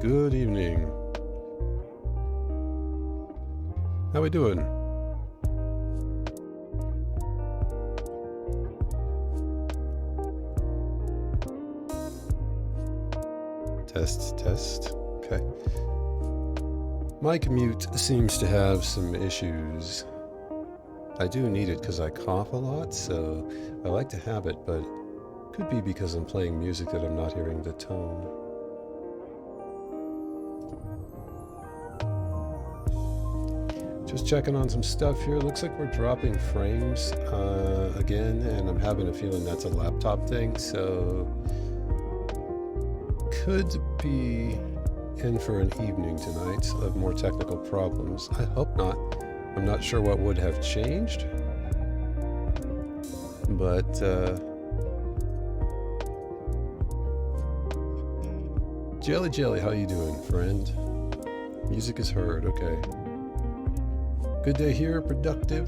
Good evening. How we doing? Test, test. Okay. My commute seems to have some issues. I do need it because I cough a lot, so I like to have it, but it could be because I'm playing music that I'm not hearing the tone. Just checking on some stuff here. Looks like we're dropping frames again, and I'm having a feeling that's a laptop thing, so could be in for an evening tonight of more technical problems. I hope not. I'm not sure what would have changed, but Jelly Jelly, how you doing, friend? Music is heard, okay. Good day here, productive.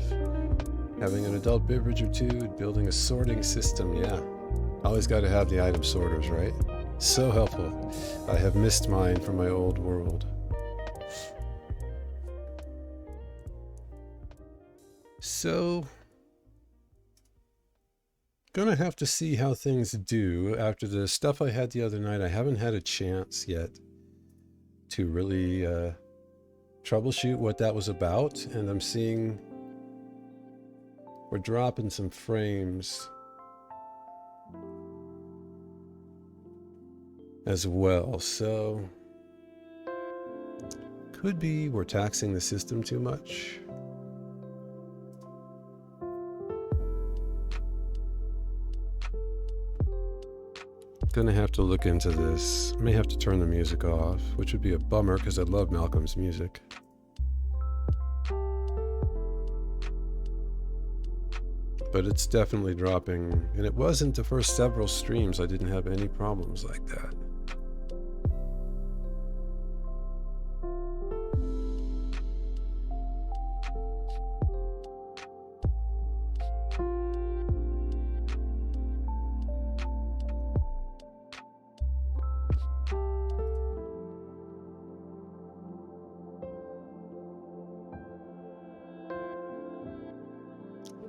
Having an adult beverage or two, building a sorting system, yeah. Always got to have the item sorters, right? So helpful. I have missed mine from my old world. So, gonna have to see how things do after the stuff I had the other night. I haven't had a chance yet to really troubleshoot what that was about, and I'm seeing we're dropping some frames as well, so could be we're taxing the system too much. Gonna have to look into this. May have to turn the music off, which would be a bummer because I love Malcolm's music. But it's definitely dropping, and it wasn't the first several streams I didn't have any problems like that.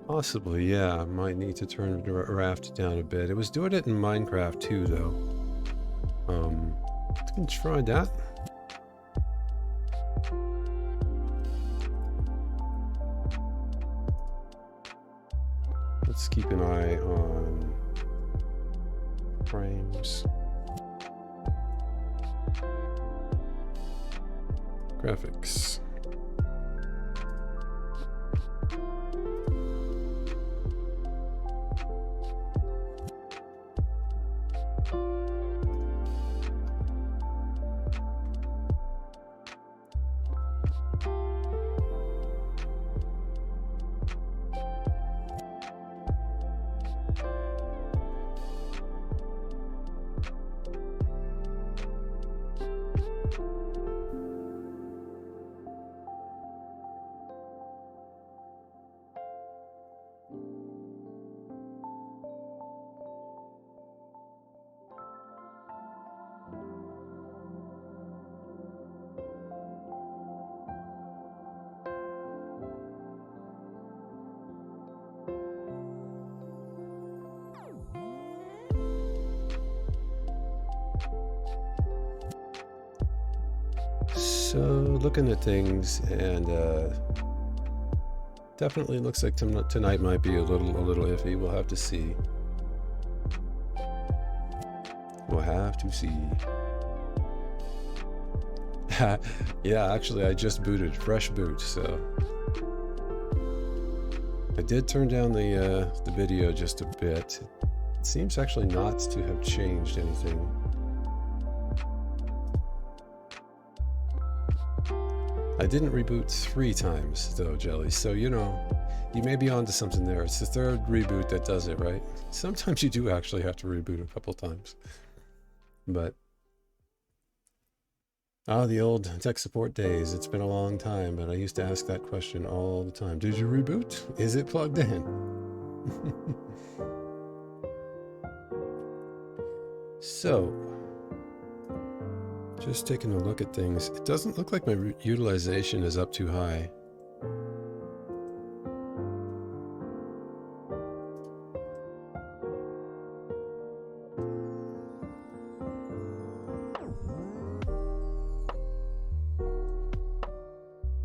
Possibly, yeah. I might need to turn the raft down a bit. It was doing it in Minecraft too, though. I can try that. Let's keep an eye on frames. Graphics. So, looking at things, and definitely looks like tonight might be a little iffy. We'll have to see. We'll have to see. Yeah, actually, I just booted, fresh boot, so I did turn down the video just a bit. It seems actually not to have changed anything. I didn't reboot 3 times though, Jelly, so you know, you may be onto something there. It's the 3rd reboot that does it, right? Sometimes you do actually have to reboot a couple times. But the old tech support days. It's been a long time, but I used to ask that question all the time. Did you reboot? Is it plugged in? So, Just taking a look at things. It doesn't look like my utilization is up too high.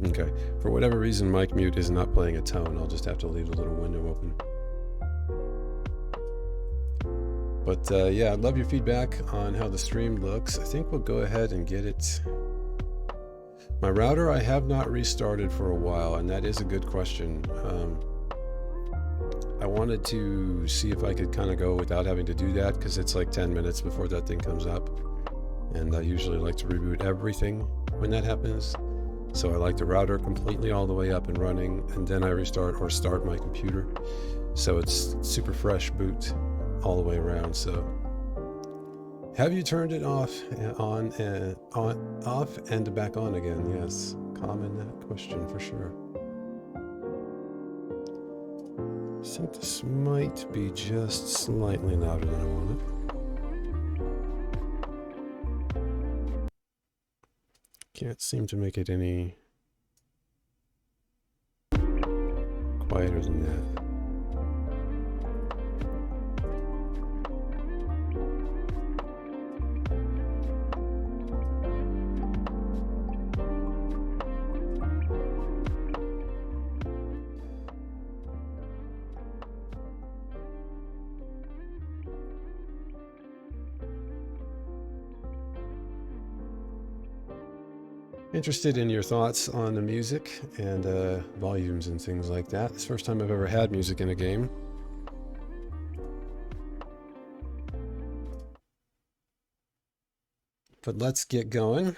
Okay, for whatever reason, mic mute is not playing a tone. I'll just have to leave the little window open. But yeah, I'd love your feedback on how the stream looks. I think we'll go ahead and get it. My router I have not restarted for a while, and that is a good question. I wanted to see if I could kind of go without having to do that, because it's like 10 minutes before that thing comes up. And I usually like to reboot everything when that happens. So I like the router completely all the way up and running, and then I restart or start my computer. So it's super fresh boot all the way around. So have you turned it off and off and back on again? Yes, common question for sure. I think this might be just slightly louder than I want it. Can't seem to make it any quieter than that. Interested in your thoughts on the music and volumes and things like that. It's the first time I've ever had music in a game. But let's get going.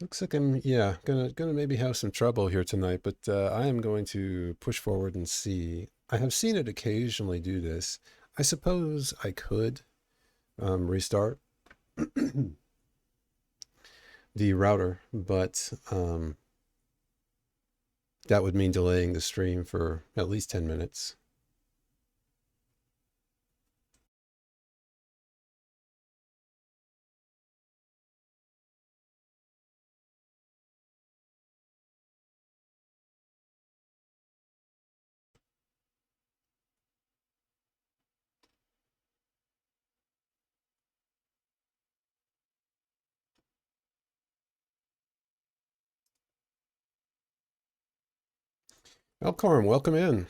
Looks like I'm, yeah, gonna maybe have some trouble here tonight, but I am going to push forward and see. I have seen it occasionally do this. I suppose I could restart the router, but that would mean delaying the stream for at least 10 minutes. Malcolm Horne, welcome in.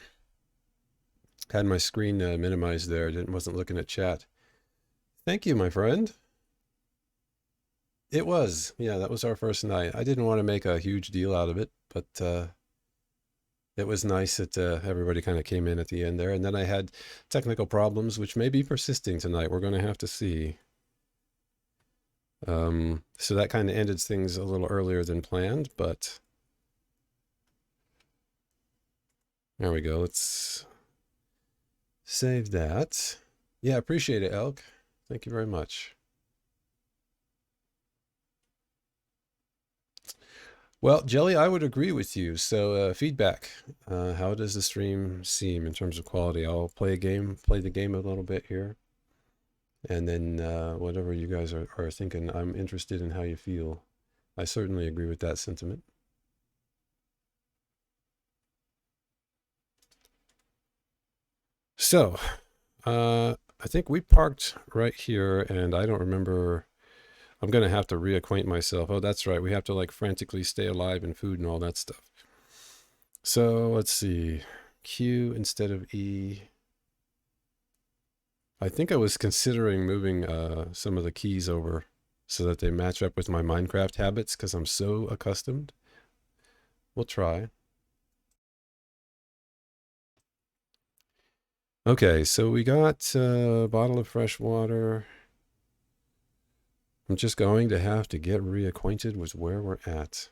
Had my screen minimized there. Wasn't looking at chat. Thank you, my friend. It was. Yeah, that was our first night. I didn't want to make a huge deal out of it, but it was nice that everybody kind of came in at the end there. And then I had technical problems, which may be persisting tonight. We're going to have to see. So that kind of ended things a little earlier than planned, but there we go. Let's save that. Yeah, appreciate it, Elk. Thank you very much. Well, Jelly, I would agree with you. So feedback. How does the stream seem in terms of quality? I'll play the game a little bit here. And then whatever you guys are thinking, I'm interested in how you feel. I certainly agree with that sentiment. So, I think we parked right here, and I don't remember. I'm going to have to reacquaint myself. Oh, that's right. We have to like frantically stay alive and food and all that stuff. So let's see. Q instead of E. I think I was considering moving some of the keys over so that they match up with my Minecraft habits because I'm so accustomed. We'll try. Okay, so we got a bottle of fresh water. I'm just going to have to get reacquainted with where we're at.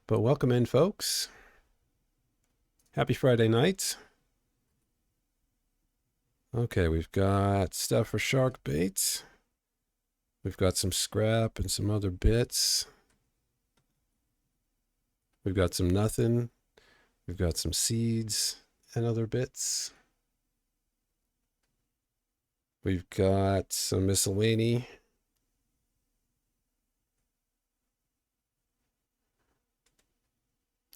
But welcome in, folks. Happy Friday night. Okay, we've got stuff for shark baits. We've got some scrap and some other bits. We've got some nothing. We've got some seeds and other bits. We've got some miscellany.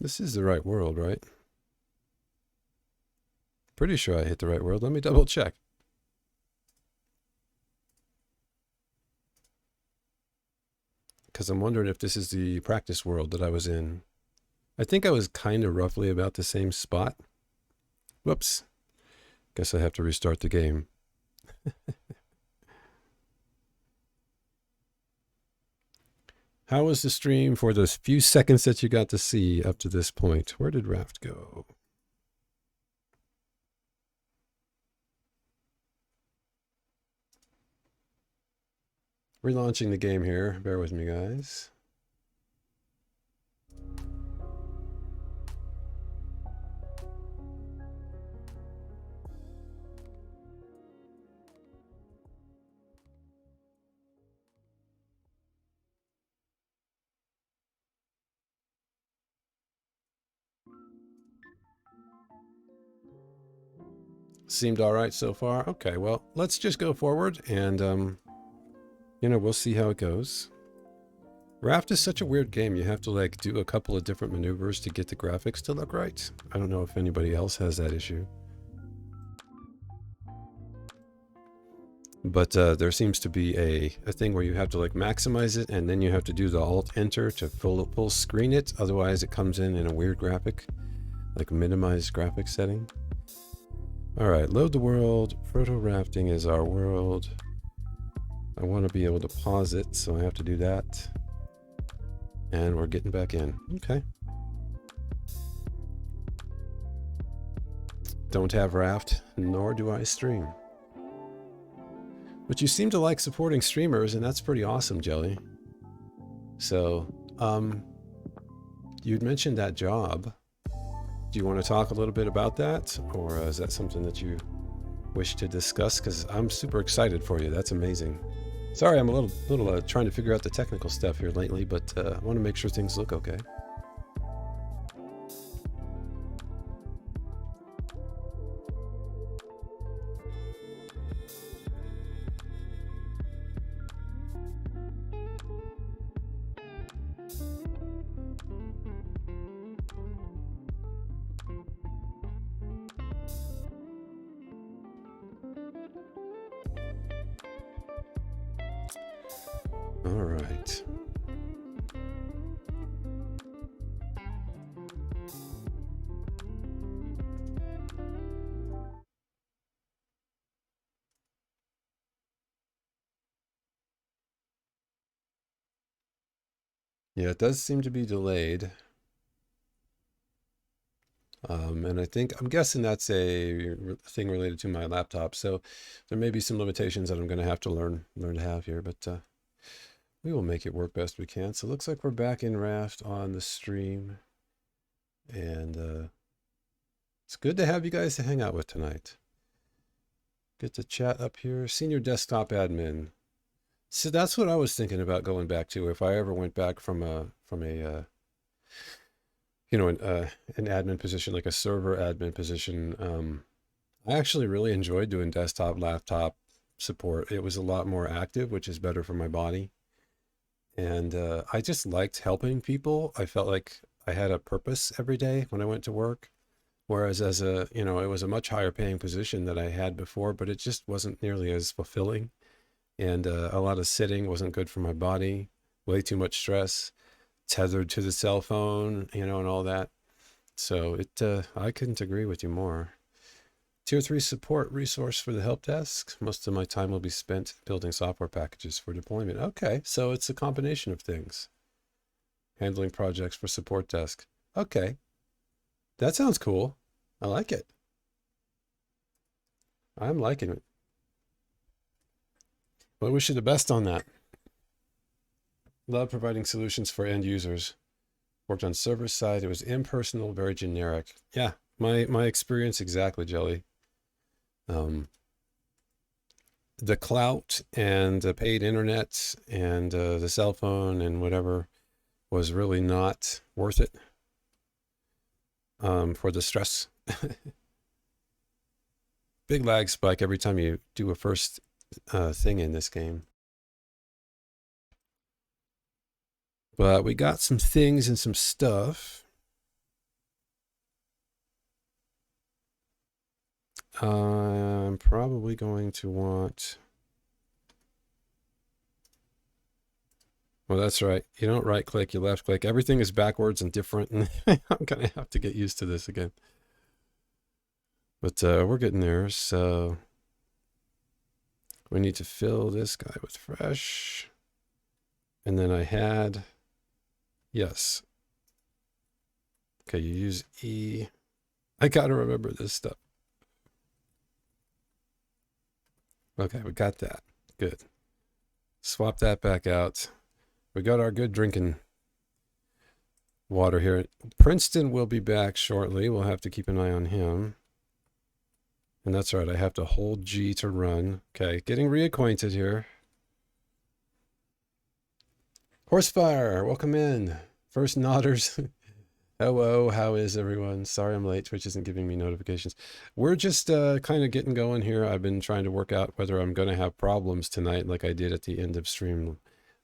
This is the right world, right? Pretty sure I hit the right world. Let me double check. Because I'm wondering if this is the practice world that I was in. I think I was kind of roughly about the same spot. Whoops. Guess I have to restart the game. How was the stream for those few seconds that you got to see up to this point? Where did Raft go? Relaunching the game here. Bear with me, guys. Seemed all right so far. Okay, well, let's just go forward and, you know, we'll see how it goes. Raft is such a weird game. You have to, like, do a couple of different maneuvers to get the graphics to look right. I don't know if anybody else has that issue. But there seems to be a thing where you have to, like, maximize it, and then you have to do the Alt-Enter to full screen it. Otherwise, it comes in a weird graphic, like minimized graphic setting. All right, load the world. Proto-Rafting is our world. I want to be able to pause it, so I have to do that. And we're getting back in. Okay. Don't have Raft, nor do I stream. But you seem to like supporting streamers, and that's pretty awesome, Jelly. So, you'd mentioned that job. Do you want to talk a little bit about that? Or is that something that you wish to discuss? Because I'm super excited for you. That's amazing. Sorry, I'm a little trying to figure out the technical stuff here lately, but I want to make sure things look okay. All right. Yeah, it does seem to be delayed. And I'm guessing that's a thing related to my laptop. So there may be some limitations that I'm going to have to learn to have here, but we will make it work best we can. So it looks like we're back in Raft on the stream. And it's good to have you guys to hang out with tonight. Get to chat up here. Senior desktop admin. So that's what I was thinking about going back to. If I ever went back from a you know, an admin position, like a server admin position, I actually really enjoyed doing desktop, laptop support. It was a lot more active, which is better for my body. And I just liked helping people. I felt like I had a purpose every day when I went to work. Whereas as a, you know, it was a much higher paying position that I had before, but it just wasn't nearly as fulfilling. And a lot of sitting wasn't good for my body, way too much stress, tethered to the cell phone, you know, and all that. So I couldn't agree with you more. Tier 3 support resource for the help desk. Most of my time will be spent building software packages for deployment. Okay, so it's a combination of things. Handling projects for support desk. Okay, that sounds cool. I like it. I'm liking it. Well, I wish you the best on that. Love providing solutions for end users. Worked on server side. It was impersonal, very generic. Yeah, my experience exactly, Jelly. the clout and the paid internet and the cell phone and whatever was really not worth it for the stress. Big lag spike every time you do a first thing in this game. But we got some things and some stuff. I'm probably going to want... Well, that's right. You don't right click, you left click. Everything is backwards and different, and I'm going to have to get used to this again. But we're getting there, so we need to fill this guy with fresh. And then I had, yes. Okay, you use E. I got to remember this stuff. Okay, we got that. Good. Swap that back out. We got our good drinking water here. Princeton will be back shortly. We'll have to keep an eye on him. And that's right, I have to hold G to run. Okay, getting reacquainted here. Horsefire, welcome in. First nodders. Hello, how is everyone? Sorry I'm late. Twitch isn't giving me notifications. We're just kind of getting going here. I've been trying to work out whether I'm going to have problems tonight like I did at the end of stream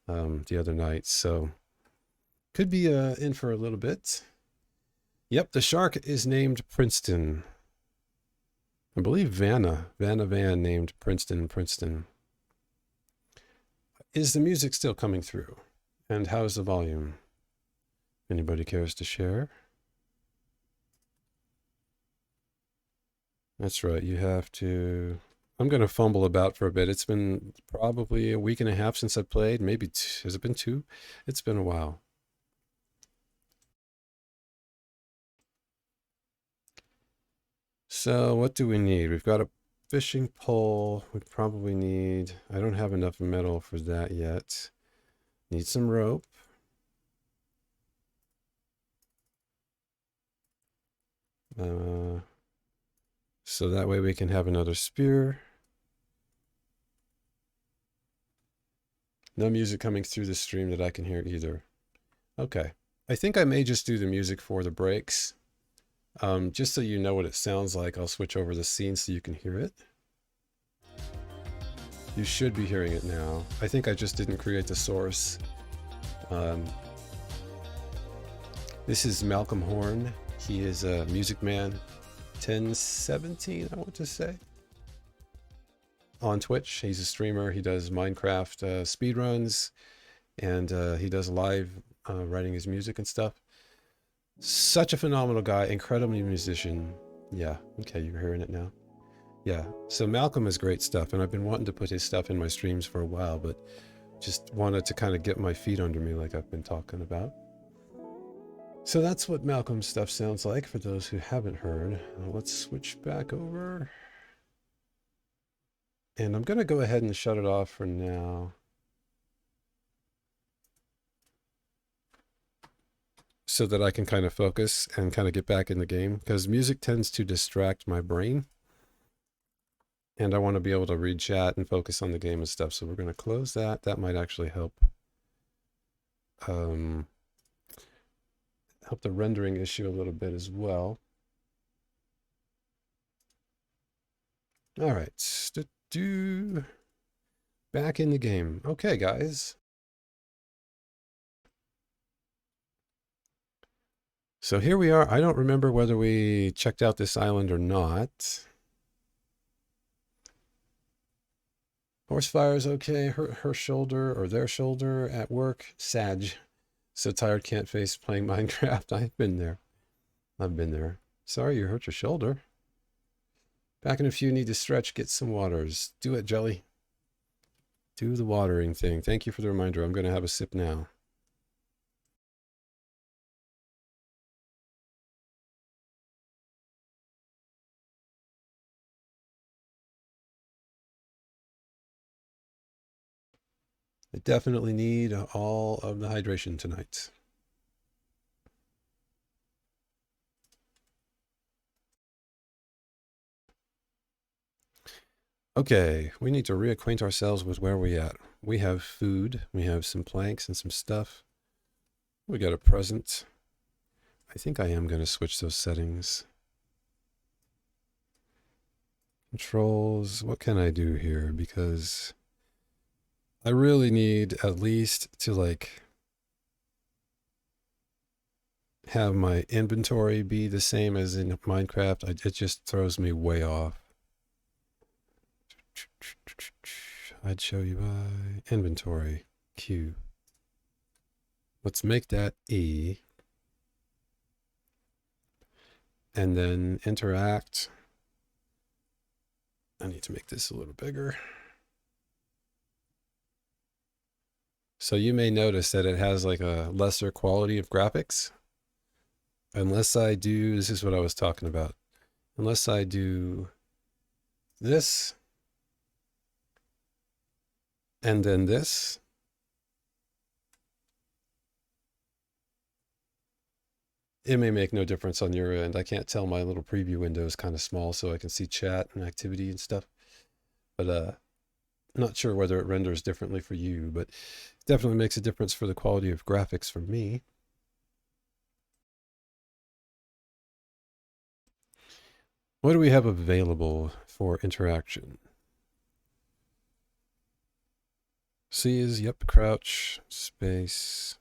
the other night. So could be in for a little bit. Yep, the shark is named Princeton. I believe Vanna Van named Princeton. Is the music still coming through? And how's the volume? Anybody cares to share? That's right, you have to... I'm going to fumble about for a bit. It's been probably a week and a half since I played. Maybe, has it been 2? It's been a while. So what do we need? We've got a fishing pole. We probably need... I don't have enough metal for that yet. Need some rope. So that way we can have another spear. No music coming through the stream that I can hear either. Okay. I think I may just do the music for the breaks. Just so you know what it sounds like, I'll switch over the scene so you can hear it. You should be hearing it now. I think I just didn't create the source. This is Malcolm Horne. He is a Music Man 1017, I want to say. On Twitch, he's a streamer. He does Minecraft speedruns, and he does live writing his music and stuff. Such a phenomenal guy, incredible musician. Yeah, okay, you're hearing it now. Yeah, so Malcolm is great stuff, and I've been wanting to put his stuff in my streams for a while, but just wanted to kind of get my feet under me like I've been talking about. So that's what Malcolm's stuff sounds like for those who haven't heard. Let's switch back over. And I'm going to go ahead and shut it off for now. So that I can kind of focus and kind of get back in the game, because music tends to distract my brain. And I want to be able to read chat and focus on the game and stuff. So we're going to close that. That might actually help. Help the rendering issue a little bit as well. All right. Back in the game. Okay, guys. So here we are. I don't remember whether we checked out this island or not. Horsefire's okay. Her shoulder or their shoulder at work. Sag. So tired can't face playing Minecraft. I've been there. I've been there. Sorry you hurt your shoulder. Back in a few, need to stretch, get some waters. Do it, Jelly. Do the watering thing. Thank you for the reminder. I'm going to have a sip now. I definitely need all of the hydration tonight. Okay, we need to reacquaint ourselves with where we're at. We have food, we have some planks and some stuff. We got a present. I think I am going to switch those settings. Controls, what can I do here? Because I really need at least to like have my inventory be the same as in Minecraft. It just throws me way off. I'd show you my inventory. Q. Let's make that E. And then interact. I need to make this a little bigger. So you may notice that it has like a lesser quality of graphics. Unless I do, this is what I was talking about. Unless I do this, and then this, it may make no difference on your end. I can't tell, my little preview window is kind of small, so I can see chat and activity and stuff. But not sure whether it renders differently for you, but it definitely makes a difference for the quality of graphics for me. What do we have available for interaction? C is, yep, crouch, space.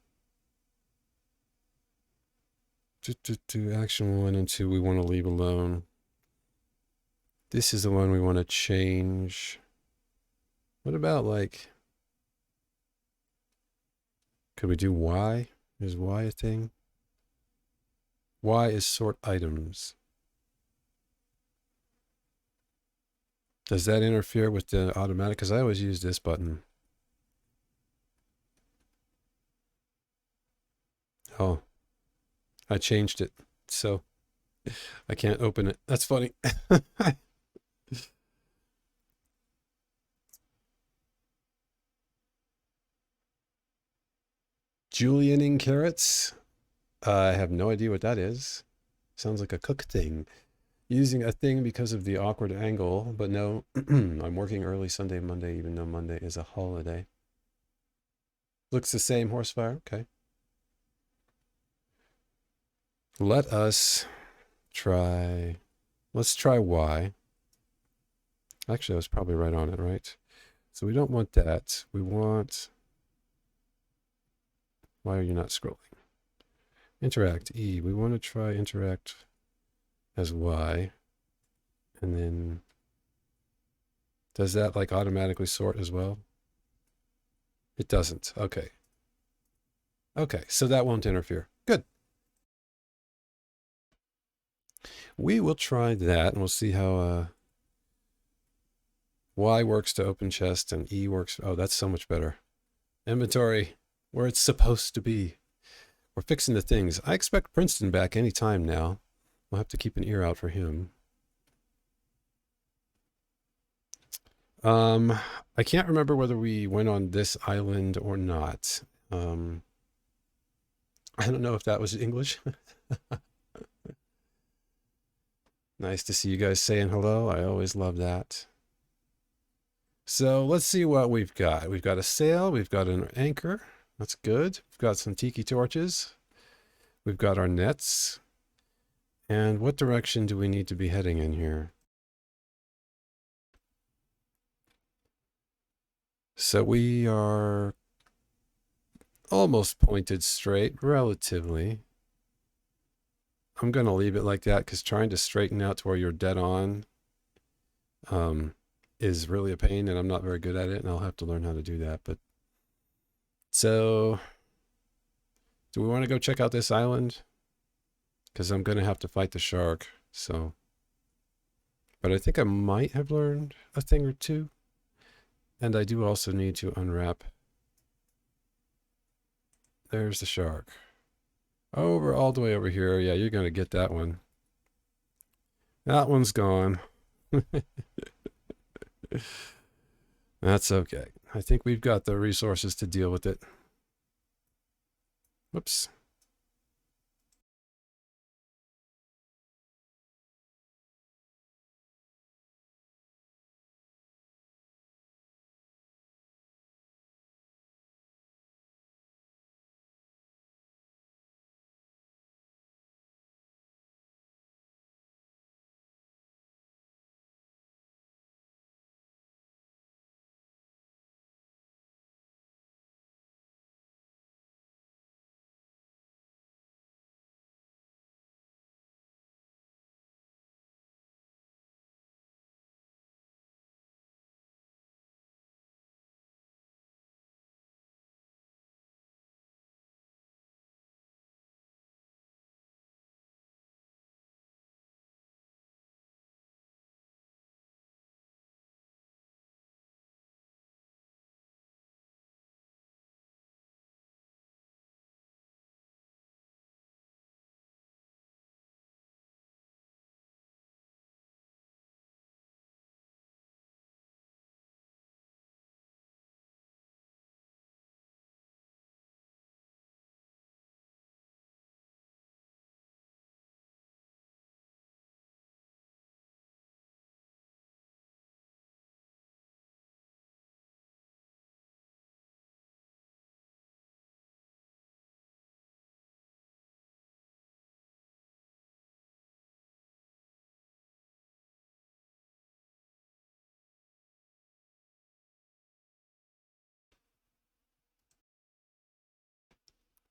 Action 1 and 2 we want to leave alone. This is the one we want to change. What about like, could we do Y? Is Y a thing? Y is sort items. Does that interfere with the automatic? Because I always use this button. Oh, I changed it, so I can't open it. That's funny. Julianing carrots? I have no idea what that is. Sounds like a cook thing. Using a thing because of the awkward angle, but no, I'm working early Sunday, Monday, even though Monday is a holiday. Looks the same, Horsefire. Okay. Let us try, let's try Y. Actually, I was probably right on it, right? So we don't want that. We want, why are you not scrolling? Interact, E. We want to try interact as Y. And then, does that like automatically sort as well? It doesn't. Okay. Okay, so that won't interfere. Good. We will try that and we'll see how Y works to open chest and E works. Oh, that's so much better. Inventory, where it's supposed to be. We're fixing the things. I expect Princeton back any time now. We'll have to keep an ear out for him. I can't remember whether we went on this island or not. I don't know if that was English. Nice to see you guys saying hello. I always love that. So let's see what we've got. We've got a sail. We've got an anchor. That's good. We've got some tiki torches. We've got our nets. And what direction do we need to be heading in here? So we are almost pointed straight, relatively. I'm going to leave it like that because trying to straighten out to where you're dead on is really a pain, and I'm not very good at it, and I'll have to learn how to do that. But so, do we want to go check out this island? Because I'm going to have to fight the shark, so. But I think I might have learned a thing or two. And I do also need to unwrap. There's the shark. Over, all the way over here. Yeah, you're going to get that one. That one's gone. That's okay. I think we've got the resources to deal with it. Whoops.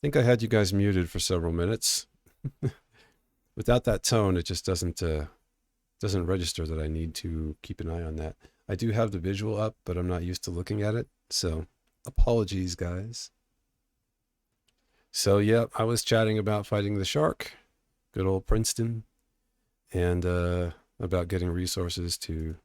think I had you guys muted for several minutes. Without that tone, it just doesn't register that I need to keep an eye on that. I do have the visual up, but I'm not used to looking at it, so apologies, guys. So, yeah, I was chatting about fighting the shark, good old Princeton, and about getting resources to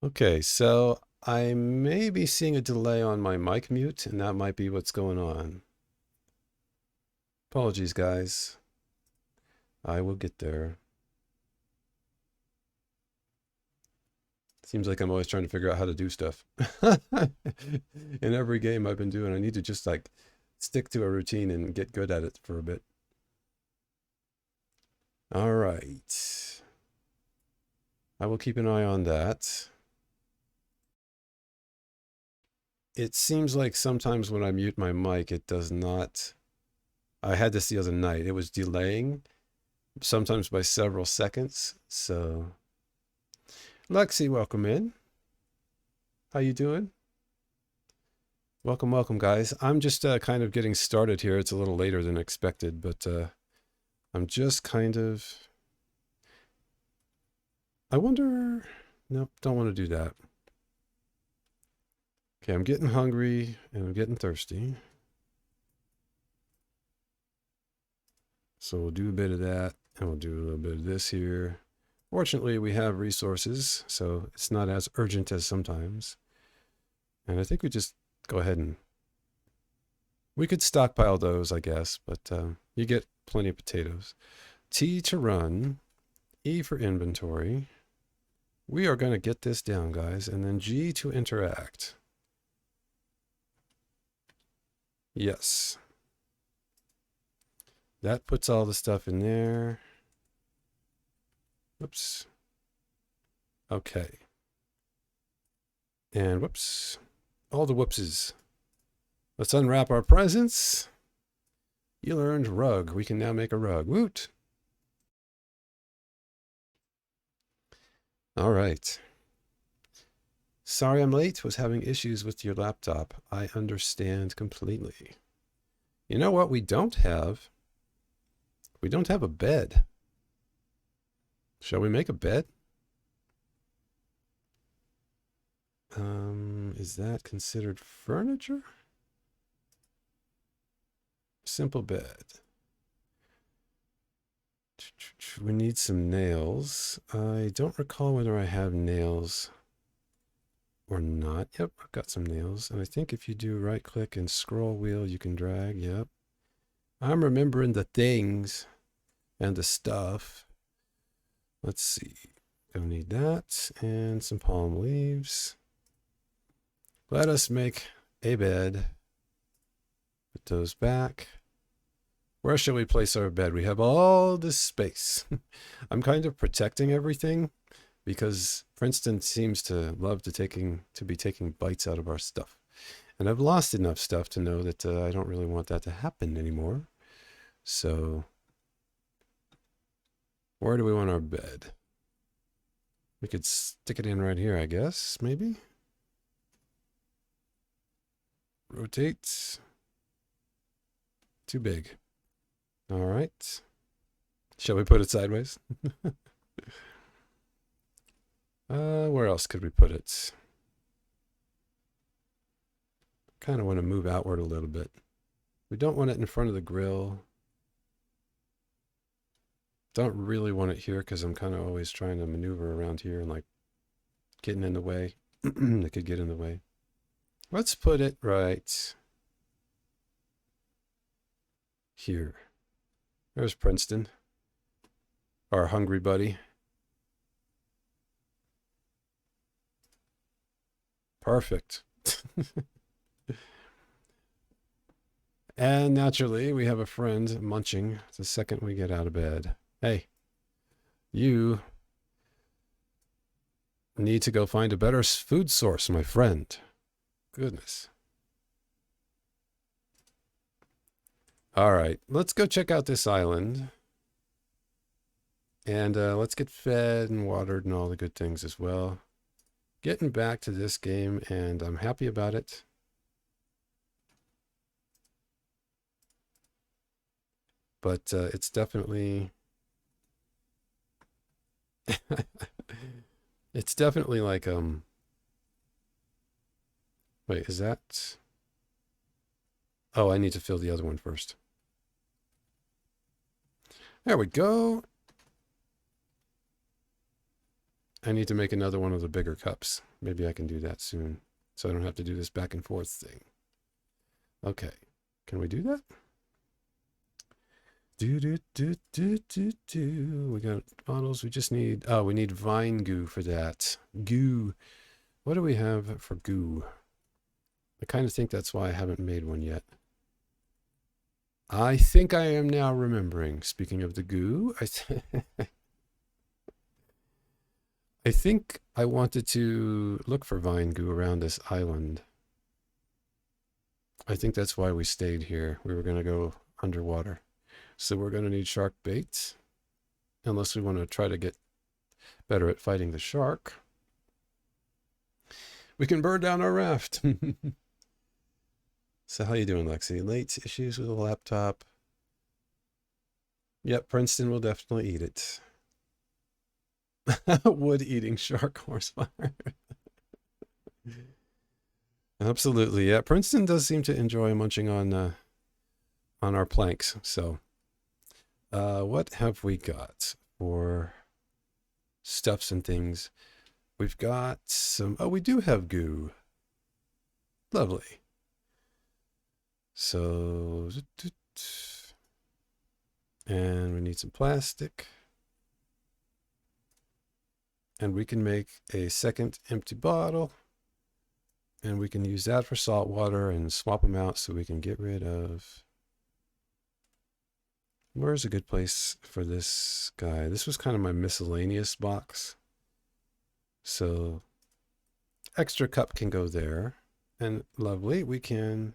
Okay, so I may be seeing a delay on my mic mute, and that might be what's going on. Apologies, guys. I will get there. Seems like I'm always trying to figure out how to do stuff. In every game I've been doing, I need to just like stick to a routine and get good at it for a bit. All right. I will keep an eye on that. It seems like sometimes when I mute my mic, it does not. I had this the other night. It was delaying, sometimes by several seconds. So, Lexi, welcome in. How you doing? Welcome, welcome, guys. I'm just kind of getting started here. It's a little later than expected, but I'm just kind of. I wonder. Nope, don't want to do that. Okay, I'm getting hungry and I'm getting thirsty. So we'll do a bit of that and we'll do a little bit of this here. Fortunately, we have resources, so it's not as urgent as sometimes. And I think we just go ahead and we could stockpile those, I guess, but you get plenty of potatoes. T to run, E for inventory. We are going to get this down, guys, and then G to interact. Yes. That puts all the stuff in there. Whoops. Okay. And whoops. All the whoopses. Let's unwrap our presents. You learned rug. We can now make a rug. Woot. All right. Sorry I'm late. Was having issues with your laptop. I understand completely. You know what we don't have? We don't have a bed. Shall we make a bed? Is that considered furniture? Simple bed. We need some nails. I don't recall whether I have nails. Or not. Yep, I've got some nails. And I think if you do right click and scroll wheel, you can drag. Yep. I'm remembering the things and the stuff. Let's see. Don't need that. And some palm leaves. Let us make a bed. Put those back. Where shall we place our bed? We have all this space. I'm kind of protecting everything because Princeton seems to love to be taking bites out of our stuff. And I've lost enough stuff to know that I don't really want that to happen anymore. So where do we want our bed? We could stick it in right here, I guess, maybe. Rotate. Too big. All right. Shall we put it sideways? Where else could we put it? Kind of want to move outward a little bit. We don't want it in front of the grill. Don't really want it here because I'm kind of always trying to maneuver around here and like getting in the way. It could get in the way. Let's put it right here. There's Princeton, our hungry buddy. Perfect. And naturally, we have a friend munching the second we get out of bed. Hey, you need to go find a better food source, my friend. Goodness. All right, let's go check out this island. And let's get fed and watered and all the good things as well. Getting back to this game, and I'm happy about it. But it's definitely... it's definitely like, wait, is that... Oh, I need to fill the other one first. There we go. I need to make another one of the bigger cups. Maybe I can do that soon, so I don't have to do this back and forth thing. Okay, can we do that? We got bottles. We just need, oh, we need vine goo for that. Goo. What do we have for goo? I kind of think that's why I haven't made one yet. I think I am now remembering. Speaking of the goo, I think I wanted to look for vine goo around this island. I think that's why we stayed here. We were going to go underwater. So we're going to need shark bait. Unless we want to try to get better at fighting the shark. We can burn down our raft. So how you doing, Lexi? Late issues with a laptop. Yep, Princeton will definitely eat it. Wood-eating shark horsepower. Absolutely, yeah. Princeton does seem to enjoy munching on our planks. So, what have we got for stuffs and things? We've got some. Oh, we do have goo. Lovely. So, and we need some plastic. And we can make a second empty bottle. And we can use that for salt water and swap them out so we can get rid of... Where's a good place for this guy? This was kind of my miscellaneous box. So, extra cup can go there. And lovely, we can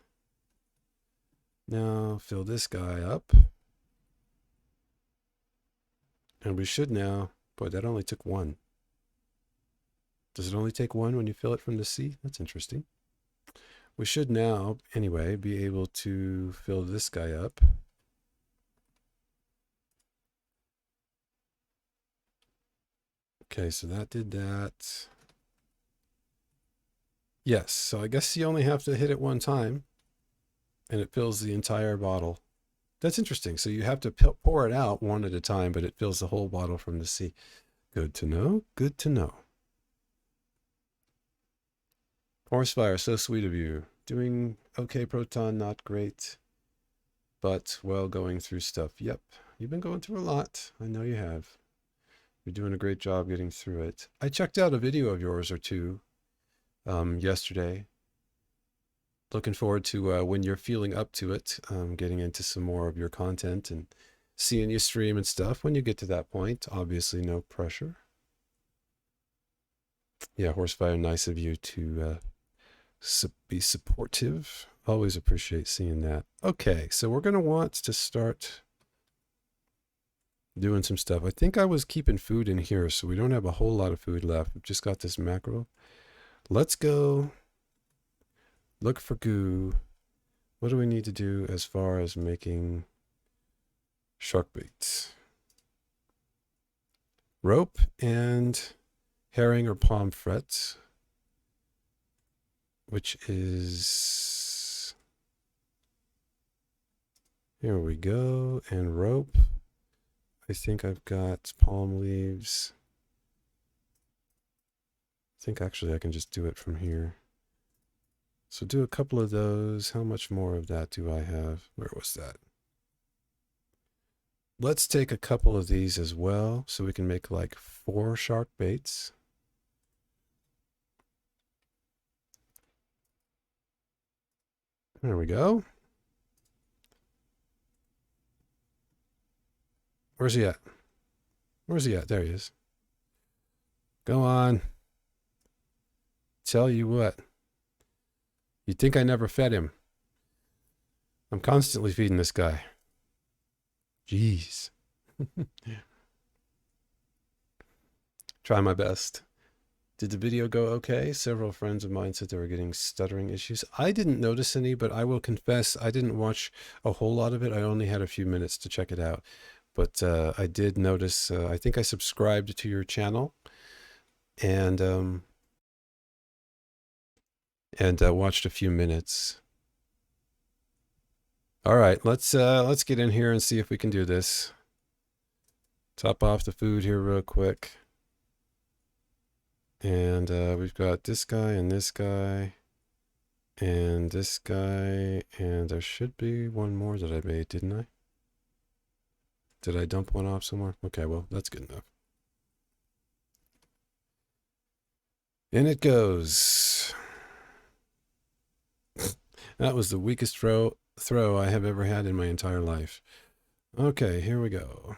now fill this guy up. And we should now... Boy, that only took one. Does it only take one when you fill it from the sea? That's interesting. We should now, anyway, be able to fill this guy up. Okay, so that did that. Yes, so I guess you only have to hit it one time, and it fills the entire bottle. That's interesting. So you have to pour it out one at a time, but it fills the whole bottle from the sea. Good to know. Good to know. Horsefire, so sweet of you. Doing okay, Proton, not great, but well, going through stuff. Yep, you've been going through a lot. I know you have. You're doing a great job getting through it. I checked out a video of yours or two yesterday. Looking forward to when you're feeling up to it, getting into some more of your content and seeing you stream and stuff when you get to that point. Obviously, no pressure. Yeah, Horsefire, nice of you to be supportive. Always appreciate seeing that. Okay, so we're going to want to start doing some stuff. I think I was keeping food in here, so we don't have a whole lot of food left. We've just got this mackerel. Let's go look for goo. What do we need to do as far as making shark baits? Rope and herring or pomfret, which is, here we go, and rope. I think I've got palm leaves. I think actually I can just do it from here. So do a couple of those. How much more of that do I have? Where was that? Let's take a couple of these as well, so we can make like 4 shark baits. There we go. Where's he at? Where's he at? There he is. Go on. Tell you what. You'd think I never fed him. I'm constantly feeding this guy. Jeez. Try my best. Did the video go okay? Several friends of mine said they were getting stuttering issues. I didn't notice any, but I will confess I didn't watch a whole lot of it. I only had a few minutes to check it out. But I did notice, I think I subscribed to your channel and watched a few minutes. All right, let's get in here and see if we can do this. Top off the food here real quick. And we've got this guy and this guy and this guy, and there should be one more that I made, didn't I? Did I dump one off somewhere? Okay, well, that's good enough. In it goes. That was the weakest throw I have ever had in my entire life. Okay, here we go.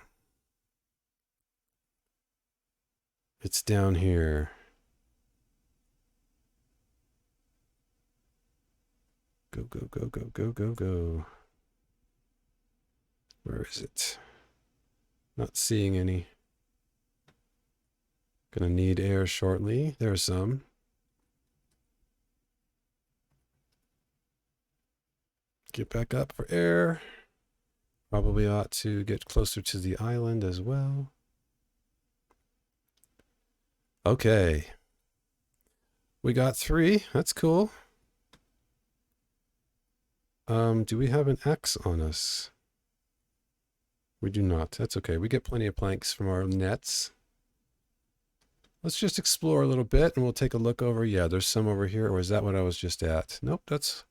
It's down here. Go, go, go, go, go, go, go. Where is it? Not seeing any. Gonna need air shortly. There's some. Get back up for air. Probably ought to get closer to the island as well. Okay. We got 3. That's cool. Do we have an X on us? We do not. That's okay. We get plenty of planks from our nets. Let's just explore a little bit and we'll take a look over. Yeah, there's some over here. Or is that what I was just at? Nope, that's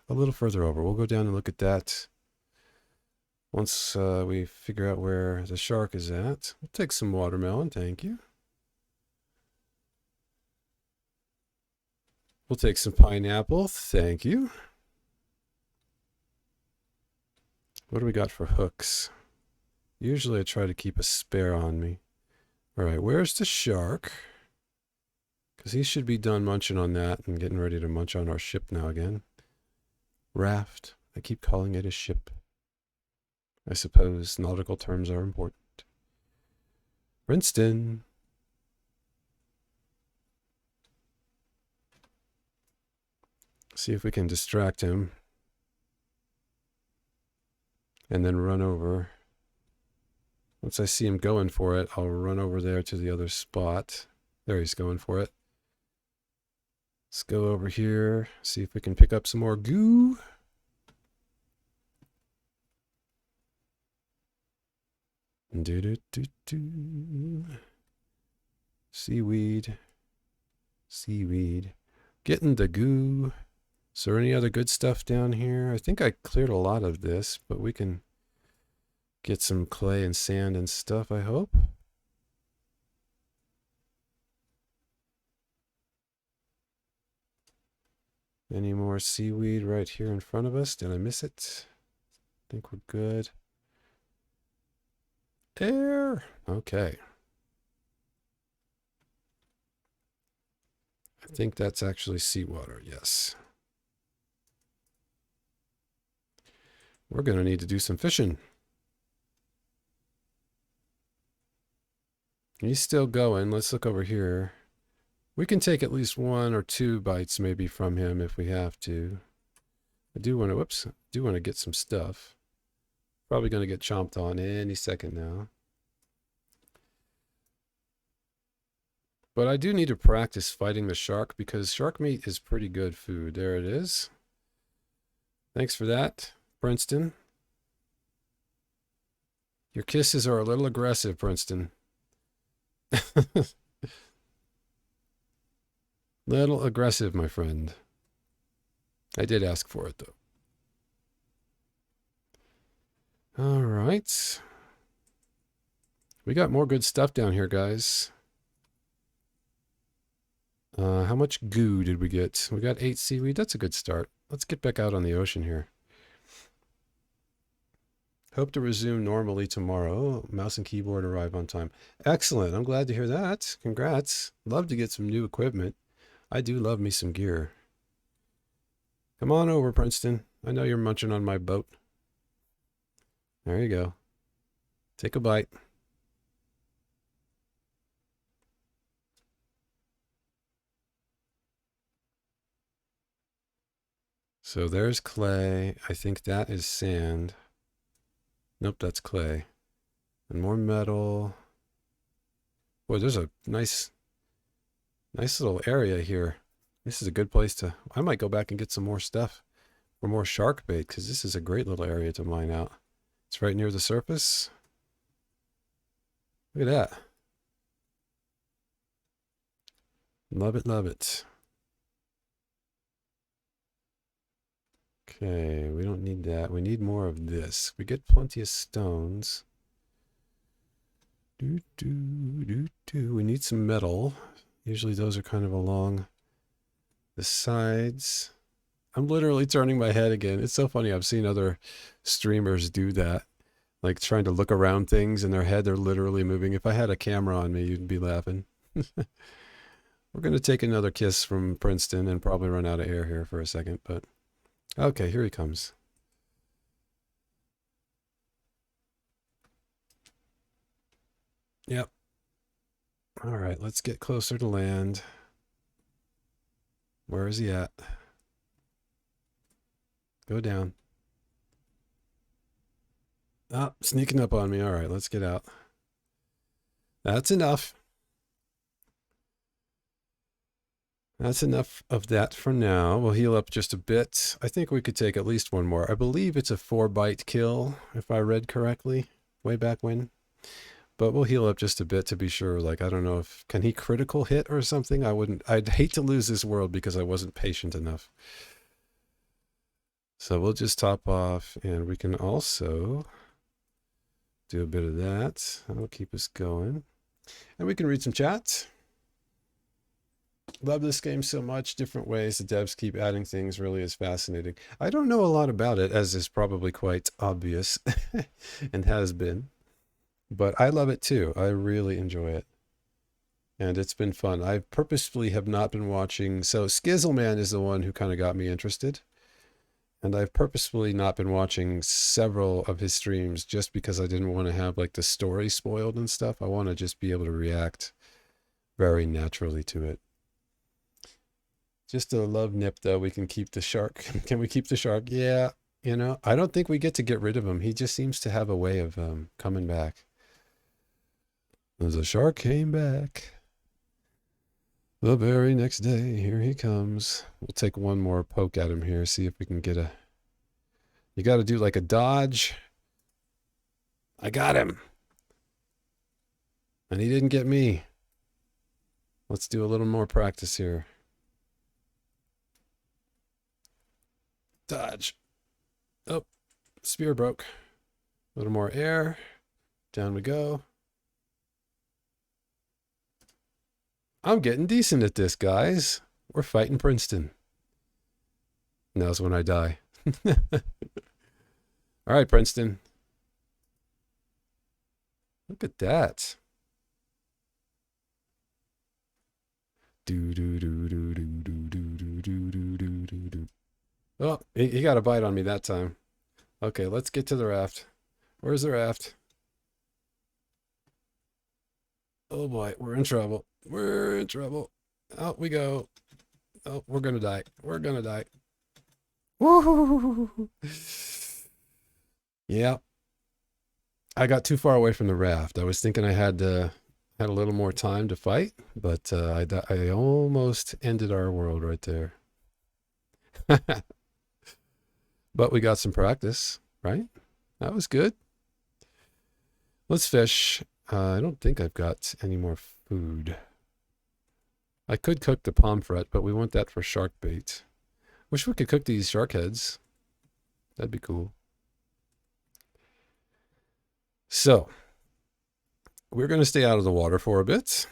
a little further over. We'll go down and look at that once we figure out where the shark is at. We'll take some watermelon. Thank you. We'll take some pineapple. Thank you. What do we got for hooks? Usually I try to keep a spare on me. All right, where's the shark? Because he should be done munching on that and getting ready to munch on our ship now again. Raft. I keep calling it a ship. I suppose nautical terms are important. Princeton. See if we can distract him. And then run over. Once I see him going for it, I'll run over there to the other spot. There, he's going for it. Let's go over here, see if we can pick up some more goo. Seaweed. Seaweed. Getting the goo. Is there any other good stuff down here? I think I cleared a lot of this, but we can get some clay and sand and stuff, I hope. Any more seaweed right here in front of us? Did I miss it? I think we're good. Air. Okay. I think that's actually seawater, yes. We're going to need to do some fishing. He's still going. Let's look over here. We can take at least 1 or 2 bites maybe from him if we have to. I do want to, whoops, do want to get some stuff. Probably going to get chomped on any second now. But I do need to practice fighting the shark because shark meat is pretty good food. There it is. Thanks for that, Princeton. Your kisses are a little aggressive, Princeton. Little aggressive, my friend. I did ask for it, though. All right. We got more good stuff down here, guys. How much goo did we get? We got 8 seaweed. That's a good start. Let's get back out on the ocean here. Hope to resume normally tomorrow. Mouse and keyboard arrive on time. Excellent. I'm glad to hear that. Congrats. Love to get some new equipment. I do love me some gear. Come on over, Princeton. I know you're munching on my boat. There you go. Take a bite. So there's clay. I think that is sand. Nope, that's clay. And more metal. Boy, there's a nice little area here. This is a good place to... I might go back and get some more stuff for more shark bait because this is a great little area to mine out. It's right near the surface. Look at that. Love it, love it. Okay, we don't need that. We need more of this. We get plenty of stones. We need some metal. Usually those are kind of along the sides. I'm literally turning my head again. It's so funny. I've seen other streamers do that. Like trying to look around things in their head. They're literally moving. If I had a camera on me, you'd be laughing. We're going to take another kiss from Princeton and probably run out of air here for a second. But okay, here he comes. Yep. All right, let's get closer to land. Where is he at? Go down. Oh, sneaking up on me. All right, let's get out. That's enough. That's enough of that for now. We'll heal up just a bit. I think we could take at least 1 more. I believe it's a 4-bite kill, if I read correctly, way back when. But we'll heal up just a bit to be sure. Like, I don't know if... Can he critical hit or something? I'd hate to lose this world because I wasn't patient enough. So we'll just top off, and we can also do a bit of that. That'll keep us going. And we can read some chats. Love this game so much. Different ways the devs keep adding things really is fascinating. I don't know a lot about it, as is probably quite obvious and has been. But I love it too. I really enjoy it. And it's been fun. I purposefully have not been watching. So Skizzleman is the one who kind of got me interested. And I've purposefully not been watching several of his streams just because I didn't want to have like the story spoiled and stuff. I want to just be able to react very naturally to it. Just a love nip though. We can keep the shark. Can we keep the shark? Yeah. You know, I don't think we get to get rid of him. He just seems to have a way of coming back. The shark came back. The very next day, here he comes. We'll take 1 more poke at him here, see if we can get a... You got to do like a dodge. I got him. And he didn't get me. Let's do a little more practice here. Dodge. Oh, spear broke. A little more air. Down we go. I'm getting decent at this, guys. We're fighting Princeton. Now's when I die. All right, Princeton. Look at that. Oh, he got a bite on me that time. Okay, let's get to the raft. Where's the raft? Oh boy, we're in trouble. We're in trouble. Out we go. Oh, we're gonna die. We're gonna die. Woo! Yeah. I got too far away from the raft. I was thinking I had a little more time to fight, but I almost ended our world right there. But we got some practice, right? That was good. Let's fish. I don't think I've got any more food. I could cook the pomfret, but we want that for shark bait. Wish we could cook these shark heads. That'd be cool. So, we're going to stay out of the water for a bit.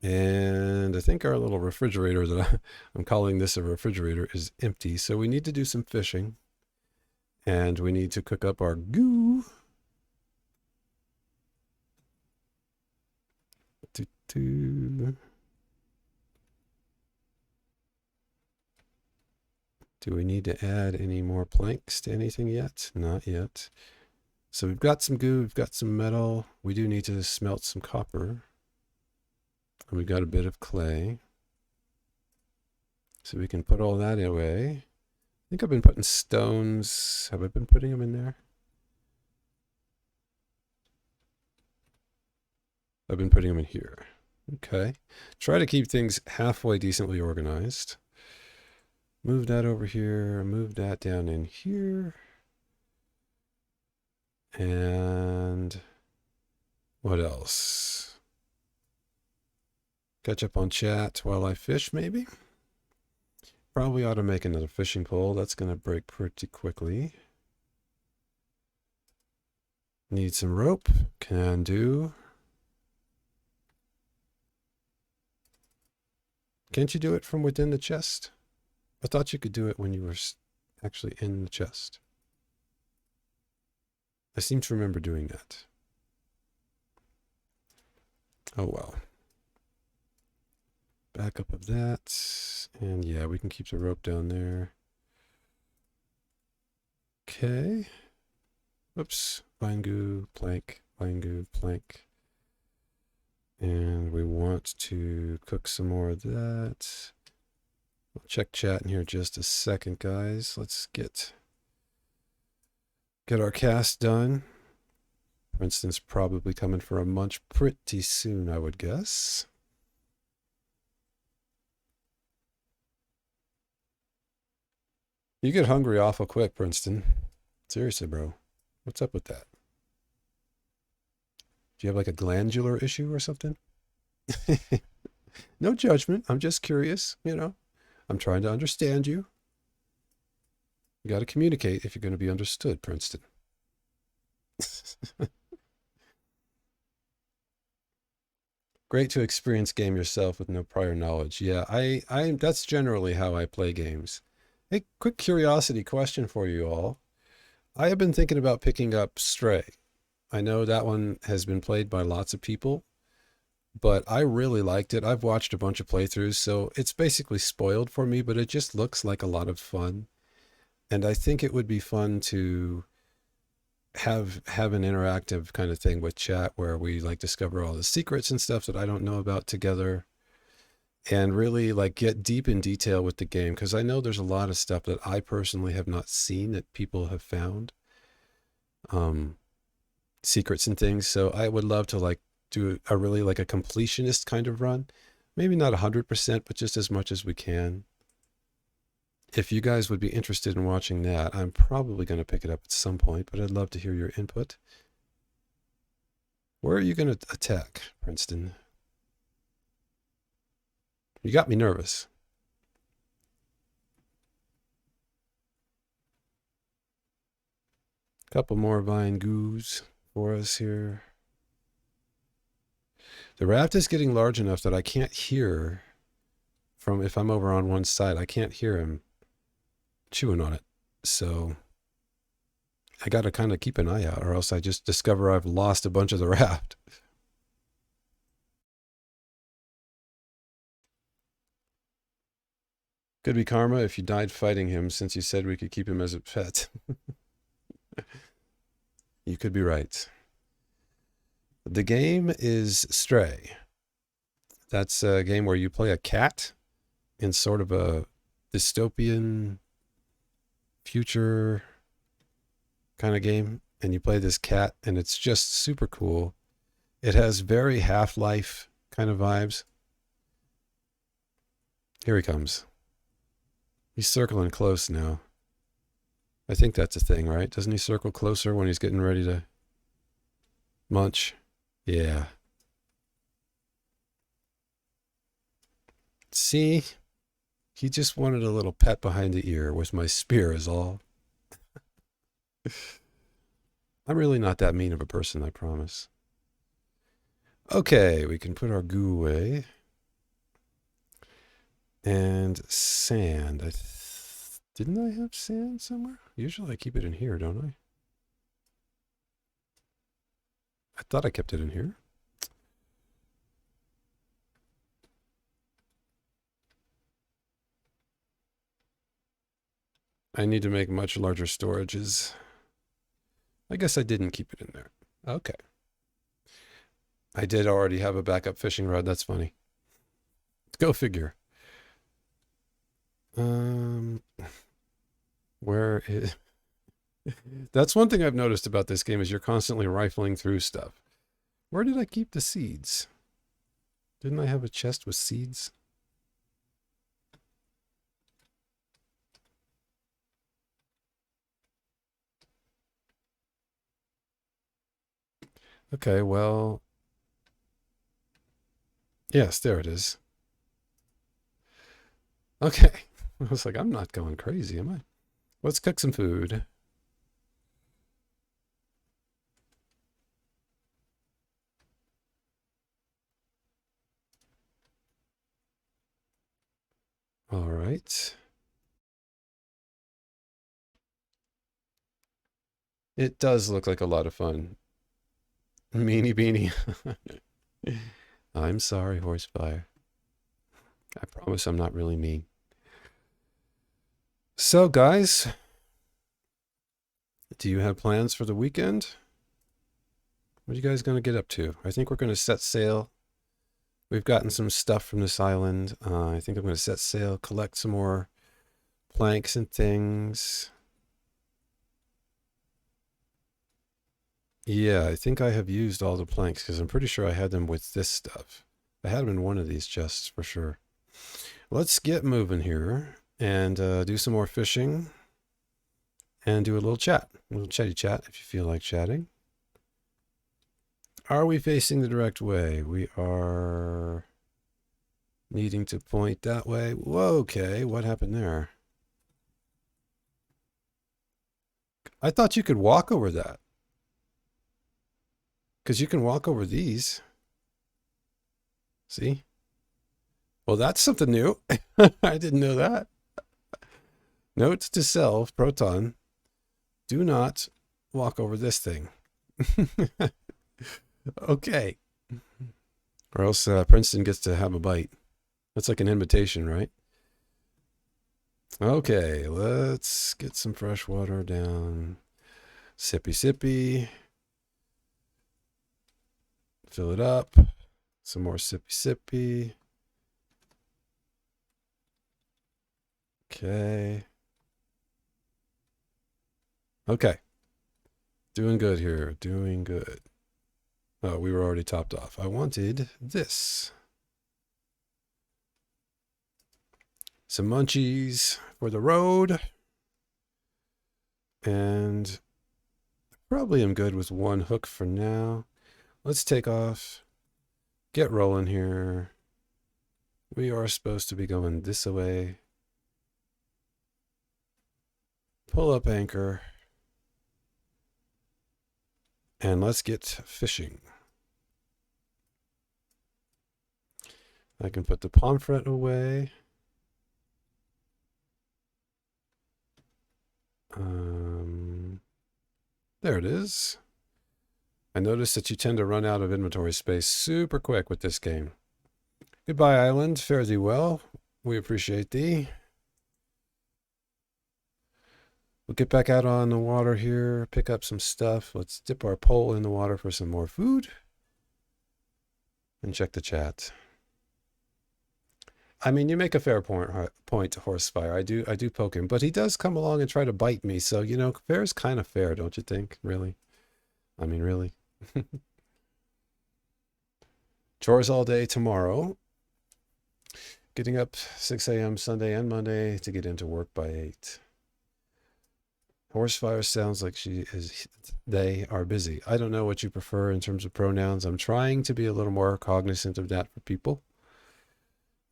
And I think our little refrigerator that I'm calling this a refrigerator is empty. So we need to do some fishing. And we need to cook up our goo. Do we need to add any more planks to anything yet? Not yet. So we've got some goo, we've got some metal. We do need to smelt some copper. And we've got a bit of clay. So we can put all that away. I think I've been putting stones. Have I been putting them in there? I've been putting them in here. Okay. Try to keep things halfway decently organized. Move that over here. Move that down in here. And what else? Catch up on chat while I fish, maybe? Probably ought to make another fishing pole. That's going to break pretty quickly. Need some rope. Can do. Can't you do it from within the chest? I thought you could do it when you were actually in the chest. I seem to remember doing that. Oh well. Backup of that. And yeah, we can keep the rope down there. Okay. Oops. Vine goo, plank, vine goo, plank. And we want to cook some more of that. I'll check chat in here just a second, guys. Let's get our cast done. Princeton's probably coming for a munch pretty soon, I would guess. You get hungry awful quick, Princeton. Seriously, bro. What's up with that? Do you have like a glandular issue or something? No judgment. I'm just curious, you know. I'm trying to understand you. You got to communicate if you're going to be understood, Princeton. Great to experience game yourself with no prior knowledge. Yeah, I that's generally how I play games. Hey, quick curiosity question for you all. I have been thinking about picking up Stray. I know that one has been played by lots of people, but I really liked it. I've watched a bunch of playthroughs, so it's basically spoiled for me, but it just looks like a lot of fun. And I think it would be fun to have an interactive kind of thing with chat where we like discover all the secrets and stuff that I don't know about together, and really like get deep in detail with the game, because I know there's a lot of stuff that I personally have not seen that people have found, secrets and things. So I would love to like do a really like a completionist kind of run, maybe not 100%, but just as much as we can. If you guys would be interested in watching that, I'm probably going to pick it up at some point, but I'd love to hear your input. Where are you going to attack, Princeton? You got me nervous. Couple more vine goos for us here. The raft is getting large enough that I can't hear from, if I'm over on one side, I can't hear him chewing on it. So I got to kind of keep an eye out, or else I just discover I've lost a bunch of the raft. Could be karma if you died fighting him, since you said we could keep him as a pet. You could be right. The game is Stray. That's a game where you play a cat in sort of a dystopian future kind of game. And you play this cat, and it's just super cool. It has very Half-Life kind of vibes. Here he comes. He's circling close now. I think that's a thing, right? Doesn't he circle closer when he's getting ready to munch? Yeah. See? He just wanted a little pet behind the ear with my spear is all. I'm really not that mean of a person, I promise. Okay, we can put our goo away. And sand. Didn't I have sand somewhere? Usually I keep it in here, don't I? I thought I kept it in here. I need to make much larger storages. I guess I didn't keep it in there. Okay. I did already have a backup fishing rod. That's funny. Go figure. Where is... That's one thing I've noticed about this game is you're constantly rifling through stuff. Where did I keep the seeds? Didn't I have a chest with seeds? Okay, well... Yes, there it is. Okay. I was like, I'm not going crazy, am I? Let's cook some food. All right. It does look like a lot of fun. Meanie beanie. I'm sorry, Horsefire. I promise I'm not really mean. So, guys, do you have plans for the weekend? What are you guys going to get up to? I think we're going to set sail. We've gotten some stuff from this island. I think I'm going to set sail, collect some more planks and things. Yeah, I think I have used all the planks because I'm pretty sure I had them with this stuff. I had them in one of these chests for sure. Let's get moving here and do some more fishing and do a little chat, a little chatty chat if you feel like chatting. Are we facing the direct way? We are needing to point that way. Whoa, okay, what happened there? I thought you could walk over that. Because you can walk over these. See? Well, that's something new. I didn't know that. Note to self, Proton. Do not walk over this thing. Okay. Or else Princeton gets to have a bite. That's like an invitation, right? Okay, let's get some fresh water down. Sippy, sippy. Fill it up. Some more sippy, sippy. Okay. Okay. Doing good here. Doing good. Oh, we were already topped off. I wanted this. Some munchies for the road. And probably am good with one hook for now. Let's take off. Get rolling here. We are supposed to be going this way. Pull up anchor. And let's get fishing. I can put the pomfret away. There it is. I noticed that you tend to run out of inventory space super quick with this game. Goodbye, island. Fare thee well. We appreciate thee. We'll get back out on the water here, pick up some stuff. Let's dip our pole in the water for some more food. And check the chat. I mean, you make a fair point to Horsefire. I do poke him, but he does come along and try to bite me. So, you know, fair is kind of fair, don't you think? Really? I mean, really? Chores all day tomorrow. Getting up 6 a.m. Sunday and Monday to get into work by 8. Horsefire sounds like they are busy. I don't know what you prefer in terms of pronouns. I'm trying to be a little more cognizant of that for people.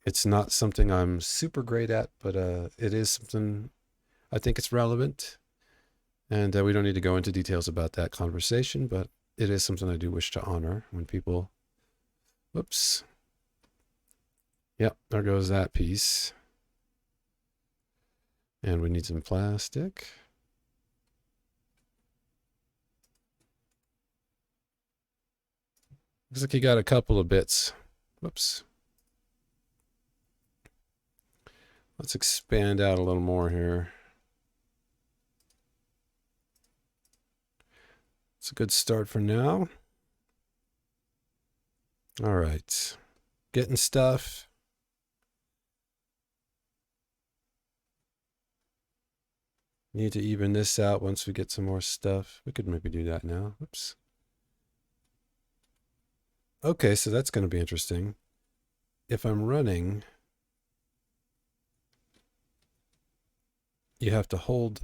It's not something I'm super great at, but it is something I think it's relevant. And we don't need to go into details about that conversation, but it is something I do wish to honor when people... Whoops. Yep, there goes that piece. And we need some plastic. Looks like you got a couple of bits. Whoops. Let's expand out a little more here. It's a good start for now. All right. Getting stuff. Need to even this out once we get some more stuff. We could maybe do that now. Oops. Okay, so that's going to be interesting. If I'm running, you have to hold,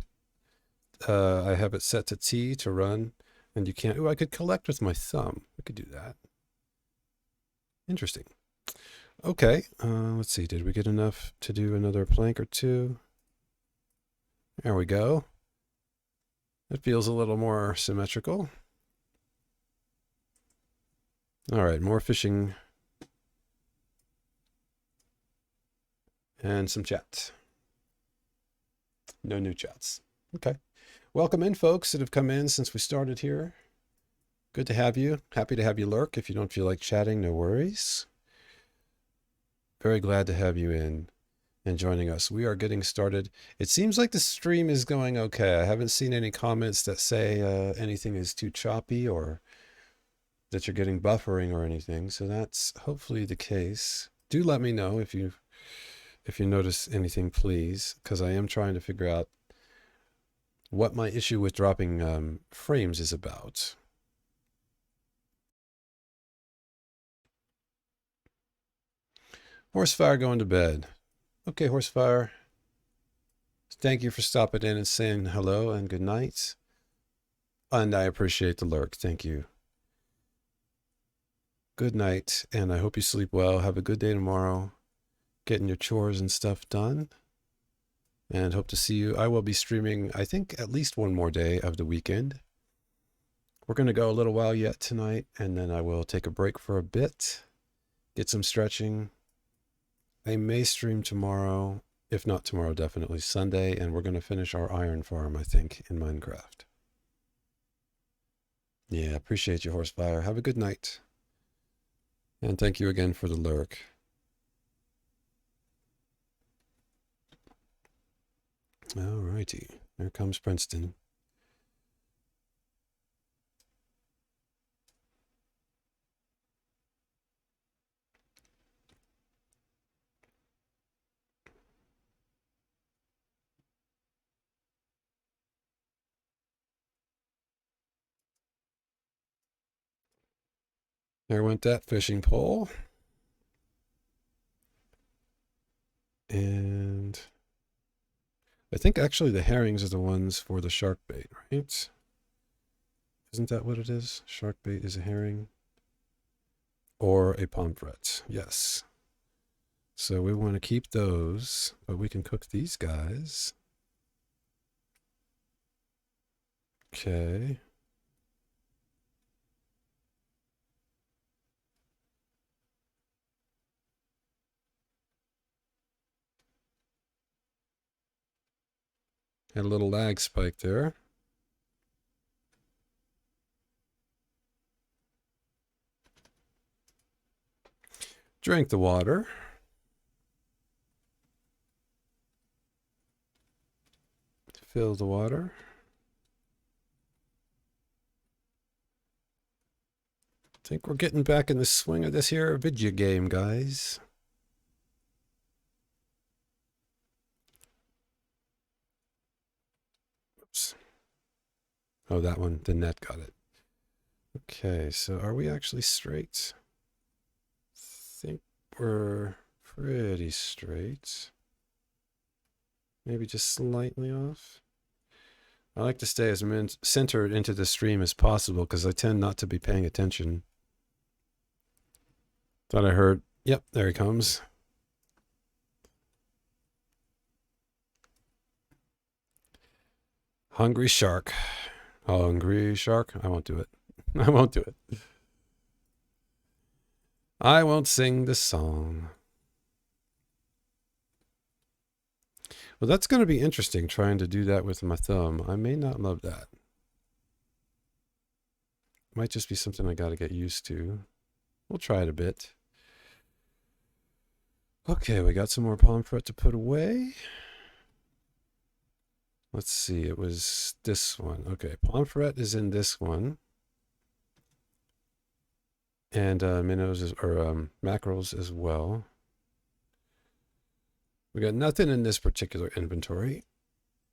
I have it set to T to run, and you can't, I could collect with my thumb. We could do that. Interesting. Okay, let's see, did we get enough to do another plank or two? There we go. It feels a little more symmetrical. All right, more fishing. And some chats. No new chats. Okay. Welcome in, folks that have come in since we started here. Good to have you. Happy to have you lurk. If you don't feel like chatting, no worries. Very glad to have you in and joining us. We are getting started. It seems like the stream is going okay. I haven't seen any comments that say anything is too choppy or that you're getting buffering or anything. So that's hopefully the case. Do let me know if you notice anything, please, because I am trying to figure out what my issue with dropping frames is about. Horsefire going to bed. Okay, Horsefire. Thank you for stopping in and saying hello and good night. And I appreciate the lurk. Thank you. Good night, and I hope you sleep well. Have a good day tomorrow. Getting your chores and stuff done. And hope to see you. I will be streaming, I think, at least one more day of the weekend. We're going to go a little while yet tonight, and then I will take a break for a bit. Get some stretching. I may stream tomorrow. If not tomorrow, definitely Sunday. And we're going to finish our iron farm, I think, in Minecraft. Yeah, appreciate you, Horsefire. Have a good night. And thank you again for the lurk. All righty. There comes Princeton. There went that fishing pole. And I think actually the herrings are the ones for the shark bait, right? Isn't that what it is? Shark bait is a herring or a pomfret. Yes. So we want to keep those, but we can cook these guys. Okay. Had a little lag spike there. Drink the water. Fill the water. Think we're getting back in the swing of this here video game, guys. Oops. Oh, that one, the net got it. Okay, so are we actually straight? I think we're pretty straight. Maybe just slightly off. I like to stay as centered into the stream as possible because I tend not to be paying attention. Thought I heard, yep, there he comes. Hungry shark. Hungry shark. I won't do it. I won't do it. I won't sing the song. Well, that's going to be interesting trying to do that with my thumb. I may not love that. Might just be something I got to get used to. We'll try it a bit. Okay, we got some more palm fret to put away. Let's see, it was this one. Okay, palm fret is in this one. And minnows or mackerels as well. We got nothing in this particular inventory.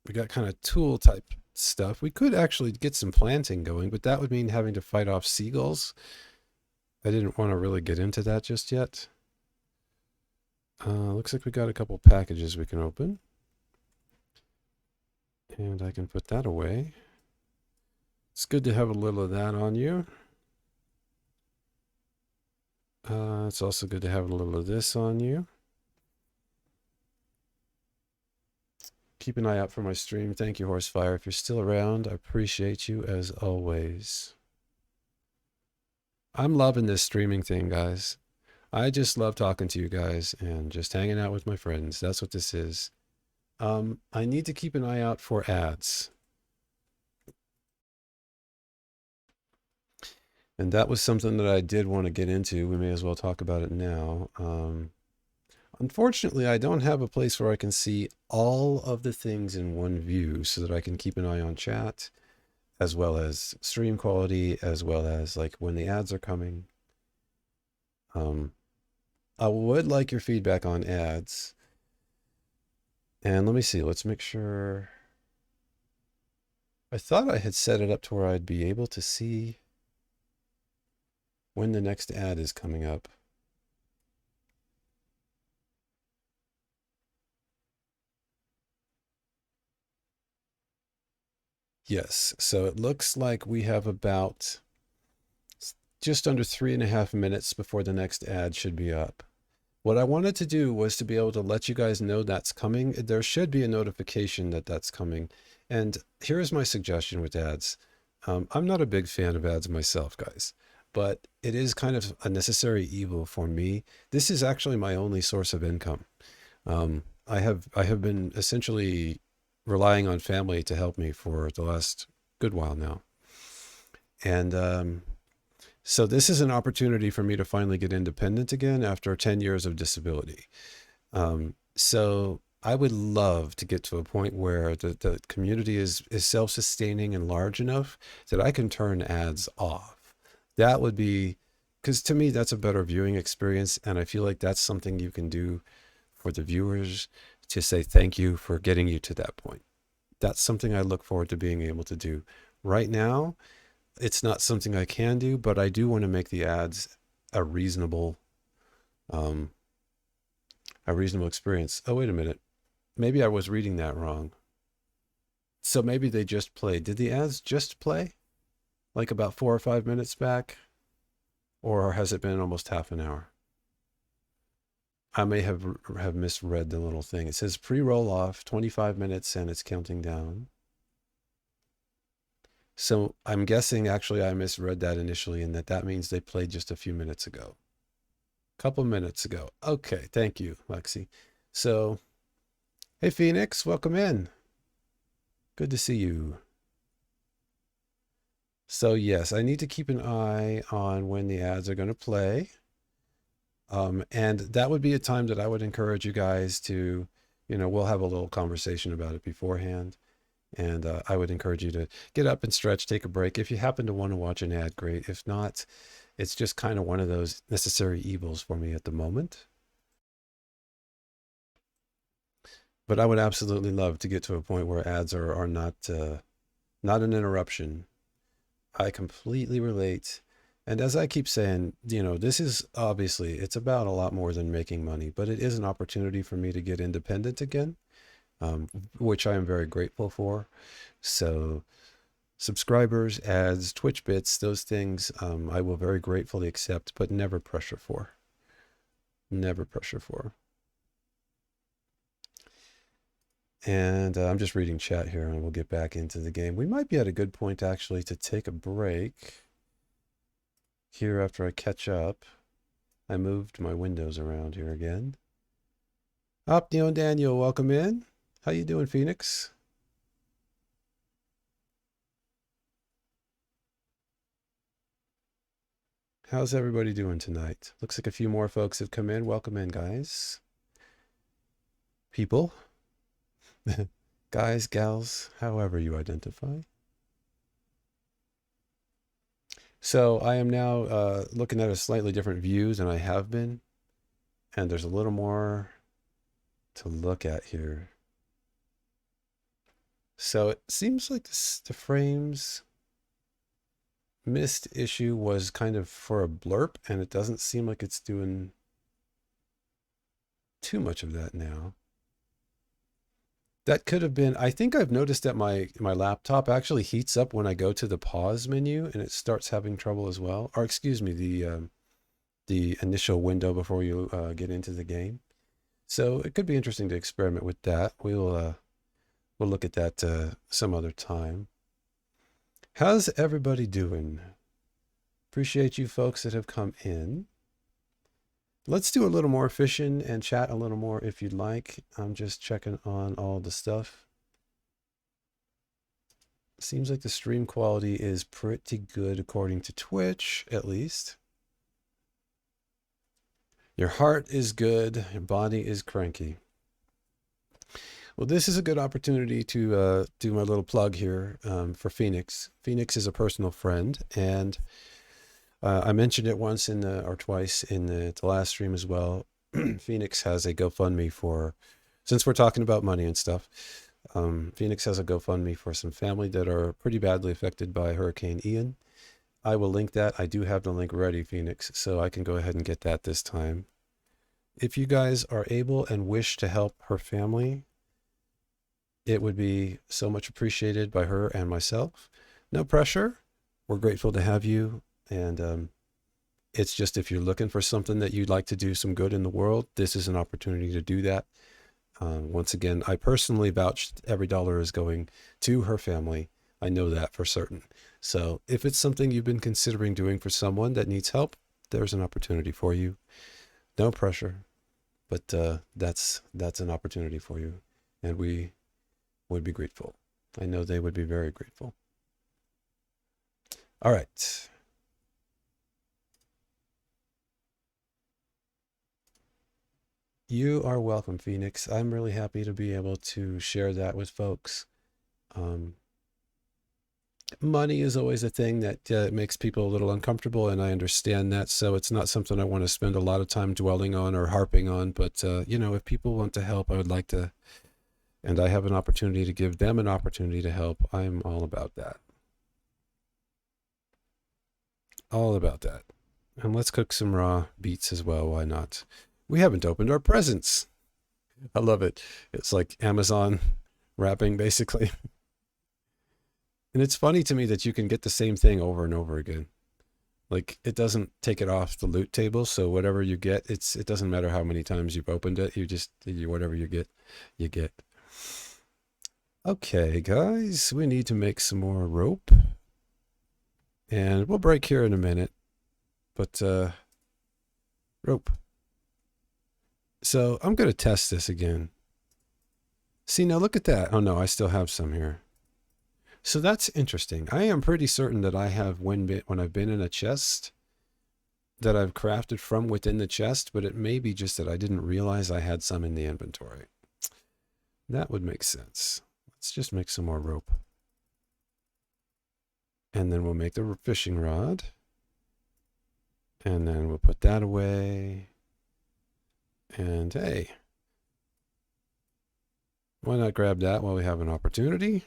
We got kind of tool type stuff. We could actually get some planting going, but that would mean having to fight off seagulls. I didn't want to really get into that just yet. Looks like we got a couple packages we can open. And I can put that away. It's good to have a little of that on you. It's also good to have a little of this on you. Keep an eye out for my stream. Thank you, Horsefire. If you're still around, I appreciate you as always. I'm loving this streaming thing, guys. I just love talking to you guys and just hanging out with my friends. That's what this is. I need to keep an eye out for ads. And that was something that I did want to get into. We may as well talk about it now. Unfortunately, I don't have a place where I can see all of the things in one view so that I can keep an eye on chat, as well as stream quality, as well as like when the ads are coming. I would like your feedback on ads. And let me see, let's make sure. I thought I had set it up to where I'd be able to see when the next ad is coming up. Yes, so it looks like we have about just under 3.5 minutes before the next ad should be up. What I wanted to do was to be able to let you guys know that's coming. There should be a notification that that's coming. And here's my suggestion with ads. I'm not a big fan of ads myself, guys, but it is kind of a necessary evil for me. This is actually my only source of income. I have been essentially relying on family to help me for the last good while now. And so this is an opportunity for me to finally get independent again after 10 years of disability. So I would love to get to a point where the community is self-sustaining and large enough that I can turn ads off. That would be, because to me, that's a better viewing experience. And I feel like that's something you can do for the viewers to say thank you for getting you to that point. That's something I look forward to being able to do. Right now, it's not something I can do, but I do want to make the ads a reasonable experience. Oh, wait a minute. Maybe I was reading that wrong. So maybe they just played. Did the ads just play? Like about 4 or 5 minutes back? Or has it been almost half an hour? I may have misread the little thing. It says pre-roll off, 25 minutes, and it's counting down. So I'm guessing actually I misread that initially and that means they played just a few minutes ago. A couple minutes ago. Okay, thank you, Lexi. So, hey Phoenix, welcome in. Good to see you. So yes, I need to keep an eye on when the ads are going to play. And that would be a time that I would encourage you guys to, we'll have a little conversation about it beforehand. And I would encourage you to get up and stretch, take a break. If you happen to want to watch an ad, great. If not, it's just kind of one of those necessary evils for me at the moment. But I would absolutely love to get to a point where ads are not an interruption. I completely relate. And as I keep saying, this is obviously, it's about a lot more than making money, but it is an opportunity for me to get independent again, which I am very grateful for. So subscribers, ads, Twitch bits, those things, I will very gratefully accept, but never pressure for. Never pressure for. And I'm just reading chat here and we'll get back into the game. We might be at a good point actually to take a break here after I catch up. I moved my windows around here again. Opneo and Daniel, welcome in. How you doing, Phoenix? How's everybody doing tonight? Looks like a few more folks have come in. Welcome in, guys. People. Guys, gals, however you identify. So I am now looking at a slightly different view than I have been. And there's a little more to look at here. So it seems like the frames missed issue was kind of for a blurb, and it doesn't seem like it's doing too much of that now. That could have been, I think I've noticed that my laptop actually heats up when I go to the pause menu and it starts having trouble as well. Or excuse me, the initial window before you get into the game. So it could be interesting to experiment with that. We'll look at that some other time. How's everybody doing? Appreciate you folks that have come in. Let's do a little more fishing and chat a little more if you'd like. I'm just checking on all the stuff. Seems like the stream quality is pretty good according to Twitch, at least. Your heart is good, your body is cranky. Well, this is a good opportunity to do my little plug here for Phoenix. Phoenix is a personal friend, and I mentioned it once or twice in the last stream as well. Phoenix has a GoFundMe for, since we're talking about money and stuff, Phoenix has a GoFundMe for some family that are pretty badly affected by Hurricane Ian. I will link that. I do have the link ready, Phoenix, so I can go ahead and get that this time. If you guys are able and wish to help her family, it would be so much appreciated by her and myself. No pressure. We're grateful to have you. And it's just, if you're looking for something that you'd like to do some good in the world, this is an opportunity to do that. Once again, I personally vouch every dollar is going to her family. I know that for certain. So if it's something you've been considering doing for someone that needs help, there's an opportunity for you. No pressure, but that's an opportunity for you. And we would be grateful. I know they would be very grateful. All right. You are welcome, Phoenix. I'm really happy to be able to share that with folks. Money is always a thing that makes people a little uncomfortable, and I understand that. So it's not something I want to spend a lot of time dwelling on or harping on. But, if people want to help, I would like to, and I have an opportunity to give them an opportunity to help. I'm all about that. All about that. And let's cook some raw beets as well. Why not? We haven't opened our presents. I love it. It's like Amazon wrapping, basically. And it's funny to me that you can get the same thing over and over again. Like, it doesn't take it off the loot table. So whatever you get, it doesn't matter how many times you've opened it. Whatever you get, you get. Okay, guys, we need to make some more rope. And we'll break here in a minute. But, rope. So I'm going to test this again. See, now look at that. Oh no, I still have some here. So that's interesting. I am pretty certain that I have, when I've been in a chest, that I've crafted from within the chest, but it may be just that I didn't realize I had some in the inventory. That would make sense. Let's just make some more rope. And then we'll make the fishing rod. And then we'll put that away. And hey, why not grab that while we have an opportunity?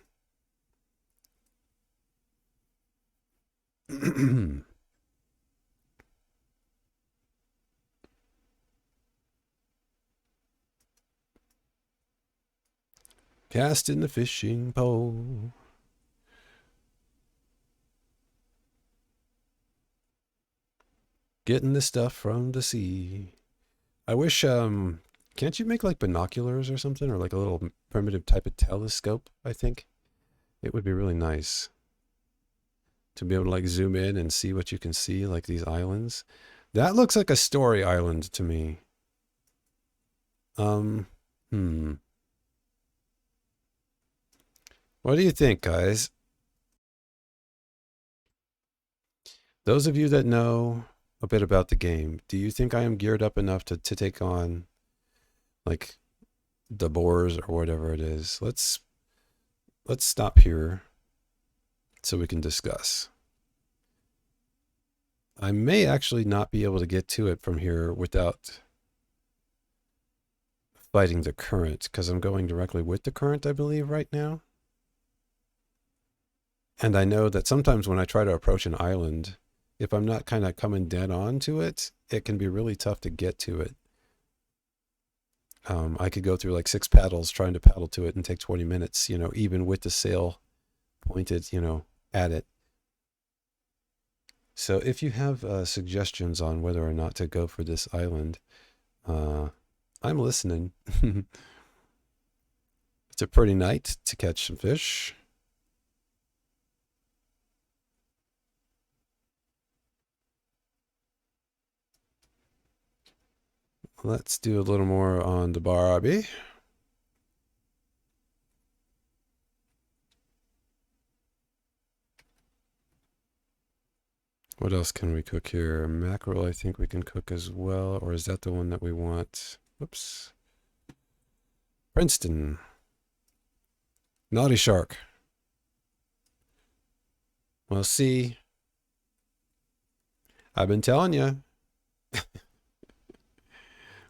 Cast in the fishing pole. Getting the stuff from the sea. I wish, can't you make like binoculars or something? Or like a little primitive type of telescope, I think? It would be really nice to be able to like zoom in and see what you can see, like these islands. That looks like a story island to me. What do you think, guys? Those of you that know a bit about the game, do you think I am geared up enough to take on like the boars or whatever it is? Let's stop here so we can discuss. I may actually not be able to get to it from here without fighting the current, because I'm going directly with the current, I believe, right now. And I know that sometimes when I try to approach an island, if I'm not kind of coming dead on to it, it can be really tough to get to it. I could go through like 6 paddles trying to paddle to it and take 20 minutes, you know, even with the sail pointed, you know, at it. So if you have suggestions on whether or not to go for this island, I'm listening. It's a pretty night to catch some fish. Let's do a little more on the Barbie. What else can we cook here? Mackerel, I think we can cook as well. Or is that the one that we want? Whoops. Princeton. Naughty shark. Well, see, I've been telling you.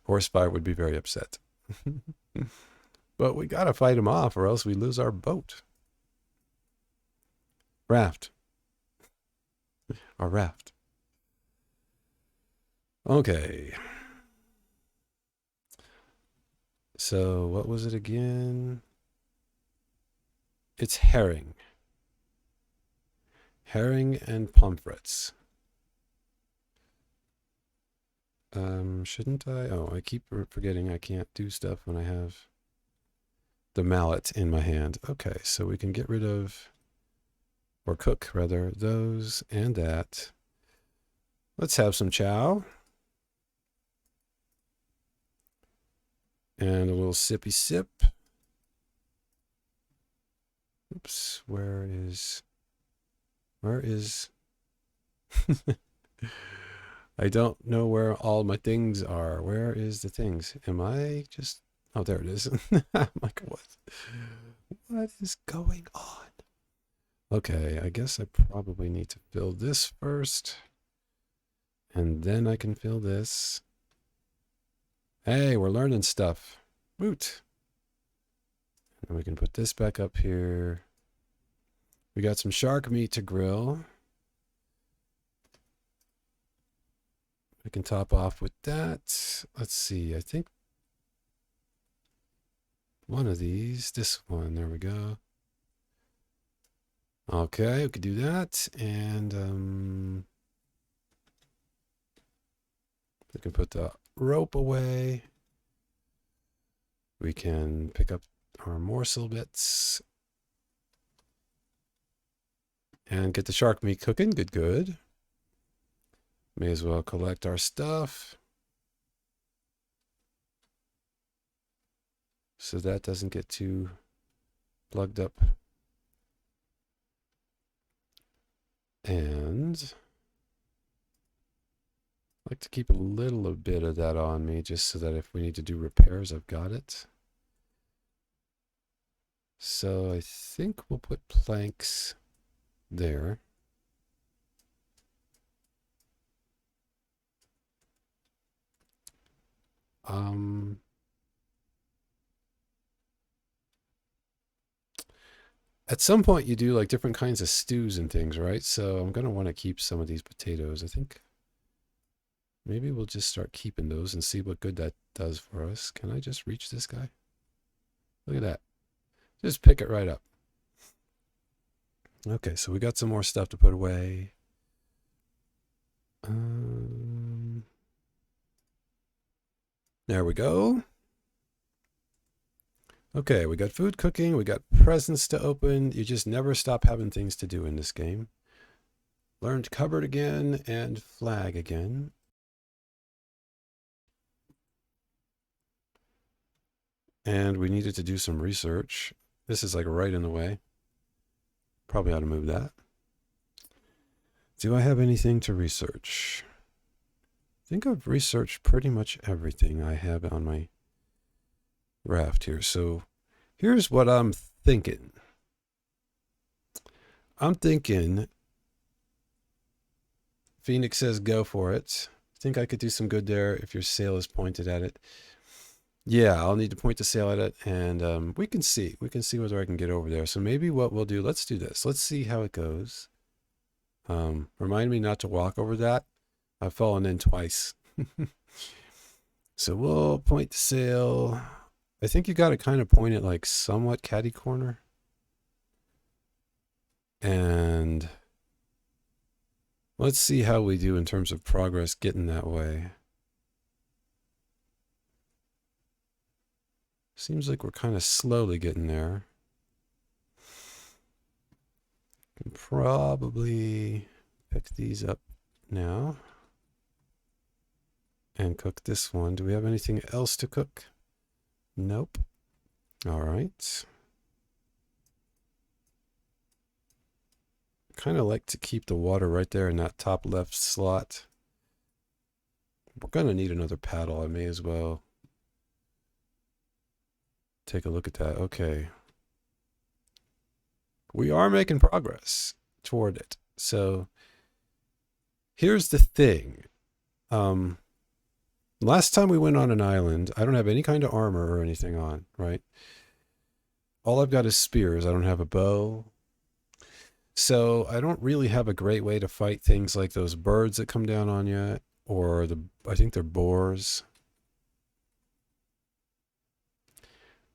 Horsefire would be very upset. But we gotta fight him off or else we lose our boat. Raft. Our raft. Okay. So what was it again? It's herring. Herring and pomfrets. Shouldn't I? Oh, I keep forgetting I can't do stuff when I have the mallet in my hand. Okay, so we can get rid of, or cook rather, those and that. Let's have some chow. And a little sippy sip. Oops, where is I don't know where all my things are. Where is the things? Am I just, oh, there it is. I'm like, what is going on? Okay, I guess I probably need to fill this first. And then I can fill this. Hey, we're learning stuff. Woot. And we can put this back up here. We got some shark meat to grill. We can top off with that. Let's see, I think one of these, this one, there we go. Okay, we could do that. And we can put the rope away. We can pick up our morsel bits. And get the shark meat cooking. Good, good. May as well collect our stuff. So that doesn't get too plugged up. And I like to keep a little bit of that on me just so that if we need to do repairs, I've got it. So I think we'll put planks there. At some point you do like different kinds of stews and things, right? So I'm going to want to keep some of these potatoes. I think maybe we'll just start keeping those and see what good that does for us. Can I just reach this guy? Look at that. Just pick it right up. Okay, so we got some more stuff to put away. There we go. Okay, we got food cooking, we got presents to open. You just never stop having things to do in this game. Learned cupboard again and flag again. And we needed to do some research. This is like right in the way. Probably ought to move that. Do I have anything to research? I think I've researched pretty much everything I have on my raft here. So here's what I'm thinking. I'm thinking Phoenix says go for it. I think I could do some good there if your sail is pointed at it. Yeah, I'll need to point the sail at it, and we can see. We can see whether I can get over there. So maybe what we'll do, let's do this. Let's see how it goes. Remind me not to walk over that. I've fallen in twice. So we'll point the sail. I think you got to kind of point it like somewhat catty corner. And let's see how we do in terms of progress getting that way. Seems like we're kind of slowly getting there. Can probably pick these up now and cook this one. Do we have anything else to cook? Nope. All right. Kind of like to keep the water right there in that top left slot. We're going to need another paddle. I may as well take a look at that. Okay. We are making progress toward it. So here's the thing. Last time we went on an island, I don't have any kind of armor or anything on, right? All I've got is spears. I don't have a bow. So I don't really have a great way to fight things like those birds that come down on you, or I think they're boars.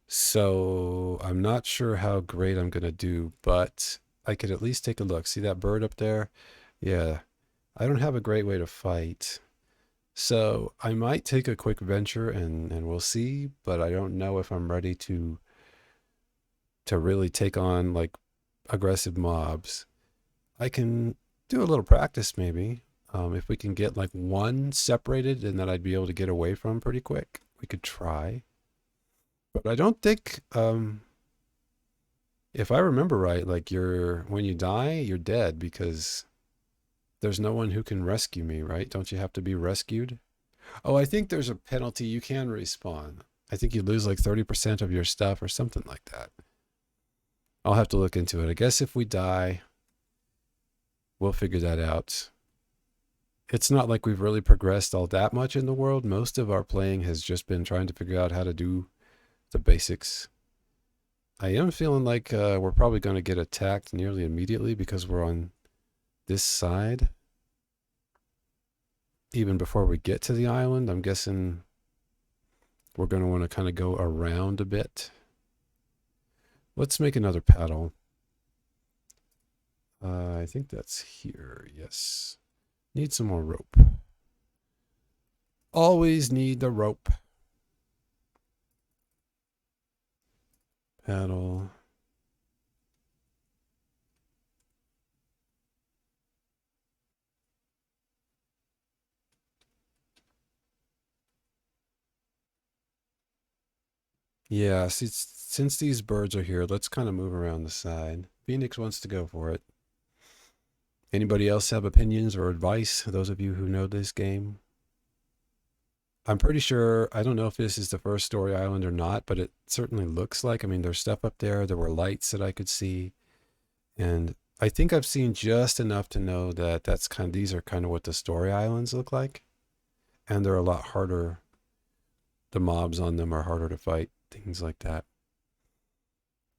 So I'm not sure how great I'm going to do, but I could at least take a look. See that bird up there? Yeah, I don't have a great way to fight. So I might take a quick venture and we'll see, but I don't know if I'm ready to really take on like aggressive mobs. I can do a little practice maybe. If we can get like one separated and that I'd be able to get away from pretty quick, we could try. But I don't think, if I remember right, like when you die, you're dead because there's no one who can rescue me, right? Don't you have to be rescued? Oh, I think there's a penalty. You can respawn. I think you lose like 30% of your stuff or something like that. I'll have to look into it. I guess if we die, we'll figure that out. It's not like we've really progressed all that much in the world. Most of our playing has just been trying to figure out how to do the basics. I am feeling like we're probably going to get attacked nearly immediately because we're on this side. Even before we get to the island, I'm guessing we're going to want to kind of go around a bit. Let's make another paddle. I think that's here. Yes. Need some more rope. Always need the rope. Paddle. Yeah, since these birds are here, let's kind of move around the side. Phoenix wants to go for it. Anybody else have opinions or advice? Those of you who know this game. I'm pretty sure, I don't know if this is the first story island or not, but it certainly looks like, I mean, there's stuff up there. There were lights that I could see. And I think I've seen just enough to know that these are kind of what the story islands look like. And they're a lot harder. The mobs on them are harder to fight, things like that.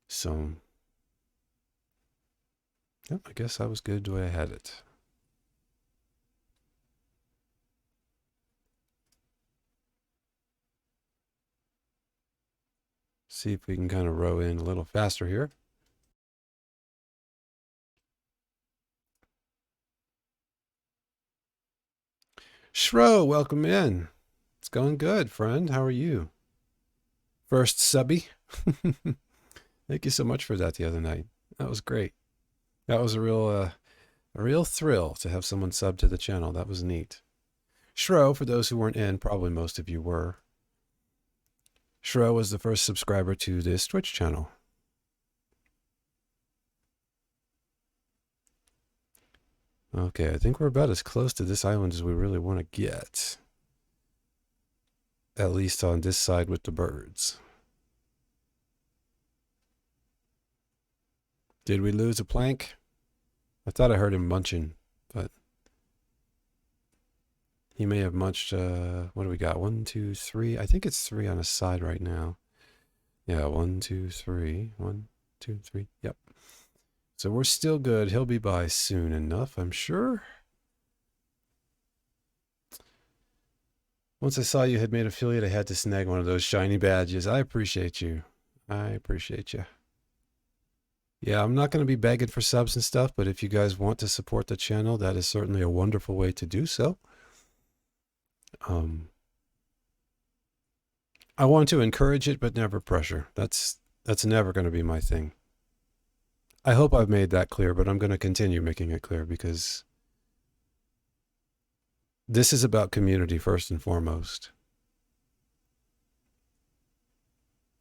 So, yeah, I guess I was good the way I had it. See if we can kind of row in a little faster here. Shro, welcome in. It's going good, friend. How are you? First subby. Thank you so much for that the other night. That was great. That was a real thrill to have someone sub to the channel. That was neat. Shro, for those who weren't in, probably most of you were. Shro was the first subscriber to this Twitch channel. Okay, I think we're about as close to this island as we really want to get. At least on this side with the birds. Did we lose a plank? I thought I heard him munching, but he may have munched, what do we got? 1, 2, 3. I think it's 3 on a side right now. Yeah, 1, 2, 3. 1, 2, 3. Yep. So we're still good. He'll be by soon enough, I'm sure. Once I saw you had made affiliate, I had to snag one of those shiny badges. I appreciate you. I appreciate you. Yeah, I'm not going to be begging for subs and stuff, but if you guys want to support the channel, that is certainly a wonderful way to do so. I want to encourage it, but never pressure. That's never going to be my thing. I hope I've made that clear, but I'm going to continue making it clear because this is about community first and foremost.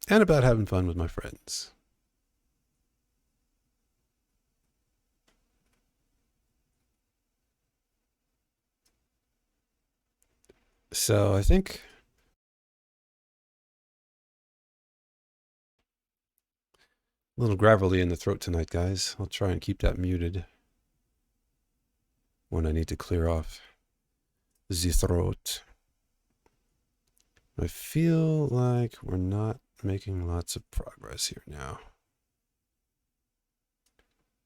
And about having fun with my friends. So I think a little gravelly in the throat tonight, guys. I'll try and keep that muted when I need to clear off the throat. I feel like we're not making lots of progress here now.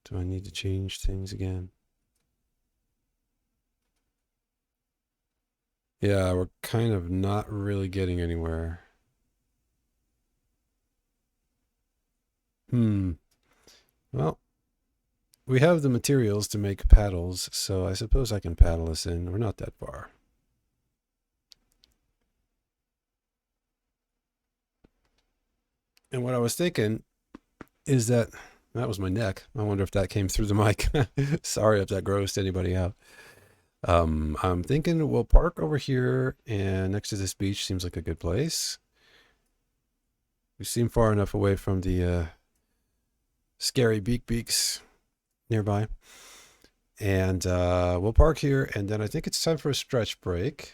Do I need to change things again? Yeah, we're kind of not really getting anywhere. Well, we have the materials to make paddles, so I suppose I can paddle us in. We're not that far. And what I was thinking is that was my neck. I wonder if that came through the mic. Sorry if that grossed anybody out. I'm thinking we'll park over here, and next to this beach seems like a good place. We seem far enough away from the scary beaks nearby. And we'll park here, and then I think it's time for a stretch break.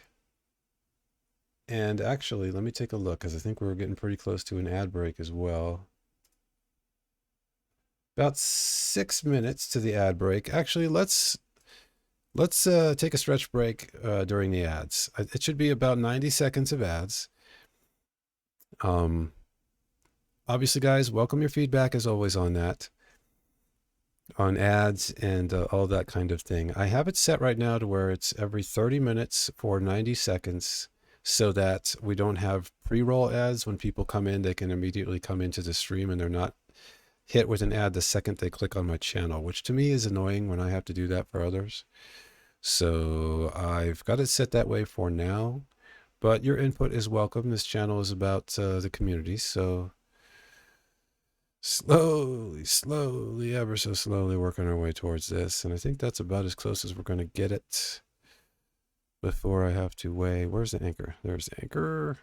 And actually, let me take a look, because I think we're getting pretty close to an ad break as well. About 6 minutes to the ad break. Actually, let's take a stretch break during the ads. It should be about 90 seconds of ads. Obviously, guys, welcome your feedback as always on that. On ads and all that kind of thing. I have it set right now to where it's every 30 minutes for 90 seconds so that we don't have pre-roll ads. When people come in, they can immediately come into the stream and they're not hit with an ad the second they click on my channel, which to me is annoying when I have to do that for others. So I've got it set that way for now, but your input is welcome. This channel is about the community, so slowly, ever so slowly working our way towards this. And I think that's about as close as we're going to get it before I have to weigh. Where's the anchor? There's the anchor.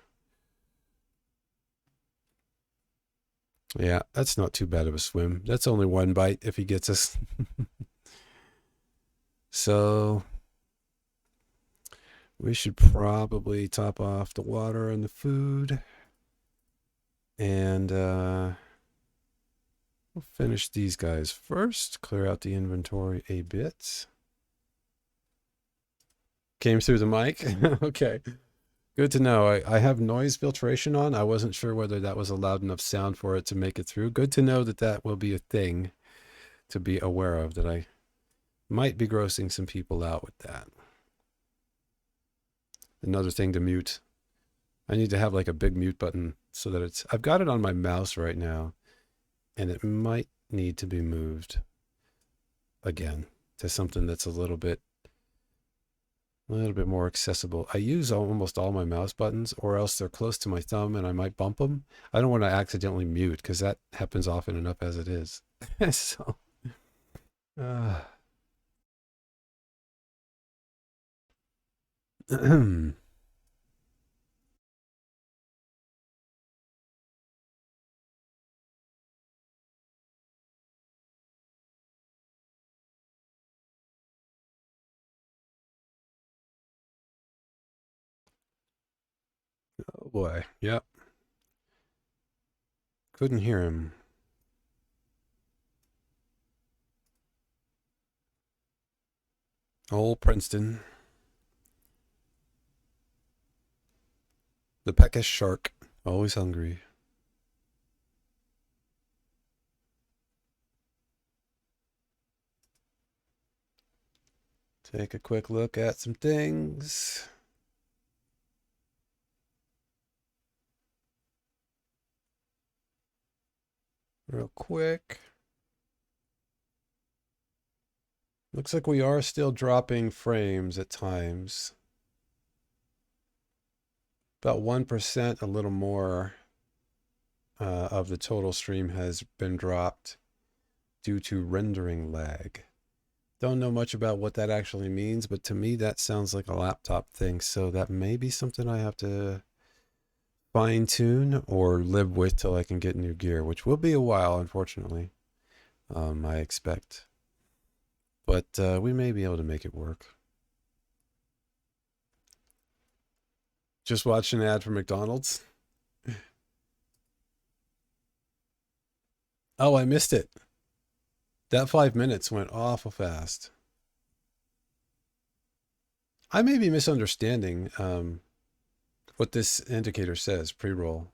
Yeah, that's not too bad of a swim. That's only one bite if he gets us. So we should probably top off the water and the food. And we'll finish these guys first. Clear out the inventory a bit. Came through the mic? Okay. Good to know. I have noise filtration on. I wasn't sure whether that was a loud enough sound for it to make it through. Good to know that that will be a thing to be aware of, that I might be grossing some people out with that. Another thing to mute. I need to have like a big mute button so that it's... I've got it on my mouse right now, and it might need to be moved again to something that's a little bit more accessible. I use almost all my mouse buttons, or else they're close to my thumb and I might bump them. I don't want to accidentally mute because that happens often enough as it is. So, oh boy, yep. Couldn't hear him. Old Princeton. The peckish shark, always hungry. Take a quick look at some things. Real quick. Looks like we are still dropping frames at times. About 1%, a little more, of the total stream has been dropped due to rendering lag. Don't know much about what that actually means, but to me that sounds like a laptop thing, so that may be something I have to fine tune or live with till I can get new gear, which will be a while, unfortunately. I expect. But we may be able to make it work. Just watched an ad for McDonald's. Oh, I missed it. That 5 minutes went awful fast. I may be misunderstanding what this indicator says, pre-roll.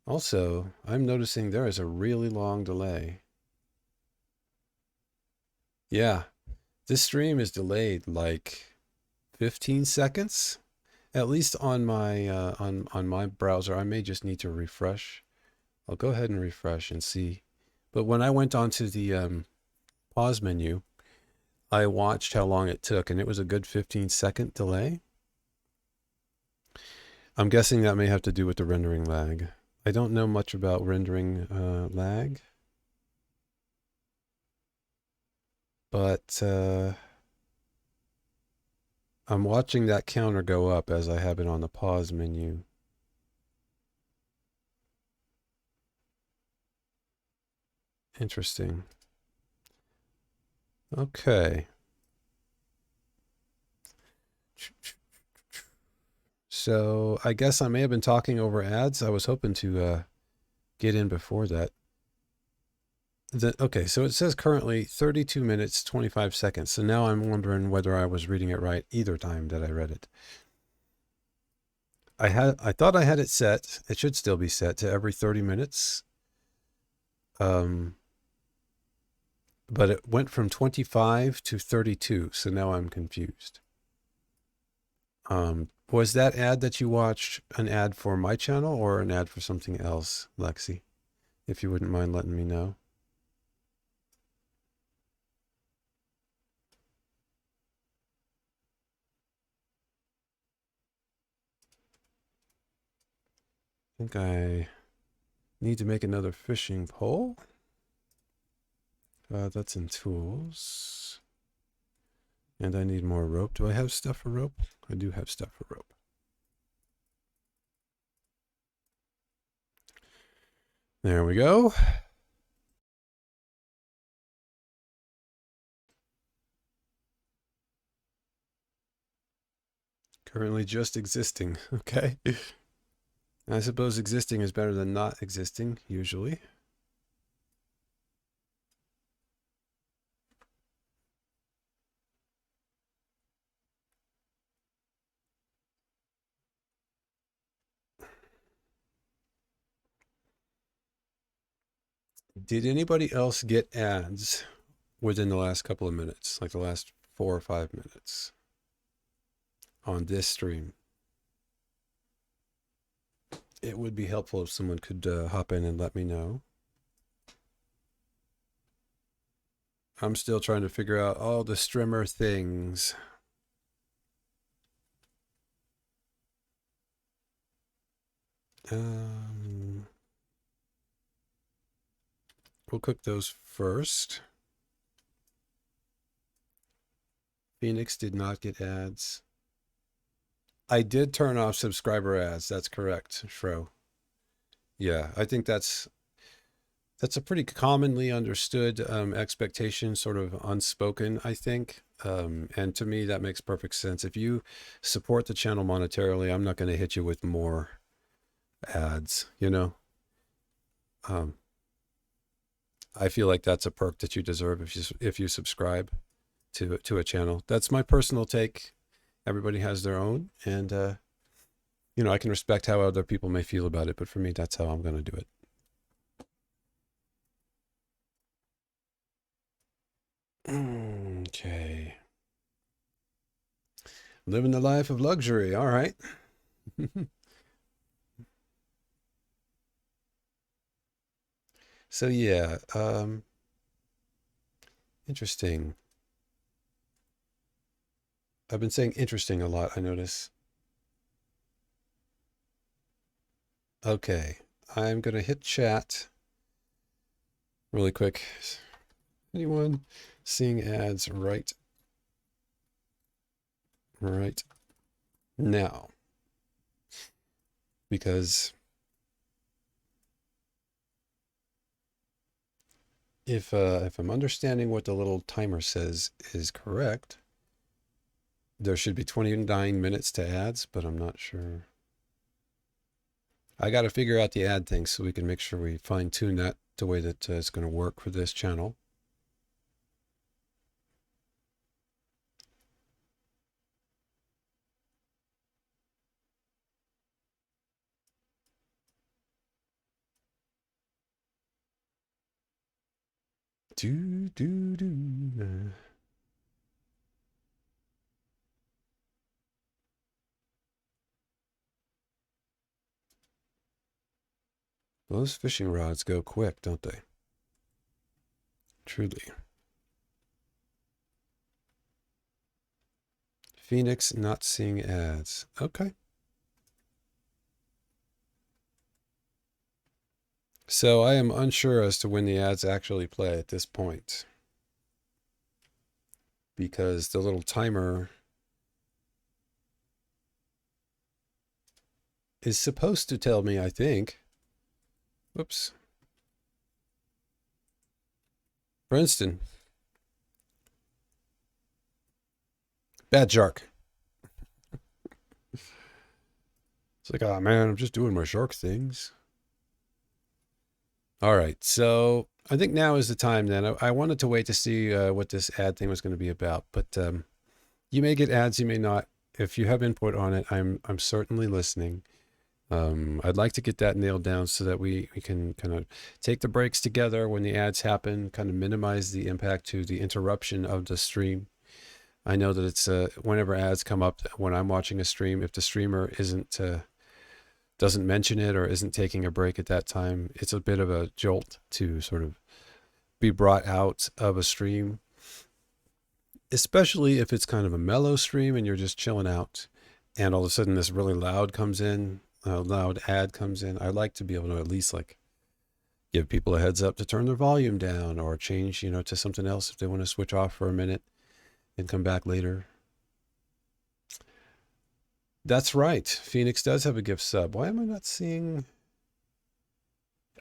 Also, I'm noticing there is a really long delay. Yeah, this stream is delayed like 15 seconds, at least on my on my browser. I may just need to refresh. I'll go ahead and refresh and see. But when I went onto the pause menu, I watched how long it took, and it was a good 15-second delay. I'm guessing that may have to do with the rendering lag. I don't know much about rendering lag, but I'm watching that counter go up as I have it on the pause menu. Interesting. Okay. So I guess I may have been talking over ads. I was hoping to get in before that. Okay, so it says currently 32 minutes, 25 seconds. So now I'm wondering whether I was reading it right either time that I read it. I thought I had it set. It should still be set to every 30 minutes. But it went from 25 to 32, so now I'm confused. Was that ad that you watched an ad for my channel or an ad for something else, Lexi? If you wouldn't mind letting me know. I think I need to make another fishing pole. That's in tools. And I need more rope. Do I have stuff for rope? I do have stuff for rope. There we go. Currently just existing. Okay. I suppose existing is better than not existing, usually. Did anybody else get ads within the last couple of minutes, like the last 4 or 5 minutes on this stream? It would be helpful if someone could hop in and let me know. I'm still trying to figure out all the streamer things. We'll cook those first. Phoenix did not get ads. I did turn off subscriber ads. That's correct, Shro. Yeah, I think that's a pretty commonly understood expectation, sort of unspoken, I think. And to me, that makes perfect sense. If you support the channel monetarily, I'm not going to hit you with more ads, you know? I feel like that's a perk that you deserve if you subscribe to a channel. That's my personal take. Everybody has their own, and you know, I can respect how other people may feel about it, but for me, that's how I'm going to do it. Okay. Living the life of luxury. All right. So yeah, interesting. I've been saying interesting a lot, I notice. Okay, I'm gonna hit chat really quick. Anyone seeing ads right now? Because if I'm understanding what the little timer says is correct, there should be 29 minutes to ads, but I'm not sure. I got to figure out the ad thing so we can make sure we fine tune that the way that it's going to work for this channel. Do, do, do. Those fishing rods go quick, don't they? Truly. Phoenix not seeing ads. Okay. So I am unsure as to when the ads actually play at this point, because the little timer is supposed to tell me, I think. Whoops. Princeton. Bad shark. It's like, oh man, I'm just doing my shark things. All right, so I think now is the time then. I wanted to wait to see what this ad thing was going to be about, but you may get ads, you may not. If you have input on it, I'm certainly listening. I'd like to get that nailed down so that we can kind of take the breaks together when the ads happen, kind of minimize the impact to the interruption of the stream. I know that it's whenever ads come up when I'm watching a stream, if the streamer doesn't mention it or isn't taking a break at that time, it's a bit of a jolt to sort of be brought out of a stream, especially if it's kind of a mellow stream and you're just chilling out and all of a sudden this really loud comes in, a loud ad comes in. I like to be able to at least like give people a heads up to turn their volume down or change, you know, to something else if they want to switch off for a minute and come back later. That's right. Phoenix does have a gift sub. Why am I not seeing?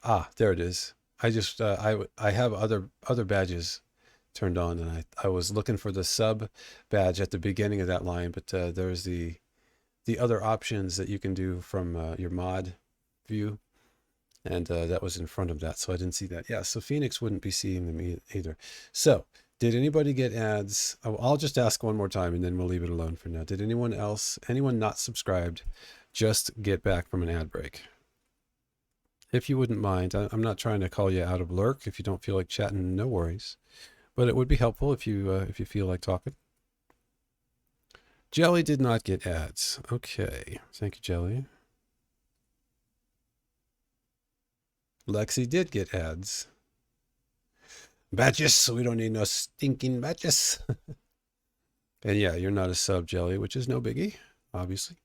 Ah, there it is. I just I have other badges turned on, and I was looking for the sub badge at the beginning of that line, but there's the the other options that you can do from your mod view. And that was in front of that, so I didn't see that. Yeah, so Phoenix wouldn't be seeing them either. So, did anybody get ads? Oh, I'll just ask one more time, and then we'll leave it alone for now. Did anyone not subscribed, just get back from an ad break? If you wouldn't mind, I'm not trying to call you out of lurk. If you don't feel like chatting, no worries. But it would be helpful if you feel like talking. Jelly did not get ads. Okay, thank you, Jelly. Lexi did get ads. Badges, we don't need no stinking badges. And yeah, you're not a sub, Jelly, which is no biggie, obviously.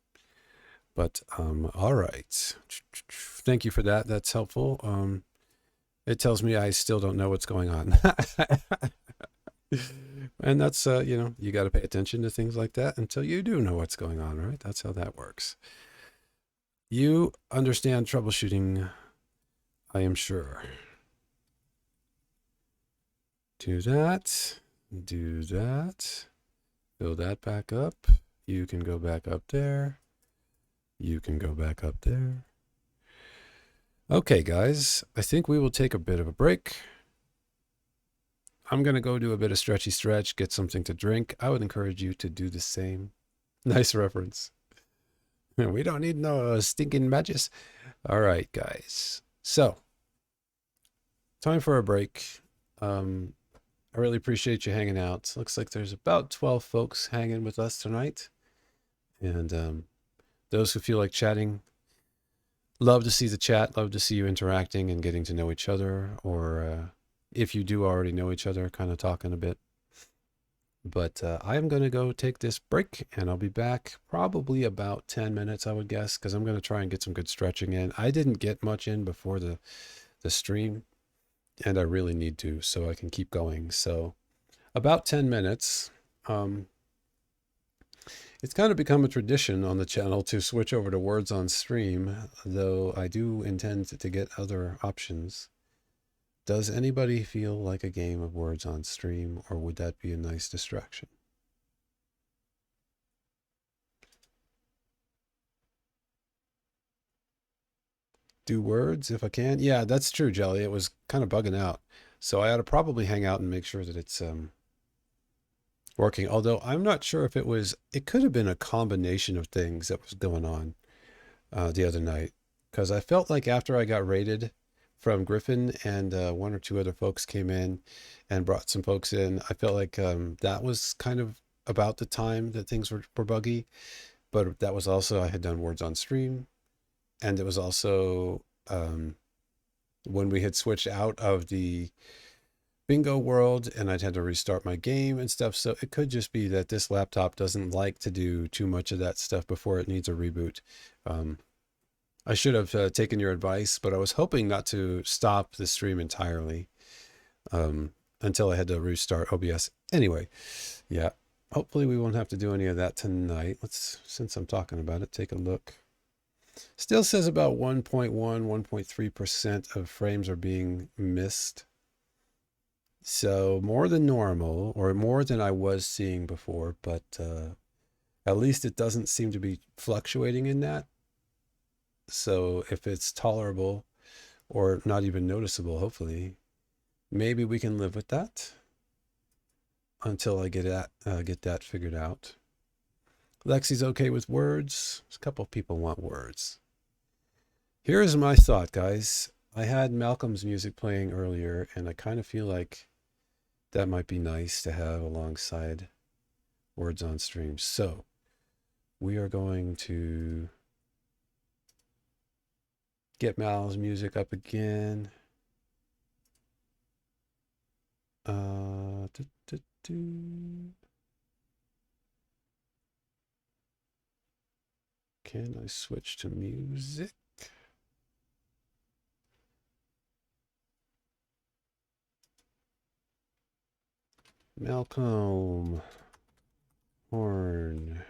But all right. Thank you for that. That's helpful. It tells me I still don't know what's going on. And that's you got to pay attention to things like that until you do know what's going on, right? That's how that works. You understand troubleshooting, I am sure. Do that. Do that. Fill that back up. You can go back up there. You can go back up there. Okay, guys, I think we will take a bit of a break. I'm going to go do a bit of stretchy stretch, get something to drink. I would encourage you to do the same. Nice reference. We don't need no stinking badges. All right, guys. So, time for a break. I really appreciate you hanging out. Looks like there's about 12 folks hanging with us tonight. And those who feel like chatting, love to see the chat, love to see you interacting and getting to know each other, or if you do already know each other, kind of talking a bit. But I'm going to go take this break, and I'll be back probably about 10 minutes, I would guess, because I'm going to try and get some good stretching in. I didn't get much in before the stream, and I really need to, so I can keep going. So about 10 minutes. It's kind of become a tradition on the channel to switch over to words on stream, though I do intend to get other options. Does anybody feel like a game of words on stream, or would that be a nice distraction? Do words if I can? Yeah, that's true, Jelly. It was kind of bugging out. So I ought to probably hang out and make sure that it's working. Although I'm not sure if it could have been a combination of things that was going on the other night. Because I felt like after I got raided from Griffin and one or two other folks came in and brought some folks in, I felt like that was kind of about the time that things were buggy. But that was also, I had done words on stream. And it was also when we had switched out of the bingo world and I'd had to restart my game and stuff. So it could just be that this laptop doesn't like to do too much of that stuff before it needs a reboot. I should have taken your advice, but I was hoping not to stop the stream entirely until I had to restart OBS. Anyway, yeah, hopefully we won't have to do any of that tonight. Since I'm talking about it, take a look. Still says about 1.1, 1.3% of frames are being missed. So more than normal, or more than I was seeing before, but at least it doesn't seem to be fluctuating in that. So if it's tolerable or not even noticeable, hopefully, maybe we can live with that until I get that figured out. Lexi's okay with words. A couple of people want words. Here's my thought, guys. I had Malcolm's music playing earlier, and I kind of feel like that might be nice to have alongside words on stream. So we are going to get Mal's music up again. Can I switch to music? Malcolm Horne.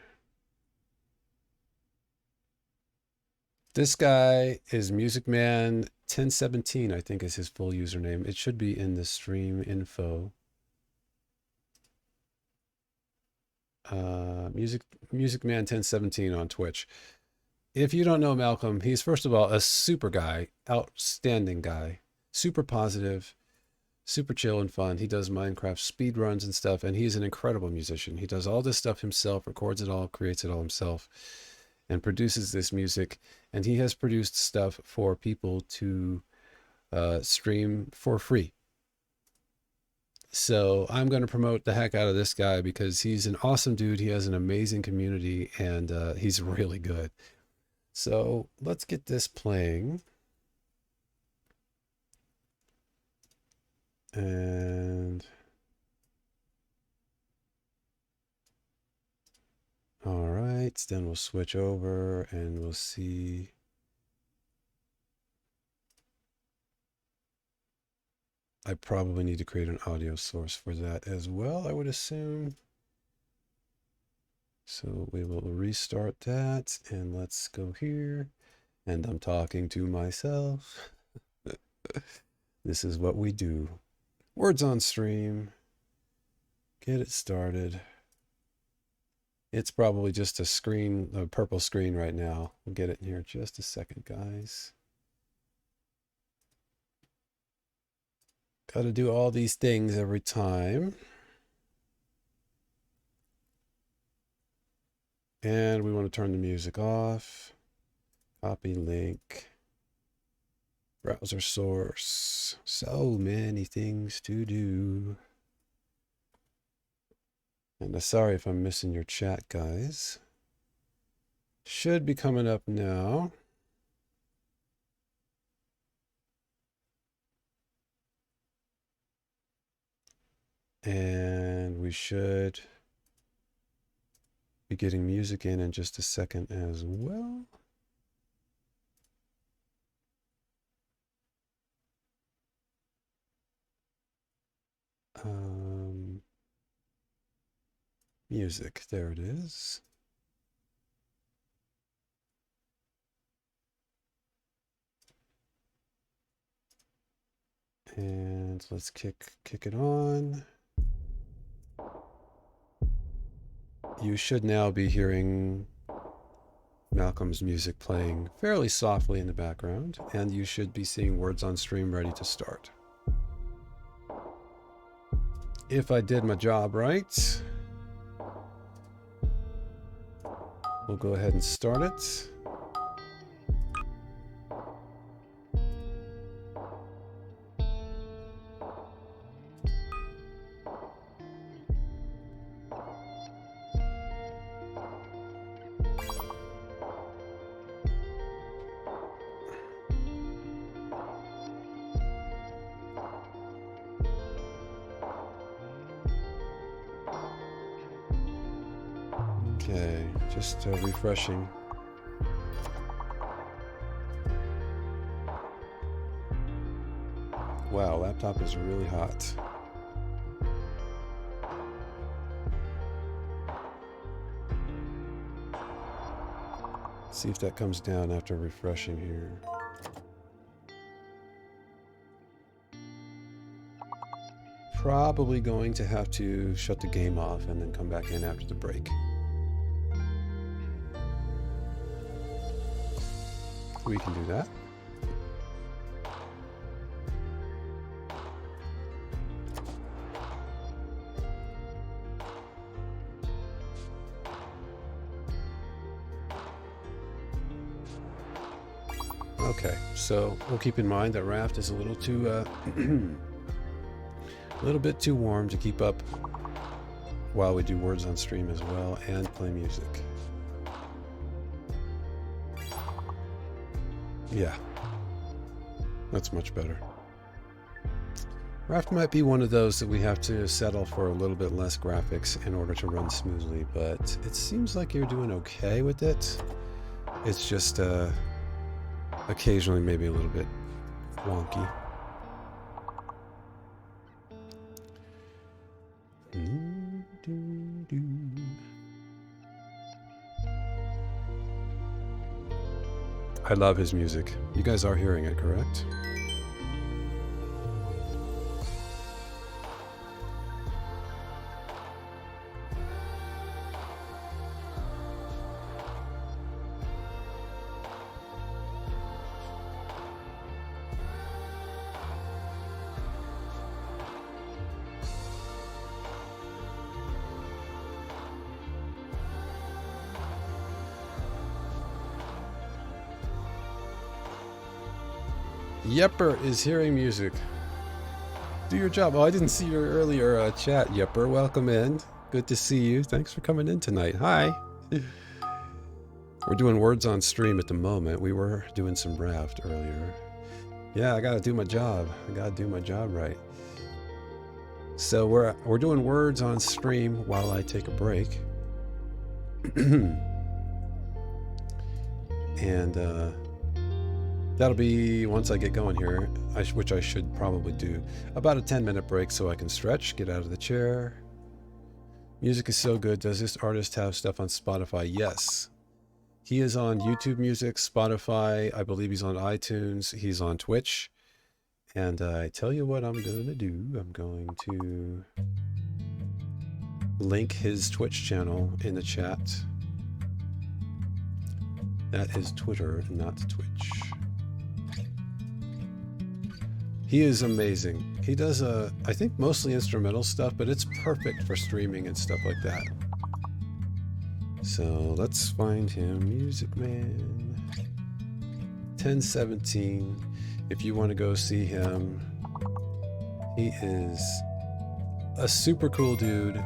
This guy is MusicMan1017, I think is his full username. It should be in the stream info. Music Man 1017 on Twitch. If you don't know Malcolm, he's first of all a super guy, outstanding guy, super positive, super chill and fun. He does Minecraft speed runs and stuff, and he's an incredible musician. He does all this stuff himself, records it all, creates it all himself, and produces this music. And he has produced stuff for people to stream for free. So I'm going to promote the heck out of this guy because he's an awesome dude. He has an amazing community, and he's really good. So let's get this playing. And all right, then we'll switch over and we'll see. I probably need to create an audio source for that as well, I would assume. So we will restart that, and let's go here. And I'm talking to myself. This is what we do. Words on stream. Get it started. It's probably just a screen, a purple screen right now. We'll get it in here just a second, guys. Got to do all these things every time. And we want to turn the music off. Copy link. Browser source. So many things to do. And I'm sorry if I'm missing your chat, guys. Should be coming up now. And we should be getting music in just a second as well. Music, there it is. And let's kick it on. You should now be hearing Malcolm's music playing fairly softly in the background, and you should be seeing words on stream ready to start. If I did my job right, we'll go ahead and start it. Okay, just refreshing. Wow, laptop is really hot. See if that comes down after refreshing here. Probably going to have to shut the game off and then come back in after the break. We can do that. Okay, so we'll keep in mind that Raft is a little too, a little bit too warm to keep up while we do words on stream as well and play music. Yeah, that's much better. Raft might be one of those that we have to settle for a little bit less graphics in order to run smoothly, but it seems like you're doing okay with it. It's just occasionally maybe a little bit wonky. I love his music. You guys are hearing it, correct? Yepper is hearing music. Do your job. Oh, I didn't see your earlier chat, Yepper. Welcome in. Good to see you. Thanks for coming in tonight. Hi. We're doing words on stream at the moment. We were doing some raft earlier. Yeah, I gotta do my job. I gotta do my job right. So we're doing words on stream while I take a break. And that'll be once I get going here, which I should probably do. About a 10-minute break so I can stretch, get out of the chair. Music is so good. Does this artist have stuff on Spotify? Yes. He is on YouTube Music, Spotify. I believe he's on iTunes. He's on Twitch. And I tell you what I'm going to do. I'm going to link his Twitch channel in the chat. That is Twitter, not Twitch. He is amazing. He does, I think, mostly instrumental stuff, but it's perfect for streaming and stuff like that. So let's find him. Music Man. 1017. If you want to go see him, he is a super cool dude.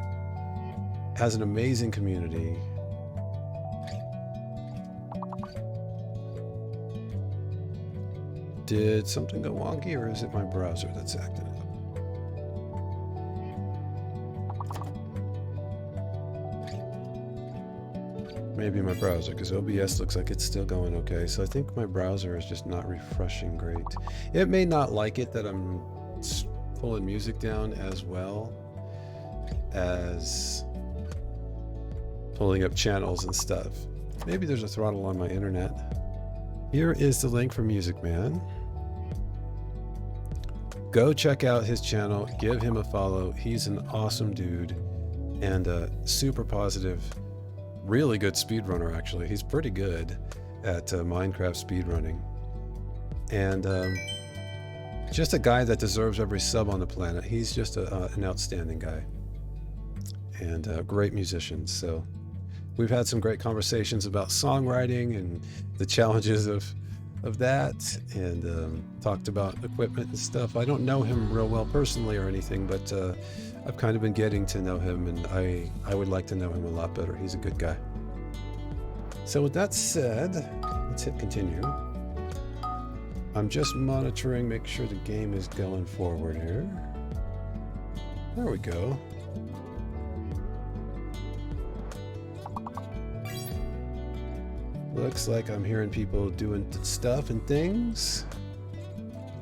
Has an amazing community. Did something go wonky, or is it my browser that's acting up? Maybe my browser, because OBS looks like it's still going okay. So I think my browser is just not refreshing great. It may not like it that I'm pulling music down as well as pulling up channels and stuff. Maybe there's a throttle on my internet. Here is the link for Music Man. Go check out his channel, give him a follow. He's an awesome dude and super positive, really good speedrunner actually. He's pretty good at Minecraft speedrunning. And just a guy that deserves every sub on the planet. He's just an outstanding guy and a great musician. So we've had some great conversations about songwriting and the challenges of that, and talked about equipment and stuff. I don't know him real well personally or anything, but I've kind of been getting to know him, and I would like to know him a lot better. He's a good guy. So with that said, let's hit continue. I'm just monitoring, make sure the game is going forward here. There we go. Looks like I'm hearing people doing stuff and things.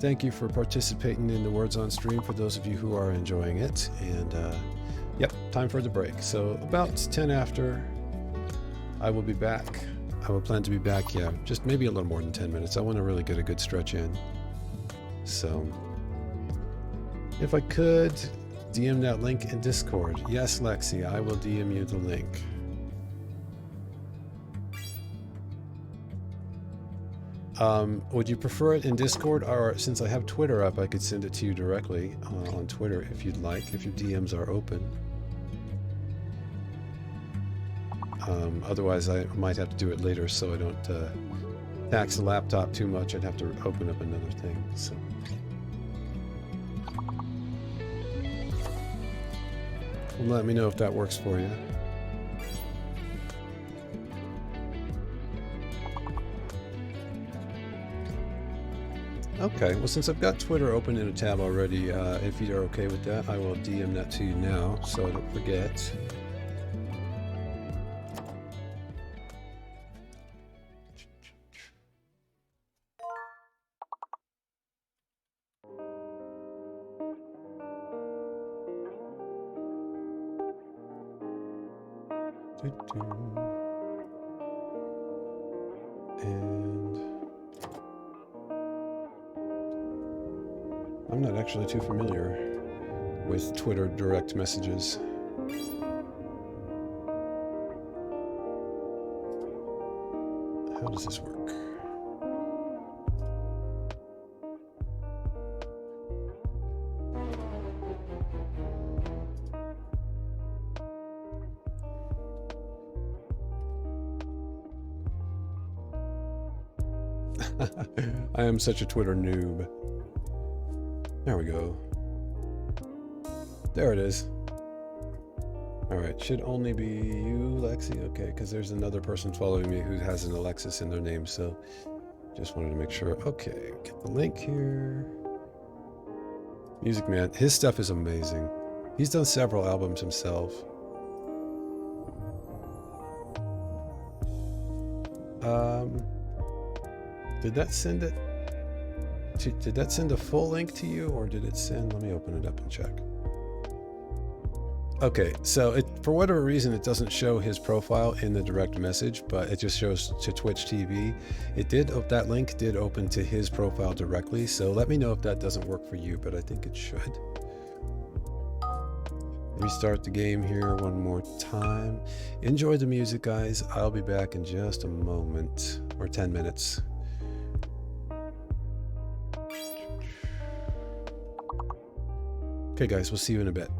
Thank you for participating in the Words on Stream for those of you who are enjoying it. And yep, time for the break. So about 10 after, I will be back. I will plan to be back, yeah, just maybe a little more than 10 minutes. I want to really get a good stretch in. So if I could, DM that link in Discord. Yes, Lexi, I will DM you the link. Would you prefer it in Discord, or since I have Twitter up, I could send it to you directly on Twitter if you'd like, if your DMs are open. Otherwise, I might have to do it later so I don't tax the laptop too much. I'd have to open up another thing. So. Let me know if that works for you. Okay, well, since I've got Twitter open in a tab already, if you're okay with that, I will DM that to you now so I don't forget. And I'm not actually too familiar with Twitter direct messages. How does this work? I am such a Twitter noob. There we go. There it is. Alright, should only be you, Lexi. Okay, because there's another person following me who has an Alexis in their name, so just wanted to make sure. Okay, get the link here. Music Man, his stuff is amazing. He's done several albums himself. Did that send it? Did that send a full link to you, or did it send? Let me open it up and check. Okay, so for whatever reason, it doesn't show his profile in the direct message, but it just shows to Twitch TV. That link did open to his profile directly, so let me know if that doesn't work for you, but I think it should. Restart the game here one more time. Enjoy the music, guys. I'll be back in just a moment, or 10 minutes. Okay, guys, we'll see you in a bit.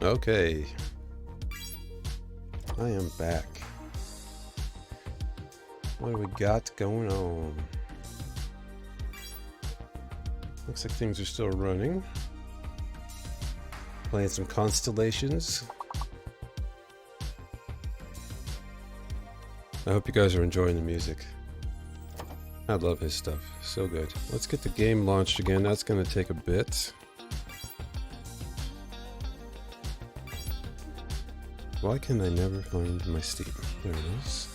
Okay. I am back. What do we got going on? Looks like things are still running. Playing some constellations. I hope you guys are enjoying the music. I love his stuff. So good. Let's get the game launched again. That's going to take a bit. Why can I never find my Steam? There it is.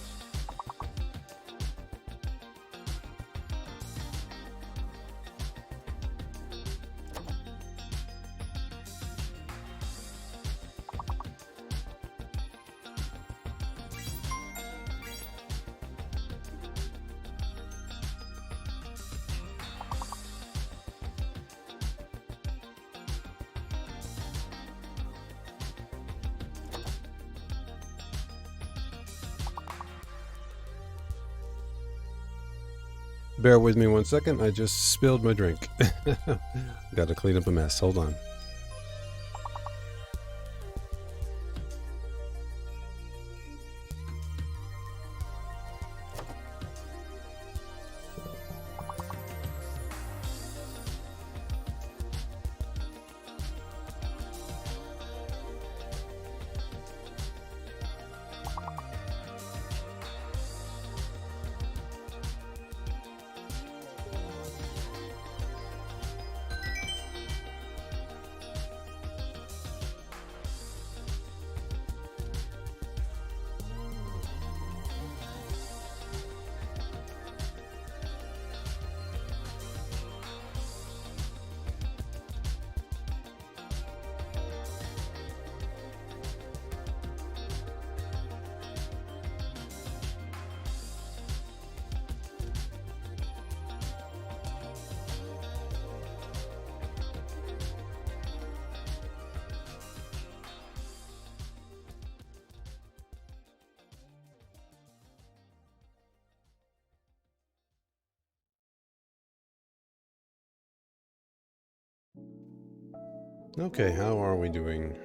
Bear with me 1 second, I just spilled my drink. Gotta clean up a mess, hold on. Okay, how are we doing?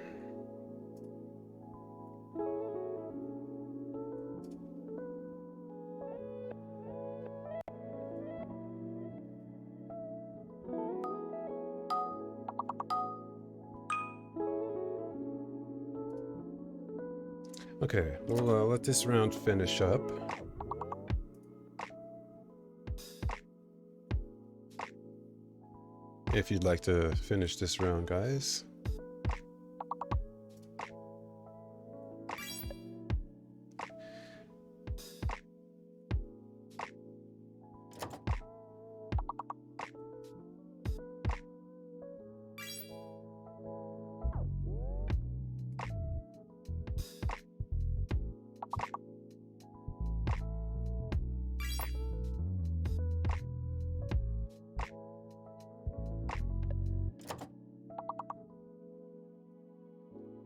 Okay, we'll let this round finish up. If you'd like to finish this round, guys.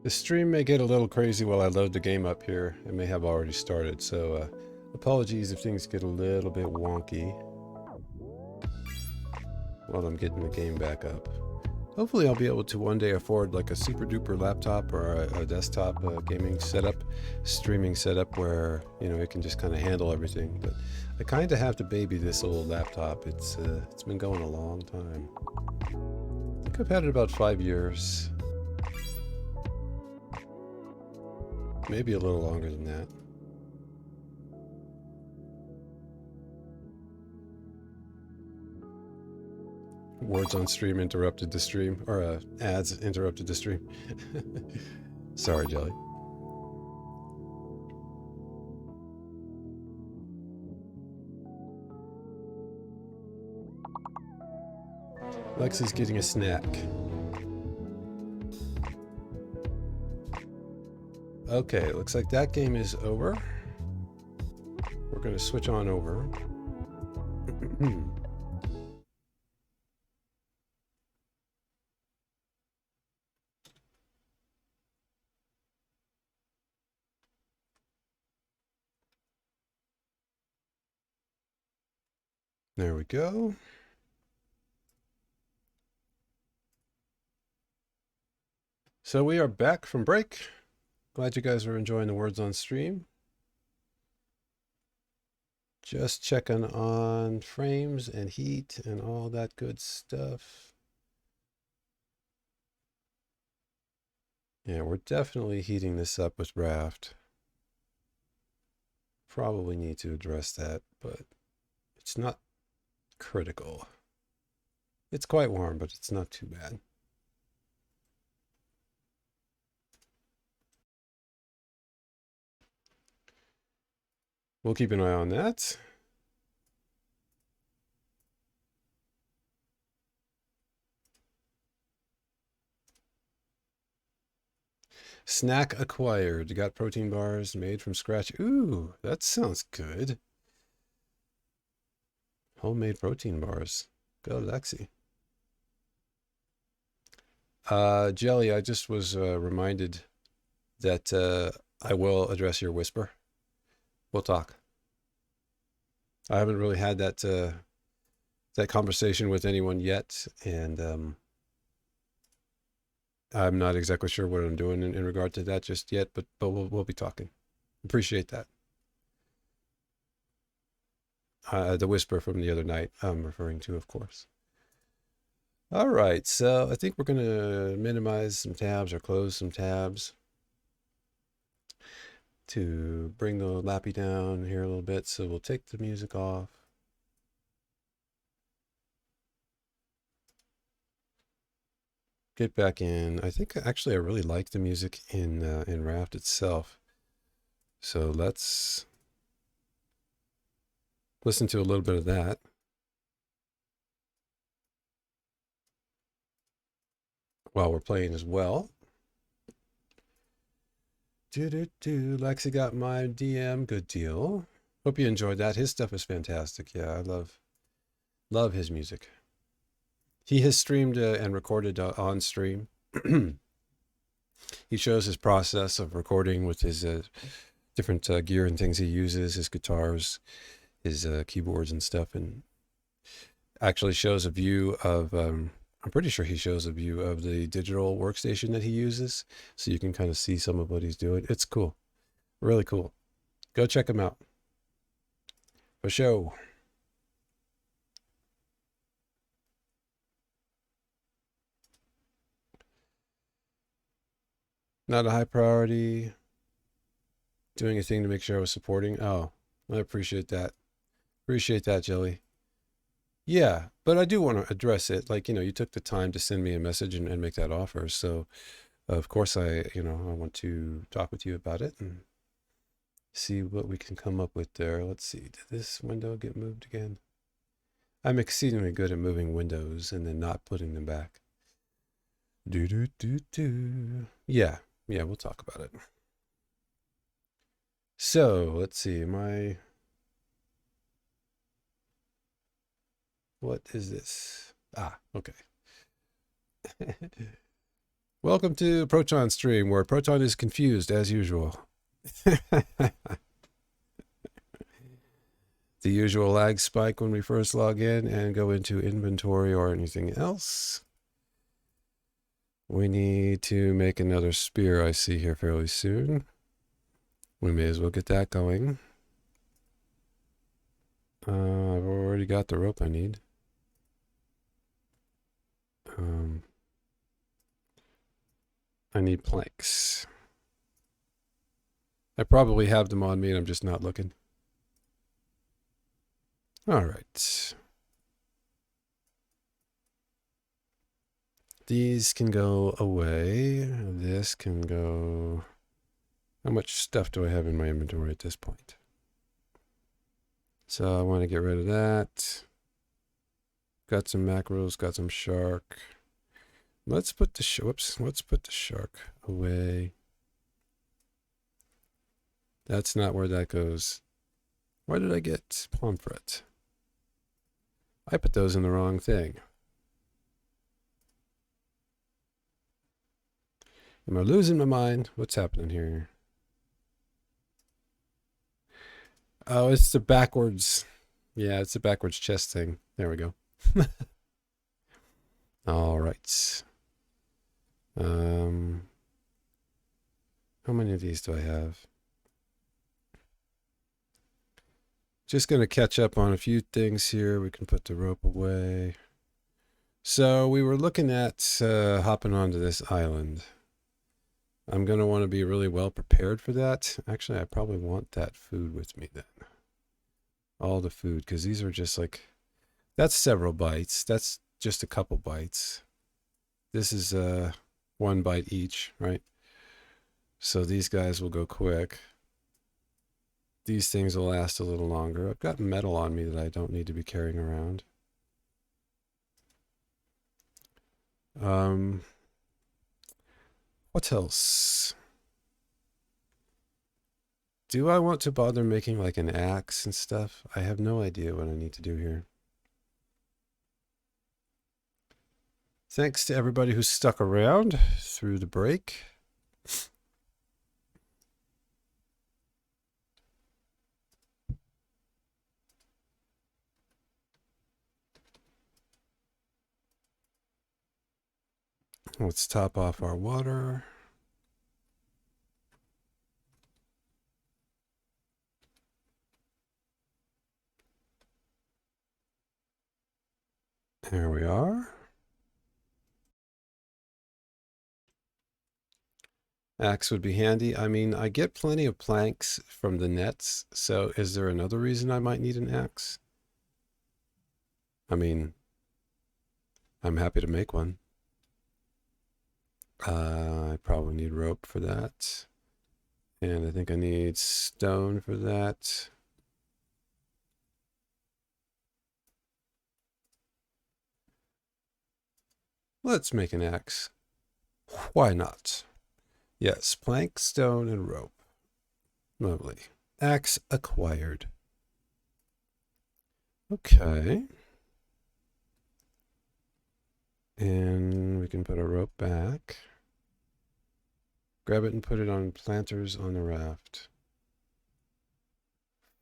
The stream may get a little crazy while I load the game up here. It may have already started, so apologies if things get a little bit wonky while I'm getting the game back up. Hopefully I'll be able to one day afford like a super duper laptop or a desktop gaming setup, streaming setup where, you know, it can just kind of handle everything. But I kind of have to baby this old laptop. It's been going a long time. I think I've had it about 5 years. Maybe a little longer than that. Words on stream interrupted the stream, or ads interrupted the stream. Sorry, Jelly. Lexi's getting a snack. Okay, looks like that game is over. We're going to switch on over. There we go. So we are back from break. Glad you guys are enjoying the words on stream. Just checking on frames and heat and all that good stuff. Yeah, we're definitely heating this up with Raft. Probably need to address that, but it's not critical. It's quite warm, but it's not too bad. We'll keep an eye on that. Snack acquired. You got protein bars made from scratch. Ooh, that sounds good. Homemade protein bars. Go, Lexi. Jelly, I just was reminded that I will address your whisper. We'll talk. I haven't really had that that conversation with anyone yet, and I'm not exactly sure what I'm doing in regard to that just yet, but we'll be talking. Appreciate that. The whisper from the other night I'm referring to, of course. All right, so I think we're going to minimize some tabs or close some tabs to bring the lappy down here a little bit. So we'll take the music off. Get back in. I think actually I really like the music in Raft itself. So let's listen to a little bit of that. While we're playing as well. Lexi got my DM. Good deal. Hope you enjoyed that. His stuff is fantastic. Yeah, I love his music. He has streamed and recorded on stream. He shows his process of recording with his different gear and things he uses, his guitars, his keyboards and stuff, and actually shows a view of I'm pretty sure he shows a view of the digital workstation that he uses, so you can kind of see some of what he's doing. It's cool. Really cool. Go check him out. For sure. Not a high priority. Doing a thing to make sure I was supporting. Oh, I appreciate that. Appreciate that, Jelly. Yeah, but I do want to address it. Like, you took the time to send me a message and make that offer. So, of course, I want to talk with you about it and see what we can come up with there. Let's see. Did this window get moved again? I'm exceedingly good at moving windows and then not putting them back. Yeah, we'll talk about it. So, let's see. What is this? Ah, okay. Welcome to Proton Stream, where Proton is confused as usual. The usual lag spike when we first log in and go into inventory or anything else. We need to make another spear, I see here fairly soon. We may as well get that going. I've already got the rope I need. I need planks. I probably have them on me and I'm just not looking. All right. These can go away. This can go... How much stuff do I have in my inventory at this point? So I want to get rid of that. Got some macros, got some shark. Let's put the let's put the shark away. That's not where that goes. Why did I get pomfret? I put those in the wrong thing. Am I losing my mind? What's happening here? Oh, it's the backwards. Yeah, it's the backwards chest thing. There we go. All right. How many of these do I have? Just going to catch up on a few things here. We can put the rope away. So we were looking at hopping onto this island. I'm going to want to be really well prepared for that. Actually, I probably want that food with me then. All the food, because these are just like, that's several bites. That's just a couple bites. This is 1 bite each, right? So these guys will go quick. These things will last a little longer. I've got metal on me that I don't need to be carrying around. What else? Do I want to bother making like an axe and stuff? I have no idea what I need to do here. Thanks to everybody who stuck around through the break. Let's top off our water. There we are. Axe would be handy. I mean, I get plenty of planks from the nets, so is there another reason I might need an axe? I mean, I'm happy to make one. I probably need rope for that. And I think I need stone for that. Let's make an axe. Why not? Yes, plank, stone, and rope. Lovely. Axe acquired. Okay. And we can put our rope back. Grab it and put it on planters on the raft.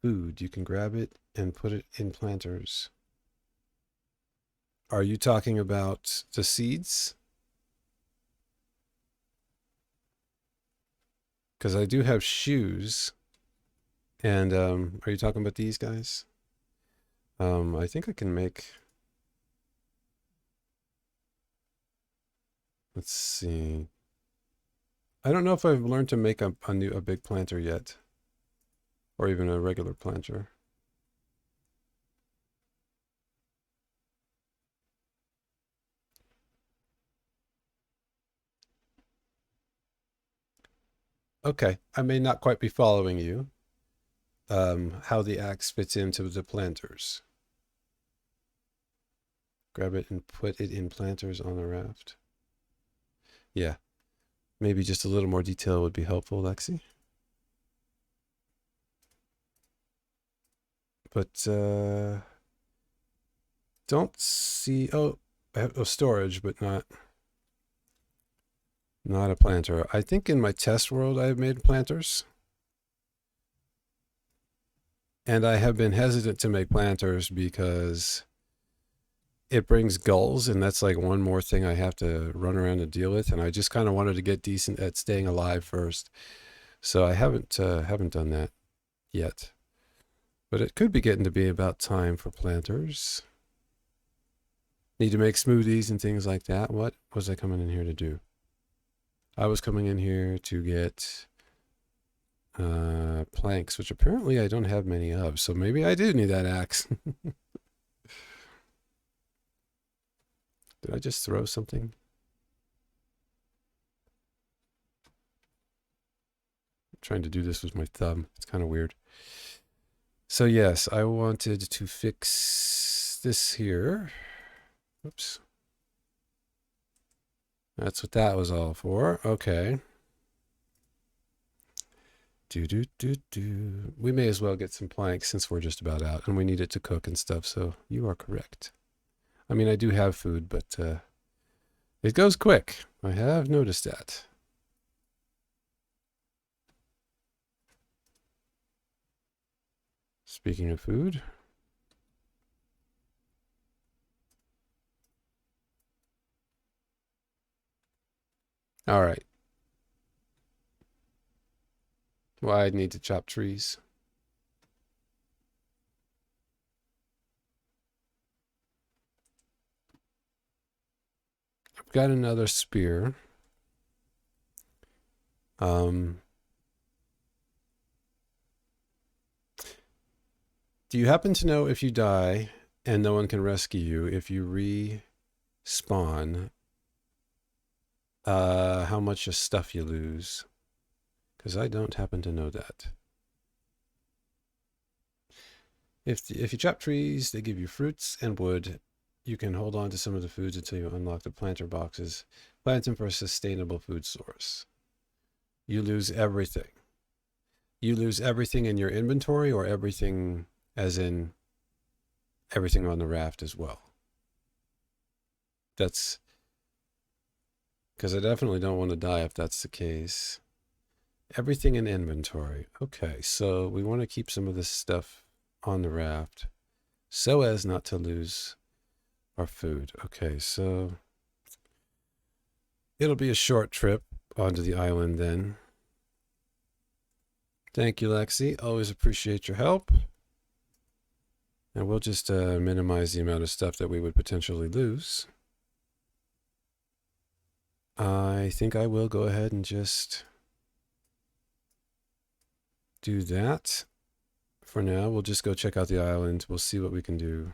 Food, you can grab it and put it in planters. Are you talking about the seeds? Because I do have shoes. And are you talking about these guys? I think I can make... Let's see. I don't know if I've learned to make a big planter yet. Or even a regular planter. Okay, I may not quite be following you. How the axe fits into the planters. Grab it and put it in planters on the raft. Yeah, maybe just a little more detail would be helpful, Lexi. But don't see... Oh, I have storage, but not a planter. I think in my test world I have made planters. And I have been hesitant to make planters because it brings gulls, and that's like one more thing I have to run around and deal with. And I just kind of wanted to get decent at staying alive first. So I haven't done that yet. But it could be getting to be about time for planters. Need to make smoothies and things like that. What was I coming in here to do? I was coming in here to get planks, which apparently I don't have many of. So maybe I do need that axe. Did I just throw something? I'm trying to do this with my thumb. It's kind of weird. So yes, I wanted to fix this here. Oops. That's what that was all for. Okay. We may as well get some planks since we're just about out, and we need it to cook and stuff, so you are correct. I mean, I do have food, but it goes quick. I have noticed that. Speaking of food. All right. Well, I need to chop trees. I've got another spear. Do you happen to know if you die and no one can rescue you, if you respawn, how much stuff you lose? Because I don't happen to know that. If you chop trees, they give you fruits and wood. You can hold on to some of the foods until you unlock the planter boxes. Plant them for a sustainable food source. You lose everything. You lose everything in your inventory, or everything as in everything on the raft as well. That's because I definitely don't want to die if that's the case. Everything in inventory. Okay, so we want to keep some of this stuff on the raft so as not to lose our food. Okay, so it'll be a short trip onto the island then. Thank you, Lexi. Always appreciate your help. And we'll just minimize the amount of stuff that we would potentially lose. I think I will go ahead and just do that. For now, we'll just go check out the island. We'll see what we can do.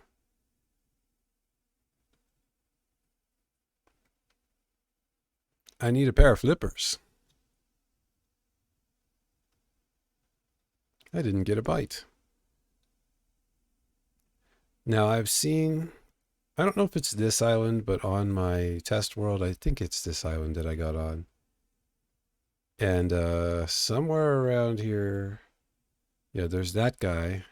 I need a pair of flippers. I didn't get a bite. Now I've seen, I don't know if it's this island, but on my test world, I think it's this island that I got on. And somewhere around here, yeah, there's that guy.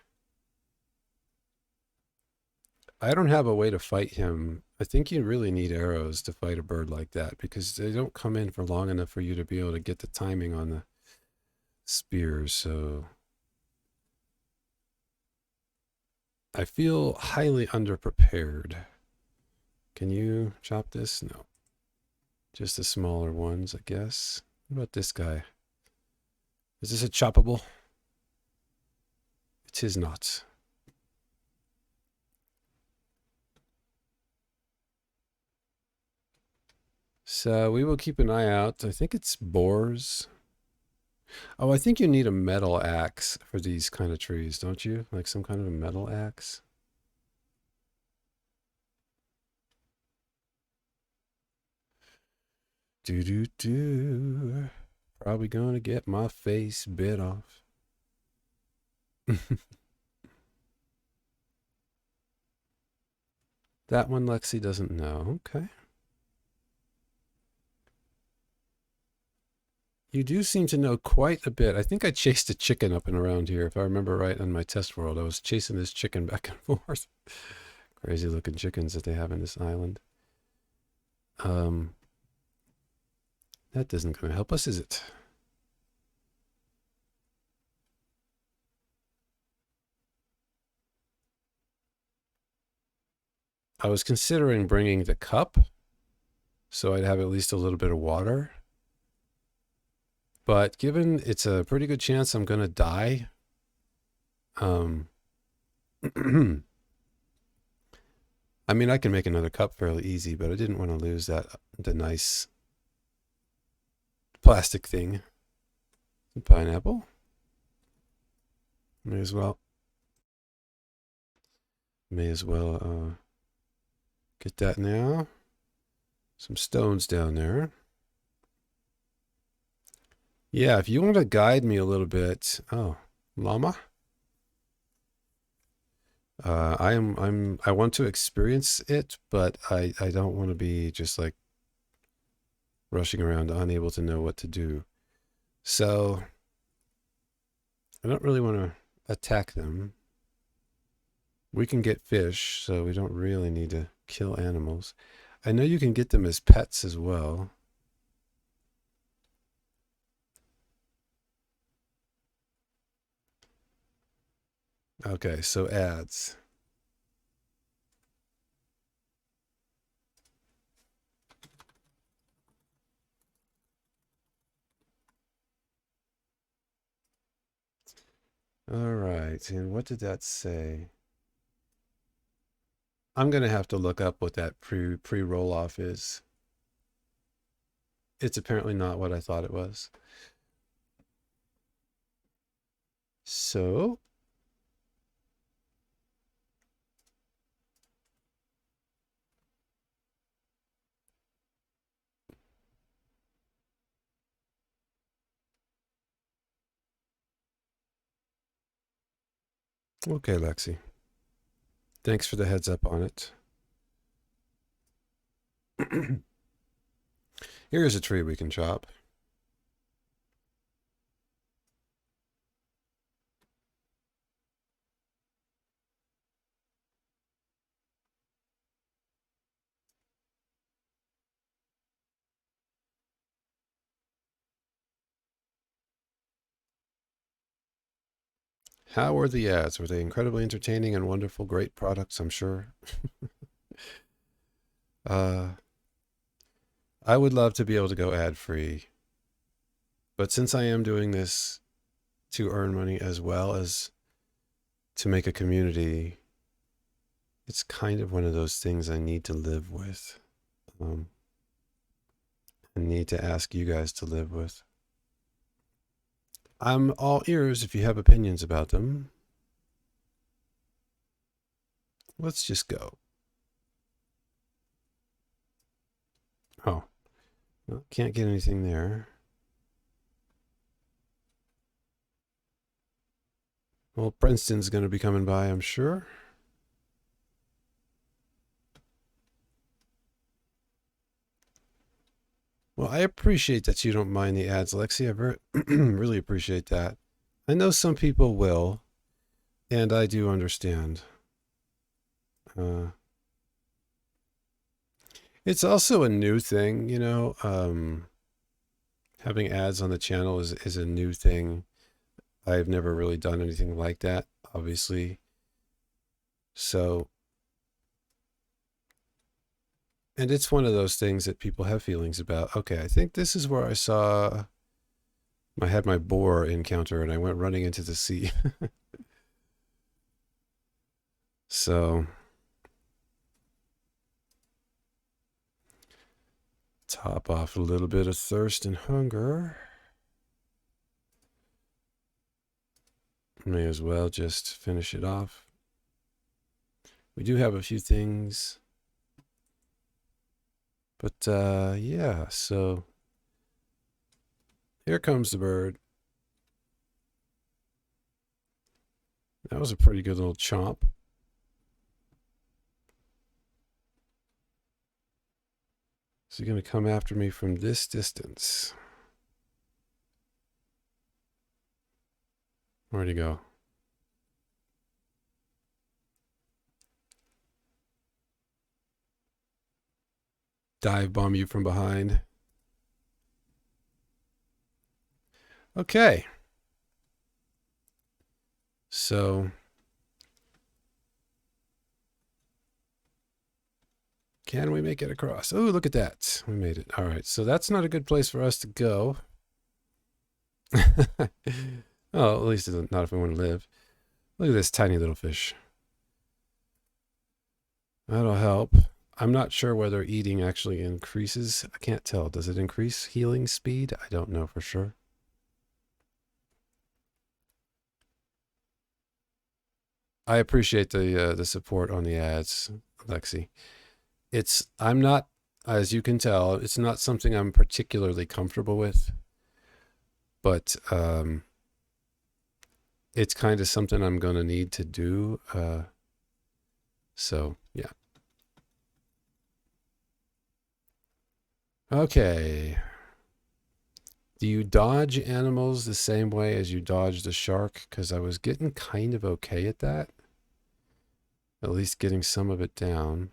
I don't have a way to fight him. I think you really need arrows to fight a bird like that, because they don't come in for long enough for you to be able to get the timing on the spears. So I feel highly underprepared. Can you chop this? No. Just the smaller ones, I guess. What about this guy? Is this a choppable? It is not. So we will keep an eye out. I think it's boars. Oh, I think you need a metal axe for these kind of trees, don't you? Like some kind of a metal axe. Do. Probably gonna get my face bit off. That one Lexi doesn't know. Okay. You do seem to know quite a bit. I think I chased a chicken up and around here, if I remember right, on my test world. I was chasing this chicken back and forth. Crazy looking chickens that they have in this island. That isn't going to help us, is it? I was considering bringing the cup so I'd have at least a little bit of water. But given it's a pretty good chance I'm going to die, I mean, I can make another cup fairly easy, but I didn't want to lose the nice plastic thing. Pineapple. May as well get that now. Some stones down there. Yeah, if you want to guide me a little bit. Oh, llama. I want to experience it, but I don't want to be just like rushing around unable to know what to do. So I don't really want to attack them. We can get fish, so we don't really need to kill animals. I know you can get them as pets as well. Okay, so ads. All right, and what did that say? I'm gonna have to look up what that pre-roll off is. It's apparently not what I thought it was. So okay, Lexi. Thanks for the heads up on it. Here's a tree we can chop. How were the ads? Were they incredibly entertaining and wonderful, great products, I'm sure? I would love to be able to go ad-free. But since I am doing this to earn money as well as to make a community, it's kind of one of those things I need to live with. I need to ask you guys to live with. I'm all ears if you have opinions about them. Let's just go. Oh, well, can't get anything there. Well, Princeton's going to be coming by, I'm sure. Well, I appreciate that you don't mind the ads, Lexi. I really appreciate that. I know some people will, and I do understand. It's also a new thing, you know. Having ads on the channel is a new thing. I've never really done anything like that, obviously. So And it's one of those things that people have feelings about. Okay, I think this is where I had my boar encounter and I went running into the sea. So, top off a little bit of thirst and hunger. May as well just finish it off. We do have a few things. But, yeah, so here comes the bird. That was a pretty good little chomp. Is he going to come after me from this distance? Where'd he go? Dive bomb you from behind. Okay. So can we make it across? Oh, look at that. We made it. All right. So that's not a good place for us to go. Oh, at least not if we want to live. Look at this tiny little fish. That'll help. I'm not sure whether eating actually increases. I can't tell. Does it increase healing speed? I don't know for sure. I appreciate the support on the ads, Lexi. I'm not, as you can tell, it's not something I'm particularly comfortable with, but it's kind of something I'm going to need to do. So, yeah. Okay. Do you dodge animals the same way as you dodge the shark? Because I was getting kind of okay at that. At least getting some of it down.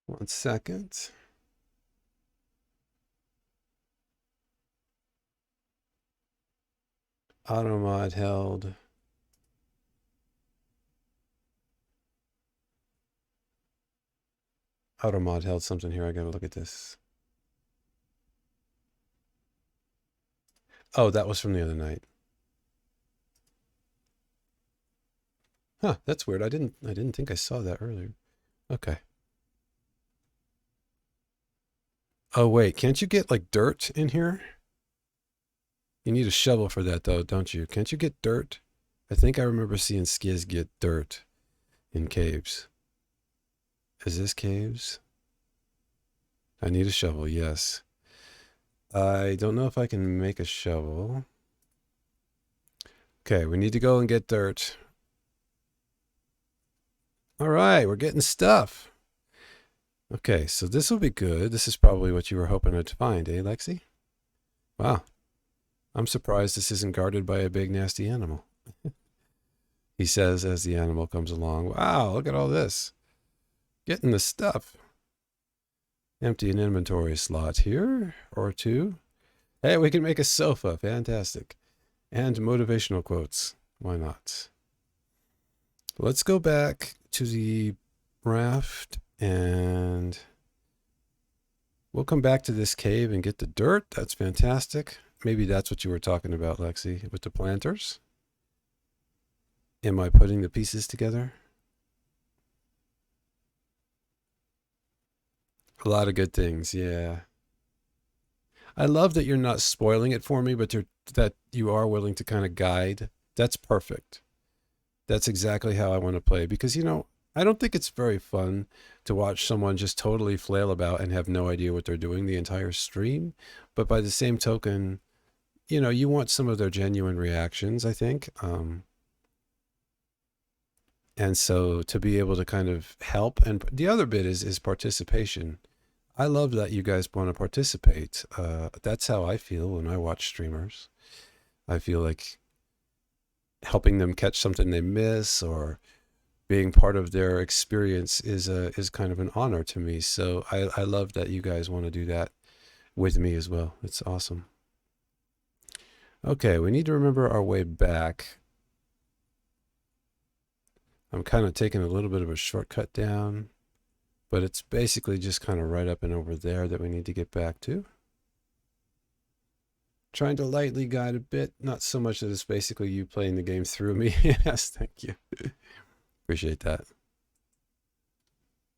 One second. Automod held. Automod held something here. I gotta look at this. Oh, that was from the other night. Huh, that's weird. I didn't think I saw that earlier. Okay. Oh wait, can't you get like dirt in here? You need a shovel for that though, don't you? Can't you get dirt? I think I remember seeing Skiz get dirt in caves. Is this caves? I need a shovel, yes. I don't know if I can make a shovel. Okay, we need to go and get dirt. All right, we're getting stuff. Okay, so this will be good. This is probably what you were hoping to find, eh, Lexi? Wow. I'm surprised this isn't guarded by a big nasty animal. He says as the animal comes along. Wow, look at all this. Getting the stuff. Empty an inventory slot here or two. Hey, we can make a sofa. Fantastic. And motivational quotes. Why not? Let's go back to the raft and we'll come back to this cave and get the dirt. That's fantastic. Maybe that's what you were talking about, Lexi, with the planters. Am I putting the pieces together? A lot of good things, yeah. I love that you're not spoiling it for me, but that you are willing to kind of guide. That's perfect. That's exactly how I want to play because, you know, I don't think it's very fun to watch someone just totally flail about and have no idea what they're doing the entire stream. But by the same token, you know, you want some of their genuine reactions, I think. And so to be able to kind of help, and the other bit is participation. I love that you guys want to participate. That's how I feel when I watch streamers. I feel like helping them catch something they miss or being part of their experience is kind of an honor to me. So I love that you guys want to do that with me as well. It's awesome. Okay, we need to remember our way back. I'm kind of taking a little bit of a shortcut down, but it's basically just kind of right up and over there that we need to get back to. Trying to lightly guide a bit, not so much that it's basically you playing the game through me. Yes, thank you. Appreciate that.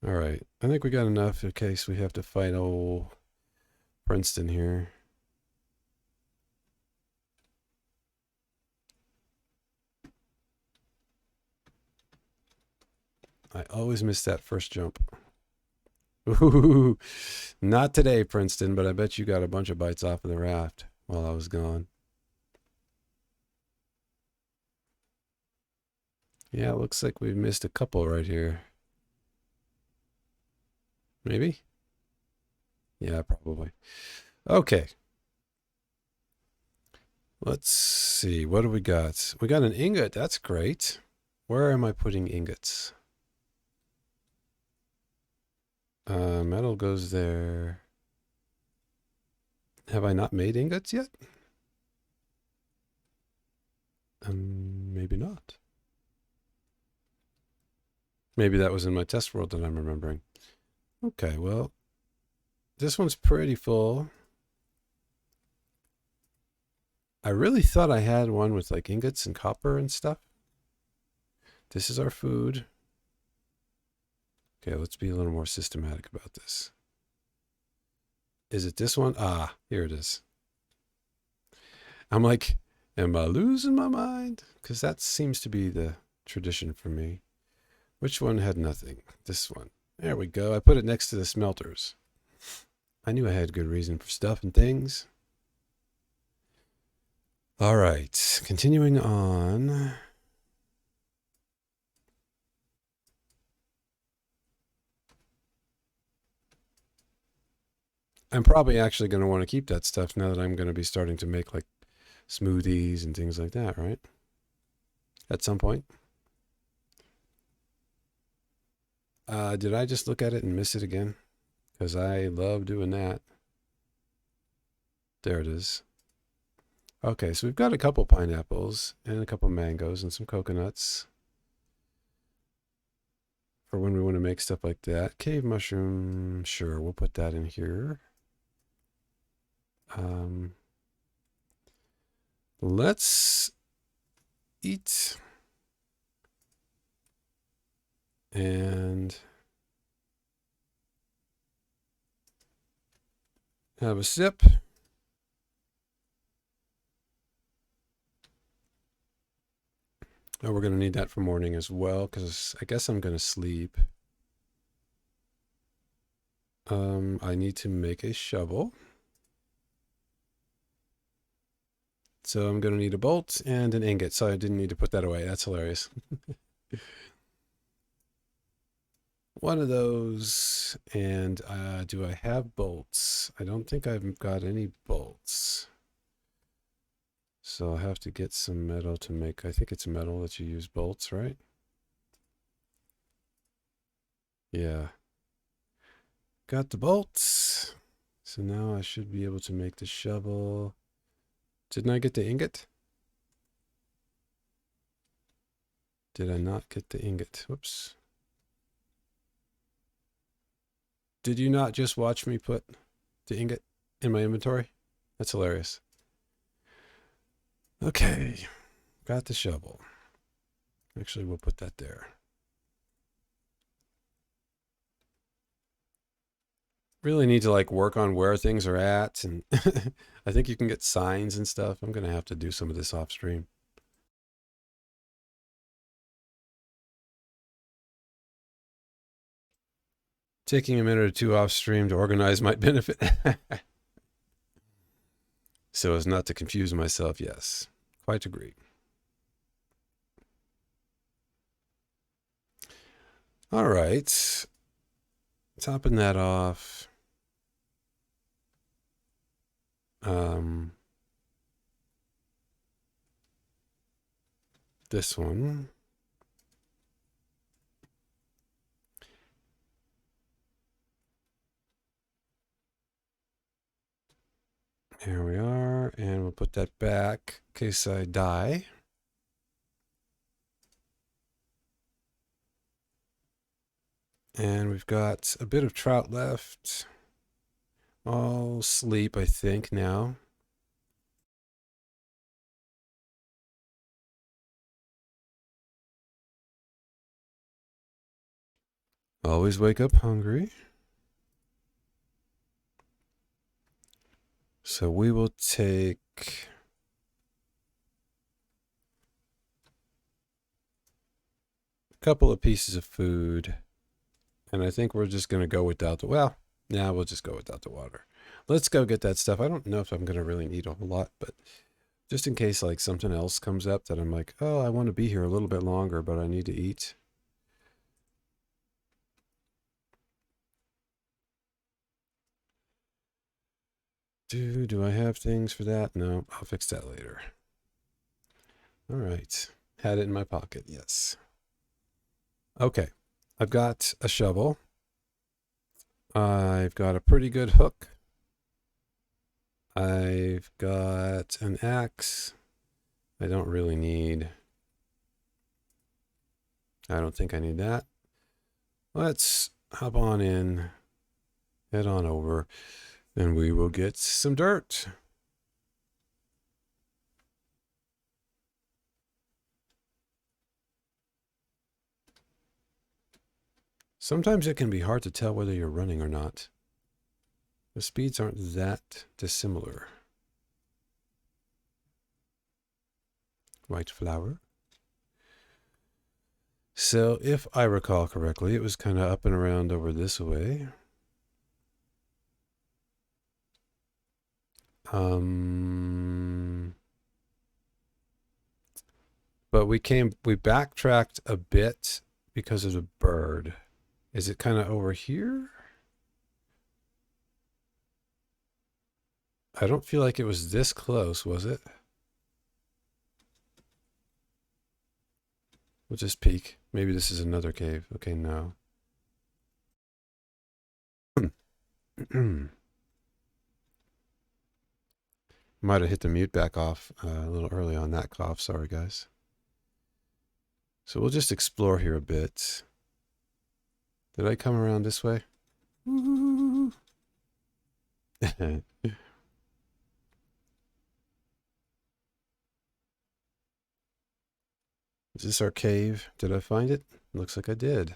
All right, I think we got enough in case we have to fight old Princeton here. I always miss that first jump. Ooh, not today, Princeton, but I bet you got a bunch of bites off of the raft while I was gone. Yeah, it looks like we've missed a couple right here. Maybe? Yeah, probably. Okay. Let's see. What do we got? We got an ingot. That's great. Where am I putting ingots? Metal goes there. Have I not made ingots yet? Maybe not. Maybe that was in my test world that I'm remembering. Okay, well, this one's pretty full. I really thought I had one with like ingots and copper and stuff. This is our food. Okay, let's be a little more systematic about this. Is it this one? Ah, here it is. I'm like, am I losing my mind? Because that seems to be the tradition for me. Which one had nothing? This one. There we go. I put it next to the smelters. I knew I had good reason for stuff and things. All right, continuing on. I'm probably actually going to want to keep that stuff now that I'm going to be starting to make like smoothies and things like that, right? At some point. Did I just look at it and miss it again? Because I love doing that. There it is. Okay, so we've got a couple pineapples and a couple mangoes and some coconuts for when we want to make stuff like that. Cave mushroom, sure, we'll put that in here. Let's eat and have a sip. Oh, we're going to need that for morning as well, because I guess I'm going to sleep. I need to make a shovel. So I'm going to need a bolt and an ingot, so I didn't need to put that away. That's hilarious. One of those, and do I have bolts? I don't think I've got any bolts. So I'll have to get some metal to make, I think it's metal that you use bolts, right? Yeah. Got the bolts. So now I should be able to make the shovel. Didn't I get the ingot? Did I not get the ingot? Whoops. Did you not just watch me put the ingot in my inventory? That's hilarious. Okay, got the shovel. Actually, we'll put that there. Really need to like work on where things are at, and I think you can get signs and stuff. I'm gonna have to do some of this off stream. Taking a minute or two off stream to organize might benefit. So as not to confuse myself, yes. Quite agree. All right. Topping that off. this one. Here we are, and we'll put that back in case I die. And we've got a bit of trout left. I'll sleep, I think, now. Always wake up hungry. So we will take a couple of pieces of food. And I think we're just going to go without the, well, yeah, we'll just go without the water. Let's go get that stuff. I don't know if I'm going to really need a whole lot, but just in case like something else comes up that I'm like, oh, I want to be here a little bit longer, but I need to eat. Do I have things for that? No, I'll fix that later. All right. Had it in my pocket, yes. Okay. I've got a shovel. I've got a pretty good hook. I've got an axe. I don't really need... I don't think I need that. Let's hop on in, head on over, and we will get some dirt. Sometimes it can be hard to tell whether you're running or not. The speeds aren't that dissimilar. White flour. So if I recall correctly, it was kind of up and around over this way. But we backtracked a bit because of the bird. Is it kind of over here? I don't feel like it was this close, was it? We'll just peek. Maybe this is another cave. Okay, no. Might have hit the mute back off a little early on that cough. Sorry, guys. So we'll just explore here a bit. Did I come around this way? Is this our cave? Did I find it? Looks like I did.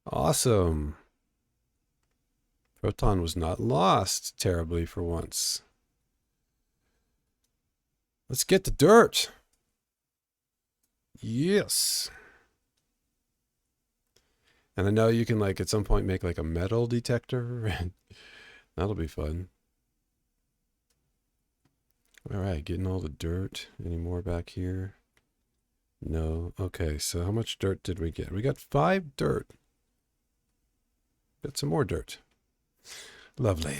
Awesome. Proton was not lost terribly for once. Let's get the dirt. Yes. And I know you can like at some point make like a metal detector. That'll be fun. All right, getting all the dirt. Any more back here? No. Okay, so how much dirt did we get? We got 5 dirt. Got some more dirt. Lovely.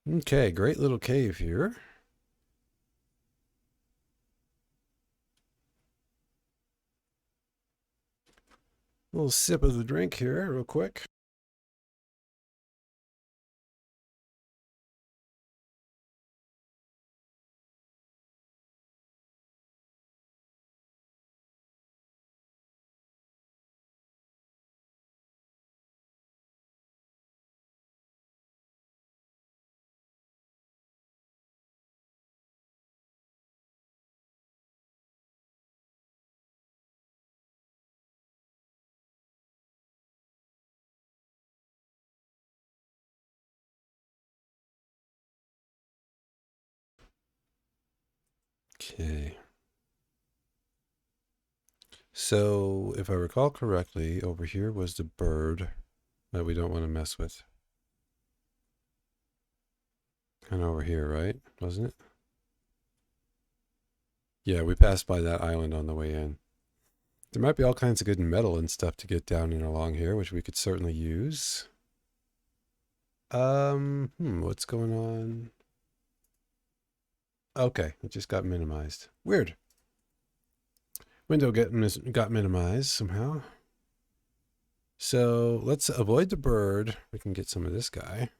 Okay, great little cave here. A little sip of the drink here real quick. Okay. So, if I recall correctly, over here was the bird that we don't want to mess with. Kind of over here, right? Wasn't it? Yeah, we passed by that island on the way in. There might be all kinds of good metal and stuff to get down and along here, which we could certainly use. What's going on? Okay, it just got minimized. Weird. Window got minimized somehow. So let's avoid the bird. We can get some of this guy.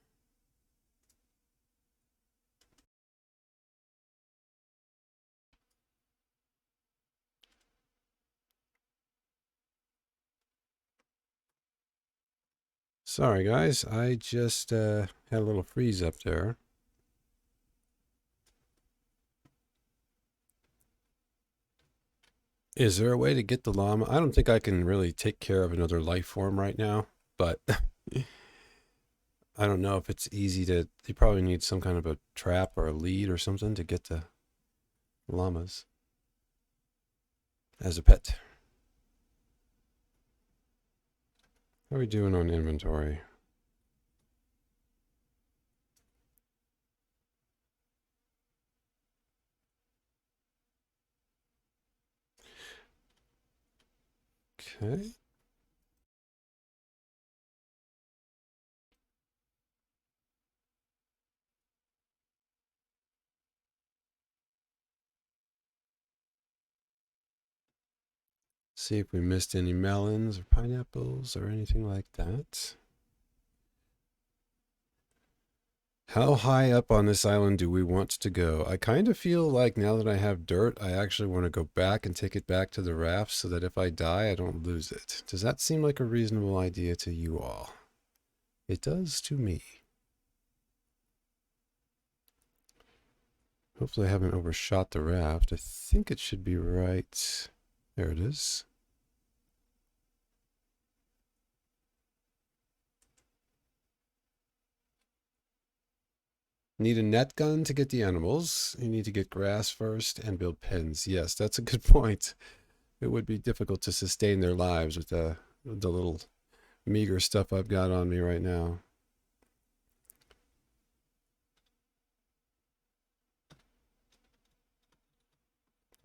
Sorry guys, I just had a little freeze up there. Is there a way to get the llama? I don't think I can really take care of another life form right now, but I don't know if it's easy to, you probably need some kind of a trap or a lead or something to get the llamas as a pet. How are we doing on inventory? Okay. See if we missed any melons or pineapples or anything like that. How high up on this island do we want to go? I kind of feel like now that I have dirt, I actually want to go back and take it back to the raft so that if I die, I don't lose it. Does that seem like a reasonable idea to you all? It does to me. Hopefully I haven't overshot the raft. I think it should be right. There it is. Need a net gun to get the animals. You need to get grass first and build pens. Yes, that's a good point. It would be difficult to sustain their lives with the little meager stuff I've got on me right now.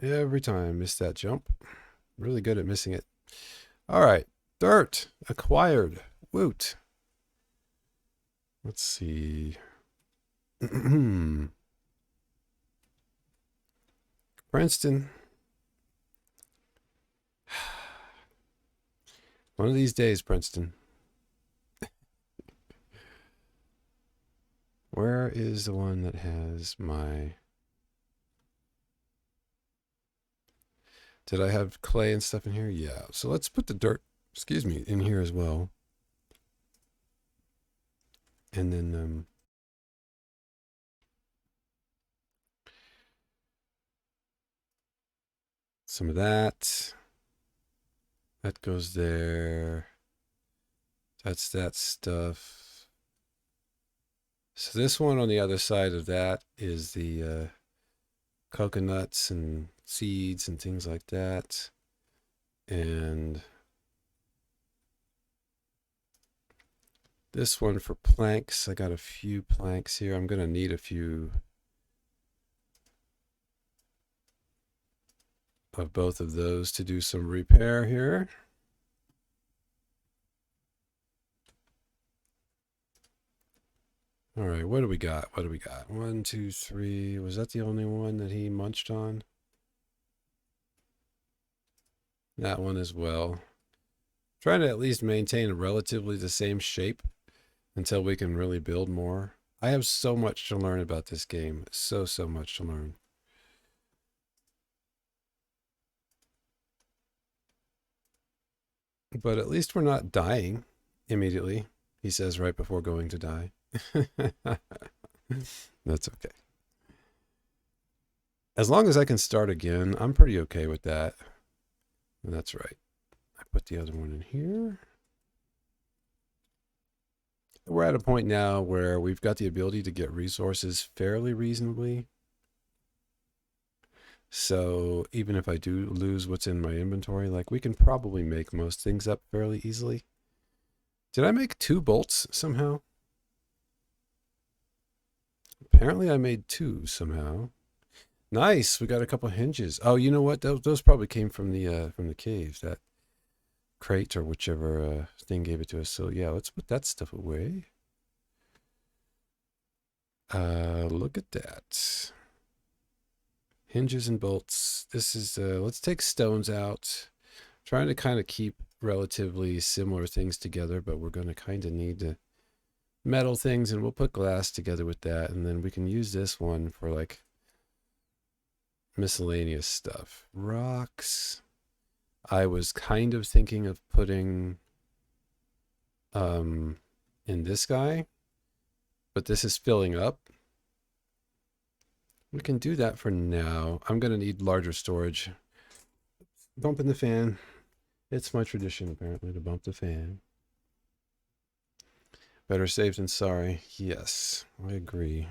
Every time, miss that jump. Really good at missing it. All right, dirt acquired. Woot. Let's see. Princeton. One of these days, Princeton. Where is the one that has my... Did I have clay and stuff in here? Yeah. So let's put the dirt, excuse me, in here as well. And then some of that. That goes there. That's that stuff. So this one on the other side of that is the coconuts and seeds and things like that. And this one for planks. I got a few planks here. I'm going to need a few of both of those to do some repair here. All right, what do we got? What do we got? 1, 2, 3. Was that the only one that he munched on? That one as well. Trying to at least maintain relatively the same shape until we can really build more. I have so much to learn about this game. So much to learn. But at least we're not dying immediately, he says right before going to die. That's okay. As long as I can start again, I'm pretty okay with that. And that's right. I put the other one in here. We're at a point now where we've got the ability to get resources fairly reasonably. So even if I do lose what's in my inventory, like we can probably make most things up fairly easily. Did I make 2 bolts somehow? Apparently I made 2 somehow. Nice. We got a couple hinges. Oh, you know what? Those probably came from the caves. That crate or whichever thing gave it to us. So yeah, let's put that stuff away. Look at that. Hinges and bolts. This is let's take stones out. Trying to kind of keep relatively similar things together, but we're going to kind of need to metal things, and we'll put glass together with that, and then we can use this one for like miscellaneous stuff. Rocks. I was kind of thinking of putting in this guy, but this is filling up. We can do that for now. I'm going to need larger storage. Bumping the fan. It's my tradition, apparently, to bump the fan. Better safe than sorry. Yes, I agree.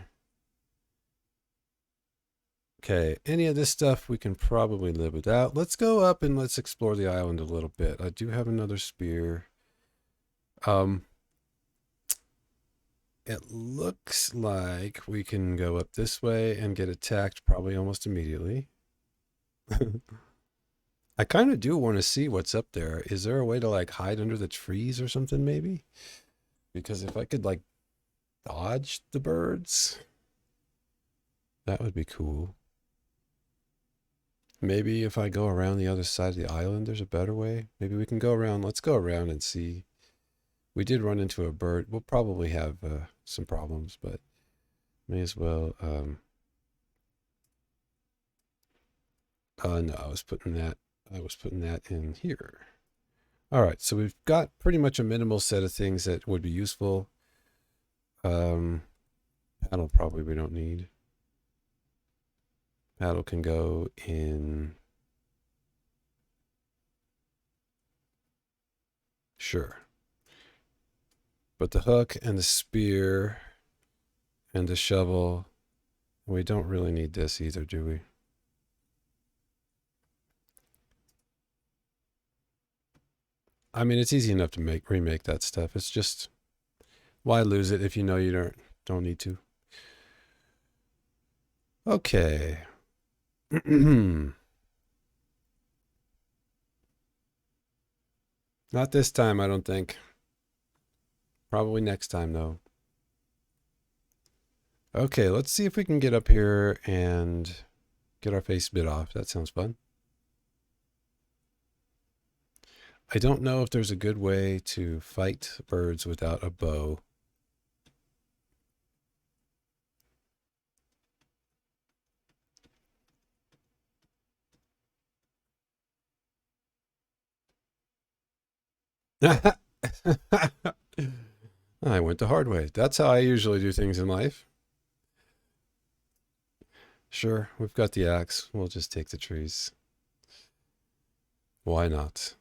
Okay, any of this stuff we can probably live without. Let's go up and let's explore the island a little bit. I do have another spear. It looks like we can go up this way and get attacked probably almost immediately. I kind of do want to see what's up there. Is there a way to like hide under the trees or something maybe? Because if I could like dodge the birds, that would be cool. Maybe if I go around the other side of the island, there's a better way. Maybe we can go around. Let's go around and see. We did run into a bird. We'll probably have some problems, but may as well. No, I was putting that in here. All right, so we've got pretty much a minimal set of things that would be useful. Paddle probably we don't need. Paddle can go in. Sure. But the hook and the spear and the shovel, we don't really need this either, do we? I mean, it's easy enough to remake that stuff. It's just, why lose it if you know you don't need to? Okay. Not this time, I don't think. Probably next time, though. Okay, let's see if we can get up here and get our face bit off. That sounds fun. I don't know if there's a good way to fight birds without a bow. I went the hard way. That's how I usually do things in life. Sure, we've got the axe. We'll just take the trees. Why not?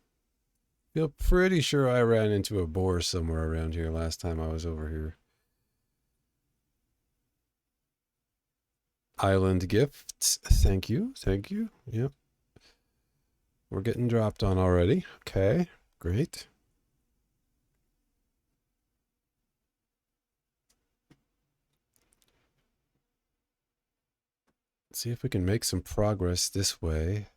Feel pretty sure I ran into a boar somewhere around here last time I was over here. Island gifts. Thank you. Thank you. Yep. We're getting dropped on already. Okay, great. Let's see if we can make some progress this way.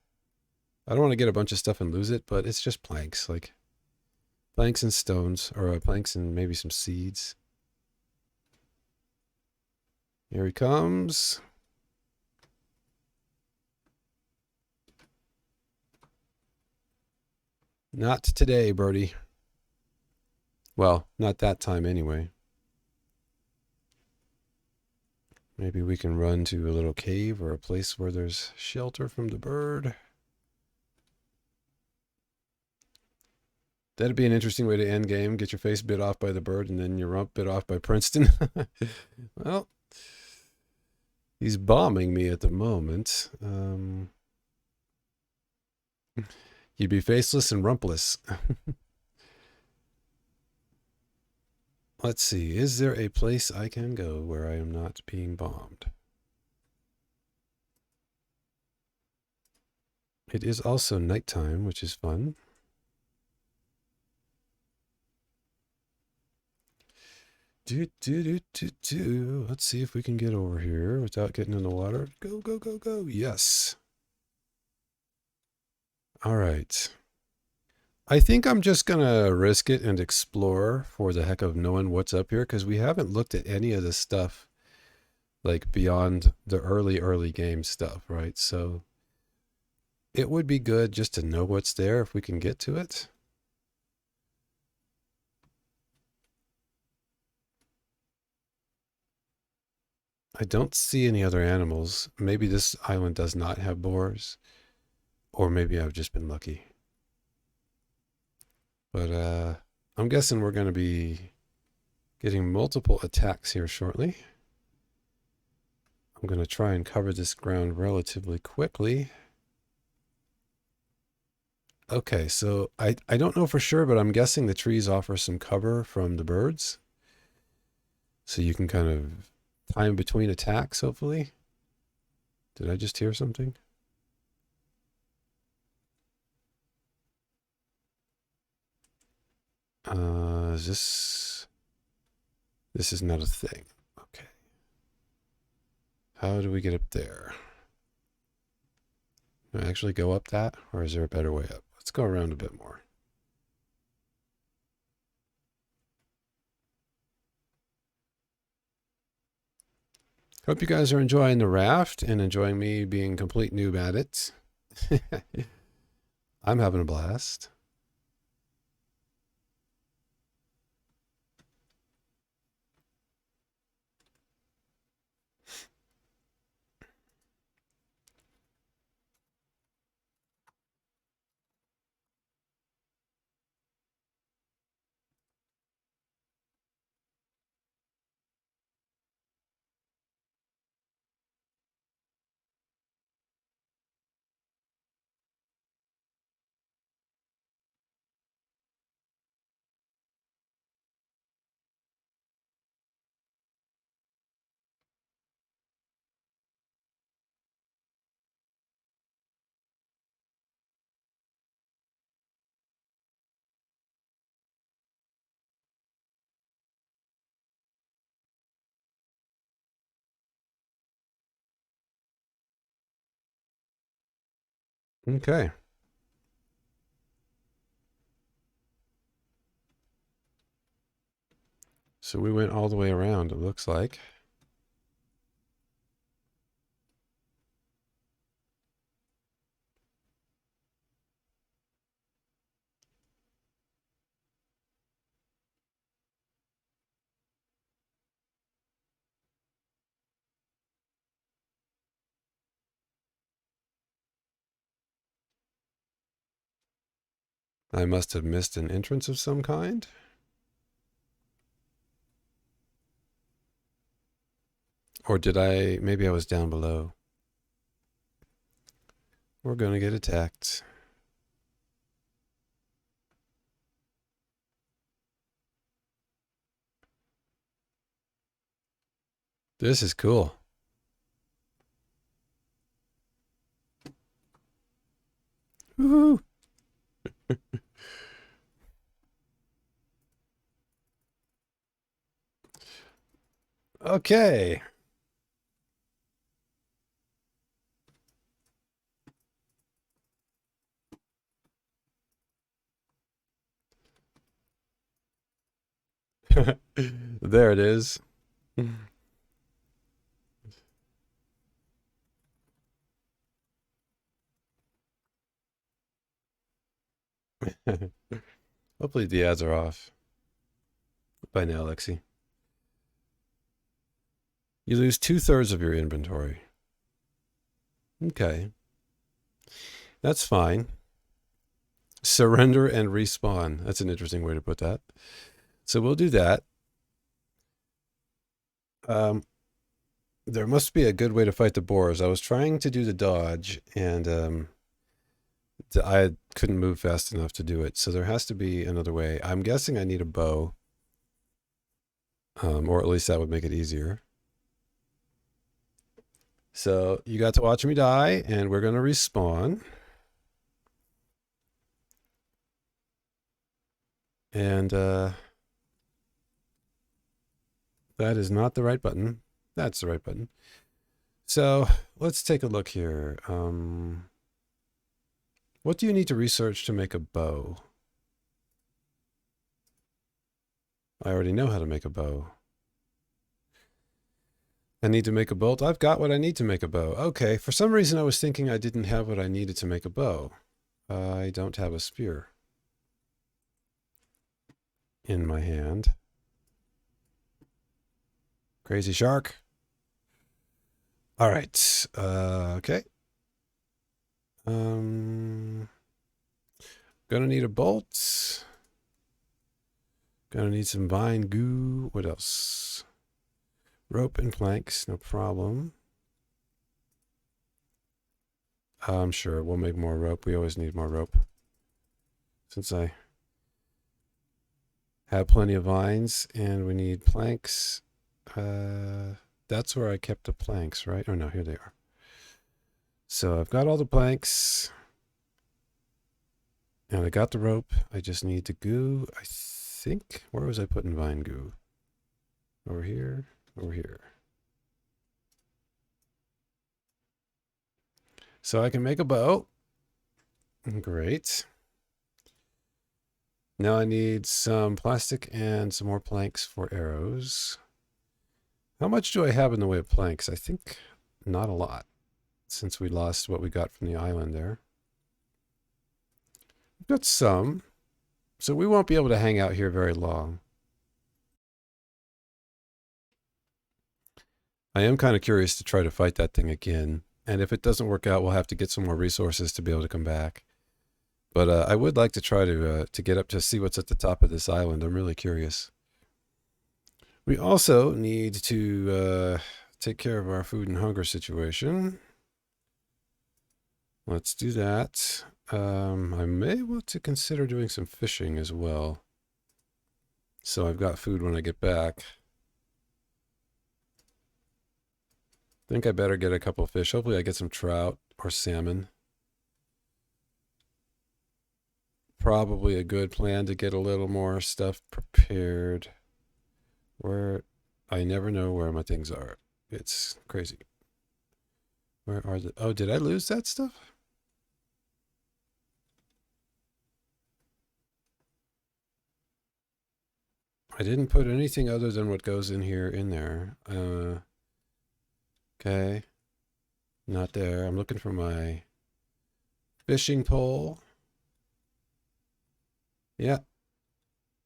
I don't want to get a bunch of stuff and lose it, but it's just planks, like planks and stones, or planks and maybe some seeds. Here he comes. Not today, birdie. Well, not that time anyway. Maybe we can run to a little cave or a place where there's shelter from the bird. That'd be an interesting way to end game. Get your face bit off by the bird and then your rump bit off by Princeton. Well, he's bombing me at the moment. You'd be faceless and rumpless. Let's see. Is there a place I can go where I am not being bombed? It is also nighttime, which is fun. Let's see if we can get over here without getting in the water. Go, go, go, go. Yes. All right. I think I'm just going to risk it and explore for the heck of knowing what's up here, because we haven't looked at any of this stuff like beyond the early game stuff, right? So it would be good just to know what's there if we can get to it. I don't see any other animals. Maybe this island does not have boars, or maybe I've just been lucky. But I'm guessing we're going to be getting multiple attacks here shortly. I'm going to try and cover this ground relatively quickly. Okay, so I don't know for sure, but I'm guessing the trees offer some cover from the birds. So you can kind of time between attacks, hopefully. Did I just hear something? This is not a thing. Okay. How do we get up there? Do I actually go up that, or is there a better way up? Let's go around a bit more. Hope you guys are enjoying the raft and enjoying me being complete noob at it. I'm having a blast. Okay. So we went all the way around, it looks like. I must have missed an entrance of some kind. Or did I? Maybe I was down below. We're going to get attacked. This is cool. Woohoo! Okay. There it is. Hopefully the ads are off by now, Lexi. You lose 2/3 of your inventory. Okay. That's fine. Surrender and respawn. That's an interesting way to put that. So we'll do that. There must be a good way to fight the boars. I was trying to do the dodge, and I couldn't move fast enough to do it. So there has to be another way. I'm guessing I need a bow, or at least that would make it easier. So you got to watch me die, and we're going to respawn. And That is not the right button. That's the right button. So let's take a look here. What do you need to research to make a bow? I already know how to make a bow. I need to make a bolt. I've got what I need to make a bow. Okay, for some reason I was thinking I didn't have what I needed to make a bow. I don't have a spear in my hand. Crazy shark. All right. Okay. Gonna need a bolt. Gonna need some vine goo. What else? Rope and planks, no problem. I'm sure we'll make more rope. We always need more rope. Since I have plenty of vines and we need planks. That's where I kept the planks, right? Oh no, here they are. So I've got all the planks. And I got the rope. I just need the goo. I think, where was I putting vine goo? Over here, over here. So I can make a bow. Great. Now I need some plastic and some more planks for arrows. How much do I have in the way of planks? I think not a lot, since we lost what we got from the island there. We've got some, so we won't be able to hang out here very long. I am kind of curious to try to fight that thing again. And if it doesn't work out, we'll have to get some more resources to be able to come back. But I would like to try to get up to see what's at the top of this island. I'm really curious. We also need to take care of our food and hunger situation. Let's do that. I may want to consider doing some fishing as well. So I've got food when I get back. I think I better get a couple of fish. Hopefully I get some trout or salmon. Probably a good plan to get a little more stuff prepared. Where I never know where my things are. It's crazy. Where are the... Oh, did I lose that stuff? I didn't put anything other than what goes in here in there. Okay. Not there. I'm looking for my fishing pole. Yeah.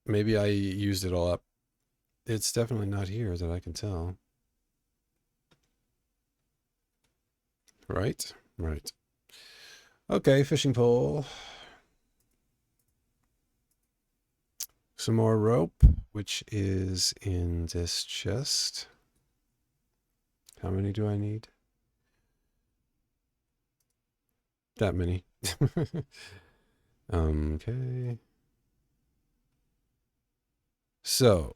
Maybe I used it all up. It's definitely not here that I can tell. Right? Right. Okay, fishing pole. Some more rope, which is in this chest. How many do I need? That many. Okay. So,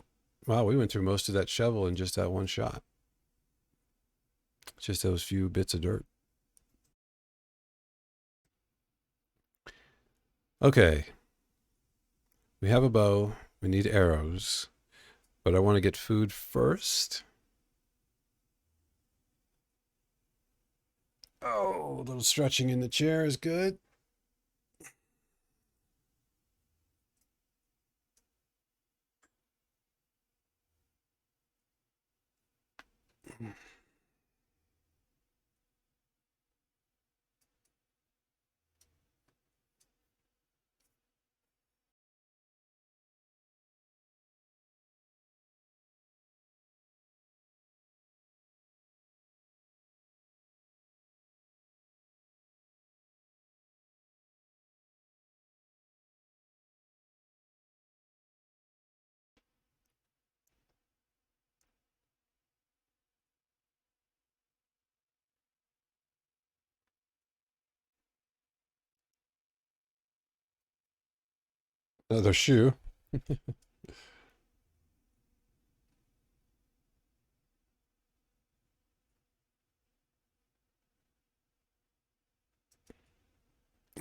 wow, we went through most of that shovel in just that one shot. Just those few bits of dirt. Okay. We have a bow. We need arrows. But I want to get food first. Oh, a little stretching in the chair is good. Another shoe.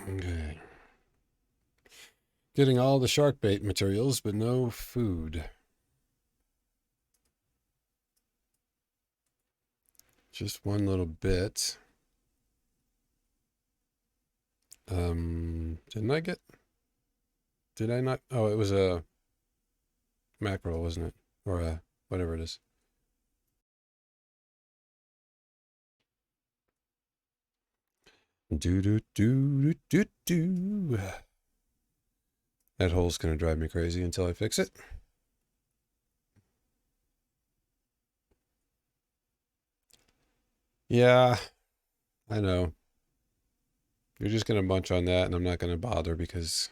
Okay. Getting all the shark bait materials, but no food. Just one little bit. Did I not? Oh, it was a mackerel, wasn't it? Or a, whatever it is. Do do do do do do. That hole's gonna drive me crazy until I fix it. Yeah, I know. You're just gonna munch on that, and I'm not gonna bother because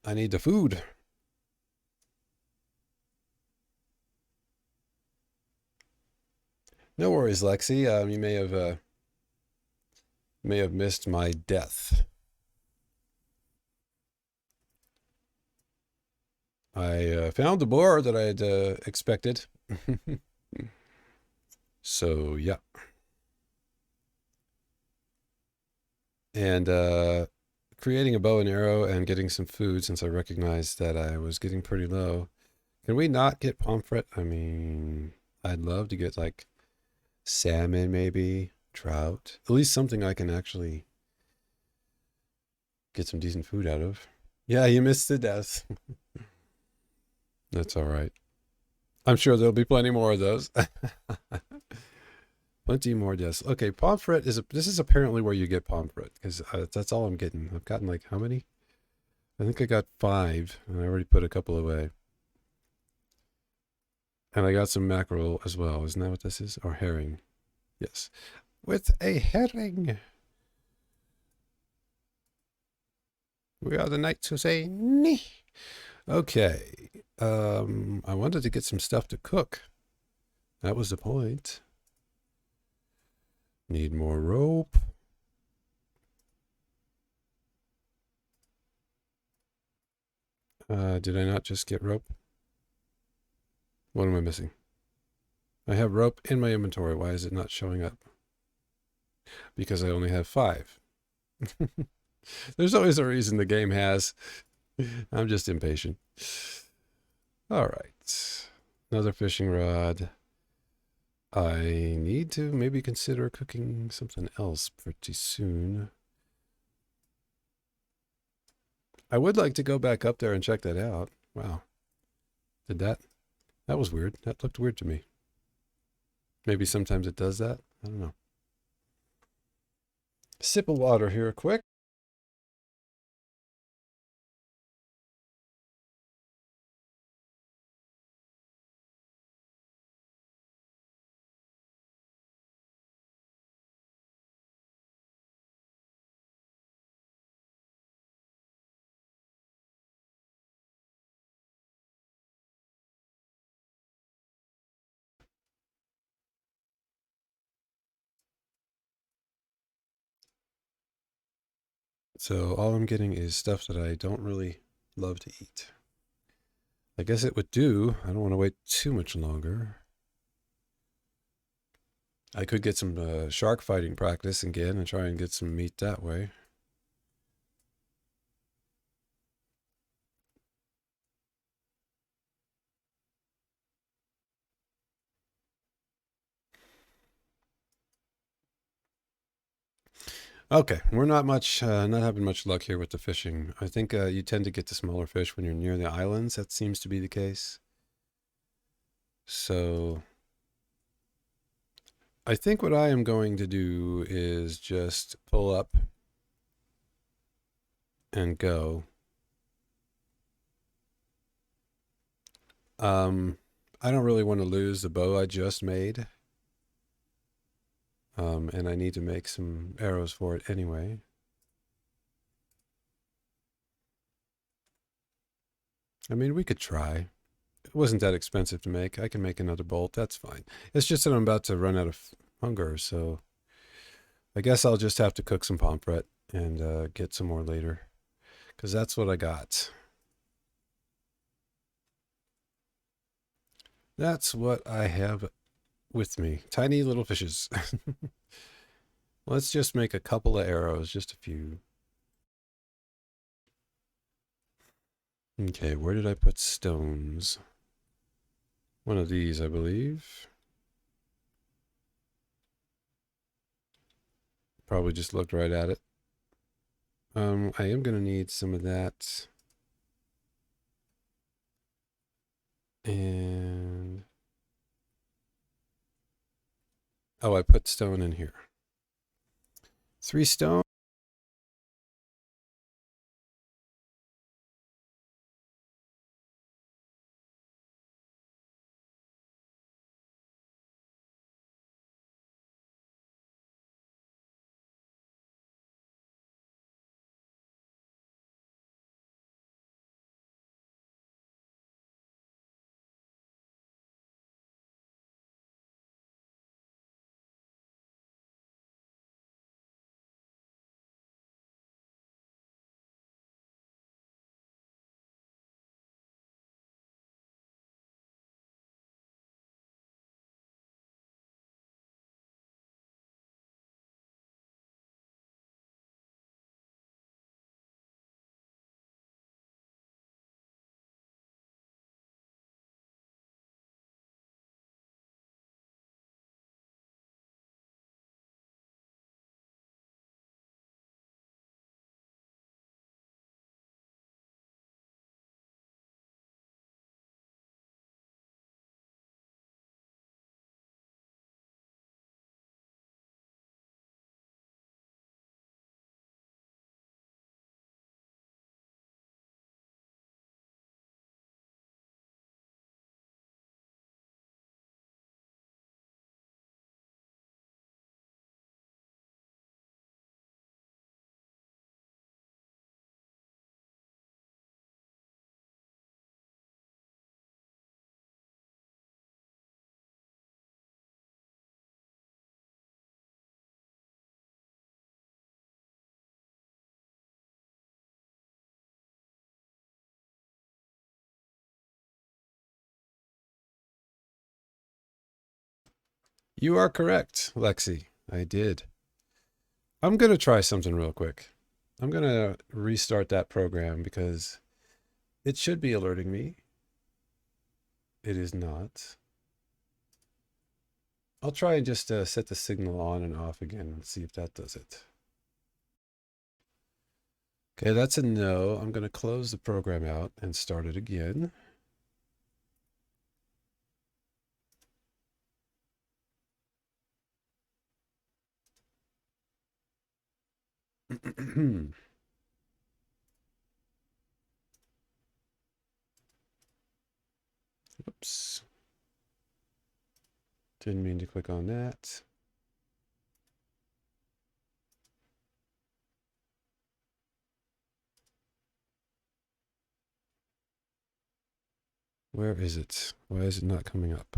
I need the food. No worries, Lexi. You may have missed my death. I found the boar that I had expected. So yeah, and creating a bow and arrow and getting some food since I recognized that I was getting pretty low. Can we not get pomfret? I mean, I'd love to get like salmon, maybe trout, at least something I can actually get some decent food out of. Yeah, you missed the death. That's all right. I'm sure there'll be plenty more of those. Plenty more deaths. Okay, pomfret is this is apparently where you get pomfret because that's all I'm getting. I've gotten like how many? I think I got 5, and I already put a couple away. And I got some mackerel as well. Isn't that what this is? Or herring? Yes, with a herring. We are the knights who say nee. Okay. I wanted to get some stuff to cook. That was the point. Need more rope. Did I not just get rope? What am I missing? I have rope in my inventory. Why is it not showing up? Because I only have 5. There's always a reason the game has. I'm just impatient. All right. Another fishing rod. I need to maybe consider cooking something else pretty soon. I would like to go back up there and check that out. Wow. Did that? That was weird. That looked weird to me. Maybe sometimes it does that. I don't know. Sip of water here quick. So all I'm getting is stuff that I don't really love to eat. I guess it would do. I don't want to wait too much longer. I could get some shark fighting practice again and try and get some meat that way. Okay, we're not having much luck here with the fishing. I think you tend to get the smaller fish when you're near the islands. That seems to be the case. So I think what I am going to do is just pull up and go. I don't really want to lose the bow I just made. And I need to make some arrows for it anyway. I mean, we could try. It wasn't that expensive to make. I can make another bolt. That's fine. It's just that I'm about to run out of hunger, so I guess I'll just have to cook some pomfret and get some more later, because that's what I got. That's what I have with me. Tiny little fishes. Let's just make a couple of arrows, just a few. Okay, where did I put stones? One of these, I believe. Probably just looked right at it. I am going to need some of that. And... oh, I put stone in here. 3 stone. You are correct, Lexi. I did. I'm going to try something real quick. I'm going to restart that program because it should be alerting me. It is not. I'll try and just set the signal on and off again and see if that does it. Okay, that's a no. I'm going to close the program out and start it again. Oops. Didn't mean to click on that. Where is it? Why is it not coming up?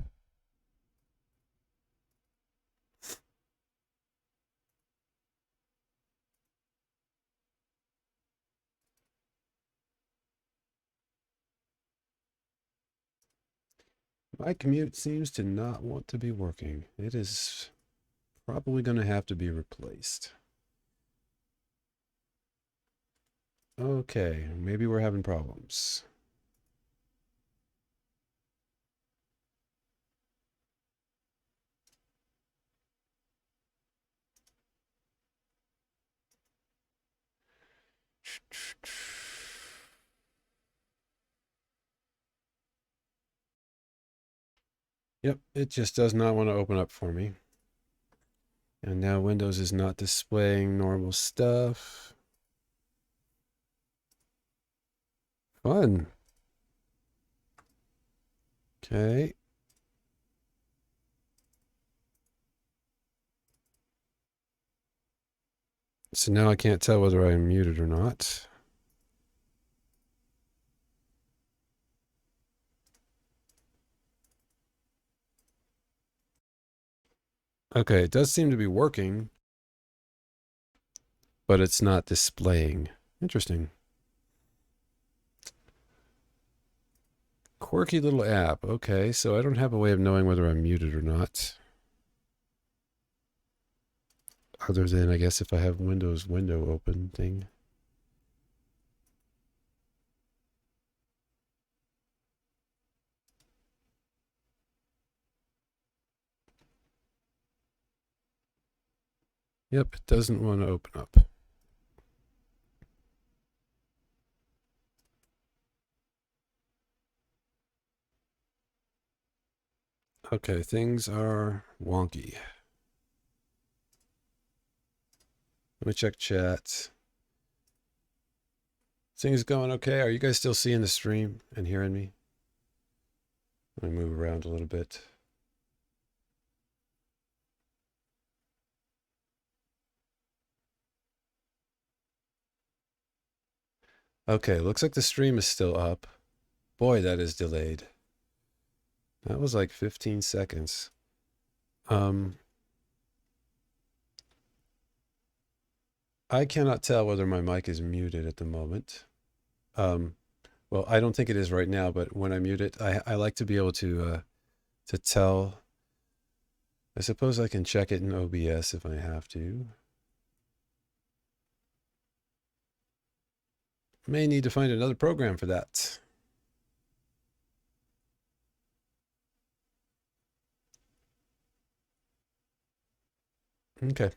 My commute seems to not want to be working. It is probably going to have to be replaced. Okay, maybe we're having problems. Yep, it just does not want to open up for me. And now Windows is not displaying normal stuff. Fun. Okay. So now I can't tell whether I'm muted or not. Okay, it does seem to be working, but it's not displaying. Interesting. Quirky little app. Okay, so I don't have a way of knowing whether I'm muted or not. Other than, I guess, if I have Windows window open thing. Yep, it doesn't want to open up. Okay, things are wonky. Let me check chat. Things going okay? Are you guys still seeing the stream and hearing me? Let me move around a little bit. Okay, looks like the stream is still up. Boy, that is delayed. That was like 15 seconds. I cannot tell whether my mic is muted at the moment. Well, I don't think it is right now, but when I mute it, I like to be able to tell. I suppose I can check it in OBS if I have to. May need to find another program for that. Okay.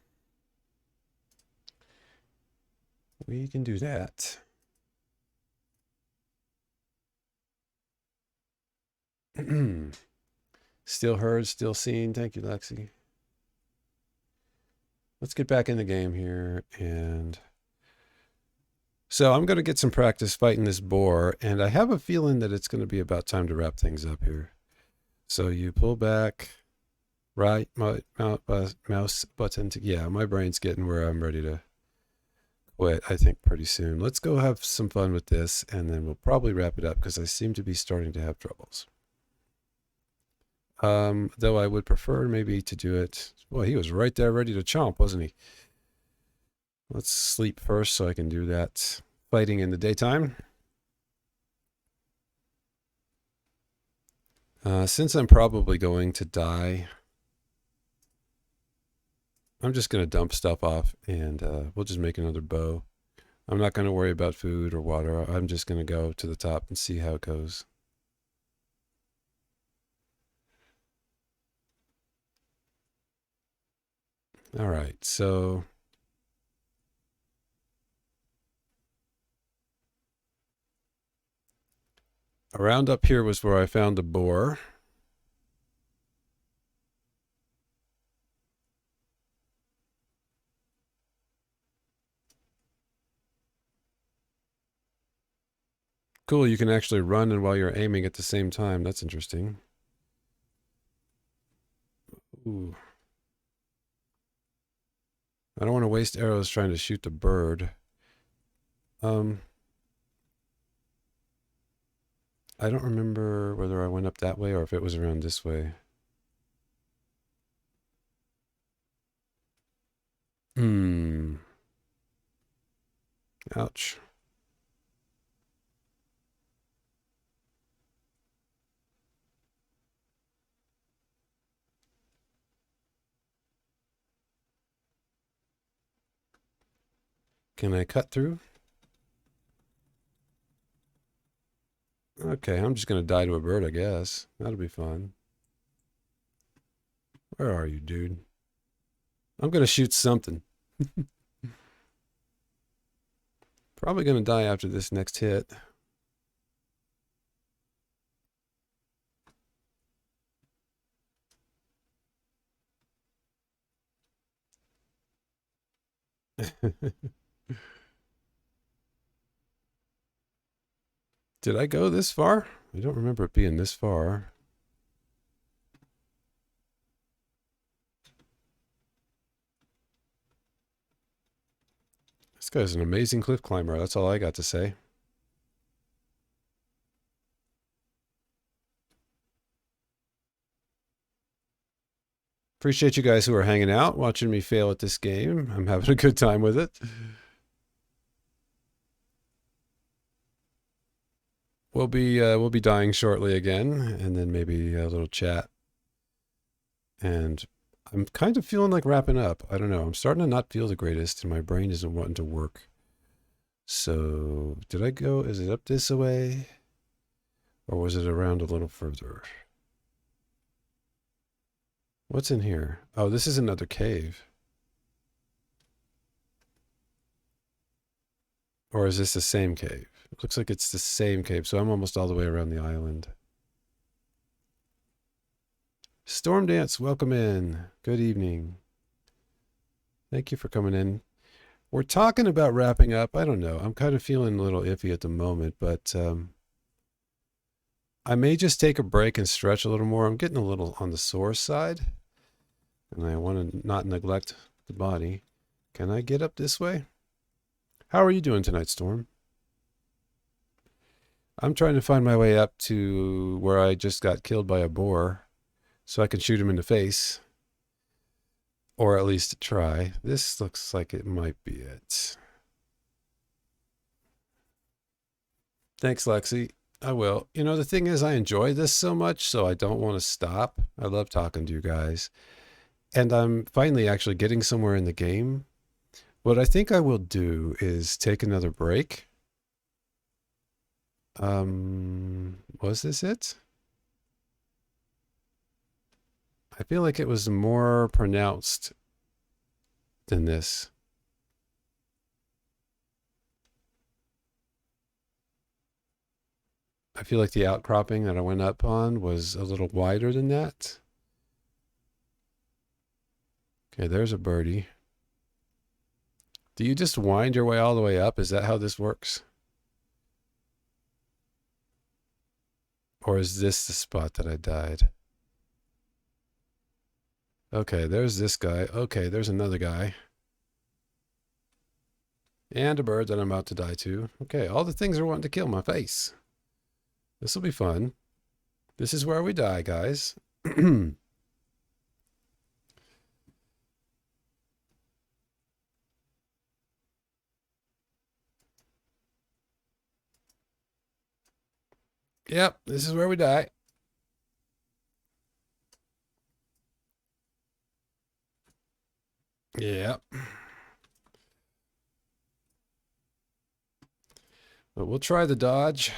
We can do that. Still heard, still seen. Thank you, Lexi. Let's get back in the game here. And so I'm going to get some practice fighting this boar. And I have a feeling that it's going to be about time to wrap things up here. So you pull back, right mouse button. Yeah, my brain's getting where I'm ready to quit, I think, pretty soon. Let's go have some fun with this. And then we'll probably wrap it up because I seem to be starting to have troubles. Though I would prefer maybe to do it. Well, he was right there ready to chomp, wasn't he? Let's sleep first so I can do that fighting in the daytime. Since I'm probably going to die, I'm just going to dump stuff off and we'll just make another bow. I'm not going to worry about food or water. I'm just going to go to the top and see how it goes. All right, so around up here was where I found the boar. Cool, you can actually run and while you're aiming at the same time. That's interesting. Ooh. I don't want to waste arrows trying to shoot the bird. I don't remember whether I went up that way or if it was around this way. Ouch. Can I cut through? Okay, I'm just going to die to a bird, I guess. That'll be fun. Where are you, dude? I'm going to shoot something. Probably going to die after this next hit. Did I go this far? I don't remember it being this far. This guy's an amazing cliff climber. That's all I got to say. Appreciate you guys who are hanging out, watching me fail at this game. I'm having a good time with it. We'll be dying shortly again, and then maybe a little chat. And I'm kind of feeling like wrapping up. I don't know. I'm starting to not feel the greatest, and my brain isn't wanting to work. So, did I go? Is it up this way? Or was it around a little further? What's in here? Oh, this is another cave. Or is this the same cave? It looks like it's the same cave, so I'm almost all the way around the island. Storm Dance, welcome in. Good evening. Thank you for coming in. We're talking about wrapping up. I don't know. I'm kind of feeling a little iffy at the moment, but I may just take a break and stretch a little more. I'm getting a little on the sore side, and I want to not neglect the body. Can I get up this way? How are you doing tonight, Storm? I'm trying to find my way up to where I just got killed by a boar so I can shoot him in the face. Or at least try. This looks like it might be it. Thanks, Lexi. I will. You know, the thing is, I enjoy this so much, so I don't want to stop. I love talking to you guys. And I'm finally actually getting somewhere in the game. What I think I will do is take another break. Was this it? I feel like it was more pronounced than this. I feel like the outcropping that I went up on was a little wider than that. Okay, there's a birdie. Do you just wind your way all the way up? Is that how this works? Or is this the spot that I died? Okay, there's this guy. Okay, there's another guy. And a bird that I'm about to die to. Okay, all the things are wanting to kill my face. This will be fun. This is where we die, guys. Yep, this is where we die. Yep. But we'll try the dodge.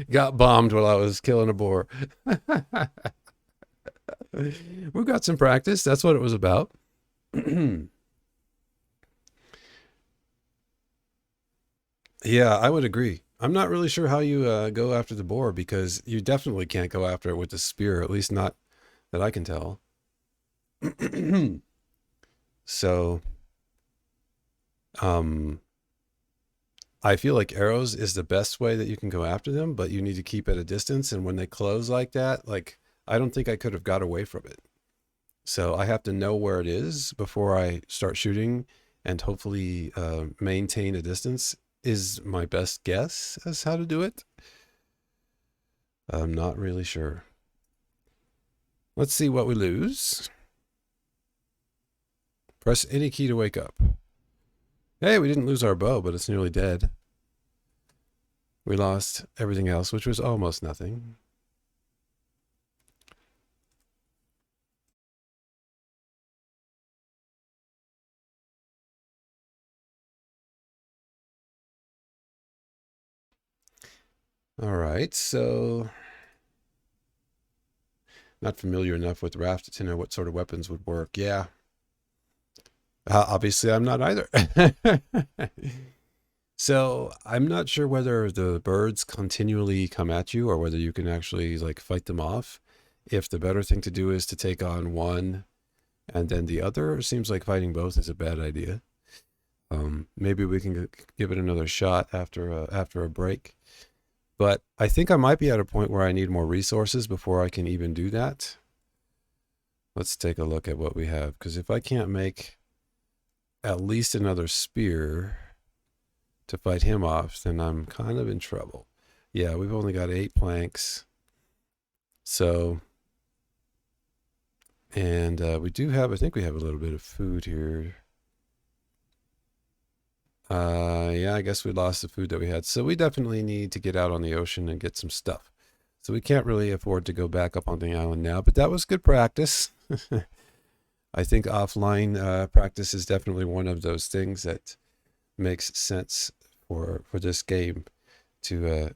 Got bombed while I was killing a boar. We've got some practice. That's what it was about. Yeah, I would agree. I'm not really sure how you go after the boar because you definitely can't go after it with the spear, at least not that I can tell. So, I feel like arrows is the best way that you can go after them, but you need to keep at a distance. And when they close like that, like, I don't think I could have got away from it. So I have to know where it is before I start shooting and hopefully maintain a distance is my best guess as how to do it. I'm not really sure. Let's see what we lose. Press any key to wake up. Hey, we didn't lose our bow, but it's nearly dead. We lost everything else, which was almost nothing. All right, so not familiar enough with Raft to know what sort of weapons would work. Yeah. Obviously, I'm not either. So I'm not sure whether the birds continually come at you or whether you can actually like fight them off. If the better thing to do is to take on one and then the other, it seems like fighting both is a bad idea. Maybe we can give it another shot after a break. But I think I might be at a point where I need more resources before I can even do that. Let's take a look at what we have, because if I can't make at least another spear to fight him off, then I'm kind of in trouble. Yeah, we've only got 8 planks. So, and we do have, I think we have a little bit of food here. Yeah, I guess we lost the food that we had. So we definitely need to get out on the ocean and get some stuff. So we can't really afford to go back up on the island now, but that was good practice. I think offline practice is definitely one of those things that makes sense for this game to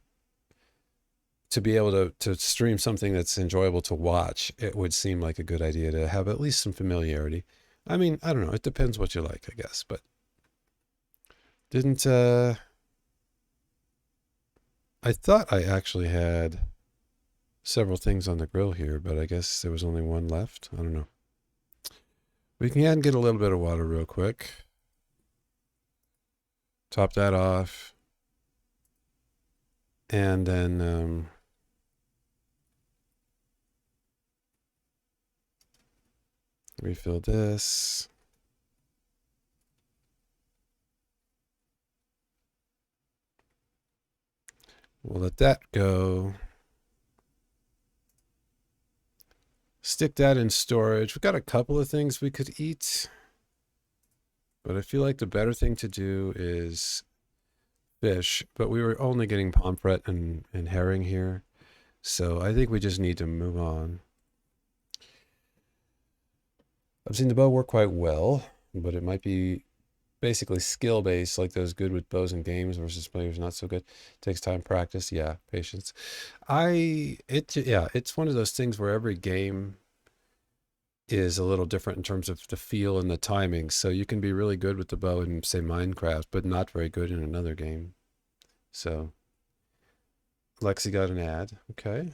be able to stream something that's enjoyable to watch, it would seem like a good idea to have at least some familiarity. I mean, I don't know. It depends what you like, I guess. But didn't I thought I actually had several things on the grill here, but I guess there was only one left. I don't know. We can get a little bit of water real quick. Top that off. And then refill this. We'll let that go. Stick that in storage. We've got a couple of things we could eat, but I feel like the better thing to do is fish. But we were only getting pomfret and herring here, so I think we just need to move on. I've seen the bow work quite well, but it might be basically skill based, like those good with bows and games versus players not so good. Takes time, practice, yeah, patience. Yeah, it's one of those things where every game is a little different in terms of the feel and the timing. So you can be really good with the bow in, say, Minecraft, but not very good in another game. So Lexi got an ad. Okay.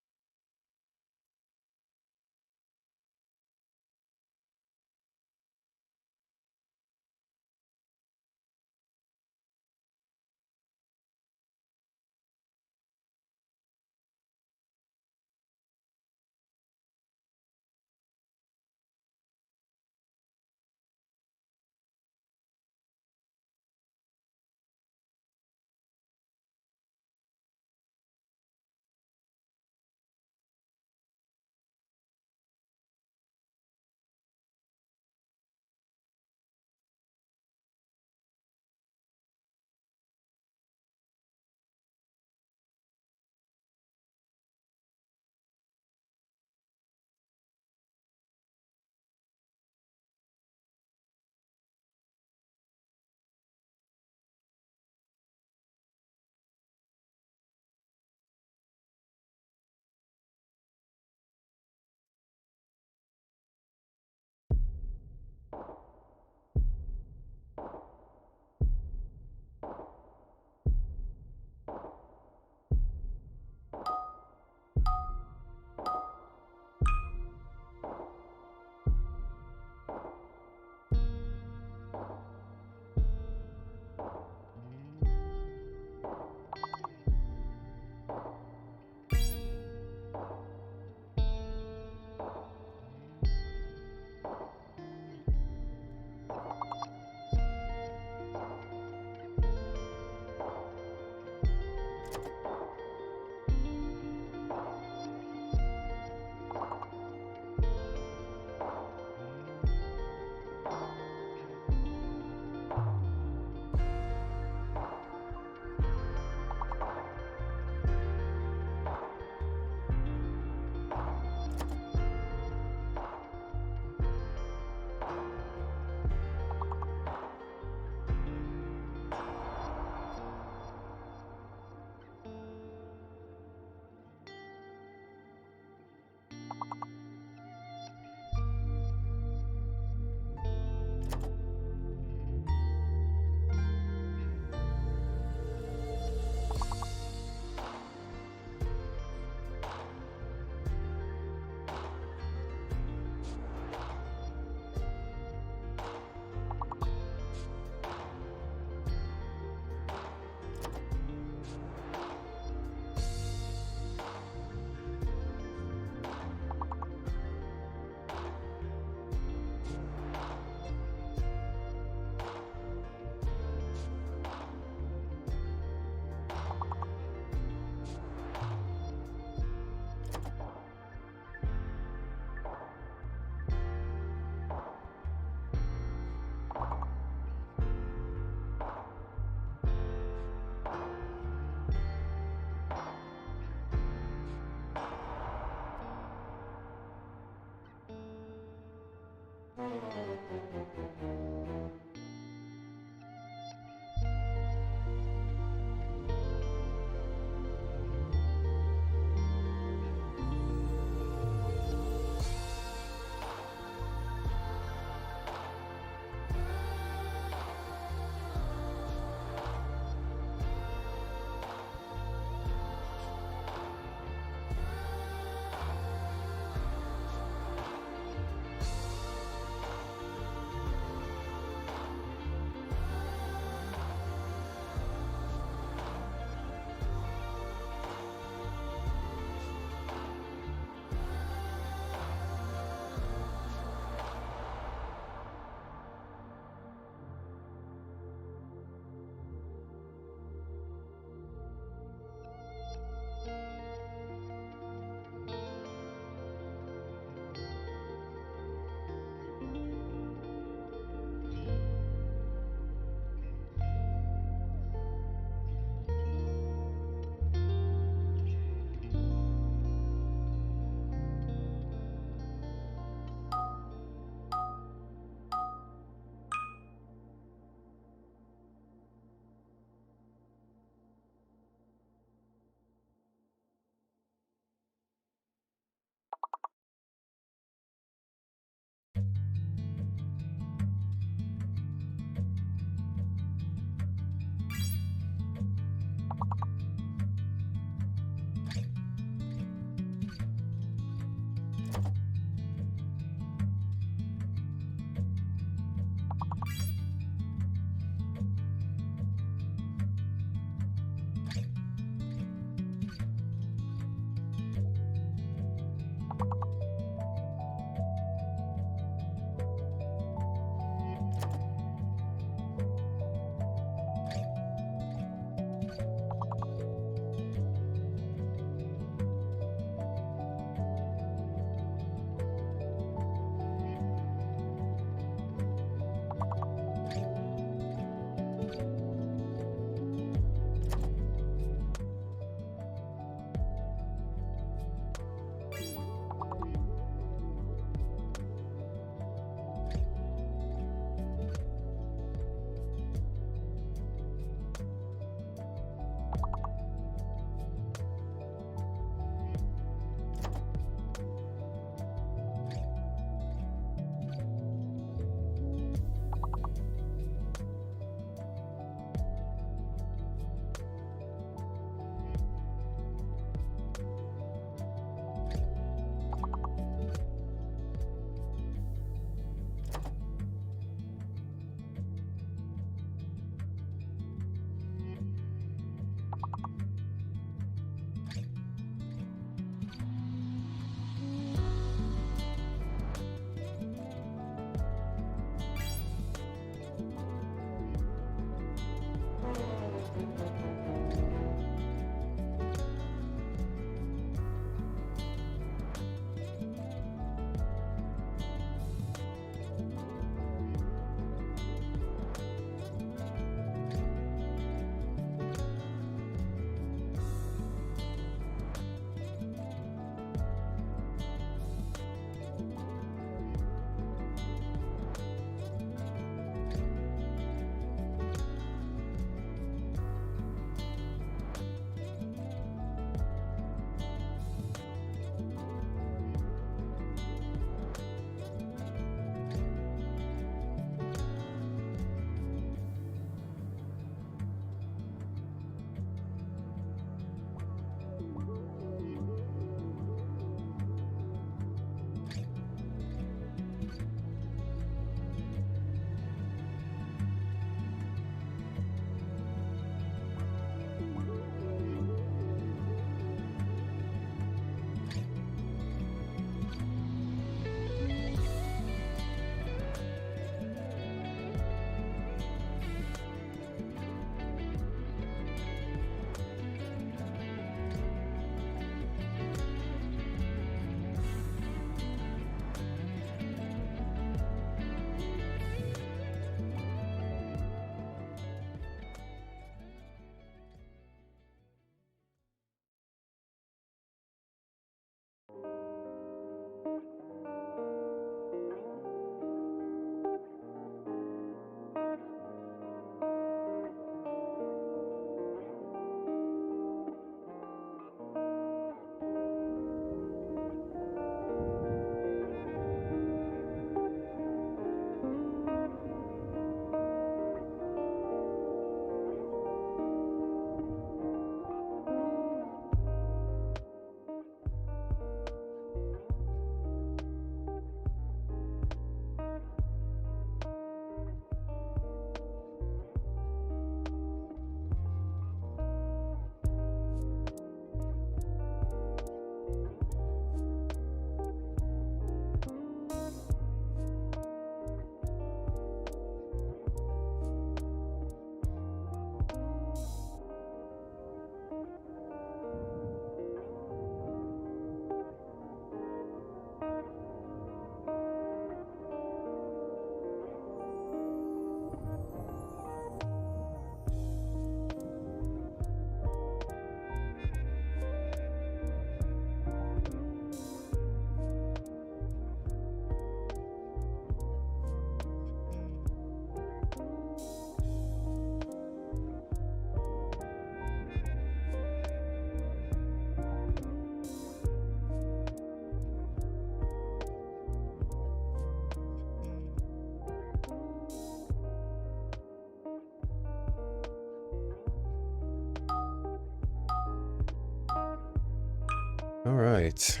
All right,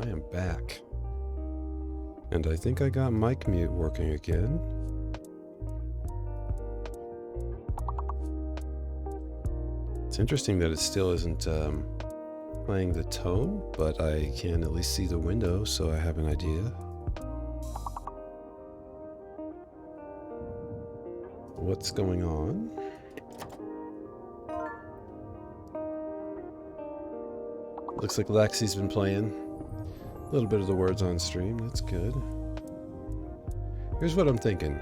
I am back. And I think I got mic mute working again. It's interesting that it still isn't playing the tone, but I can at least see the window, so I have an idea. What's going on? Looks like Lexi's been playing a little bit of the words on stream. That's good. Here's what I'm thinking.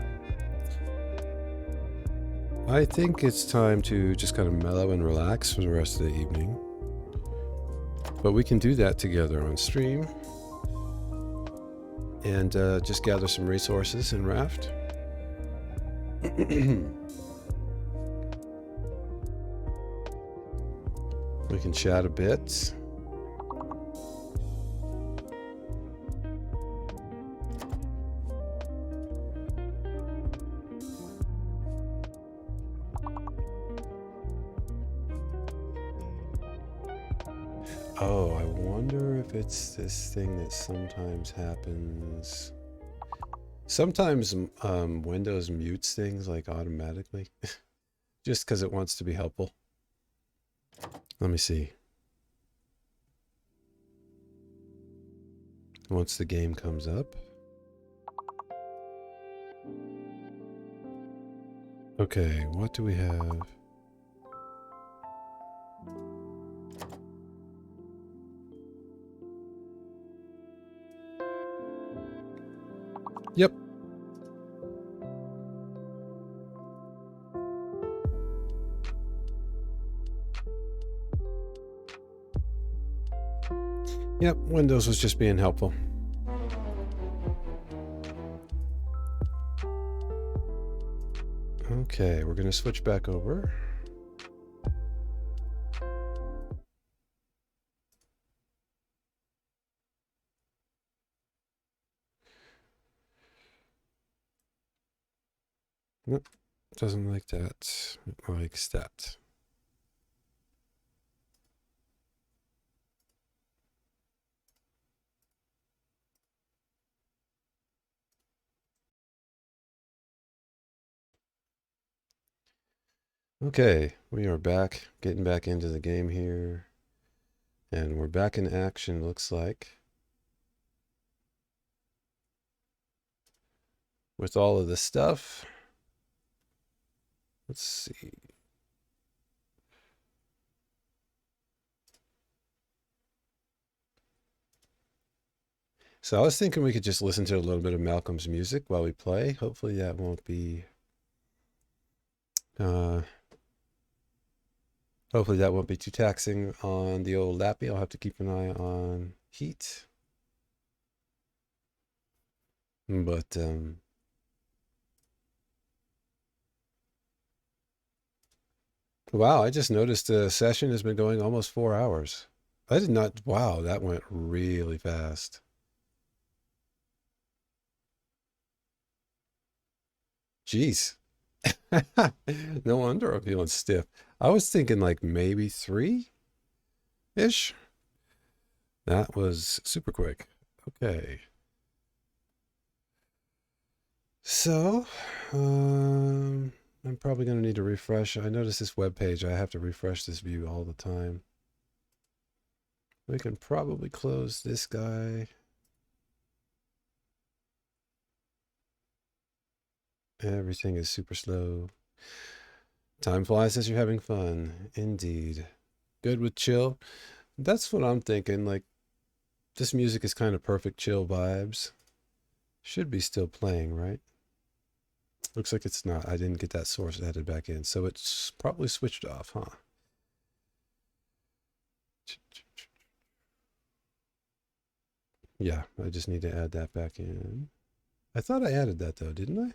I think it's time to just kind of mellow and relax for the rest of the evening. But we can do that together on stream. And just gather some resources in Raft. We can chat a bit. Oh, I wonder if it's this thing that sometimes happens. Sometimes Windows mutes things like automatically, just because it wants to be helpful. Let me see. Once the game comes up. Okay, what do we have? Yep. Yep, Windows was just being helpful. Okay, we're going to switch back over. Nope, doesn't like that. It likes that. Okay, we are back, getting back into the game here. And we're back in action, looks like. With all of the stuff. Let's see. So I was thinking we could just listen to a little bit of Malcolm's music while we play. Hopefully that won't be... hopefully that won't be too taxing on the old lappy. I'll have to keep an eye on heat. But, wow, I just noticed the session has been going almost 4 hours. I did not... Wow, that went really fast. Jeez. No wonder I'm feeling stiff. I was thinking like maybe 3-ish. That was super quick. Okay. So, I'm probably going to need to refresh. I noticed this web page. I have to refresh this view all the time. We can probably close this guy. Everything is super slow. Time flies as you're having fun. Indeed. Good with chill. That's what I'm thinking. Like, this music is kind of perfect chill vibes. Should be still playing, right? Looks like it's not. I didn't get that source added back in. So it's probably switched off, huh? Yeah, I just need to add that back in. I thought I added that though, didn't I?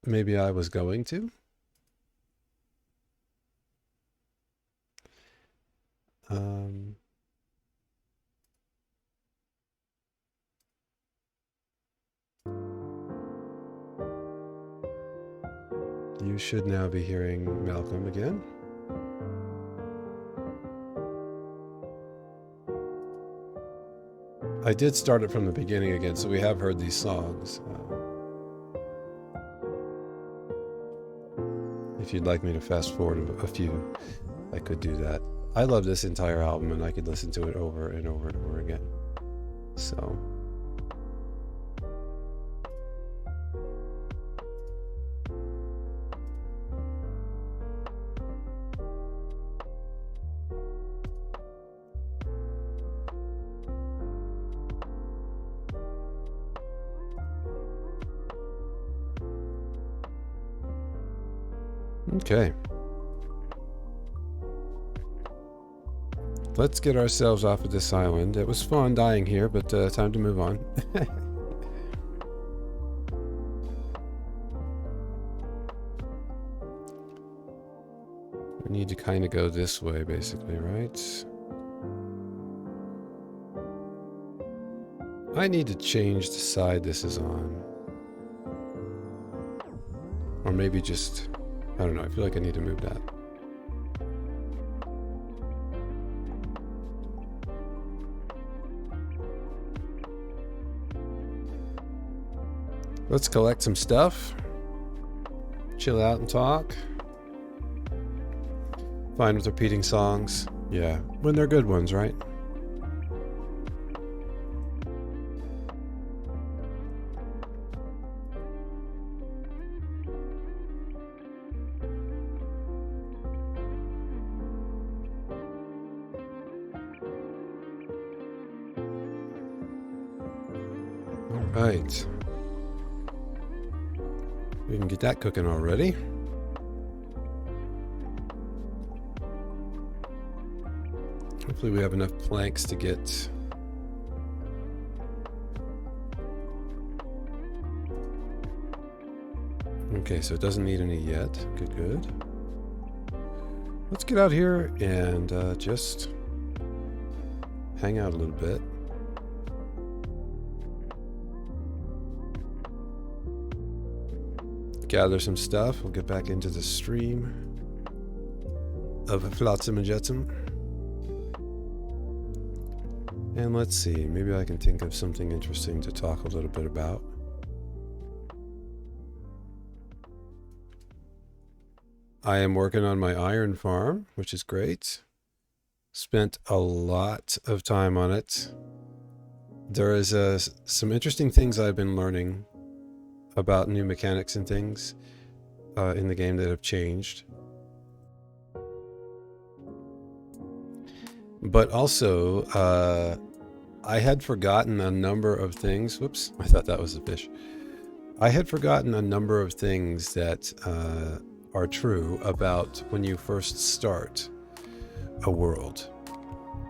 Maybe I was going to. Um, You should now be hearing Malcolm again. I did start it from the beginning again, so we have heard these songs. If you'd like me to fast forward a few, I could do that. I love this entire album, and I could listen to it over and over and over again. So... Okay. Let's get ourselves off of this island. It was fun dying here, but time to move on. We need to kind of go this way, basically, right? I need to change the side this is on. Or maybe just... I don't know, I feel like I need to move that. Let's collect some stuff. Chill out and talk. Fine with repeating songs. Yeah, when they're good ones, right? Right. We can get that cooking already. Hopefully we have enough planks to get... Okay, so it doesn't need any yet. Good, good. Let's get out here and just hang out a little bit. Gather some stuff. We'll get back into the stream of Flotsam and Jetsam. And let's see, maybe I can think of something interesting to talk a little bit about. I am working on my iron farm, which is great. Spent a lot of time on it. There is some interesting things I've been learning about new mechanics and things in the game that have changed. But also, I had forgotten a number of things. Whoops, I thought that was a fish. I had forgotten a number of things that are true about when you first start a world.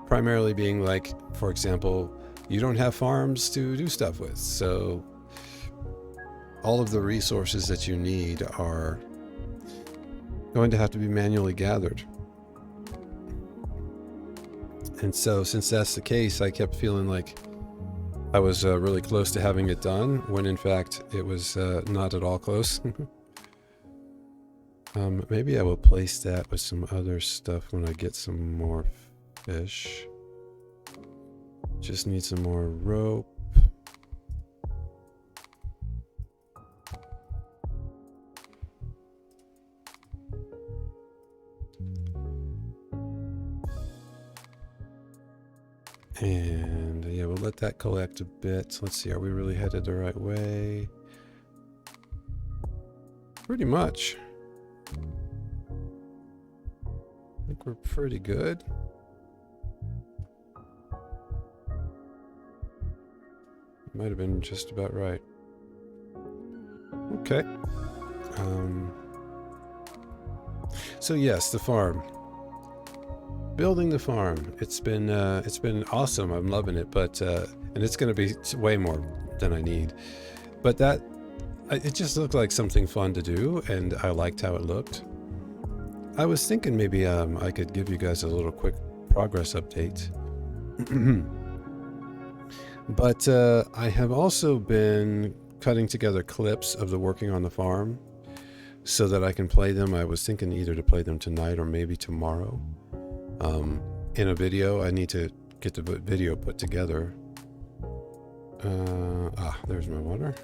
Primarily being like, for example, you don't have farms to do stuff with, so all of the resources that you need are going to have to be manually gathered. And so since that's the case, I kept feeling like I was really close to having it done, when in fact it was not at all close. Maybe I will place that with some other stuff when I get some more fish. Just need some more rope. And yeah, we'll let that collect a bit. Let's see, are we really headed the right way? Pretty much. I think we're pretty good. Might have been just about right. Okay. So yes, the farm. Building the farm. It's been awesome. I'm loving it, but and it's going to be way more than I need. But it just looked like something fun to do, and I liked how it looked. I was thinking maybe I could give you guys a little quick progress update. But I have also been cutting together clips of the working on the farm. so that I can play them. I was thinking either to play them tonight or maybe tomorrow. In a video, I need to get the video put together. There's my water.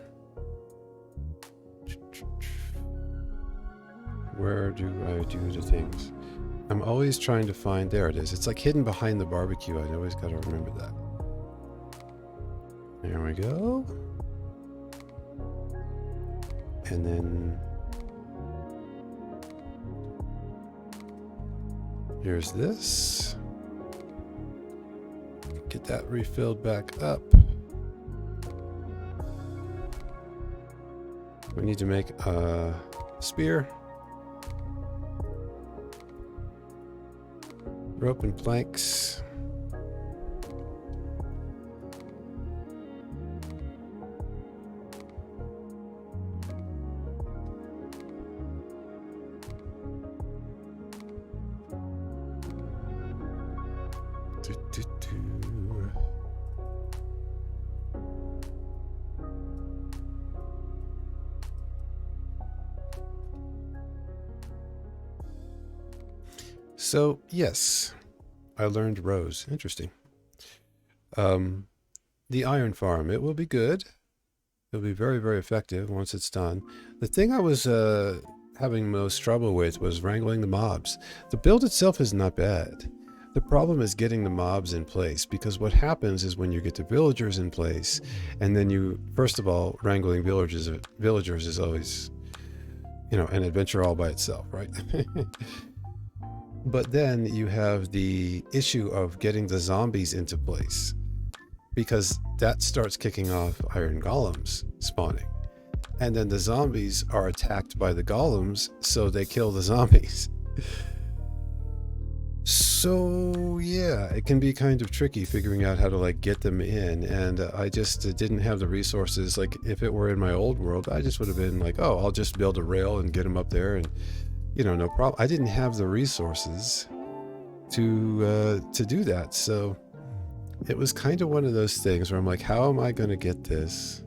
Where do I do the things? I'm always trying to find, there it is. It's like hidden behind the barbecue. I always got to remember that. There we go. And then here's this. Get that refilled back up. We need to make a spear. Rope and planks. So, yes, I learned Rose. Interesting. The iron farm, it will be good. It'll be very, very effective once it's done. The thing I was having most trouble with was wrangling the mobs. The build itself is not bad. The problem is getting the mobs in place, because what happens is when you get the villagers in place, and then you, first of all, wrangling villagers is always, you know, an adventure all by itself, right? But then you have the issue of getting the zombies into place, because that starts kicking off iron golems spawning. And then the zombies are attacked by the golems, so they kill the zombies. So yeah, it can be kind of tricky figuring out how to like get them in, and I just didn't have the resources. Like if it were in my old world, I just would have been like, oh, I'll just build a rail and get them up there, and you know, no problem. I didn't have the resources to do that, so it was kind of one of those things where I'm like, how am I going to get this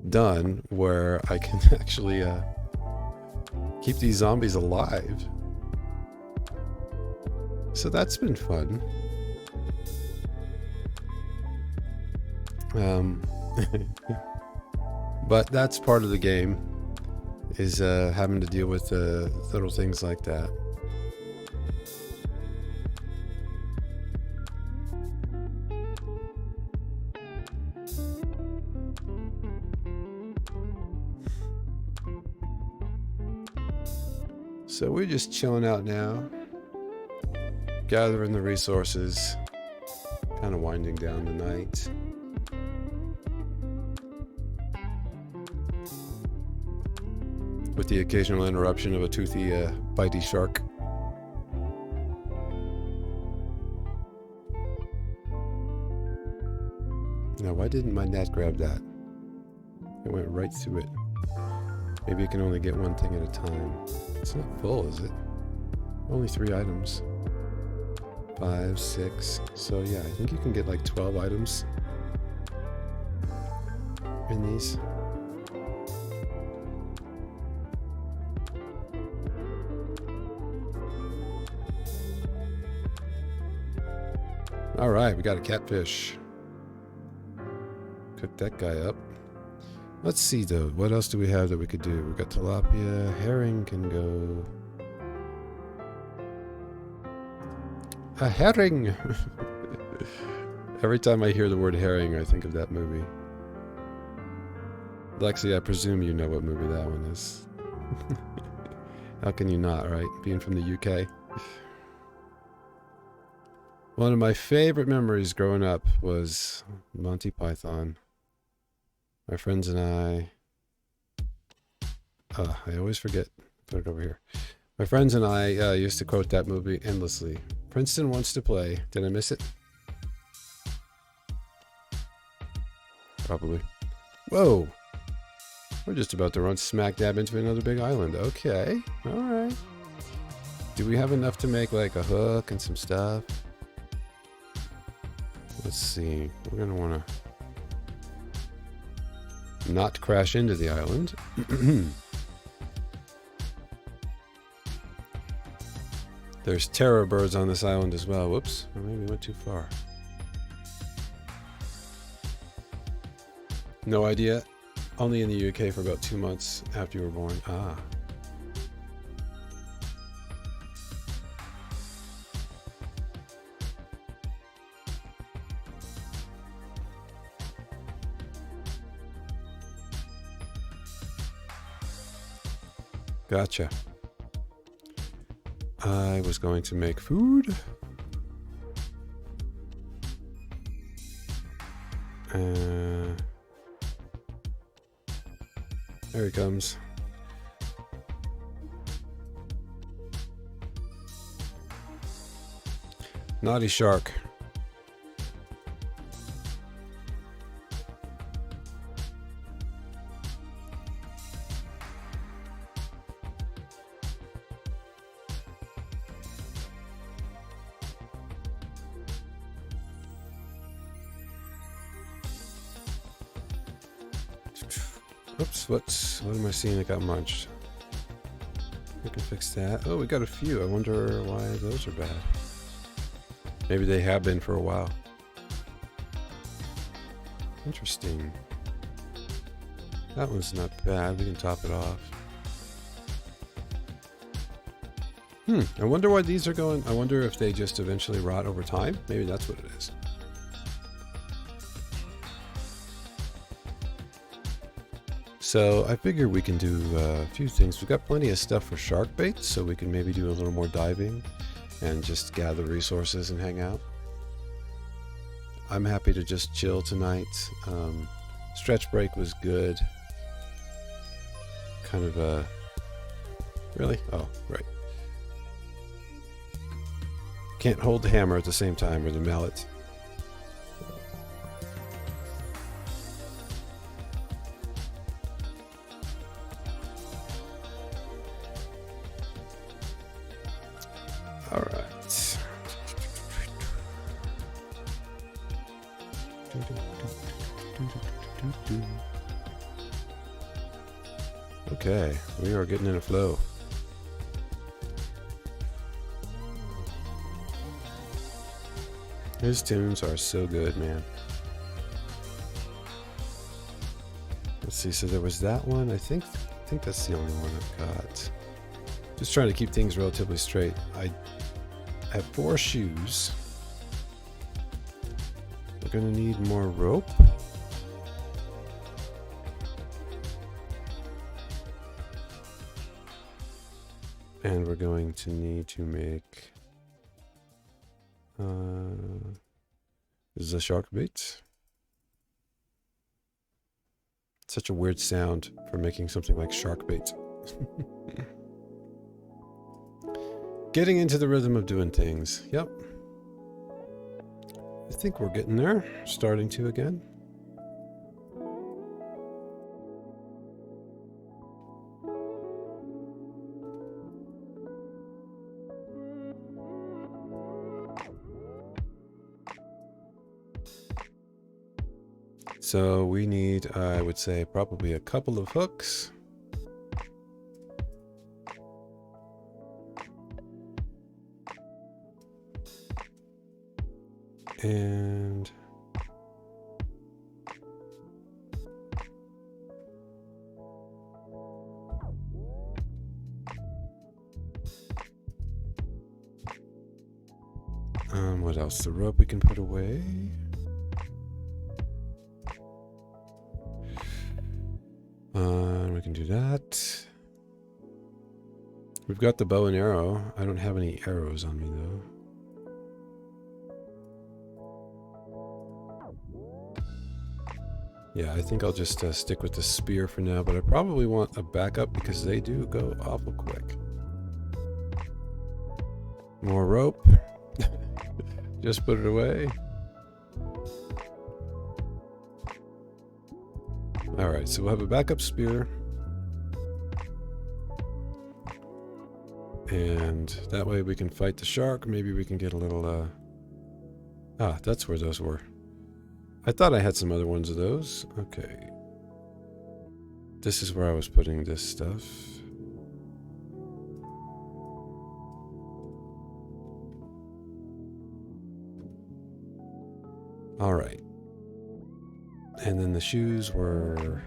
done where I can actually keep these zombies alive? So that's been fun. But that's part of the game, is having to deal with little things like that. So we're just chilling out now, gathering the resources, kind of winding down the night. With the occasional interruption of a toothy, bitey shark. Now, why didn't my net grab that? It went right through it. Maybe it can only get one thing at a time. It's not full, is it? Only 3 items. 5, 6. So yeah, I think you can get like 12 items in these. All right, we got a catfish. Cook that guy up. Let's see though, what else do we have that we could do? We've got tilapia, herring can go. A herring! Every time I hear the word herring, I think of that movie. Lexi, I presume you know what movie that one is. How can you not, right? Being from the UK. One of my favorite memories growing up was Monty Python. My friends and I always forget. Put it over here. My friends and I used to quote that movie endlessly. Princeton wants to play. Did I miss it? Probably. Whoa! We're just about to run smack dab into another big island. Okay. Alright. Do we have enough to make like a hook and some stuff? Let's see. We're going to want to not crash into the island. There's terror birds on this island as well. Whoops, I maybe went too far. No idea. Only in the UK for about 2 months after you were born. Ah. Gotcha. I was going to make food. There he comes. Naughty shark. Oops, what am I seeing that got munched? We can fix that. Oh, we got a few. I wonder why those are bad. Maybe they have been for a while. Interesting. That one's not bad. We can top it off. I wonder why these are going. I wonder if they just eventually rot over time. Maybe that's what it is. So I figure we can do a few things. We've got plenty of stuff for shark bait, so we can maybe do a little more diving and just gather resources and hang out. I'm happy to just chill tonight. Stretch break was good. Kind of a... Really? Oh, right. Can't hold the hammer at the same time, or the mallet. All right. Okay, we are getting in a flow. His tunes are so good, man. Let's see, so there was that one. I think that's the only one I've got. Just trying to keep things relatively straight. I have 4 shoes. We're gonna need more rope. And we're going to need to make... this is a shark bait. Such a weird sound for making something like shark bait. Getting into the rhythm of doing things. Yep. I think we're getting there. Starting to again. So we need, I would say, probably a couple of hooks. And what else? The rope we can put away. We can do that. We've got the bow and arrow. I don't have any arrows on me though. Yeah, I think I'll just stick with the spear for now, but I probably want a backup because they do go awful quick. More rope. Just put it away. Alright, so we'll have a backup spear. And that way we can fight the shark. Maybe we can get a little... Ah, that's where those were. I thought I had some other ones of those. Okay. This is where I was putting this stuff. All right. And then the shoes were...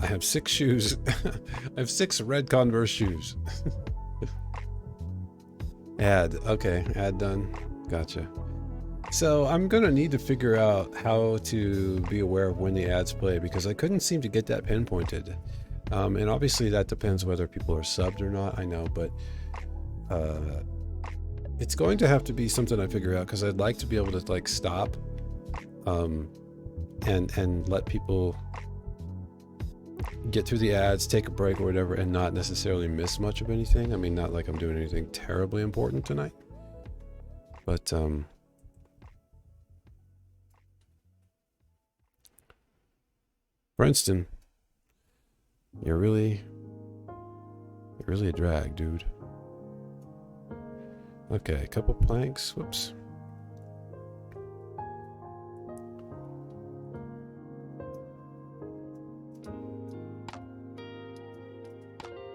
I have 6 shoes. I have 6 red Converse shoes. Add. Okay, add done. Gotcha. So I'm going to need to figure out how to be aware of when the ads play, because I couldn't seem to get that pinpointed. And obviously that depends whether people are subbed or not, I know, but it's going to have to be something I figure out, because I'd like to be able to like stop and let people get through the ads, take a break or whatever, and not necessarily miss much of anything. I mean, not like I'm doing anything terribly important tonight, but Princeton, you're really a drag, dude. Okay, a couple planks. Whoops.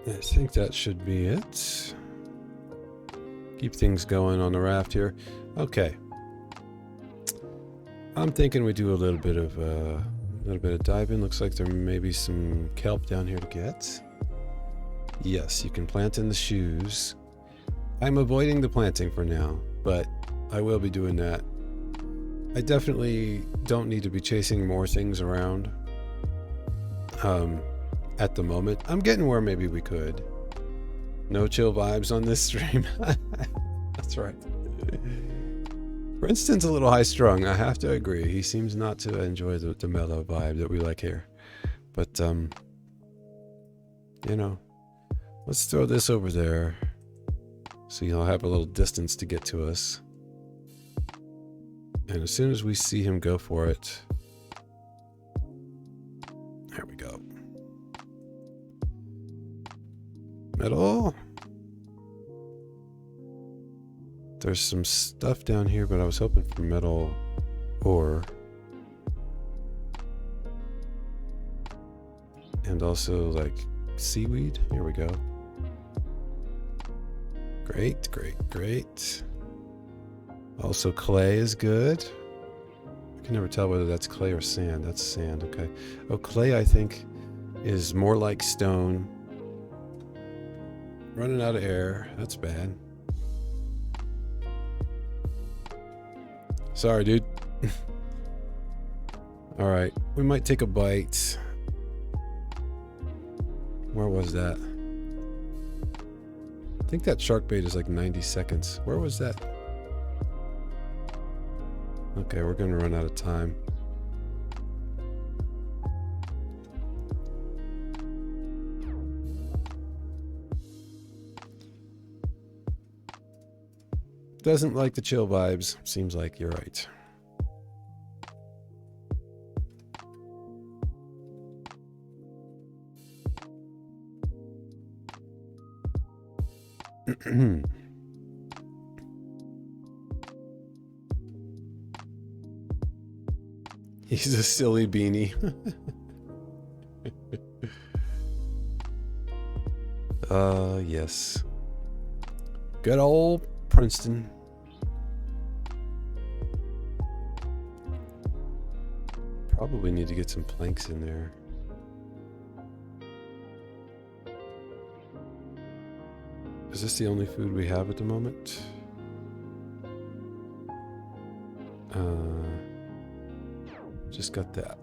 I think that should be it. Keep things going on the raft here. Okay. I'm thinking we do a little bit of diving. Looks like there may be some kelp down here to get. Yes, you can plant in the shoes. I'm avoiding the planting for now, but I will be doing that. I definitely don't need to be chasing more things around at the moment. I'm getting where maybe we could. No chill vibes on this stream. That's right. Princeton's a little high strung, I have to agree. He seems not to enjoy the mellow vibe that we like here. But, you know, let's throw this over there so he'll have a little distance to get to us. And as soon as we see him go for it, there we go. Metal. There's some stuff down here, but I was hoping for metal ore. And also like seaweed. Here we go. Great, great, great. Also clay is good. I can never tell whether that's clay or sand. That's sand, okay. Oh, clay I think is more like stone. Running out of air. That's bad. Sorry, dude. Alright, we might take a bite. Where was that? I think that shark bait is like 90 seconds. Where was that? Okay, we're gonna run out of time. Doesn't like the chill vibes. Seems like you're right. He's a silly beanie. Yes. Good old Princeton. Probably need to get some planks in there. Is this the only food we have at the moment? Just got that.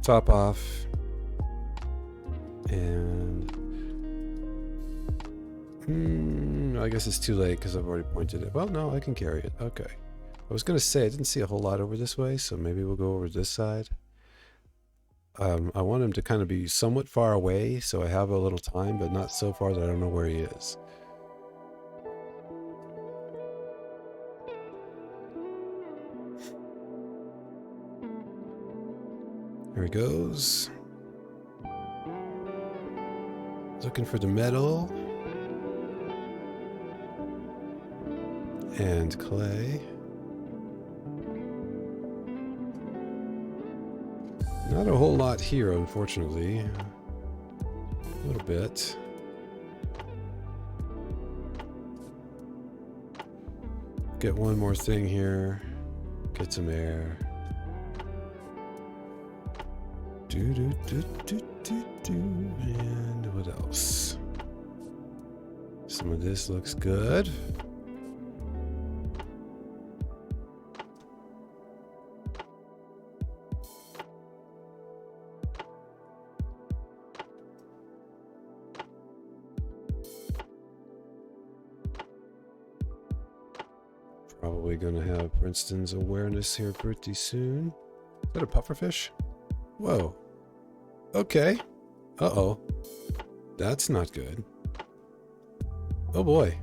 Top off. And I guess it's too late because I've already pointed it. Well, no, I can carry it. Okay. I was going to say I didn't see a whole lot over this way, so maybe we'll go over this side. I want him to kind of be somewhat far away, so I have a little time, but not so far that I don't know where he is. Here he goes. Looking for the metal. And clay. Not a whole lot here, unfortunately. A little bit. Get one more thing here. Get some air. And what else? Some of this looks good. Probably gonna have Princeton's awareness here pretty soon. Is that a pufferfish? Whoa. Okay. Uh-oh. That's not good. Oh boy.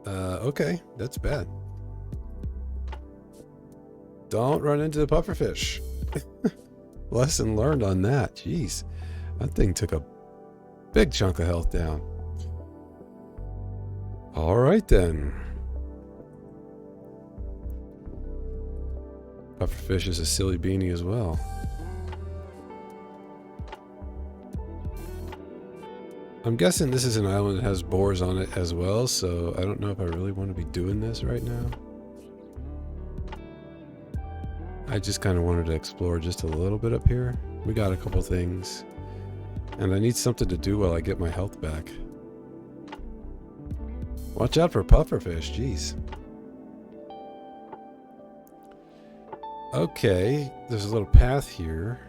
Okay. That's bad. Don't run into the pufferfish. Lesson learned on that. Jeez. That thing took a big chunk of health down. All right then. Pufferfish is a silly beanie as well. I'm guessing this is an island that has boars on it as well, so I don't know if I really want to be doing this right now. I just kind of wanted to explore just a little bit up here. We got a couple things. And I need something to do while I get my health back. Watch out for pufferfish, jeez. Okay, there's a little path here.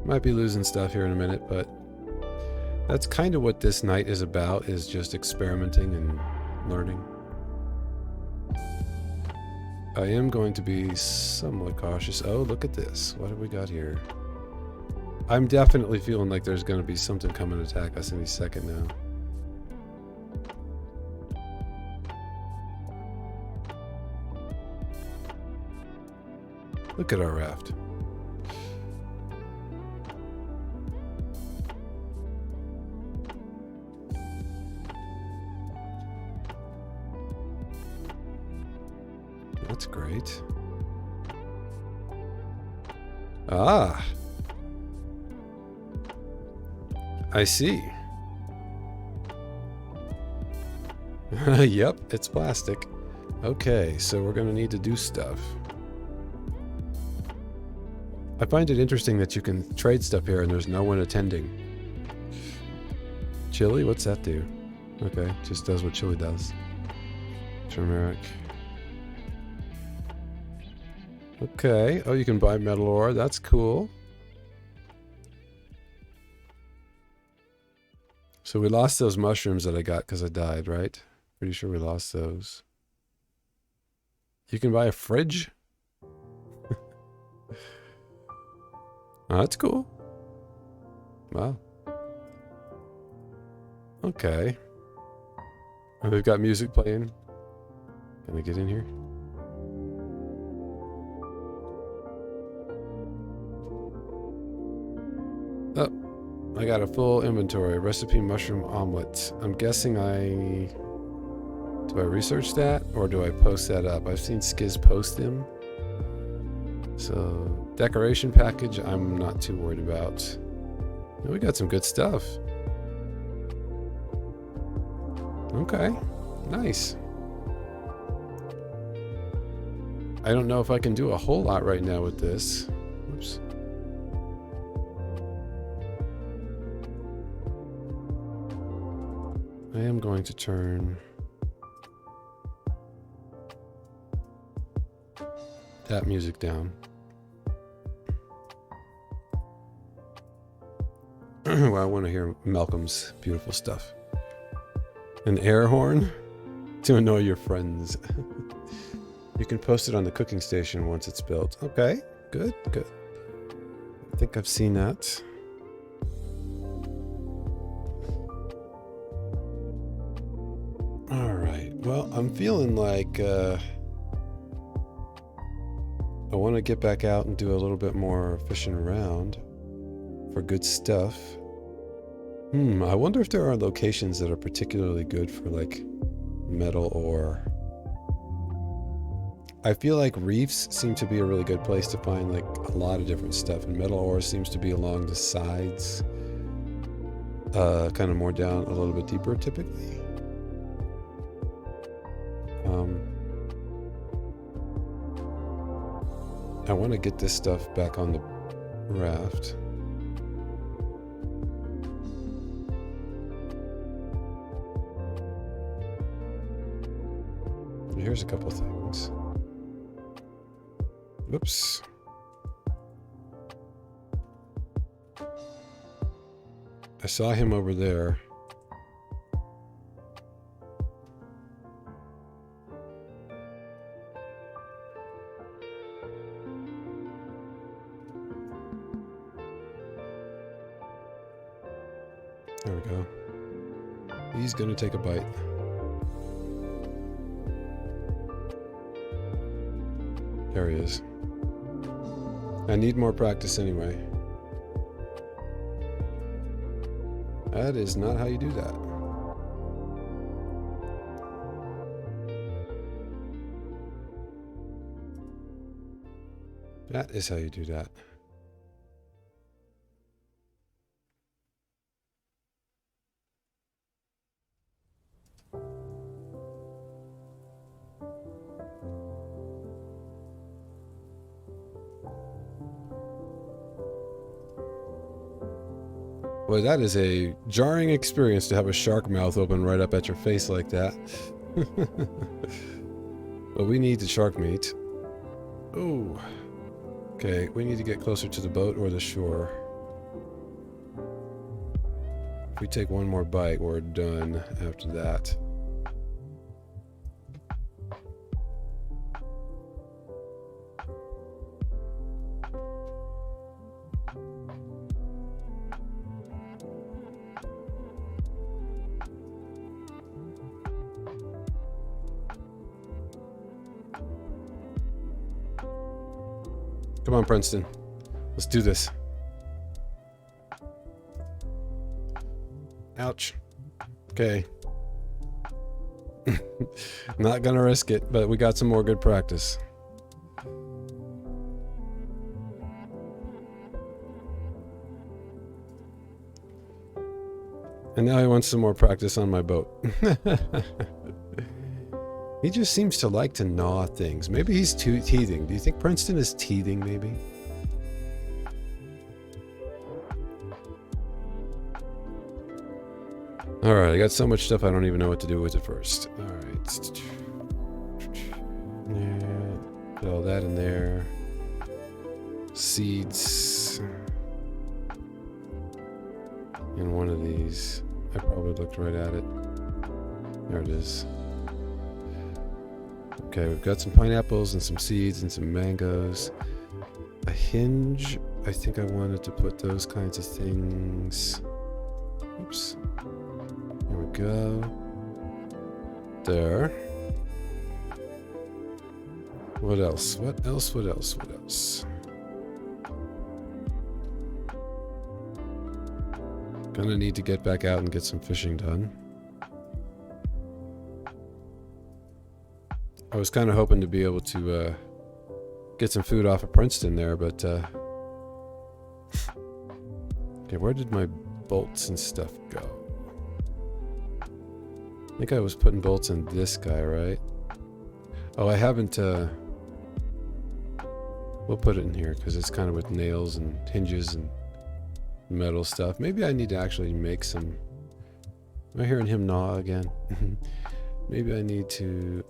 Might be losing stuff here in a minute, but that's kind of what this night is about, is just experimenting and learning. I am going to be somewhat cautious. Oh, look at this. What have we got here? I'm definitely feeling like there's going to be something coming to attack us any second now. Look at our raft. That's great. Ah! I see. Yep, it's plastic. Okay, so we're gonna need to do stuff. I find it interesting that you can trade stuff here and there's no one attending. Chili? What's that do? Okay, just does what chili does. Turmeric. Okay, oh, you can buy metal ore. That's cool. So we lost those mushrooms that I got because I died, right? Pretty sure we lost those. You can buy a fridge? Oh, that's cool. Wow. Okay. Oh, they've got music playing. Can I get in here? Oh, I got a full inventory. Recipe mushroom omelet. I'm guessing do I research that or do I post that up? I've seen Skiz post them. So, decoration package, I'm not too worried about. We got some good stuff. Okay, nice. I don't know if I can do a whole lot right now with this. Oops. I am going to turn that music down. Well, I want to hear Malcolm's beautiful stuff. An air horn to annoy your friends. You can post it on the cooking station once it's built. Okay, good, good. I think I've seen that. All right, well, I'm feeling like I want to get back out and do a little bit more fishing around for good stuff. I wonder if there are locations that are particularly good for like metal ore. I feel like reefs seem to be a really good place to find like a lot of different stuff, and metal ore seems to be along the sides, kind of more down a little bit deeper typically. I want to get this stuff back on the raft. Here's a couple things. Whoops. I saw him over there. There we go. He's gonna take a bite. There he is. I need more practice anyway. That is not how you do that. That is how you do that. Boy, that is a jarring experience to have a shark mouth open right up at your face like that. But we need the shark meat. Oh. Okay, we need to get closer to the boat or the shore. If we take one more bite, we're done after that. Come on, Princeton. Let's do this. Ouch. Okay. Not gonna risk it, but we got some more good practice. And now he wants some more practice on my boat. He just seems to like to gnaw things. Maybe he's teething. Do you think Princeton is teething, maybe? Alright, I got so much stuff I don't even know what to do with it first. Alright. Yeah, put all that in there. Seeds. In one of these. I probably looked right at it. There it is. Okay, we've got some pineapples and some seeds and some mangoes. A hinge. I think I wanted to put those kinds of things. Oops. Here we go. There. What else? What else? What else? What else? Gonna need to get back out and get some fishing done. I was kind of hoping to be able to get some food off of Princeton there, but okay, where did my bolts and stuff go? I think I was putting bolts in this guy, right? Oh, I haven't, we'll put it in here because it's kind of with nails and hinges and metal stuff. Maybe I need to actually make some... Am I hearing him gnaw again? Maybe I need to...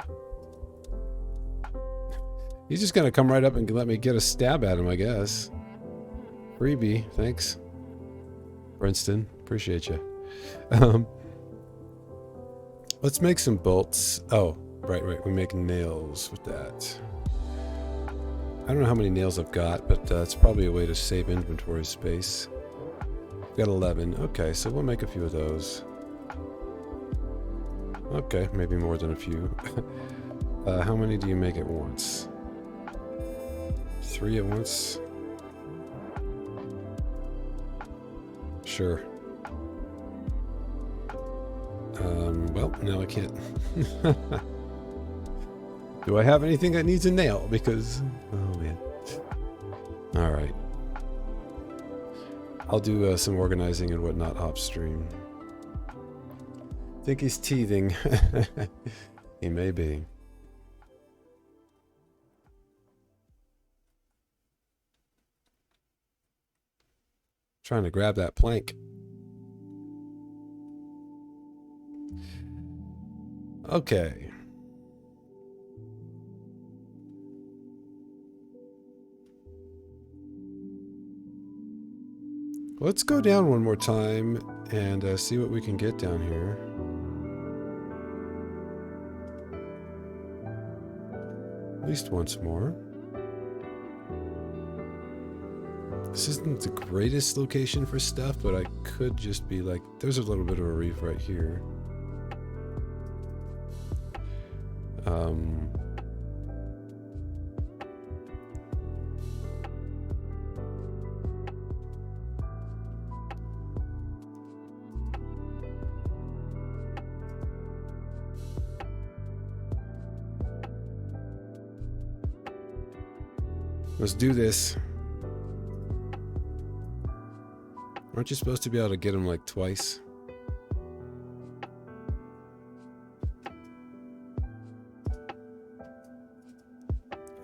He's just gonna come right up and let me get a stab at him, I guess. Freebie, thanks. Princeton, appreciate you. Let's make some bolts. Oh, right, we make nails with that. I don't know how many nails I've got, but it's probably a way to save inventory space. I've got 11. Okay, so we'll make a few of those. Okay, maybe more than a few. How many do you make at once? 3 at once? Sure. Well, now I can't. Do I have anything that needs a nail? Because, oh man. All right. I'll do some organizing and whatnot off stream. Think he's teething. He may be. Trying to grab that plank. Okay. Let's go down one more time and see what we can get down here. At least once more. This isn't the greatest location for stuff, but I could just be like, there's a little bit of a reef right here. Let's do this. Aren't you supposed to be able to get them like twice?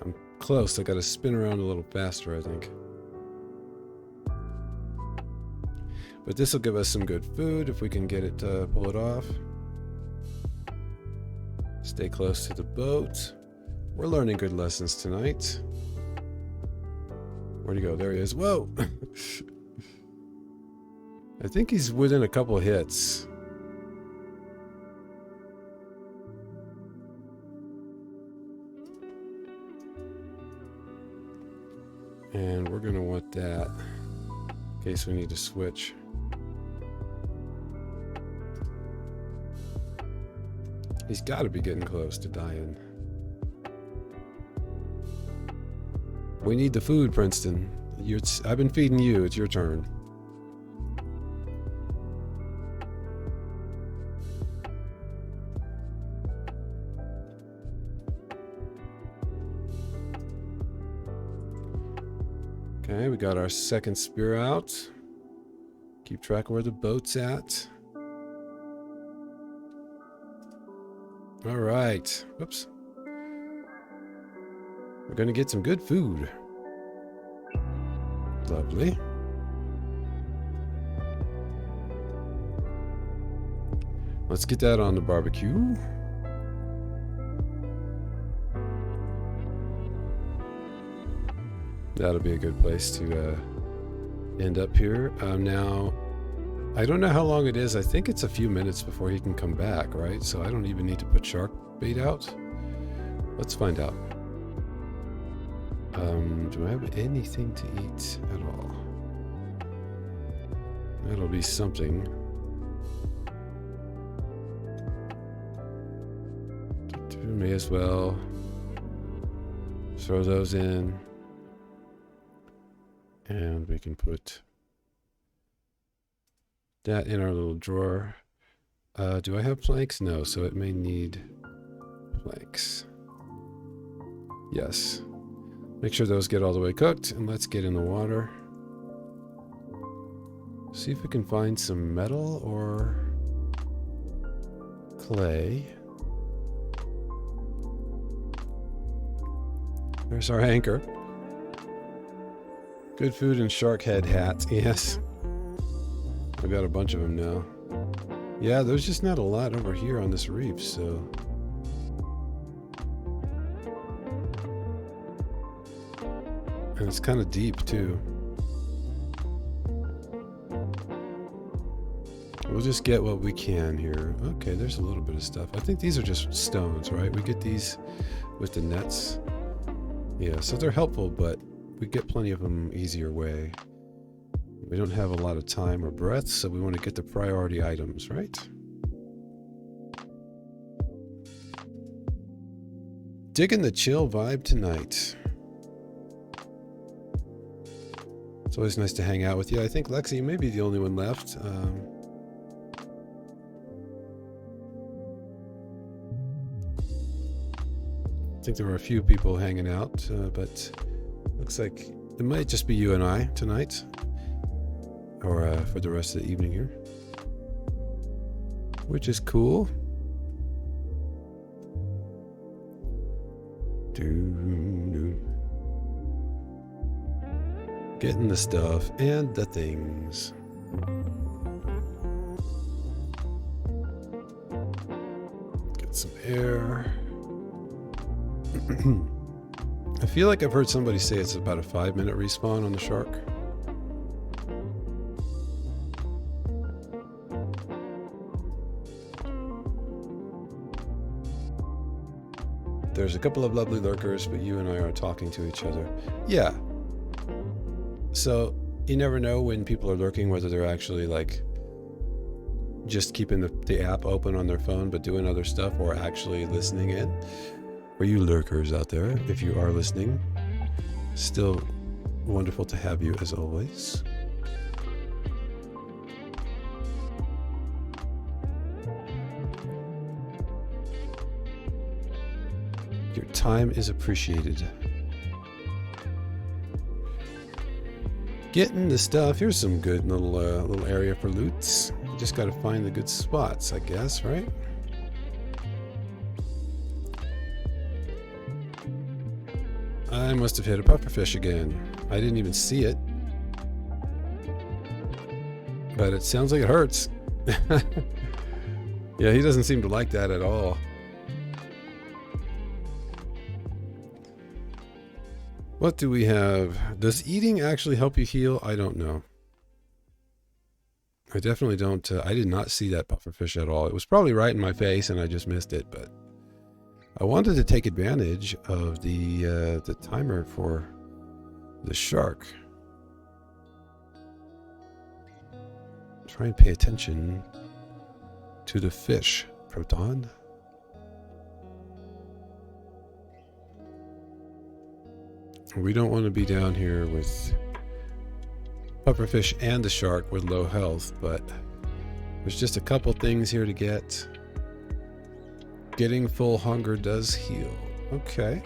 I'm close. I gotta spin around a little faster, I think. But this will give us some good food if we can get it to pull it off. Stay close to the boat. We're learning good lessons tonight. Where'd he go? There he is. Whoa! I think he's within a couple hits. And we're going to want that in case we need to switch. He's got to be getting close to dying. We need the food, Princeton. I've been feeding you. It's your turn. Okay, we got our second spear out. Keep track of where the boat's at. All right. Whoops. We're going to get some good food. Lovely. Let's get that on the barbecue. That'll be a good place to end up here. Now, I don't know how long it is. I think it's a few minutes before he can come back, right? So I don't even need to put shark bait out. Let's find out. Do I have anything to eat at all? That'll be something. May as well throw those in. And we can put that in our little drawer. Do I have planks? No, so it may need planks. Yes. Make sure those get all the way cooked, and let's get in the water. See if we can find some metal or clay. There's our anchor. Good food and shark head hat. Yes. I've got a bunch of them now. Yeah, there's just not a lot over here on this reef, so... And it's kind of deep, too. We'll just get what we can here. Okay, there's a little bit of stuff. I think these are just stones, right? We get these with the nets. Yeah, so they're helpful, but we get plenty of them easier way. We don't have a lot of time or breath, so we want to get the priority items, right? Digging the chill vibe tonight. It's always nice to hang out with you. I think, Lexi, you may be the only one left. I think there were a few people hanging out, but looks like it might just be you and I tonight, or for the rest of the evening here, which is cool. Getting the stuff and the things. Get some air. I feel like I've heard somebody say it's about a 5-minute respawn on the shark. There's a couple of lovely lurkers, but you and I are talking to each other. Yeah. So you never know when people are lurking, whether they're actually like just keeping the app open on their phone but doing other stuff, or actually listening in. For you lurkers out there, if you are listening, still wonderful to have you as always. Your time is appreciated. Getting the stuff. Here's some good little area for loots. You just got to find the good spots, I guess, right? I must have hit a pufferfish again. I didn't even see it, but it sounds like it hurts. Yeah, he doesn't seem to like that at all. What do we have? Does eating actually help you heal? I don't know. I definitely don't. I did not see that pufferfish at all. It was probably right in my face and I just missed it, but I wanted to take advantage of the timer for the shark. Try and pay attention to the fish, Proton. We don't want to be down here with pufferfish and the shark with low health, but there's just a couple things here to get. Getting full hunger does heal. Okay.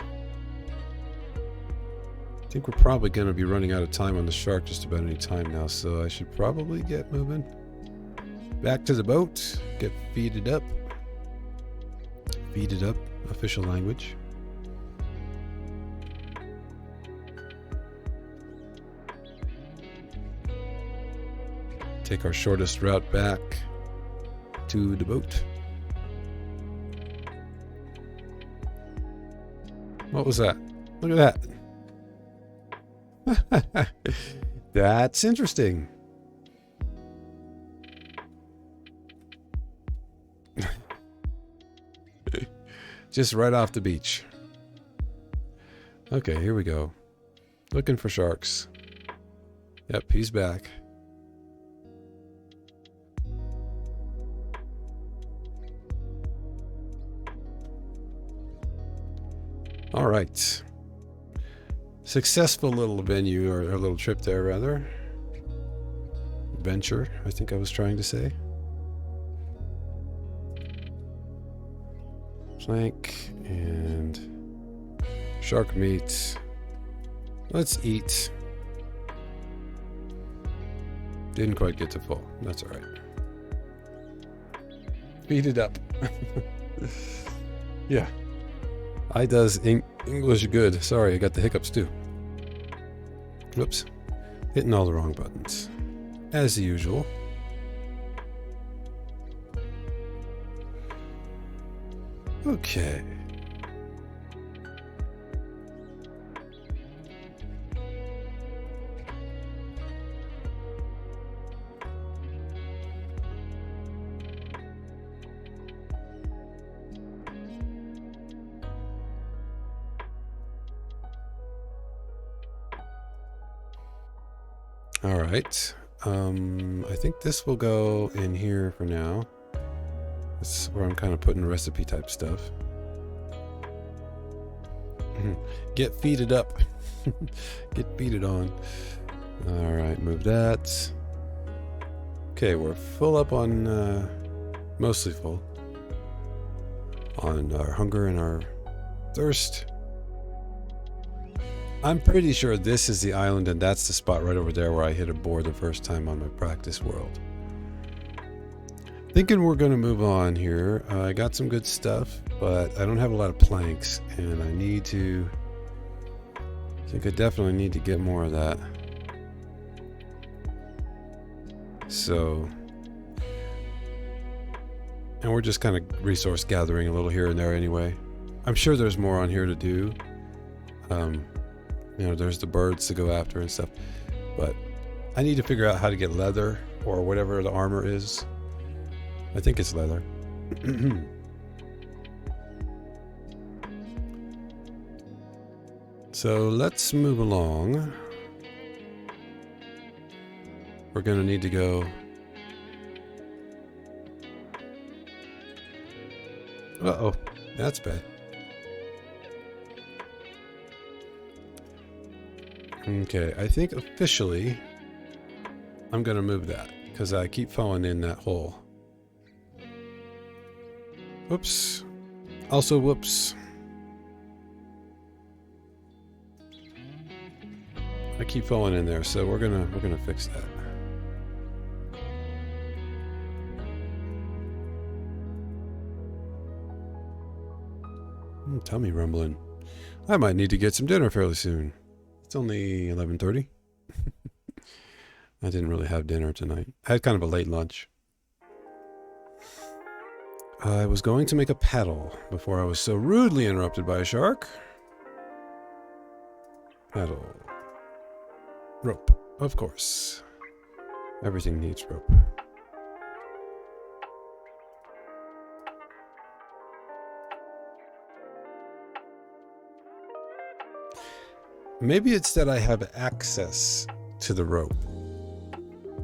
I think we're probably going to be running out of time on the shark just about any time now, so I should probably get moving. Back to the boat. Get feeded up. Feeded up, official language. Take our shortest route back to the boat. What was that? Look at that. That's interesting. Just right off the beach. Okay, here we go. Looking for sharks. Yep, he's back. All right. Successful little venue, or a little trip there, rather. Venture, I think I was trying to say. Plank and shark meat. Let's eat. Didn't quite get to full. That's all right. Feed it up. Yeah. I does English good. Sorry, I got the hiccups too. Whoops. Hitting all the wrong buttons. As usual. Okay. All right. I think this will go in here for now. This is where I'm kind of putting recipe type stuff. Get feeded up. Get feeded on. All right, move that. Okay, we're full up on, mostly full on our hunger and our thirst. I'm pretty sure this is the island, and that's the spot right over there where I hit a boar the first time on my practice world. Thinking we're going to move on here. I got some good stuff, but I don't have a lot of planks, and I think I definitely need to get more of that. So, and we're just kind of resource gathering a little here and there anyway. I'm sure there's more on here to do. You know, there's the birds to go after and stuff, but I need to figure out how to get leather or whatever the armor is. I think it's leather. So let's move along. We're going to need to go. Uh-oh, that's bad. Okay, I think officially I'm going to move that because I keep falling in that hole. Whoops. Also, whoops. I keep falling in there, so we're gonna fix that. Tummy rumbling. I might need to get some dinner fairly soon. It's only 11:30. I didn't really have dinner tonight. I had kind of a late lunch. I was going to make a paddle before I was so rudely interrupted by a shark. Paddle. Rope, of course. Everything needs rope. Maybe it's that I have access to the rope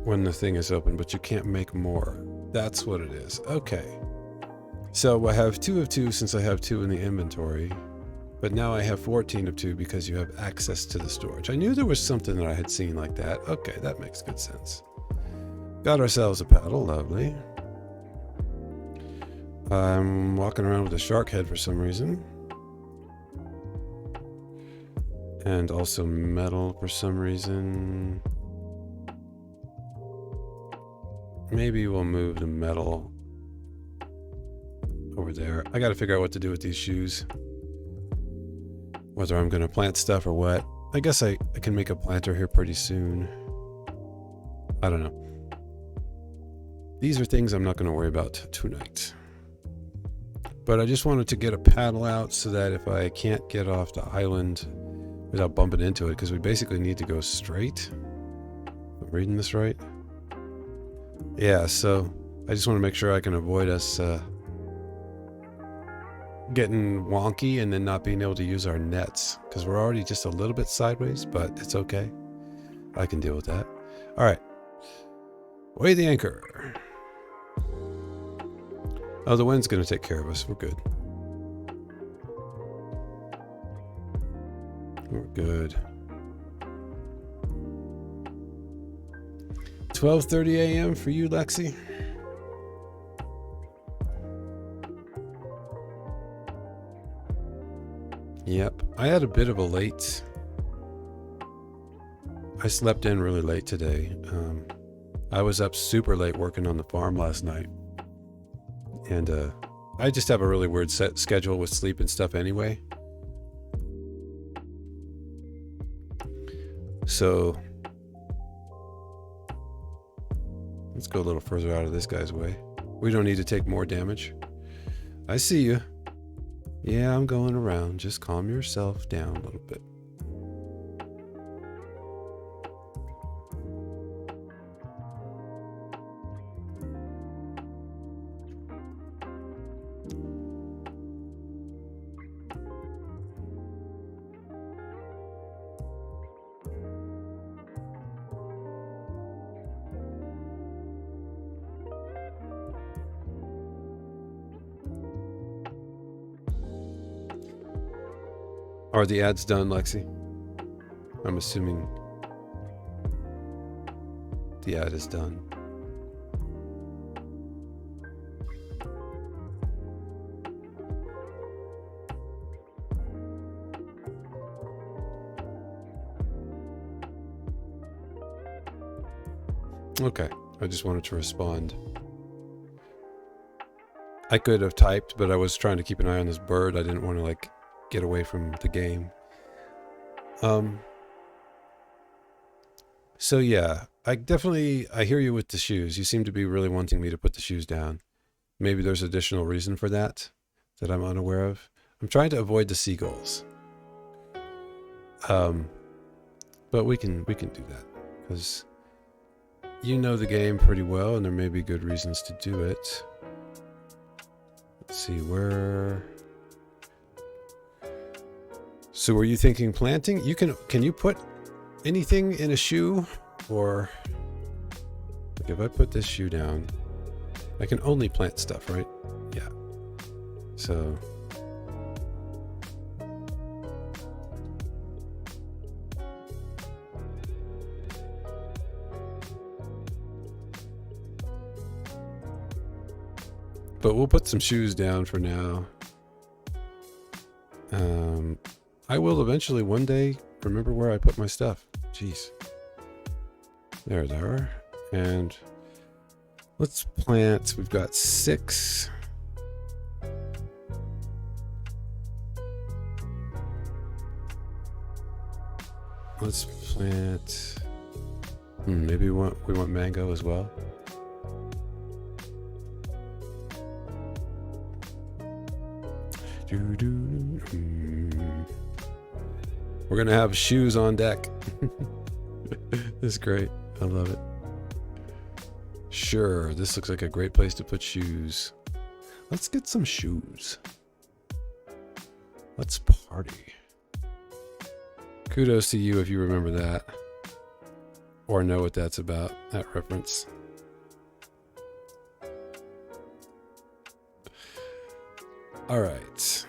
when the thing is open, but you can't make more. That's what it is. Okay. So I have 2 of 2 since I have 2 in the inventory, but now I have 14 of 2 because you have access to the storage. I knew there was something that I had seen like that. Okay, that makes good sense. Got ourselves a paddle, lovely. I'm walking around with a shark head for some reason. And also metal for some reason. Maybe we'll move the metal over there. I gotta figure out what to do with these shoes. Whether I'm gonna plant stuff or what. I guess I can make a planter here pretty soon. I don't know. These are things I'm not gonna worry about tonight. But I just wanted to get a paddle out so that if I can't get off the island without bumping into it, because we basically need to go straight. Am I reading this right? Yeah, so I just want to make sure I can avoid us getting wonky and then not being able to use our nets, because we're already just a little bit sideways, but it's okay. I can deal with that. All right. Weigh the anchor. Oh, the wind's going to take care of us. We're good. We're good. 12:30 a.m. for you, Lexi. Yep, I had a bit of a late. I slept in really late today. I was up super late working on the farm last night. And I just have a really weird set schedule with sleep and stuff anyway. So let's go a little further out of this guy's way. We don't need to take more damage. I see you. Yeah, I'm going around. Just calm yourself down a little bit. Are the ads done, Lexi? I'm assuming the ad is done. Okay, I just wanted to respond. I could have typed, but I was trying to keep an eye on this bird. I didn't want to like get away from the game. So yeah, I hear you with the shoes. You seem to be really wanting me to put the shoes down. Maybe there's additional reason for that I'm unaware of. I'm trying to avoid the seagulls. But we can do that because you know the game pretty well, and there may be good reasons to do it. Let's see where. So were you thinking planting? Can you put anything in a shoe? Or like if I put this shoe down, I can only plant stuff, right? Yeah. So but we'll put some shoes down for now. I will eventually one day remember where I put my stuff. Jeez. There they are. And let's plant. We've got 6. Let's plant. Maybe we want mango as well. We're gonna have shoes on deck. This is great. I love it. Sure, this looks like a great place to put shoes. Let's get some shoes. Let's party. Kudos to you if you remember that. Or know what that's about, that reference. Alright.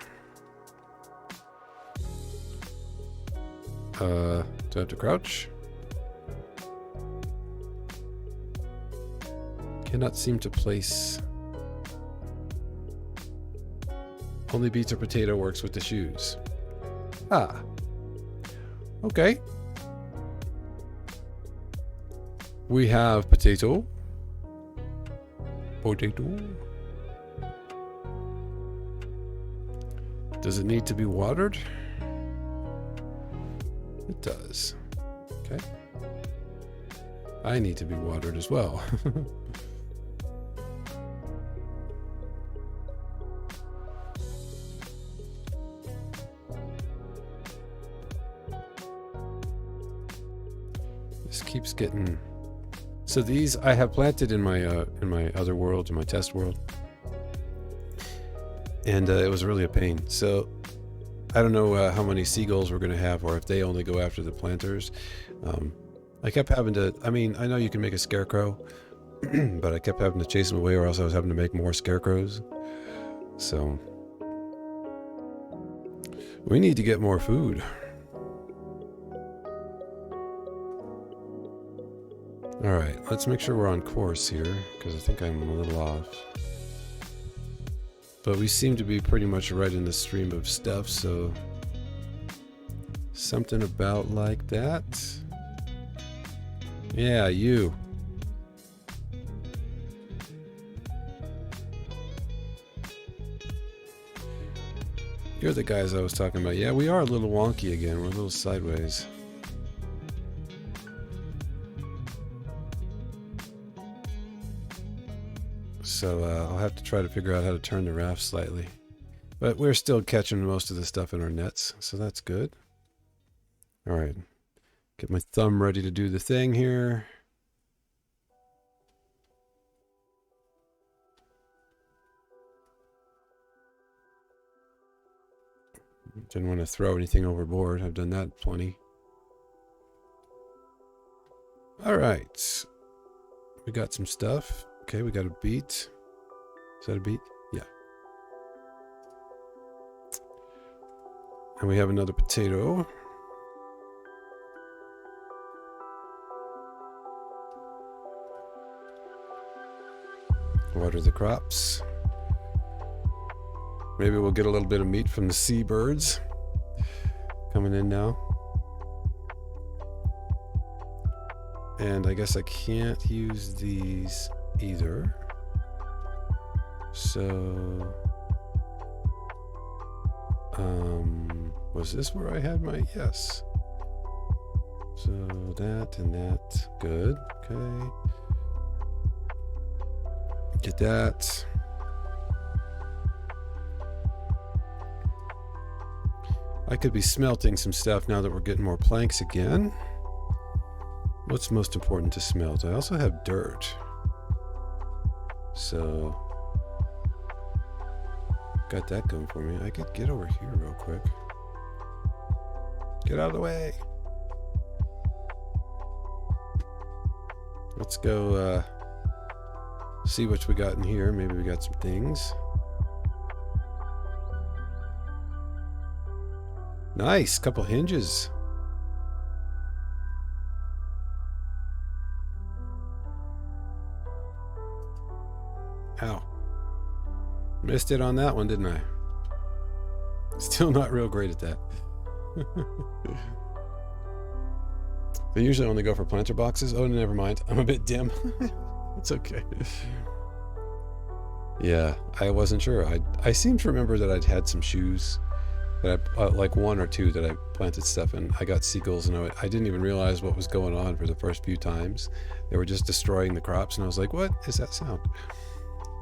Do I have to crouch? Cannot seem to place. Only beets or potato works with the shoes. Ah. Okay. We have potato. Potato. Does it need to be watered? It does. Okay. I need to be watered as well. This keeps getting. So these I have planted in my other world, in my test world, and it was really a pain. So I don't know how many seagulls we're going to have, or if they only go after the planters. I kept having to. I mean, I know you can make a scarecrow, but I kept having to chase them away, or else I was having to make more scarecrows. So we need to get more food. All right, let's make sure we're on course here, because I think I'm a little off. But we seem to be pretty much right in the stream of stuff, so something about like that. Yeah, you. You're the guys I was talking about. Yeah, we are a little wonky again. We're a little sideways. So I'll have to try to figure out how to turn the raft slightly. But we're still catching most of the stuff in our nets, so that's good. All right. Get my thumb ready to do the thing here. Didn't want to throw anything overboard. I've done that plenty. All right. We got some stuff. Okay, we got a beet. Is that a beet? Yeah. And we have another potato. Water the crops. Maybe we'll get a little bit of meat from the seabirds coming in now. And I guess I can't use these either. So, was this where I had my, yes. So that and that, good, okay. Get that. I could be smelting some stuff now that we're getting more planks again. What's most important to smelt? I also have dirt. So, got that going for me. I could get over here real quick. Get out of the way. Let's go see what we got in here. Maybe we got some things. Nice, couple hinges. Ow. Missed it on that one, didn't I? Still not real great at that. They usually only go for planter boxes. Oh, never mind. I'm a bit dim. It's okay. Yeah, I wasn't sure. I seem to remember that I'd had some shoes that I, like one or two that I planted stuff in. I got seagulls and I didn't even realize what was going on for the first few times. They were just destroying the crops and I was like, what is that sound?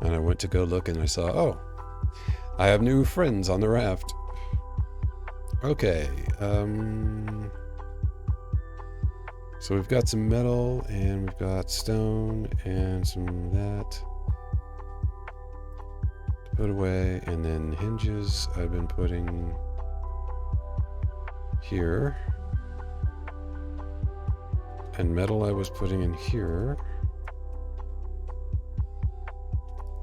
And I went to go look and I saw, oh, I have new friends on the raft. Okay, so we've got some metal and we've got stone and some of that to put away, and then hinges I've been putting here, and metal I was putting in here,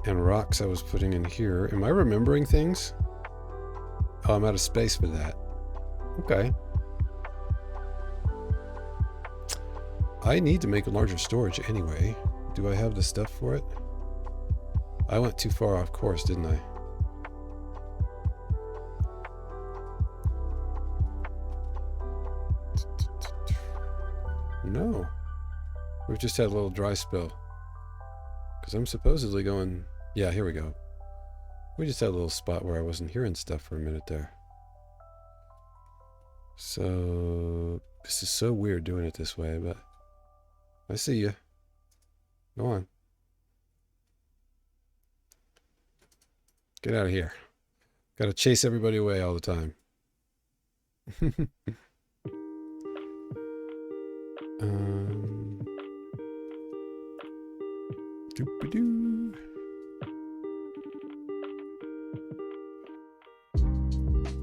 and rocks I was putting in here. Am I remembering things? Oh, I'm out of space for that. Okay. I need to make a larger storage anyway. Do I have the stuff for it? I went too far off course, didn't I? No. We've just had a little dry spell. Because I'm supposedly going... Yeah, here we go. We just had a little spot where I wasn't hearing stuff for a minute there. So... This is so weird doing it this way, but... I see you. Go on. Get out of here. Gotta chase everybody away all the time. Doop-a-doo.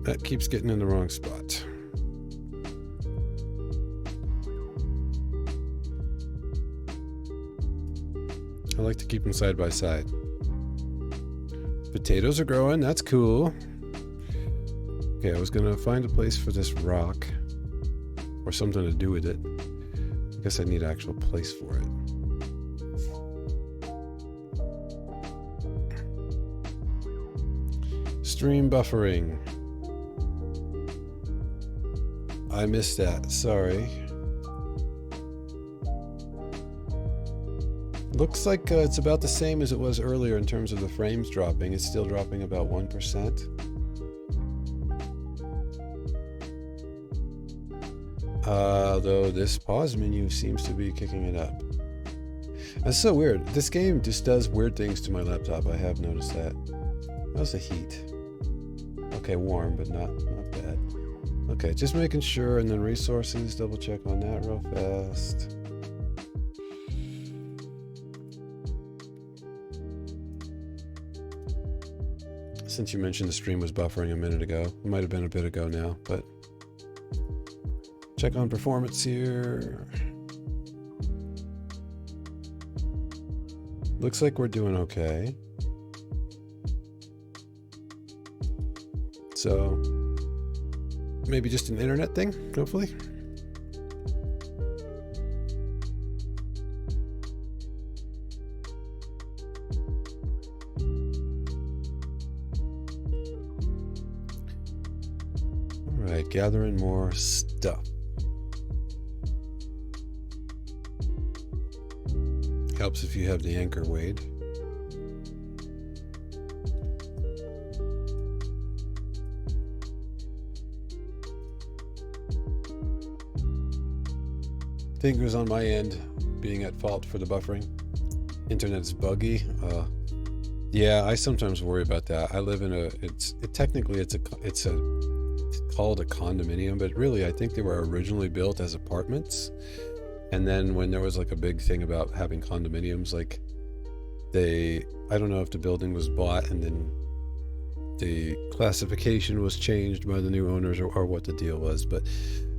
That keeps getting in the wrong spot. I like to keep them side by side. Potatoes are growing, that's cool. Okay, I was gonna find a place for this rock or something to do with it. I guess I need an actual place for it. Stream buffering. I missed that, sorry. Looks like it's about the same as it was earlier in terms of the frames dropping. It's still dropping about 1%. Though this pause menu seems to be kicking it up. That's so weird. This game just does weird things to my laptop. I have noticed that. How's the heat? Okay, warm, but not bad. Okay, just making sure, and then resources, double check on that real fast. Since you mentioned the stream was buffering a minute ago, it might have been a bit ago now, but check on performance here. Looks like we're doing okay. So maybe just an internet thing, hopefully. Gathering more stuff. Helps if you have the anchor weight. Fingers on my end, being at fault for the buffering. Internet's buggy. Yeah, I sometimes worry about that. I live in technically it's called a condominium, but really I think they were originally built as apartments. And then when there was like a big thing about having condominiums, like I don't know if the building was bought and then the classification was changed by the new owners or what the deal was. But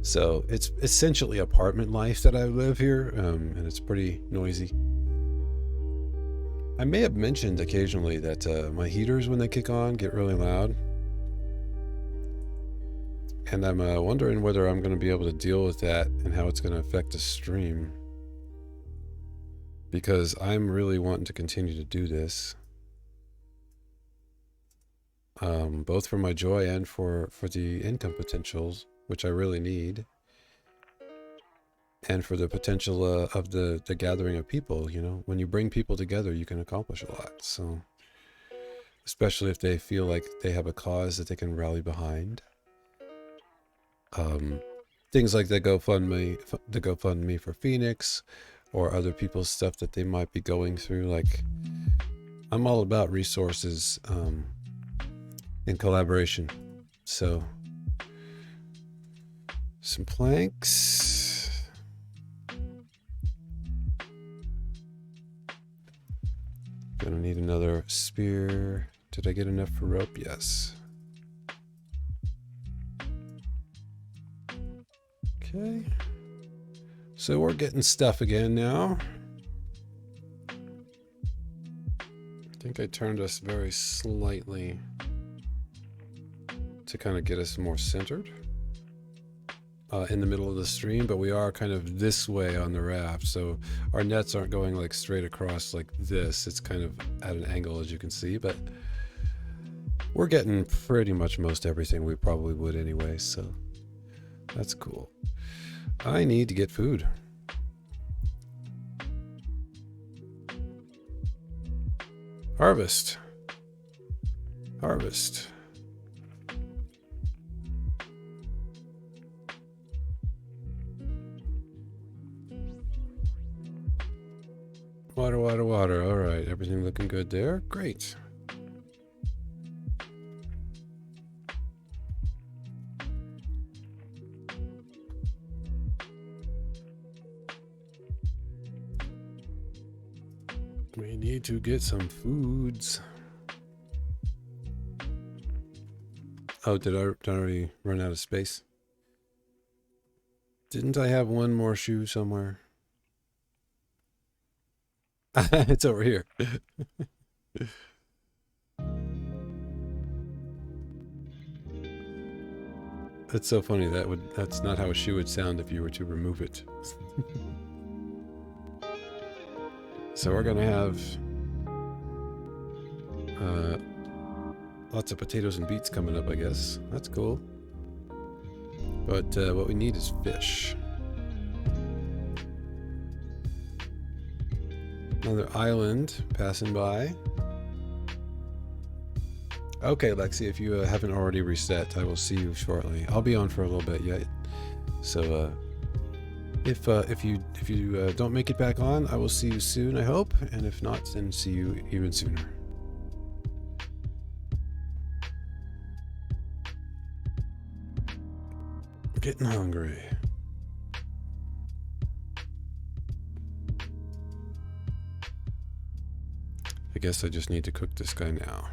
so it's essentially apartment life that I live here, and it's pretty noisy. I may have mentioned occasionally that my heaters, when they kick on, get really loud. And I'm wondering whether I'm going to be able to deal with that and how it's going to affect the stream. Because I'm really wanting to continue to do this. Both for my joy and for the income potentials, which I really need. And for the potential of the gathering of people, you know, when you bring people together, you can accomplish a lot. So, especially if they feel like they have a cause that they can rally behind. Things like the GoFundMe for Phoenix, or other people's stuff that they might be going through. Like, I'm all about resources in collaboration. So, some planks. Gonna need another spear. Did I get enough for rope? Yes. Okay. So we're getting stuff again now. I think I turned us very slightly to kind of get us more centered in the middle of the stream, but we are kind of this way on the raft, so our nets aren't going like straight across like this. It's kind of at an angle, as you can see, but we're getting pretty much most everything we probably would anyway, so that's cool. I need to get food. Harvest. Harvest. Water, water, water. All right, everything looking good there. Great. We need to get some foods. Oh, did I already run out of space? Didn't I have one more shoe somewhere? It's over here. That's so funny. That's not how a shoe would sound if you were to remove it. So we're gonna have lots of potatoes and beets coming up, I guess. That's cool. But what we need is fish. Another island passing by. Okay, Lexi, if you haven't already reset, I will see you shortly. I'll be on for a little bit yet. So if you don't make it back on, I will see you soon, I hope. And if not, then see you even sooner. Getting hungry. I guess I just need to cook this guy now.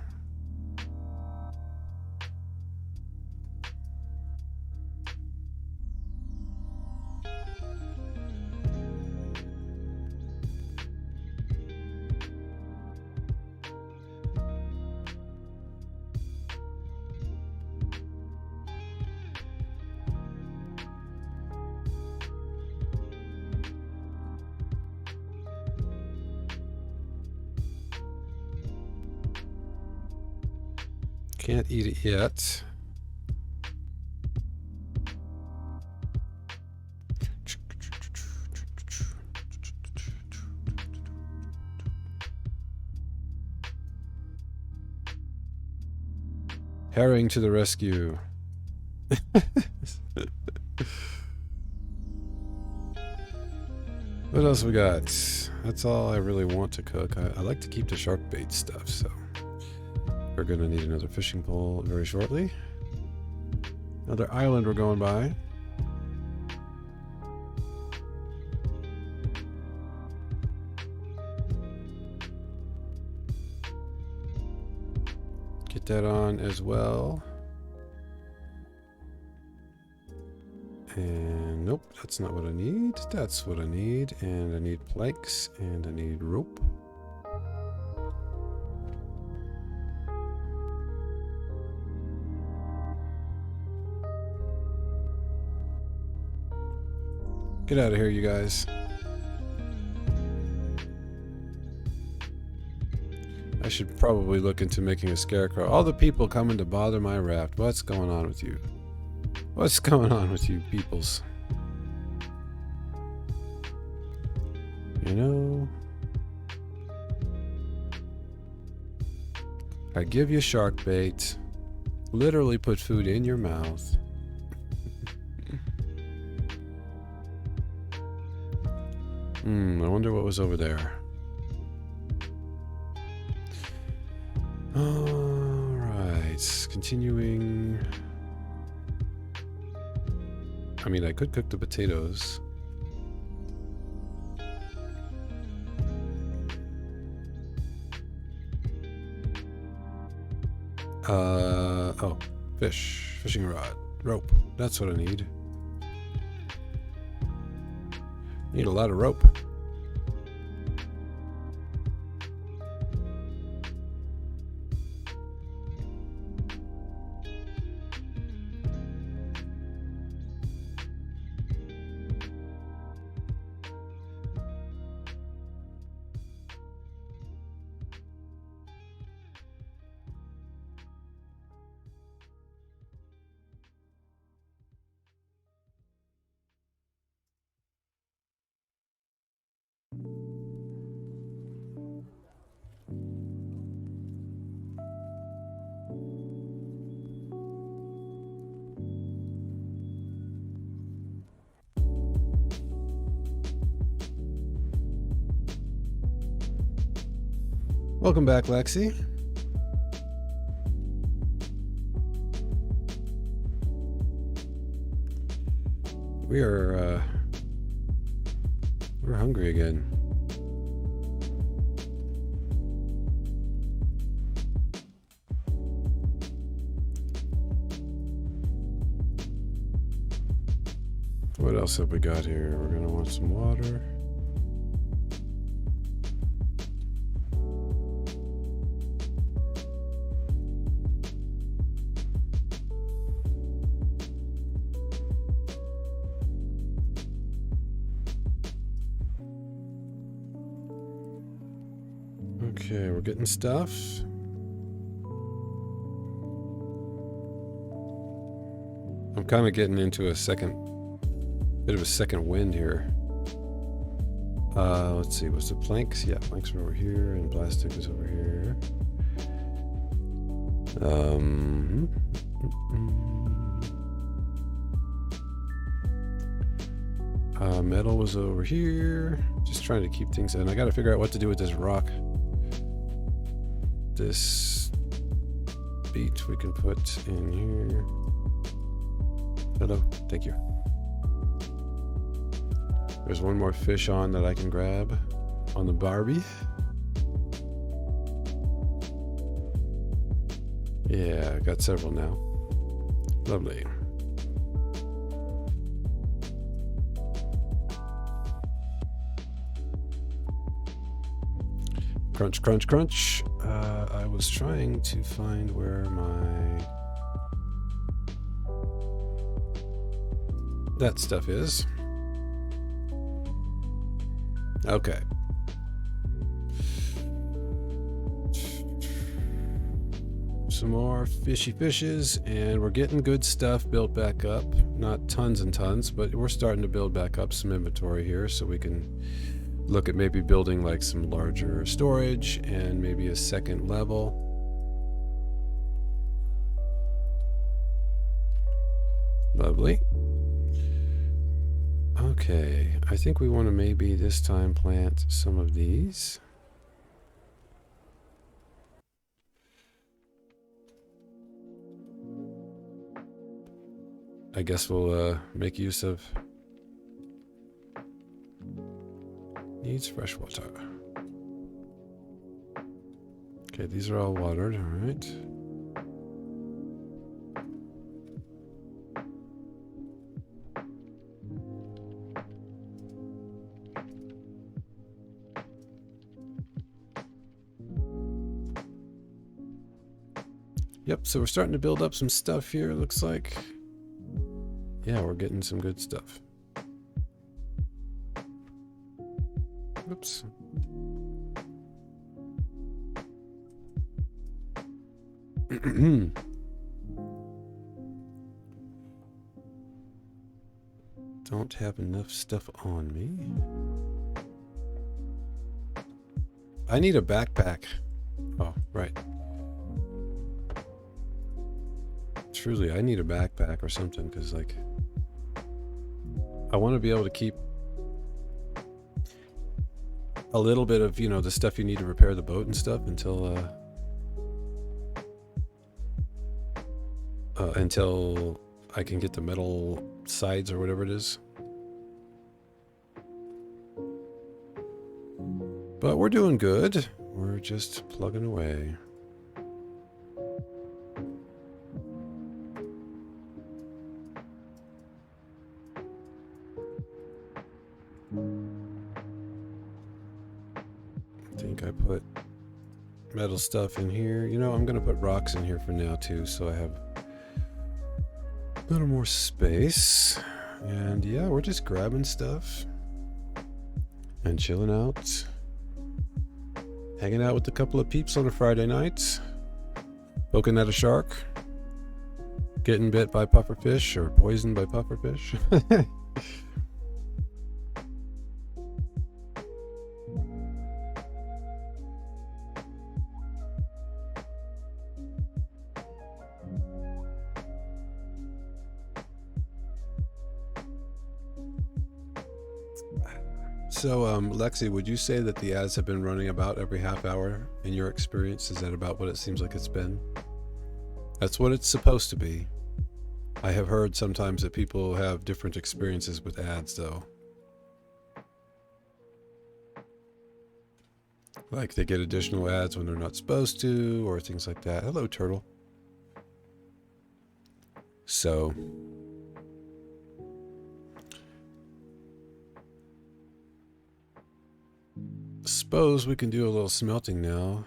Can't eat it yet. Herring to the rescue. What else we got? That's all I really want to cook. I like to keep the shark bait stuff, so we're gonna need another fishing pole very shortly. Another island we're going by. Get that on as well. And nope, that's not what I need. That's what I need. And I need planks and I need rope. Get out of here, you guys. I should probably look into making a scarecrow. All the people coming to bother my raft. What's going on with you? What's going on with you peoples? You know, I give you shark bait, literally put food in your mouth. I wonder what was over there. Alright, continuing. I mean, I could cook the potatoes. Oh, fishing rod, rope. That's what I need. Need a lot of rope. Welcome back, Lexi. We're hungry again. What else have we got here? We're gonna want some water. Okay, we're getting stuff. I'm kind of getting into a bit of a second wind here. Let's see, what's the planks? Yeah, planks are over here, and plastic is over here. Metal was over here. Just trying to keep things in. I gotta figure out what to do with this rock. This beach we can put in here. Hello, thank you. There's one more fish on that I can grab on the Barbie. Yeah, I got several now. Lovely. Crunch, crunch, crunch. I was trying to find where that stuff is. Okay. Some more fishes, and we're getting good stuff built back up. Not tons and tons, but we're starting to build back up some inventory here, so we can look at maybe building like some larger storage and maybe a second level. Lovely. Okay, I think we want to maybe this time plant some of these. I guess we'll make use of needs fresh water. Okay, these are all watered, all right. Yep, so we're starting to build up some stuff here, looks like. Yeah, we're getting some good stuff. Oops. Don't have enough stuff on me. I need a backpack. Oh, right. Truly, I need a backpack or something, because, like, I want to be able to keep a little bit of, you know, the stuff you need to repair the boat and stuff until I can get the metal sides or whatever it is. But we're doing good. We're just plugging away. I think I put metal stuff in here. You know, I'm going to put rocks in here for now too, so I have a little more space. And yeah, we're just grabbing stuff and chilling out. Hanging out with a couple of peeps on a Friday night. Poking at a shark. Getting bit by pufferfish or poisoned by pufferfish. So, Lexi, would you say that the ads have been running about every half hour in your experience? Is that about what it seems like it's been? That's what it's supposed to be. I have heard sometimes that people have different experiences with ads, though. Like they get additional ads when they're not supposed to, or things like that. Hello, turtle. So... suppose we can do a little smelting now,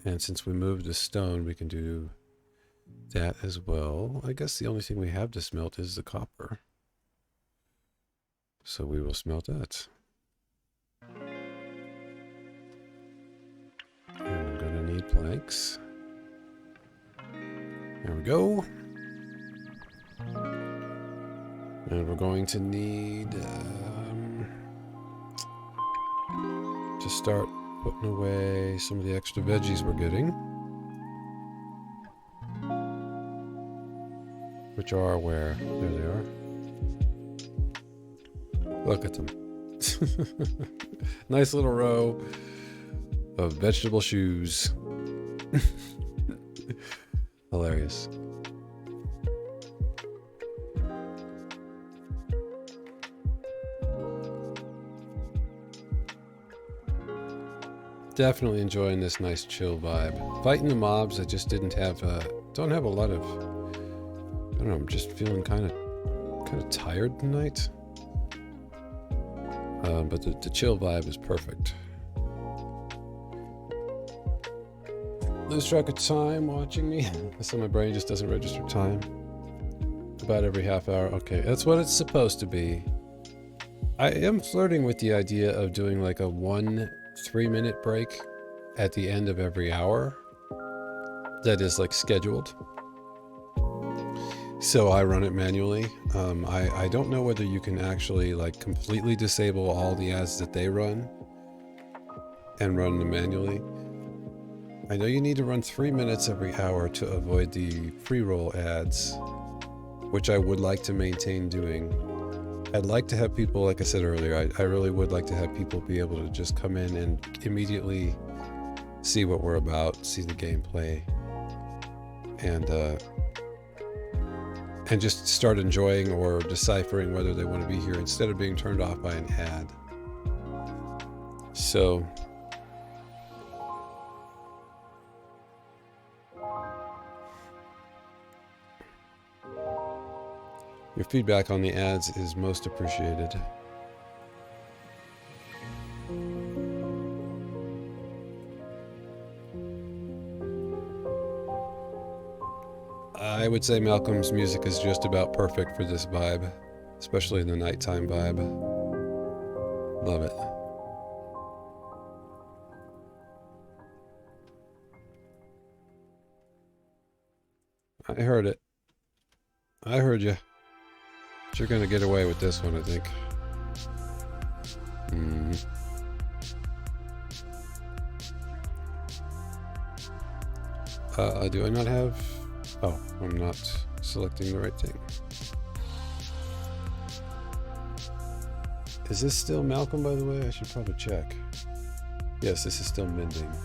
and since we moved the stone, we can do that as well. I guess the only thing we have to smelt is the copper, so we will smelt that. And I'm gonna need planks. There we go. And we're going to need to start putting away some of the extra veggies we're getting, which are where? There they are. Look at them. Nice little row of vegetable shoes. Hilarious. Definitely enjoying this nice chill vibe. Fighting the mobs, I just didn't have, don't have a lot of, I don't know, I'm just feeling kind of tired tonight. But the chill vibe is perfect. Lose track of time watching me. So my brain just doesn't register time. About every half hour. Okay, that's what it's supposed to be. I am flirting with the idea of doing like a 1-3-minute break at the end of every hour that is like scheduled, so I run it manually. I don't know whether you can actually like completely disable all the ads that they run and run them manually. I know you need to run 3 minutes every hour to avoid the pre-roll ads, which I would like to maintain doing. I'd like to have people, like I said earlier, I really would like to have people be able to just come in and immediately see what we're about, see the gameplay, and just start enjoying or deciphering whether they want to be here instead of being turned off by an ad. So your feedback on the ads is most appreciated. I would say Malcolm's music is just about perfect for this vibe, especially in the nighttime vibe. Love it. I heard it. I heard you. But you're gonna get away with this one, I think. Do I not have... Oh, I'm not selecting the right thing. Is this still Malcolm, by the way? I should probably check. Yes, this is still Mending.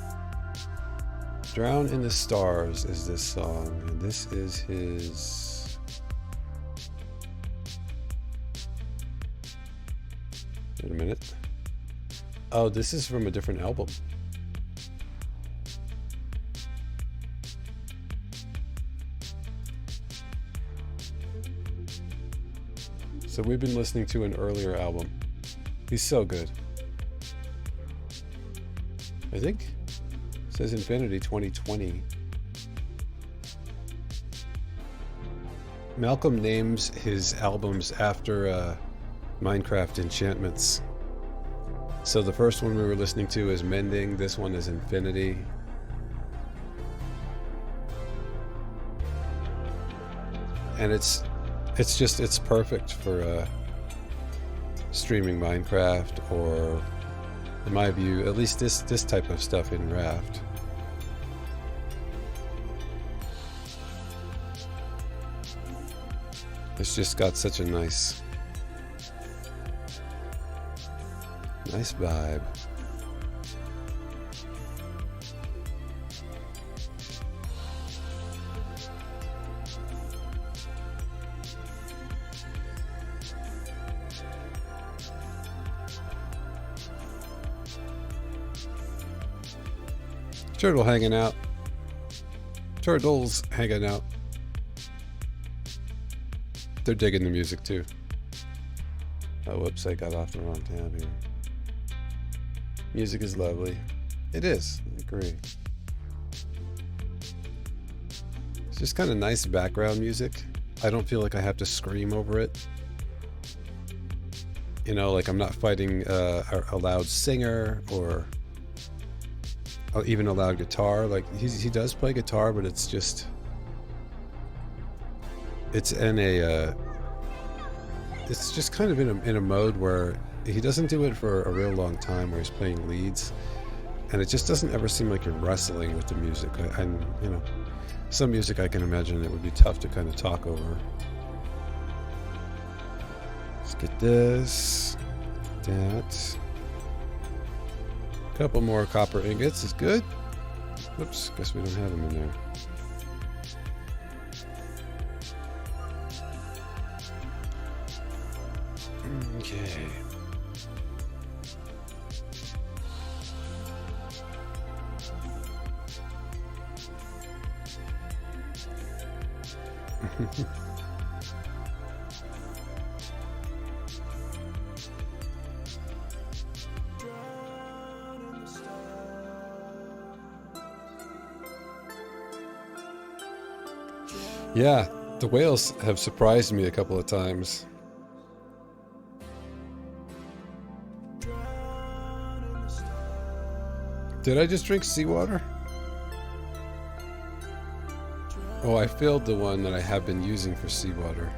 Drown in the Stars is this song, and this is his... Wait a minute. Oh, this is from a different album. So we've been listening to an earlier album. He's so good. I think it says Infinity 2020. Malcolm names his albums after Minecraft enchantments. So the first one we were listening to is Mending. This one is Infinity. And it's perfect for streaming Minecraft, or in my view, at least this type of stuff in Raft. It's just got such a nice vibe. Turtle hanging out. Turtles hanging out. They're digging the music too. Oh, whoops, I got off the wrong tab here. Music is lovely. It is, I agree. It's just kind of nice background music. I don't feel like I have to scream over it. You know, like I'm not fighting a loud singer or even a loud guitar. Like he does play guitar, but it's just it's just kind of in a mode where he doesn't do it for a real long time, where he's playing leads, and it just doesn't ever seem like you're wrestling with the music. And you know, some music I can imagine it would be tough to kind of talk over. Let's get this, that. Couple more copper ingots is good. Whoops, guess we don't have them in there. Okay. Yeah, the whales have surprised me a couple of times. Did I just drink seawater? Oh, I filled the one that I have been using for seawater.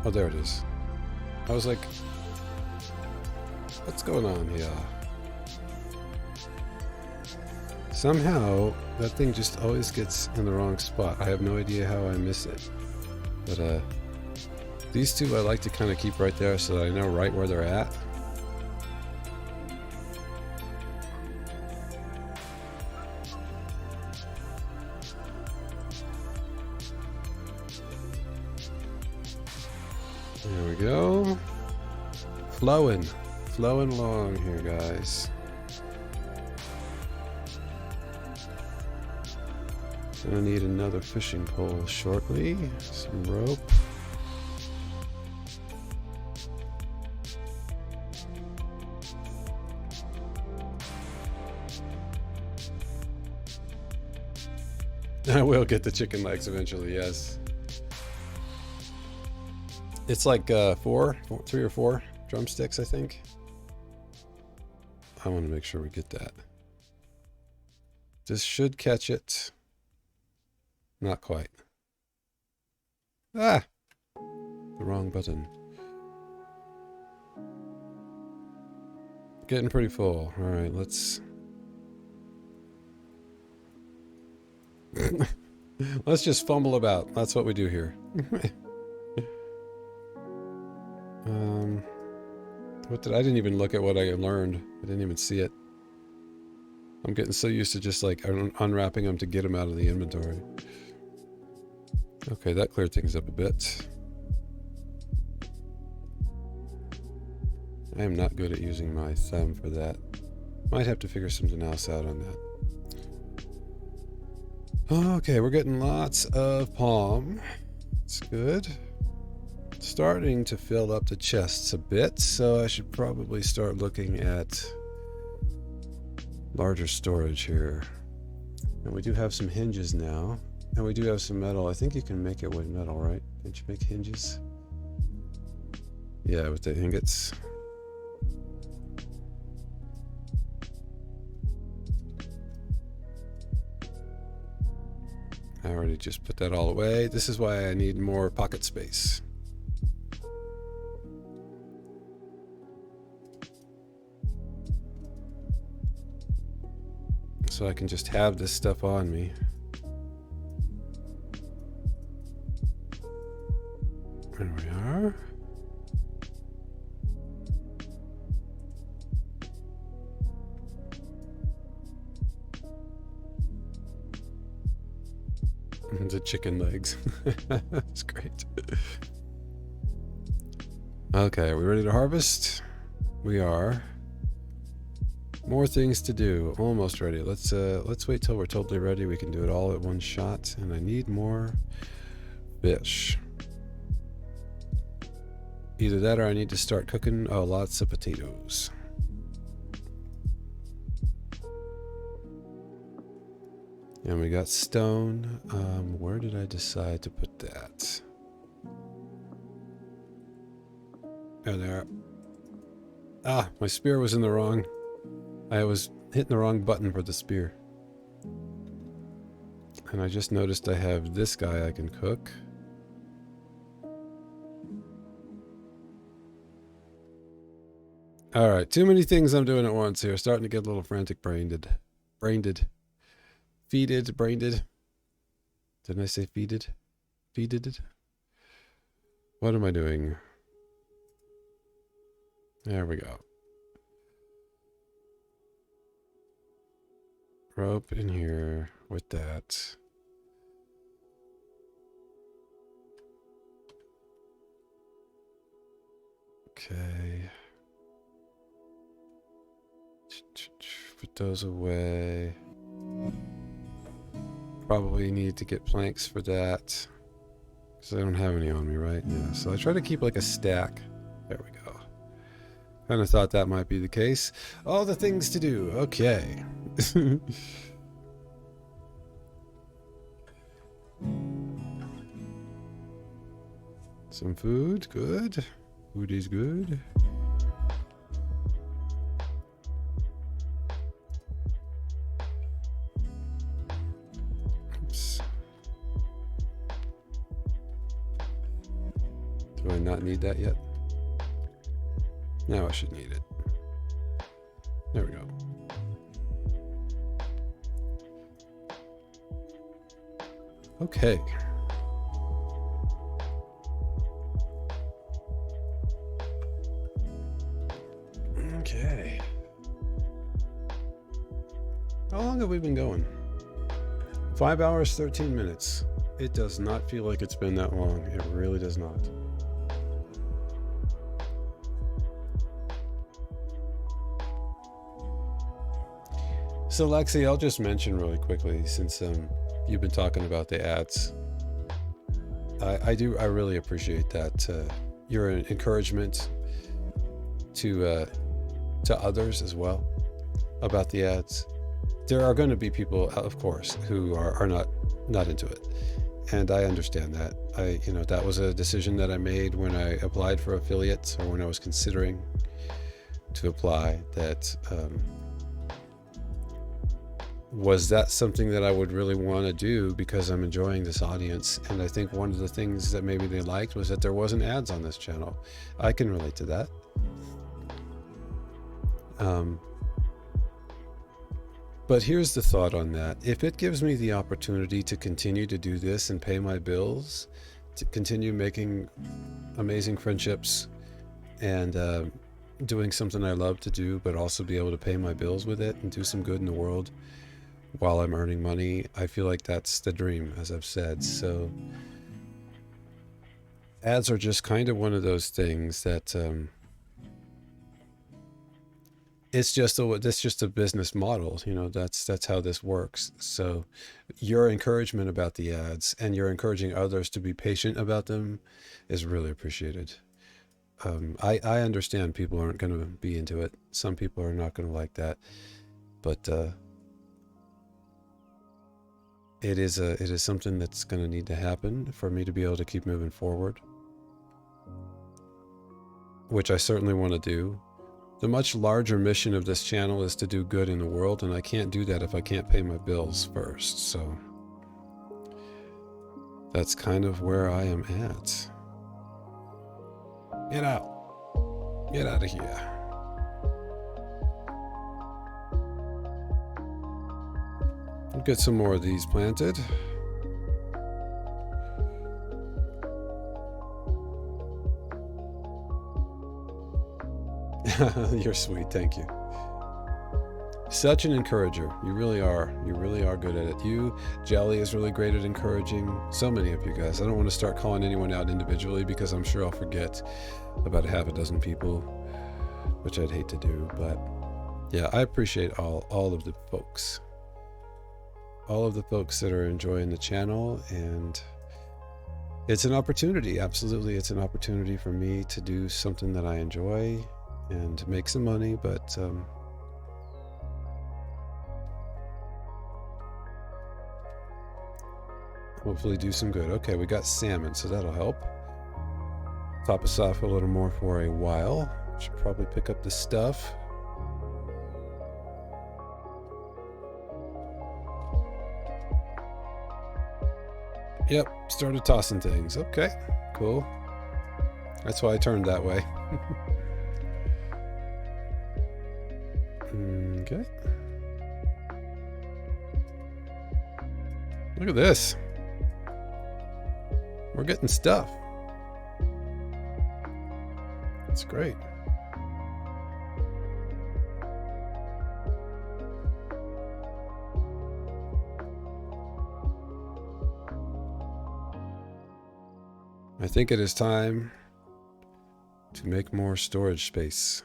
Oh, there it is. I was like, what's going on here? Somehow, that thing just always gets in the wrong spot. I have no idea how I miss it. But, these two I like to kind of keep right there so that I know right where they're at. There we go. Flowing along here, guys. Gonna need another fishing pole shortly. Some rope. I will get the chicken legs eventually, yes. It's like 3 or 4 drumsticks, I think. I want to make sure we get that. This should catch it. Not quite. Ah! The wrong button. Getting pretty full. Alright, let's... let's just fumble about. That's what we do here. I didn't even look at what I learned. I didn't even see it. I'm getting so used to just like unwrapping them to get them out of the inventory. Okay, that cleared things up a bit. I am not good at using my thumb for that. Might have to figure something else out on that. Okay, we're getting lots of palm. That's good. Starting to fill up the chests a bit, so I should probably start looking at larger storage here. And we do have some hinges now, and we do have some metal. I think you can make it with metal, right? Can't you make hinges? Yeah, with the ingots. I already just put that all away. This is why I need more pocket space. So I can just have this stuff on me. There we are. The chicken legs. That's great. Okay, are we ready to harvest? We are. More things to do. Almost ready. Let's wait till we're totally ready. We can do it all at one shot. And I need more fish. Either that or I need to start cooking lots of potatoes. And we got stone. Where did I decide to put that? Oh, there. Ah, my spear was in the wrong. I was hitting the wrong button for the spear. And I just noticed I have this guy I can cook. Alright, too many things I'm doing at once here. Starting to get a little frantic brained. Feeded, brained. Didn't I say feeded? Feeded? What am I doing? There we go. Rope in here with that. Okay. Put those away. Probably need to get planks for that. Because I don't have any on me, right? Yeah, so I try to keep like a stack. There we go. Kind of thought that might be the case. All the things to do. Okay. Some food. Good. Food is good. Do I not need that yet? Now I should need it. There we go. Okay. Okay. How long have we been going? 5 hours, 13 minutes. It does not feel like it's been that long. It really does not. So Lexi, I'll just mention really quickly, since you've been talking about the ads. I really appreciate that. Your encouragement to others as well about the ads. There are going to be people, of course, who are not into it, and I understand that. That was a decision that I made when I applied for affiliates, or when I was considering to apply. That was that something that I would really want to do because I'm enjoying this audience. And I think one of the things that maybe they liked was that there wasn't ads on this channel. I can relate to that. But here's the thought on that. If it gives me the opportunity to continue to do this and pay my bills, to continue making amazing friendships and doing something I love to do, but also be able to pay my bills with it and do some good in the world while I'm earning money, I feel like that's the dream, as I've said. So ads are just kind of one of those things that it's just a business model. That's how this works. So your encouragement about the ads, and you're encouraging others to be patient about them, is really appreciated. I understand people aren't going to be into it. Some people are not going to like that, but it is something that's going to need to happen for me to be able to keep moving forward, which I certainly want to do. The much larger mission of this channel is to do good in the world, and I can't do that if I can't pay my bills first. So that's kind of where I am at. Get out. Get out of here. I'll get some more of these planted. You're sweet, thank you. Such an encourager. You really are. You really are good at it. You, Jelly, is really great at encouraging so many of you guys. I don't want to start calling anyone out individually because I'm sure I'll forget about half a dozen people, which I'd hate to do. But yeah, I appreciate all of the folks. All of the folks that are enjoying the channel, and it's an opportunity. Absolutely, it's an opportunity for me to do something that I enjoy and make some money, but hopefully do some good. Okay, we got salmon, so that'll help top us off a little more for a while. Should probably pick up the stuff. Yep, started tossing things. Okay, cool. That's why I turned that way. Okay. Look at this. We're getting stuff. That's great. I think it is time to make more storage space.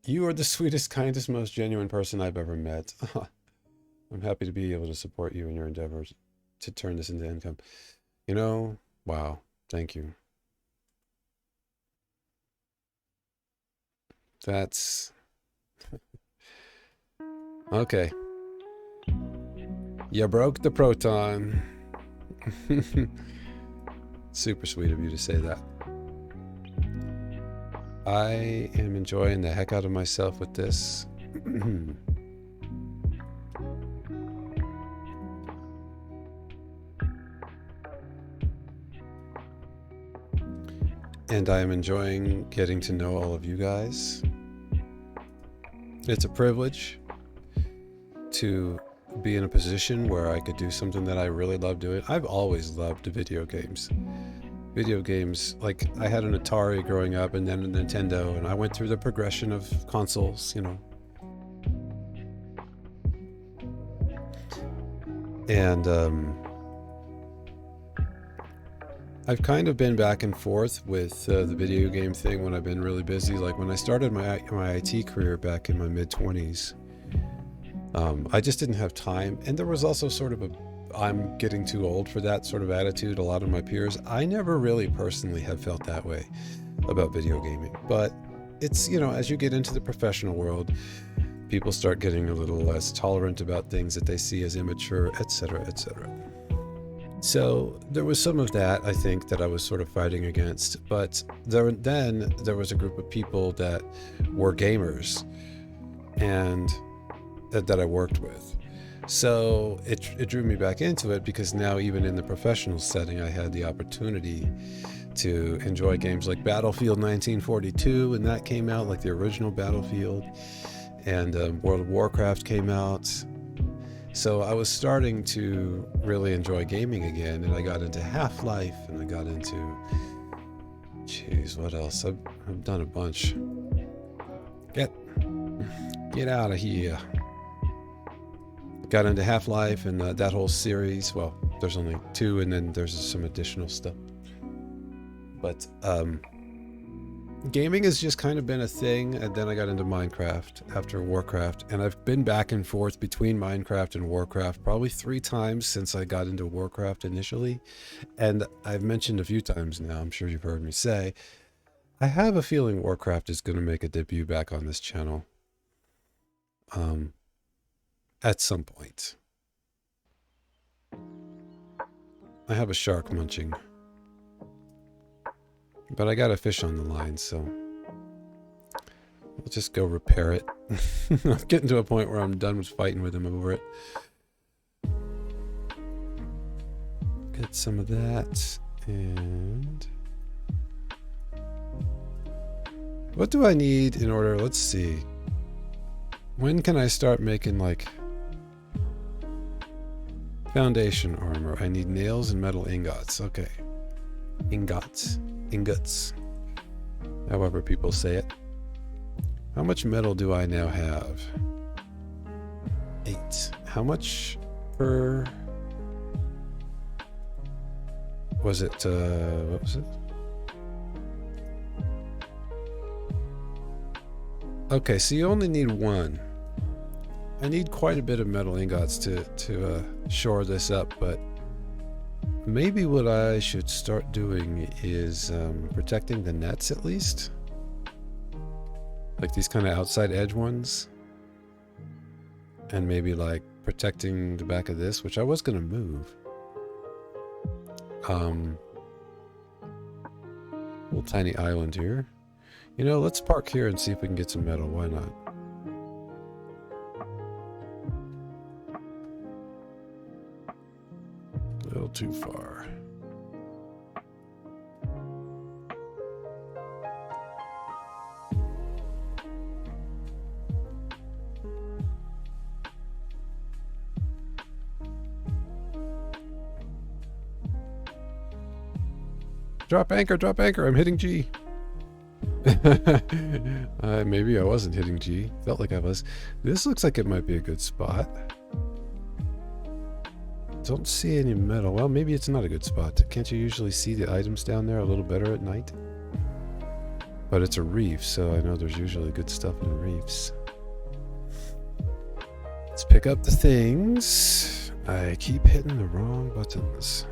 You are the sweetest, kindest, most genuine person I've ever met. I'm happy to be able to support you in your endeavors to turn this into income. Wow, thank you. That's... Okay. You broke the proton. Super sweet of you to say that. I am enjoying the heck out of myself with this. And I am enjoying getting to know all of you guys. It's a privilege. to be in a position where I could do something that I really love doing. I've always loved video games. Video games, like I had an Atari growing up and then a Nintendo, and I went through the progression of consoles, you know. And I've kind of been back and forth with the video game thing when I've been really busy. Like when I started my IT career back in my mid-20s, I just didn't have time. And there was also sort of a I'm getting too old for that sort of attitude. A lot of my peers, I never really personally have felt that way about video gaming. But it's, you know, as you get into the professional world, people start getting a little less tolerant about things that they see as immature, etc., etc. So there was some of that, I think, that I was sort of fighting against. But then there was a group of people that were gamers and that I worked with. So it drew me back into it because now even in the professional setting, I had the opportunity to enjoy games like Battlefield 1942, and that came out, like the original Battlefield, and World of Warcraft came out. So I was starting to really enjoy gaming again, and I got into Half-Life, and I got into, jeez, what else? I've done a bunch. Get out of here. Got into Half-Life and that whole series. Well, there's only 2, and then there's some additional stuff. But gaming has just kind of been a thing, and then I got into Minecraft after Warcraft, and I've been back and forth between Minecraft and Warcraft probably 3 times since I got into Warcraft initially. And I've mentioned a few times now, I'm sure you've heard me say, I have a feeling Warcraft is going to make a debut back on this channel. At some point. I have a shark munching. But I got a fish on the line, so I'll just go repair it. I'm getting to a point where I'm done with fighting with him over it. Get some of that. And what do I need in order? Let's see. When can I start making, like, foundation armor? I need nails and metal ingots. Okay. Ingots. However people say it. How much metal do I now have? 8. How much per... Was it, what was it? Okay, so you only need 1. I need quite a bit of metal ingots to shore this up, but maybe what I should start doing is protecting the nets at least. Like these kind of outside edge ones. And maybe like protecting the back of this, which I was going to move. Little tiny island here. You know, let's park here and see if we can get some metal. Why not? A little too far. Drop anchor, I'm hitting G. Maybe I wasn't hitting G. Felt like I was. This looks like it might be a good spot. Don't see any metal. Well, maybe it's not a good spot. Can't you usually see the items down there a little better at night? But it's a reef, so I know there's usually good stuff in reefs. Let's pick up the things. I keep hitting the wrong buttons.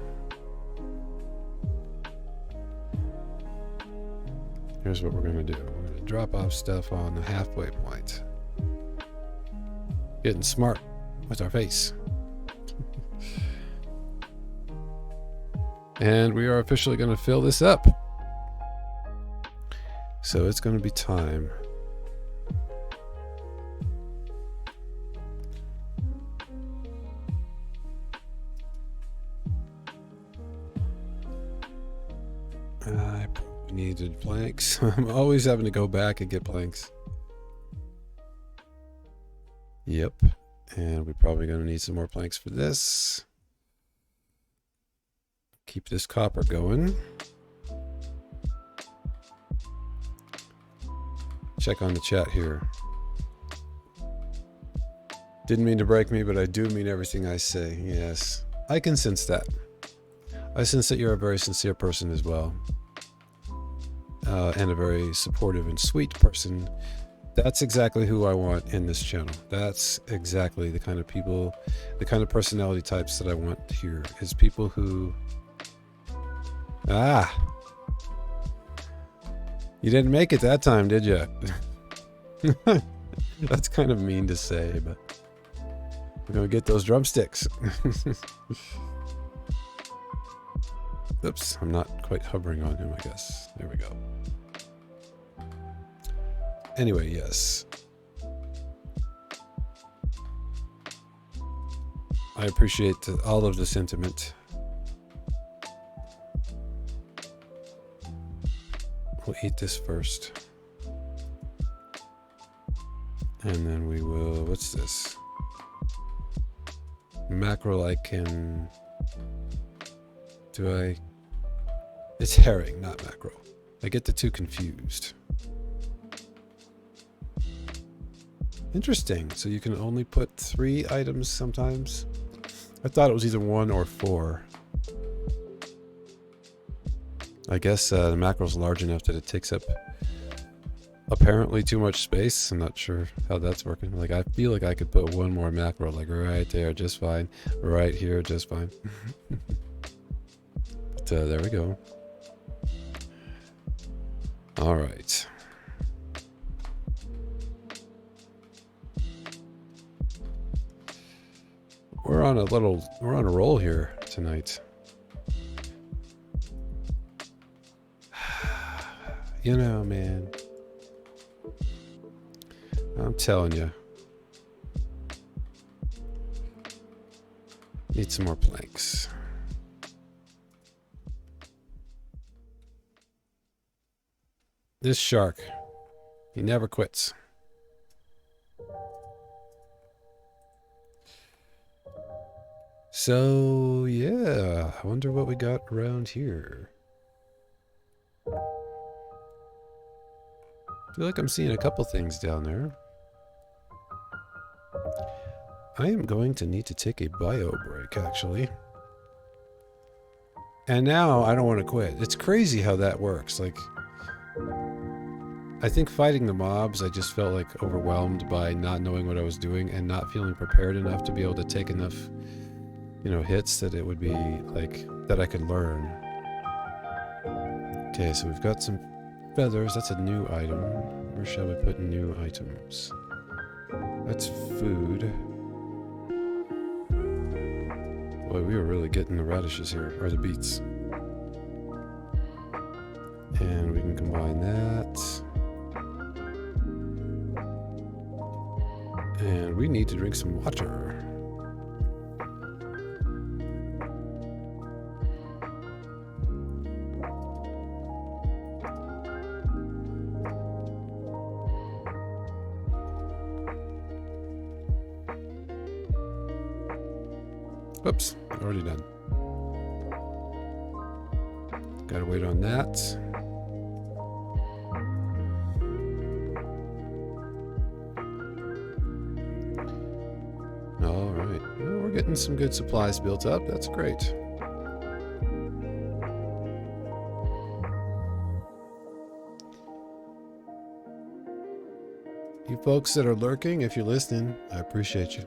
Here's what we're going to do. We're going to drop off stuff on the halfway point. Getting smart with our face. And we are officially going to fill this up. So it's going to be time. I probably needed planks. I'm always having to go back and get planks. Yep. And we're probably going to need some more planks for this. Keep this copper going. Check on the chat here. Didn't mean to break me, but I do mean everything I say. Yes, I can sense that. I sense that you're a very sincere person as well. And a very supportive and sweet person. That's exactly who I want in this channel. That's exactly the kind of people, the kind of personality types that I want here. Is people who... Ah! You didn't make it that time, did you? That's kind of mean to say, but... We're gonna get those drumsticks. Oops, I'm not quite hovering on him, I guess. There we go. Anyway, yes. I appreciate all of the sentiment. We'll eat this first. And then we will... What's this? Mackerel I can... Do I... It's herring, not mackerel. I get the two confused. Interesting. So you can only put 3 items sometimes? I thought it was either 1 or 4. I guess the mackerel's large enough that it takes up apparently too much space. I'm not sure how that's working. Like, I feel like I could put 1 more mackerel, like right there, just fine. Right here, just fine. But there we go. All right. We're on a roll here tonight. You know, man. I'm telling you. Need some more planks. This shark, he never quits. So, yeah, I wonder what we got around here. I feel like I'm seeing a couple things down there. I am going to need to take a bio break, actually. And now I don't want to quit. It's crazy how that works. Like, I think fighting the mobs, I just felt like overwhelmed by not knowing what I was doing and not feeling prepared enough to be able to take enough, you know, hits that it would be like, that I could learn. Okay, so we've got some feathers. That's a new item. Where shall we put new items? That's food. Boy, we were really getting the radishes here, or the beets. And we can combine that. And we need to drink some water. Oops, already done. Gotta wait on that. All right, well, we're getting some good supplies built up. That's great. You folks that are lurking, if you're listening, I appreciate you.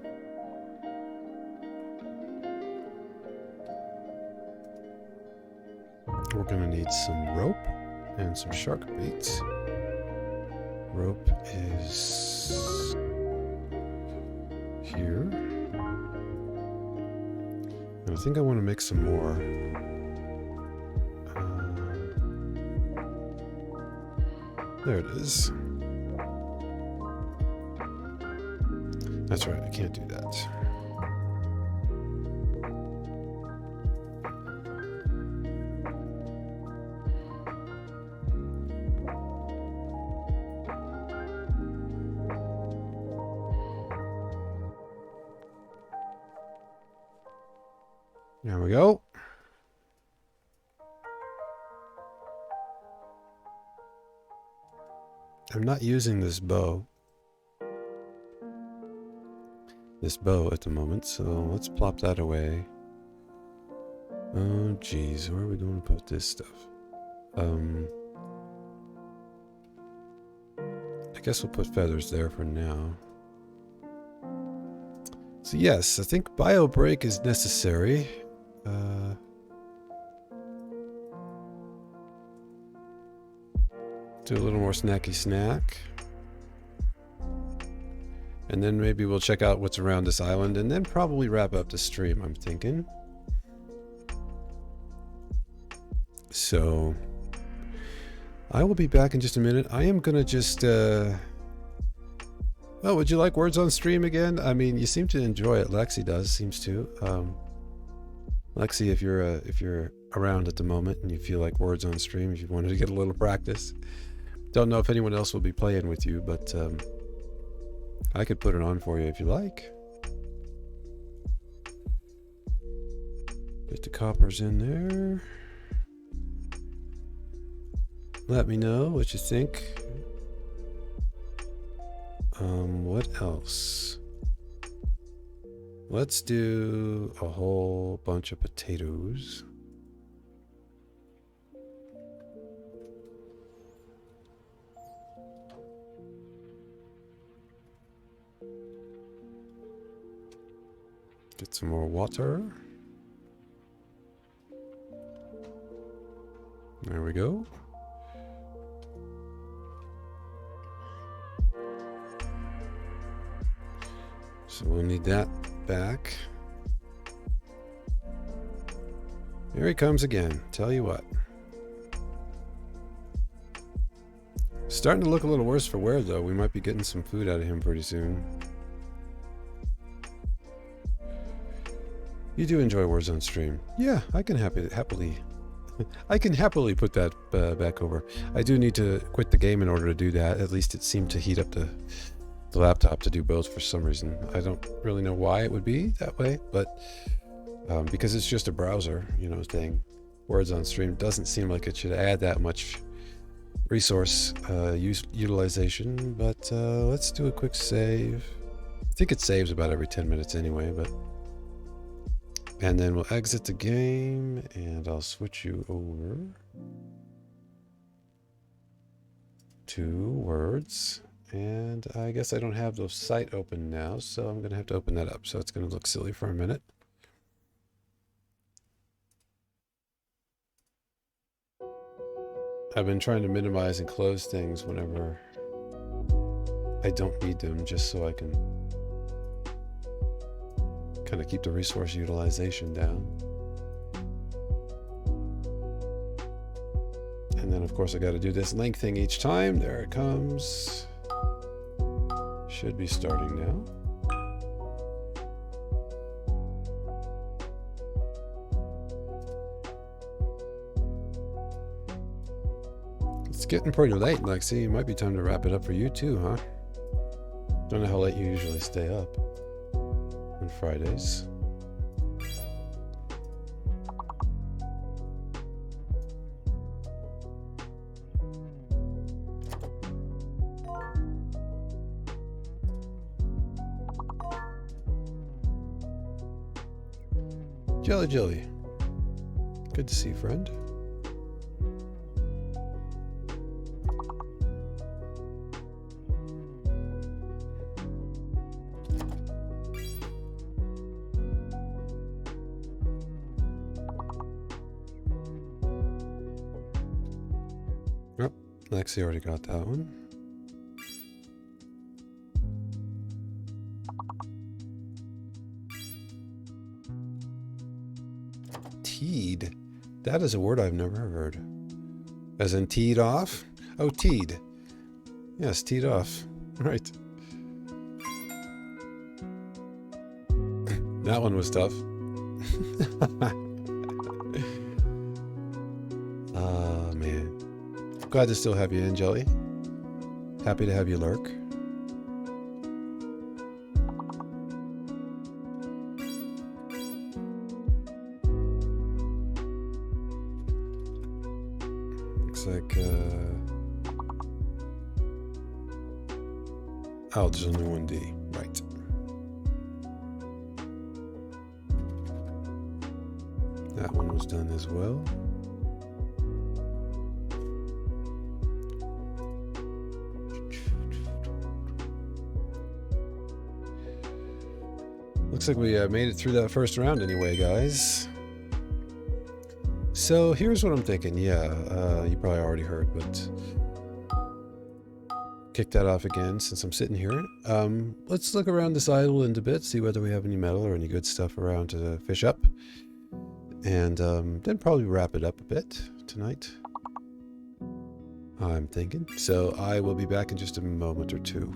We're gonna need some rope and some shark bait. Rope is here. And I think I want to make some more. There it is. That's right, I can't do that. There we go. I'm not using this bow at the moment, so let's plop that away. Oh geez, where are we going to put this stuff? I guess we'll put feathers there for now. So yes, I think bio break is necessary. Do a little more snacky snack. And then maybe we'll check out what's around this island and then probably wrap up the stream, I'm thinking. So I will be back in just a minute. I am gonna just well, would you like words on stream again? I mean, you seem to enjoy it. Lexi does, seems to. Lexi, if you're around at the moment and you feel like words on stream, if you wanted to get a little practice. Don't know if anyone else will be playing with you, but I could put it on for you if you like. Get the coppers in there. Let me know what you think. What else? Let's do a whole bunch of potatoes. Get some more water. There we go. So we'll need that back. Here he comes again. Tell you what. Starting to look a little worse for wear, though. We might be getting some food out of him pretty soon. You do enjoy words on stream. Yeah, I can happily I can happily put that back over. I do need to quit the game in order to do that. At least it seemed to heat up the laptop to do both for some reason. I don't really know why it would be that way, but because it's just a browser, you know, thing. Words on stream doesn't seem like it should add that much resource utilization, but let's do a quick save. I think it saves about every 10 minutes anyway, but and then we'll exit the game and I'll switch you over to words. And I guess I don't have the site open now, so I'm going to have to open that up. So it's going to look silly for a minute. I've been trying to minimize and close things whenever I don't need them, just so I can kind of keep the resource utilization down. And then of course I got to do this link thing each time. There it comes. Should be starting now. It's getting pretty late, Lexi. It might be time to wrap it up for you too, huh? Don't know how late you usually stay up on Fridays. Jelly. Good to see you, friend. Oh, Lexi already got that one. Teed. That is a word I've never heard. As in teed off? Oh, teed. Yes, teed off. Right. That one was tough. Oh, man. Glad to still have you in, Jelly. Happy to have you lurk. Looks like, oh, there's only one D. Right. That one was done as well. Looks like we made it through that first round anyway, guys. So here's what I'm thinking. Yeah, you probably already heard, but kick that off again since I'm sitting here. Let's look around this island a bit, see whether we have any metal or any good stuff around to fish up. And then probably wrap it up a bit tonight, I'm thinking. So I will be back in just a moment or two.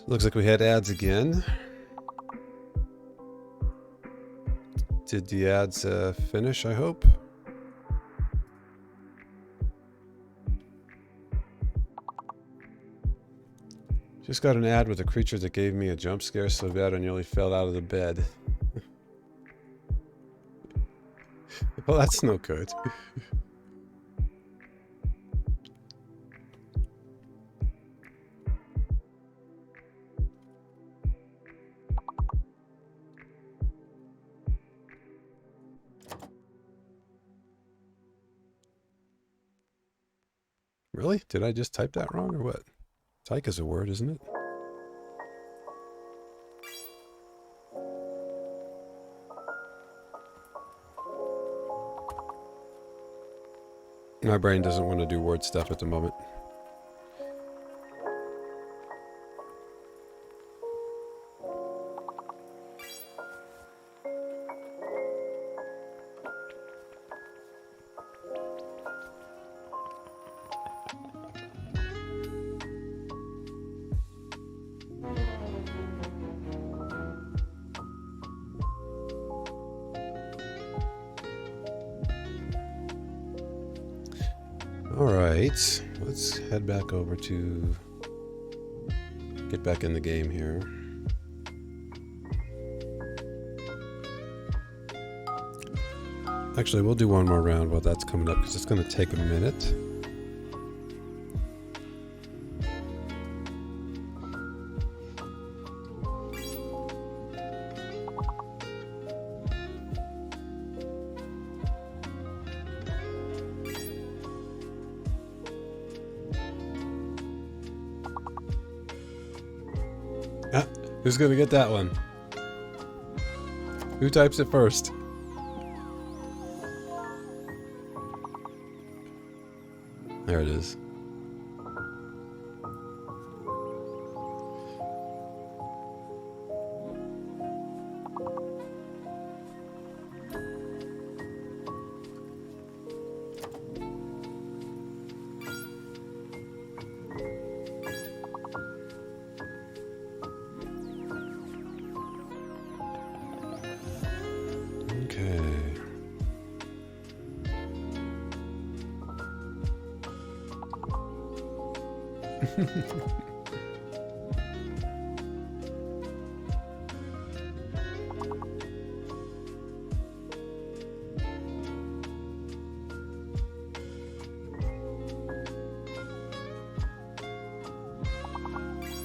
Looks like we had ads again. Did the ads finish, I hope? Just got an ad with a creature that gave me a jump scare so bad I nearly fell out of the bed. Well, that's no good. Really? Did I just type that wrong or what? Tyke is a word, isn't it? My brain doesn't want to do word stuff at the moment. Alright, let's head back over to get back in the game here. Actually, we'll do one more round while that's coming up because it's going to take a minute. Who's going to get that one? Who types it first? There it is.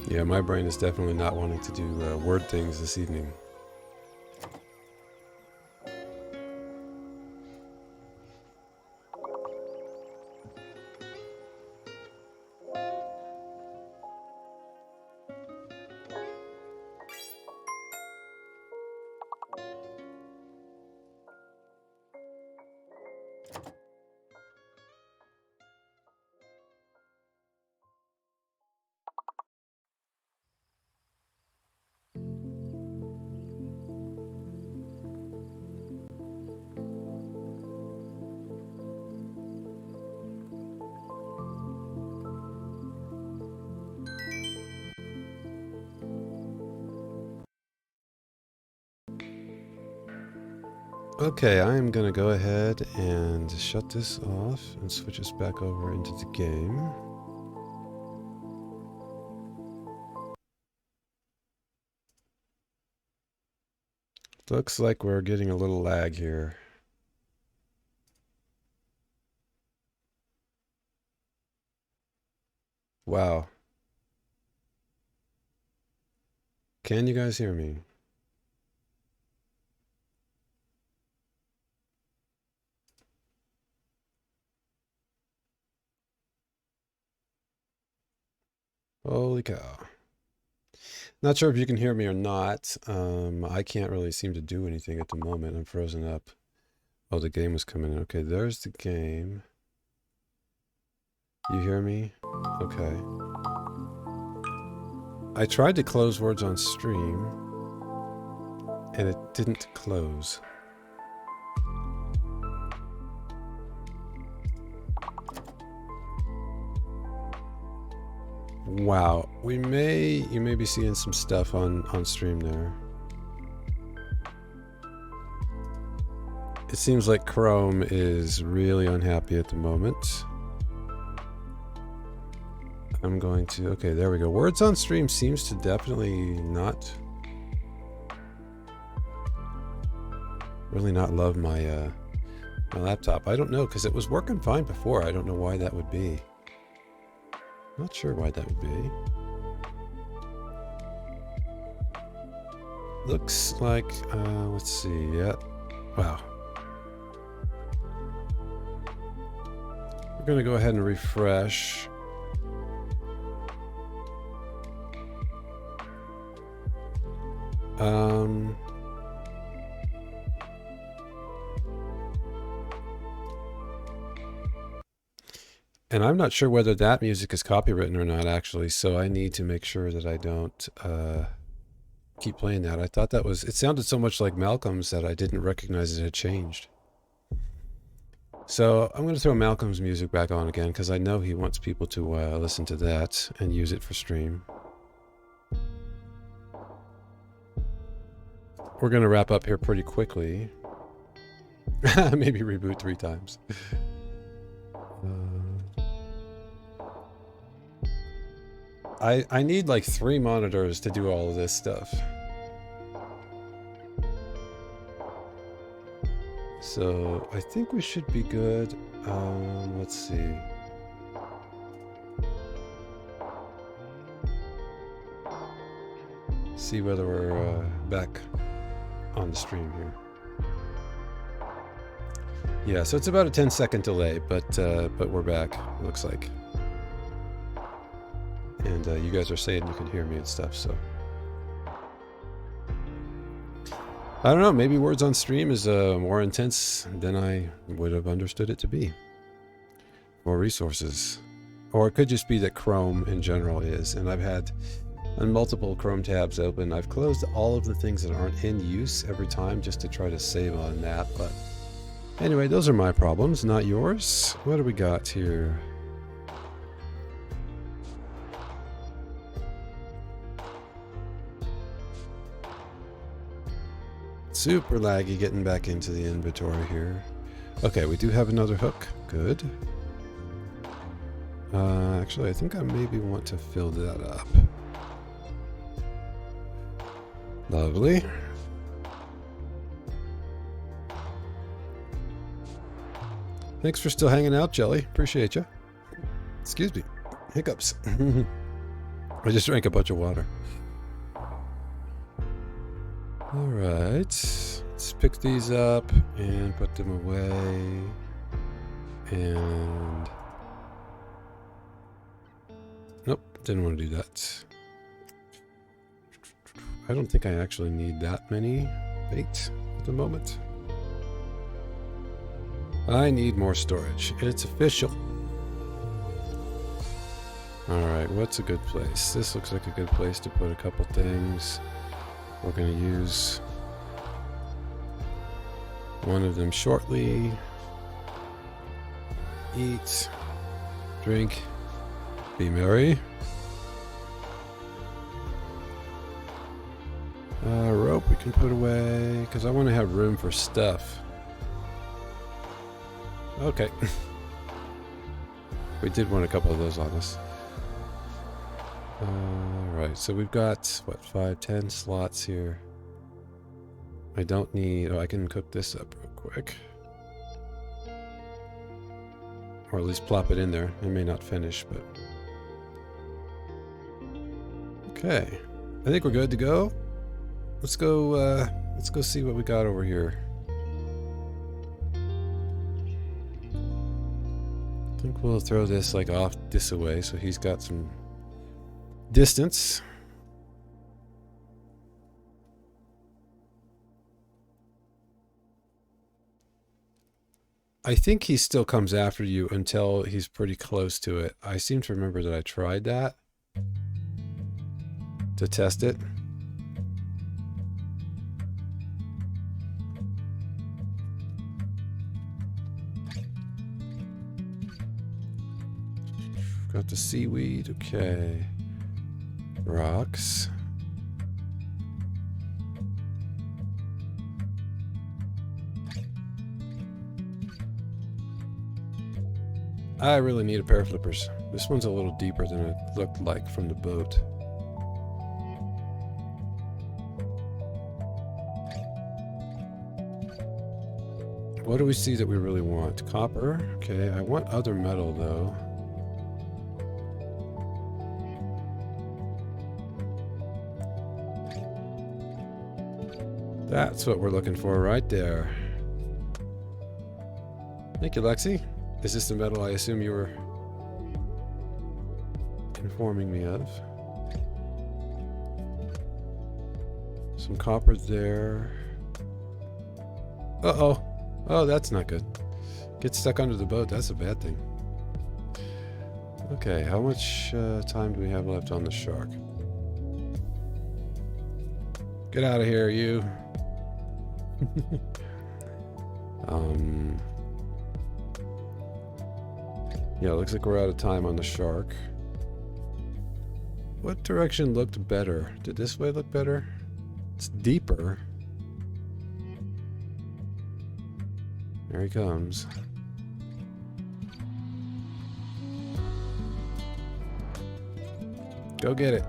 Yeah, my brain is definitely not wanting to do word things this evening. Okay, I am going to go ahead and shut this off and switch us back over into the game. Looks like we're getting a little lag here. Wow. Can you guys hear me? Holy cow. Not sure if you can hear me or not. I can't really seem to do anything at the moment. I'm frozen up. Oh, the game was coming in. Okay, there's the game. You hear me? Okay. I tried to close words on stream, and it didn't close. Wow, you may be seeing some stuff on stream there. It seems like Chrome is really unhappy at the moment. I'm going to, okay, there we go. Words on stream seems to definitely really not love my my laptop. I don't know, because it was working fine before. I don't know why that would be. Not sure why that would be. Looks like, let's see, yeah. Wow. We're going to go ahead and refresh. And I'm not sure whether that music is copywritten or not, actually, so I need to make sure that I don't keep playing that. I thought that was, it sounded so much like Malcolm's that I didn't recognize it had changed. So I'm going to throw Malcolm's music back on again because I know he wants people to listen to that and use it for stream. We're going to wrap up here pretty quickly. Maybe reboot 3 times. I need like 3 monitors to do all of this stuff. So I think we should be good. Let's see. See whether we're back on the stream here. Yeah, so it's about a 10-second delay, but we're back, it looks like. And you guys are saying you can hear me and stuff, so. I don't know, maybe Words on Stream is more intense than I would have understood it to be. More resources. Or it could just be that Chrome in general is, and I've had multiple Chrome tabs open. I've closed all of the things that aren't in use every time just to try to save on that, but anyway, those are my problems, not yours. What do we got here? Super laggy getting back into the inventory here. Okay, we do have another hook. Good. Actually, I think I maybe want to fill that up. Lovely. Thanks for still hanging out, Jelly. Appreciate you. Excuse me. Hiccups. I just drank a bunch of water. Alright. Let's pick these up and put them away. And... nope, didn't want to do that. I don't think I actually need that many bait at the moment. I need more storage. It's official. Alright, what's a good place? This looks like a good place to put a couple things. We're going to use one of them shortly. Eat, drink, be merry. Rope we can put away because I want to have room for stuff. Okay. We did want a couple of those on us. Alright, so we've got, what, 5, 10 slots here. I don't need... oh, I can cook this up real quick. Or at least plop it in there. It may not finish, but... okay. I think we're good to go. Let's go see what we got over here. I think we'll throw this like off this away so he's got some distance. I think he still comes after you until he's pretty close to it. I seem to remember that I tried that to test it. Got the seaweed, okay. Rocks. I really need a pair of flippers. This one's a little deeper than it looked like from the boat. What do we see that we really want? Copper. Okay, I want other metal though. That's what we're looking for right there. Thank you, Lexi. Is this the metal I assume you were informing me of? Some copper there. Uh-oh. Oh, that's not good. Get stuck under the boat. That's a bad thing. Okay, how much time do we have left on the shark? Get out of here, you. Yeah, looks like we're out of time on the shark. What direction looked better? Did this way look better? It's deeper. There he comes. Go get it.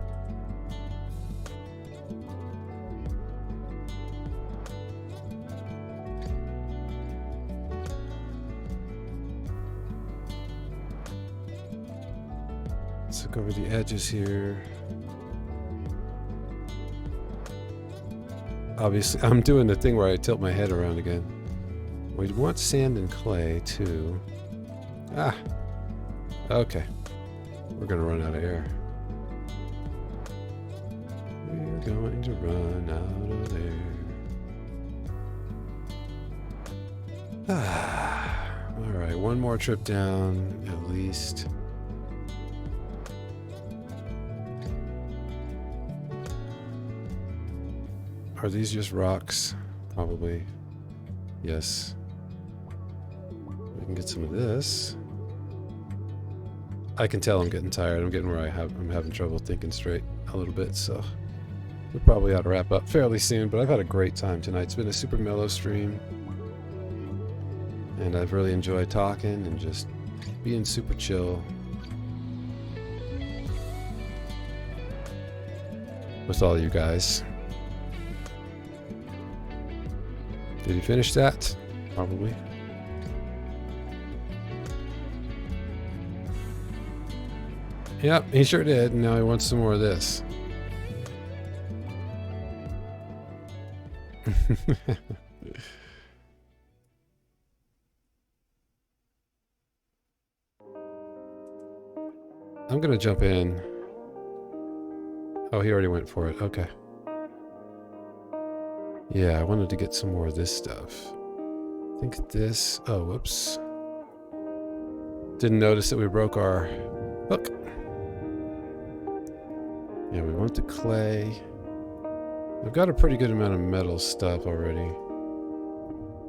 Let's look over the edges here. Obviously, I'm doing the thing where I tilt my head around again. We want sand and clay too. Ah, okay. We're gonna run out of air. We're going to run out of air. Ah, all right. One more trip down, at least. Are these just rocks? Probably. Yes. We can get some of this. I can tell I'm getting tired. I'm getting where I'm having trouble thinking straight a little bit, so we probably ought to wrap up fairly soon, but I've had a great time tonight. It's been a super mellow stream, and I've really enjoyed talking and just being super chill with all you guys. Did he finish that? Probably. Yep, he sure did. And now he wants some more of this. I'm gonna jump in. Oh, he already went for it. Okay. Yeah, I wanted to get some more of this stuff. I think this... Oh, whoops. Didn't notice that we broke our hook. Yeah, we want the clay. I've got a pretty good amount of metal stuff already.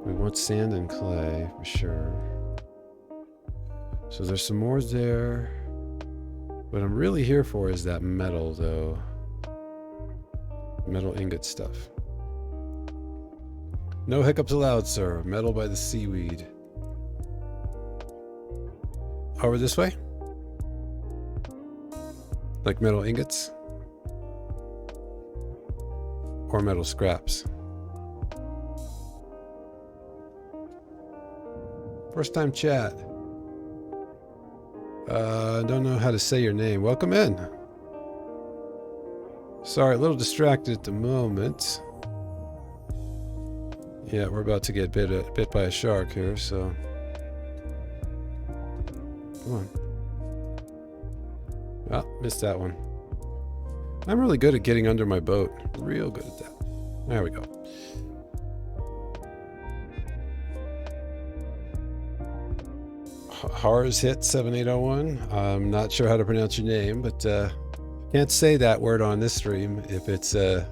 We want sand and clay, for sure. So there's some more there. What I'm really here for is that metal, though. Metal ingot stuff. No hiccups allowed, sir. Metal by the seaweed. Over this way? Like metal ingots? Or metal scraps? First time chat. Don't know how to say your name. Welcome in. Sorry, a little distracted at the moment. Yeah, we're about to get bit by a shark here, so... Come on. Oh, missed that one. I'm really good at getting under my boat. Real good at that. There we go. Hars hit 7801. I'm not sure how to pronounce your name, but can't say that word on this stream if it's the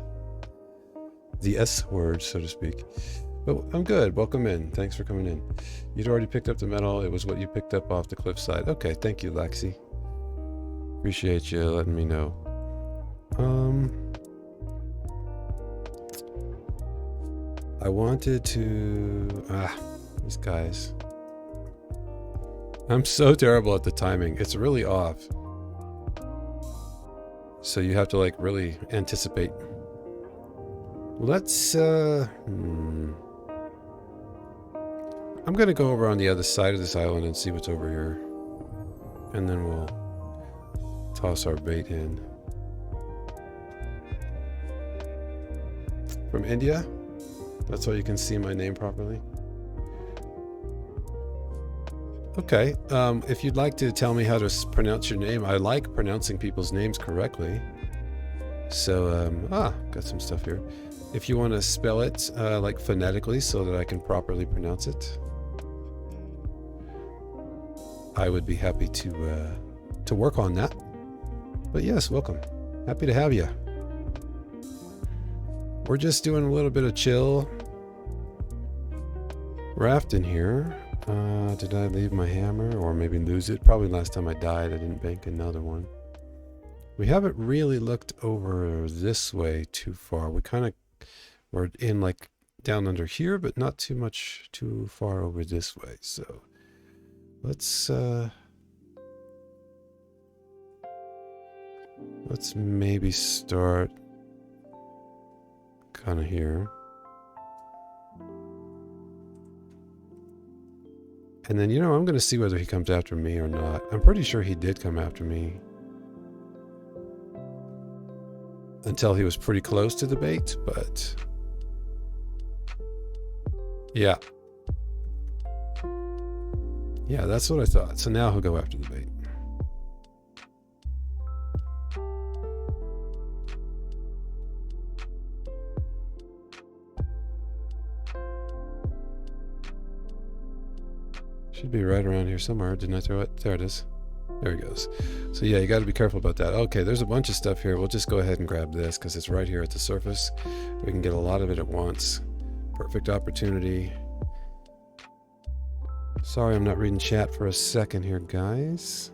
S word, so to speak. But I'm good. Welcome in. Thanks for coming in. You'd already picked up the metal. It was what you picked up off the cliffside. Okay, thank you, Lexi. Appreciate you letting me know. I wanted to... these guys. I'm so terrible at the timing. It's really off. So you have to like really anticipate. Let's I'm gonna go over on the other side of this island and see what's over here. And then we'll toss our bait in. From India? That's why you can see my name properly. Okay, if you'd like to tell me how to pronounce your name, I like pronouncing people's names correctly. So, got some stuff here. If you want to spell it like phonetically so that I can properly pronounce it, I would be happy to work on that. But yes, welcome. Happy to have you. We're just doing a little bit of chill rafting here. Did I leave my hammer or maybe lose it? Probably last time I died I didn't bank another one. We haven't really looked over this way too far. We're in like down under here, but not too far over this way. So let's maybe start kind of here. And then, I'm going to see whether he comes after me or not. I'm pretty sure he did come after me. Until he was pretty close to the bait, but... Yeah. Yeah, that's what I thought. So now he'll go after the bait. Should be right around here somewhere. Didn't I throw it? There it is. There he goes. So yeah, you got to be careful about that. Okay, there's a bunch of stuff here. We'll just go ahead and grab this because it's right here at the surface. We can get a lot of it at once. Perfect opportunity. Sorry, I'm not reading chat for a second here, guys.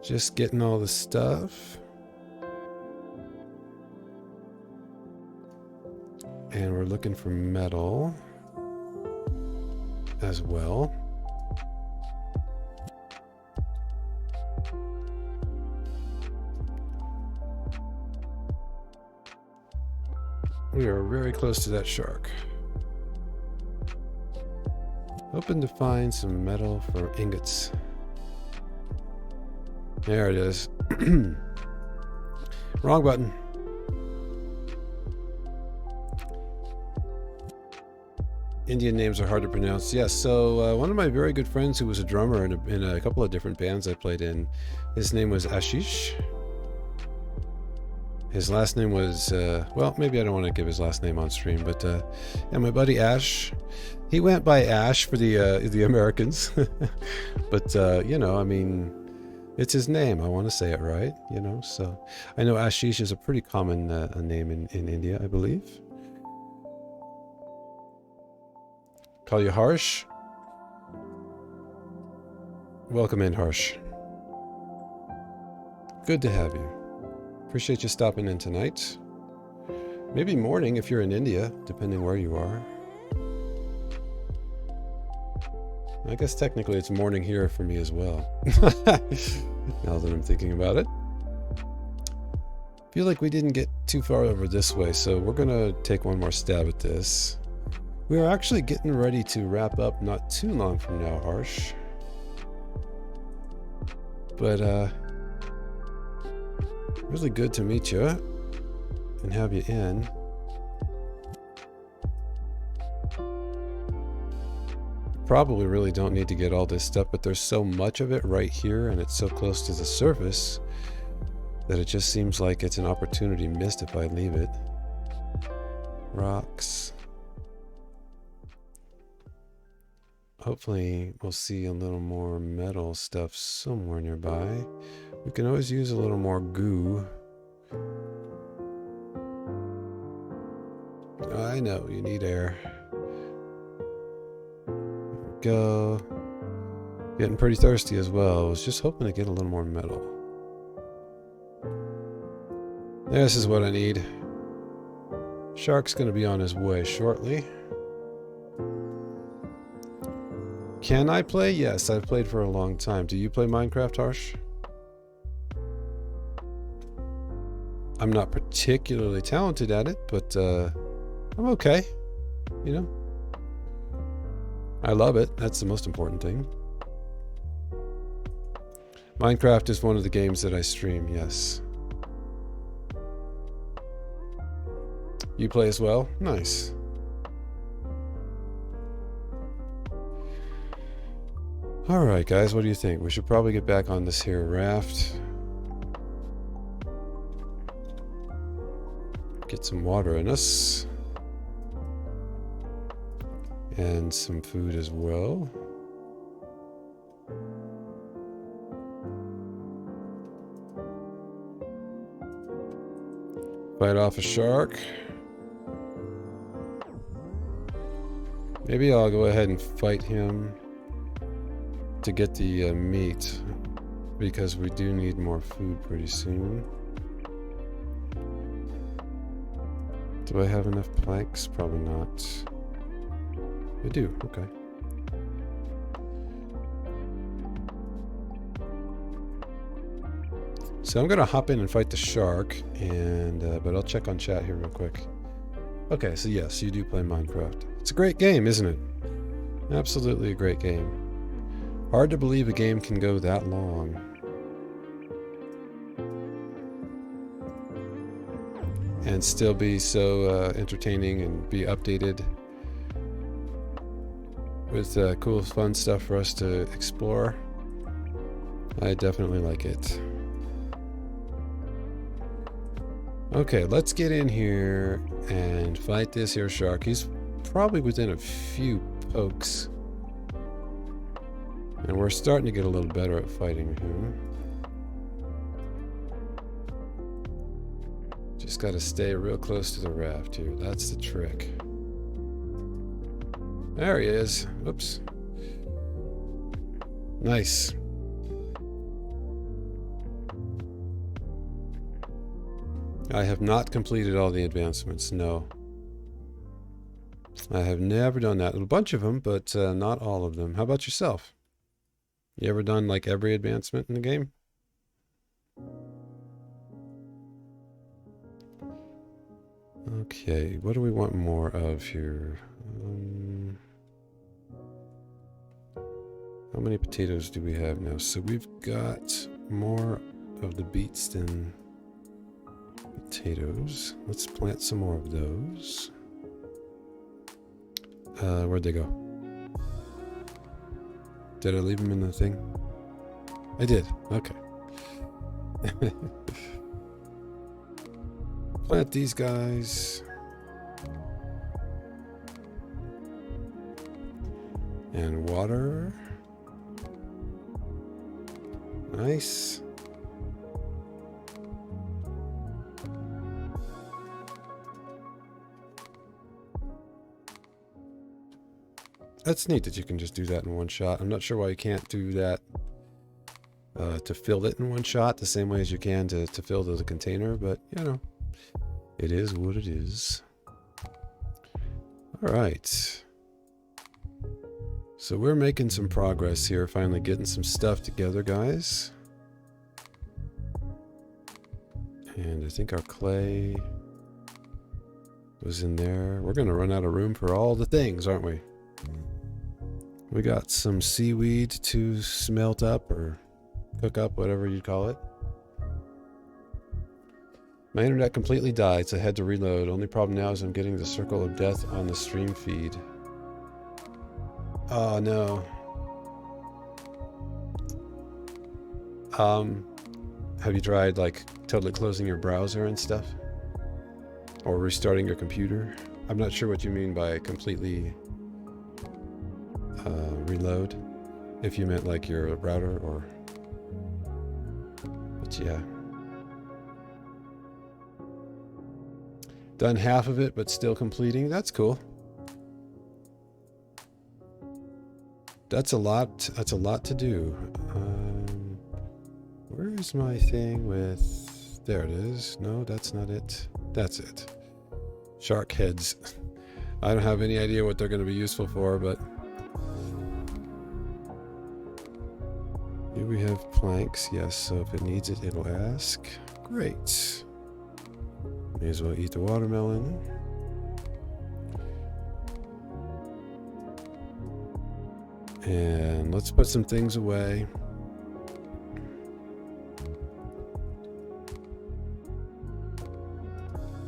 Just getting all the stuff. And we're looking for metal as well. We are very close to that shark. Hoping to find some metal for ingots. There it is. Wrong button. Indian names are hard to pronounce. Yes, so one of my very good friends who was a drummer in a couple of different bands I played in, his name was Ashish. His last name was, well, maybe I don't want to give his last name on stream, but yeah, my buddy Ash, he went by Ash for the Americans. But, I mean, it's his name. I want to say it right, so I know Ashish is a pretty common name in India, I believe. Call you Harsh? Welcome in, Harsh. Good to have you. Appreciate you stopping in tonight. Maybe morning if you're in India, depending where you are. I guess technically it's morning here for me as well. Now that I'm thinking about it. Feel like we didn't get too far over this way, so we're gonna take one more stab at this. We are actually getting ready to wrap up not too long from now, Harsh. But, really good to meet you and have you in. Probably really don't need to get all this stuff, but there's so much of it right here and it's so close to the surface that it just seems like it's an opportunity missed if I leave it. Rocks. Hopefully we'll see a little more metal stuff somewhere nearby. We can always use a little more goo. I know, you need air. Go. Getting pretty thirsty as well. I was just hoping to get a little more metal. This is what I need. Shark's gonna be on his way shortly. Can I play? Yes, I've played for a long time. Do you play Minecraft, Harsh? I'm not particularly talented at it, but I'm okay. I love it. That's the most important thing. Minecraft is one of the games that I stream, yes. You play as well? Nice. Alright guys, what do you think? We should probably get back on this here raft. Get some water in us. And some food as well. Fight off a shark. Maybe I'll go ahead and fight him to get the meat, because we do need more food pretty soon. Do I have enough planks? Probably not. I do, okay. So I'm gonna hop in and fight the shark, and but I'll check on chat here real quick. Okay, so yes, you do play Minecraft. It's a great game, isn't it? Absolutely a great game. Hard to believe a game can go that long. And still be so entertaining and be updated with cool, fun stuff for us to explore. I definitely like it. Okay, let's get in here and fight this here shark. He's probably within a few pokes. And we're starting to get a little better at fighting him. Just gotta stay real close to the raft here. That's the trick. There he is. Oops. Nice. I have not completed all the advancements, no. I have never done that. A bunch of them, but not all of them. How about yourself? You ever done like every advancement in the game? Okay, what do we want more of here? How many potatoes do we have now? So we've got more of the beets than potatoes. Let's plant some more of those. Where'd they go? Did I leave them in the thing? I did. Okay. Plant these guys. And water. Nice. That's neat that you can just do that in one shot. I'm not sure why you can't do that to fill it in one shot the same way as you can to fill the container, but you know, it is what it is. All right. So we're making some progress here, finally getting some stuff together, guys. And I think our clay was in there. We're gonna run out of room for all the things, aren't we? We got some seaweed to smelt up or cook up, whatever you call it. My internet completely died, so I had to reload. Only problem now is I'm getting the circle of death on the stream feed. Oh no. Have you tried like totally closing your browser and stuff? Or restarting your computer? I'm not sure what you mean by completely reload, if you meant like your router or, but yeah. Done half of it, but still completing. That's cool. That's a lot to do. Where is my thing with, there it is. No, that's not it. That's it. Shark heads. I don't have any idea what they're going to be useful for, but here we have planks. Yes, so if it needs it, it'll ask. Great. May as well eat the watermelon. And let's put some things away.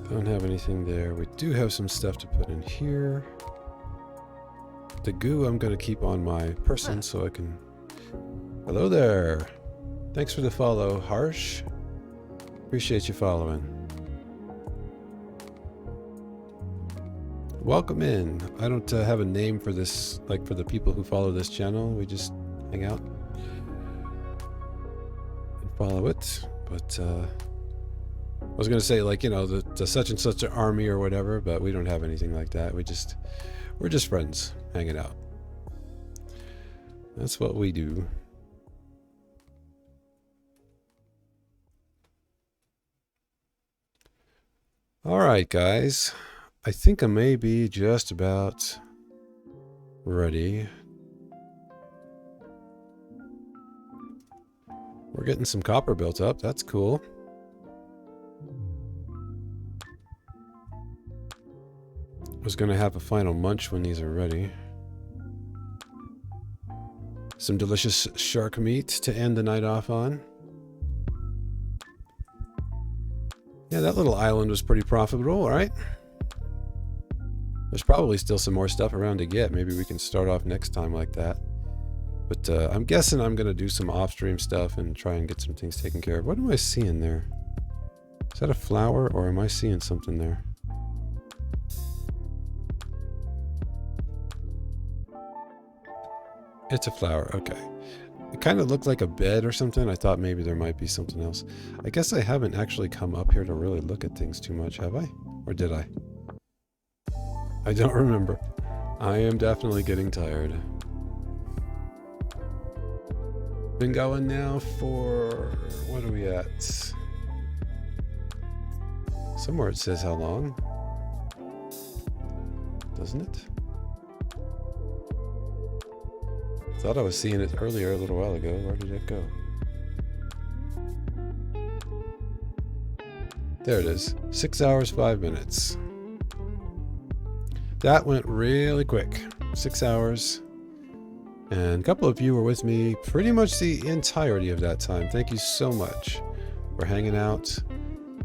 Don't have anything there. We do have some stuff to put in here. The goo I'm going to keep on my person so I can Hello there. Thanks for the follow, Harsh. Appreciate you following. Welcome in. I don't have a name for this, like for the people who follow this channel. We just hang out and follow it. But I was going to say, like, you know, the such and such army or whatever, but we don't have anything like that. We're just friends hanging out. That's what we do. All right, guys. I think I may be just about ready. We're getting some copper built up. That's cool. I was going to have a final munch when these are ready. Some delicious shark meat to end the night off on. Yeah, that little island was pretty profitable, right? There's probably still some more stuff around to get. Maybe we can start off next time like that. But I'm guessing I'm going to do some off-stream stuff and try and get some things taken care of. What am I seeing there? Is that a flower or am I seeing something there? It's a flower, okay. It kind of looked like a bed or something. I thought maybe there might be something else. I guess I haven't actually come up here to really look at things too much, have I? Or did I? I don't remember. I am definitely getting tired. Been going now for... what are we at? Somewhere it says how long. Doesn't it? Thought I was seeing it earlier a little while ago. Where did it go? There it is. 6 hours, 5 minutes. That went really quick. 6 hours. And a couple of you were with me pretty much the entirety of that time. Thank you so much for hanging out.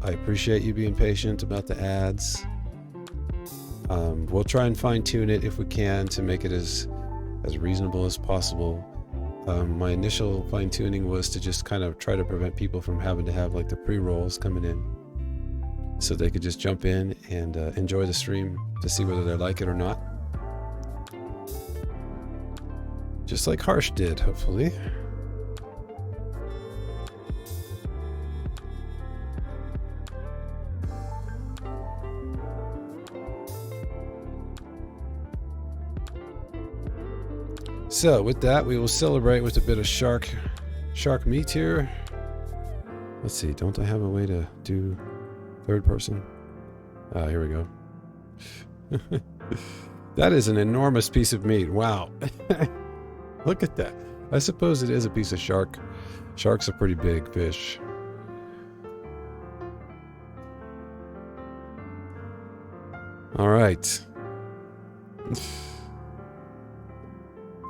I appreciate you being patient about the ads. We'll try and fine-tune it if we can to make it as reasonable as possible. My initial fine-tuning was to just kind of try to prevent people from having to have like the pre-rolls coming in, so they could just jump in and enjoy the stream to see whether they like it or not. Just like Harsh did, hopefully. So with that, we will celebrate with a bit of shark meat here. Let's see, don't I have a way to do third person? Here we go. That is an enormous piece of meat. Wow. Look at that. I suppose it is a piece of shark. Shark's a pretty big fish. All right.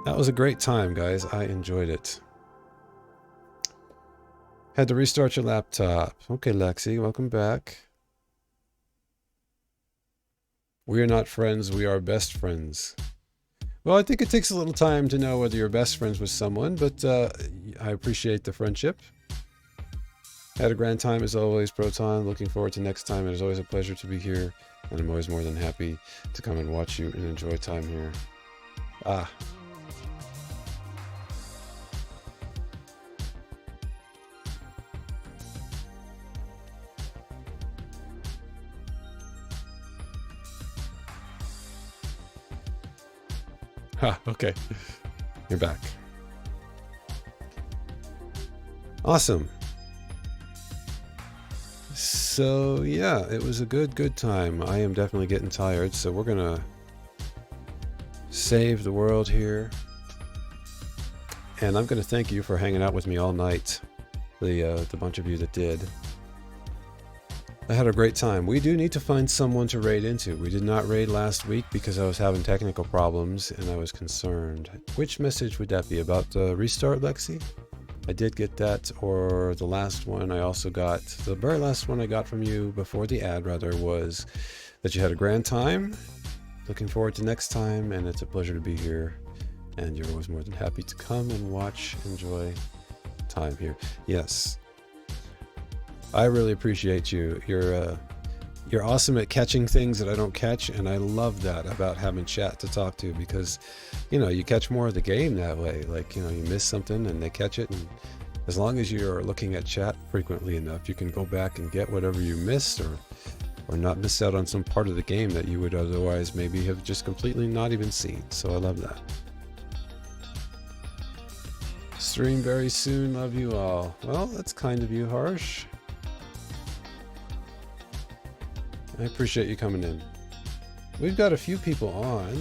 That was a great time, guys. I enjoyed it. Had to restart your laptop. Okay, Lexi, welcome back. We are not friends, we are best friends. Well, I think it takes a little time to know whether you're best friends with someone, but I appreciate the friendship. Had a grand time as always, Proton. Looking forward to next time. It is always a pleasure to be here, and I'm always more than happy to come and watch you and enjoy time here. Ah. Ha, okay. You're back. Awesome. So, yeah, it was a good time. I am definitely getting tired, so we're gonna save the world here. And I'm gonna thank you for hanging out with me all night. The bunch of you that did. I had a great time. We do need to find someone to raid into. We did not raid last week because I was having technical problems and I was concerned. Which message would that be? About the restart, Lexi? I did get that, or the last one I also got. The very last one I got from you before the ad, rather, was that you had a grand time. Looking forward to next time, and it's a pleasure to be here and you're always more than happy to come and watch, enjoy time here. Yes, I really appreciate you. You're awesome at catching things that I don't catch, and I love that about having chat to talk to, because, you know, you catch more of the game that way. Like, you know, you miss something and they catch it, and as long as you're looking at chat frequently enough, you can go back and get whatever you missed, or not miss out on some part of the game that you would otherwise maybe have just completely not even seen. So I love that. Stream very soon. Love you all. Well, that's kind of you, Harsh. I appreciate you coming in. We've got a few people on,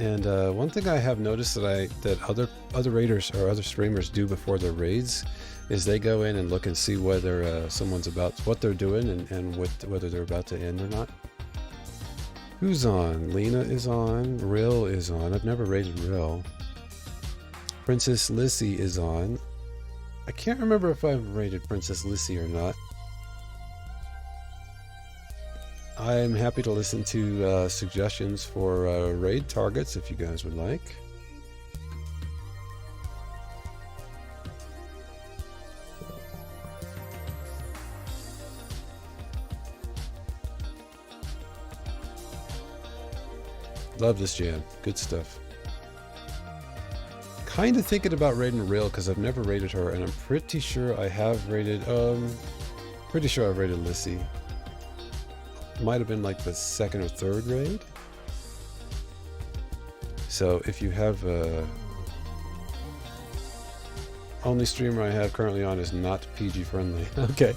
and one thing I have noticed that other raiders or other streamers do before their raids is they go in and look and see whether someone's what they're doing, and whether they're about to end or not. Who's on? Lena is on. Rill is on. I've never raided Rill. Princess Lissy is on. I can't remember if I've raided Princess Lissy or not. I'm happy to listen to suggestions for raid targets if you guys would like. Love this jam. Good stuff. Kind of thinking about raiding Rill because I've never raided her, and I'm pretty sure I have raided. Pretty sure I've raided Lissy. Might have been like the second or third raid. So if you have only streamer I have currently on is not PG friendly. Okay.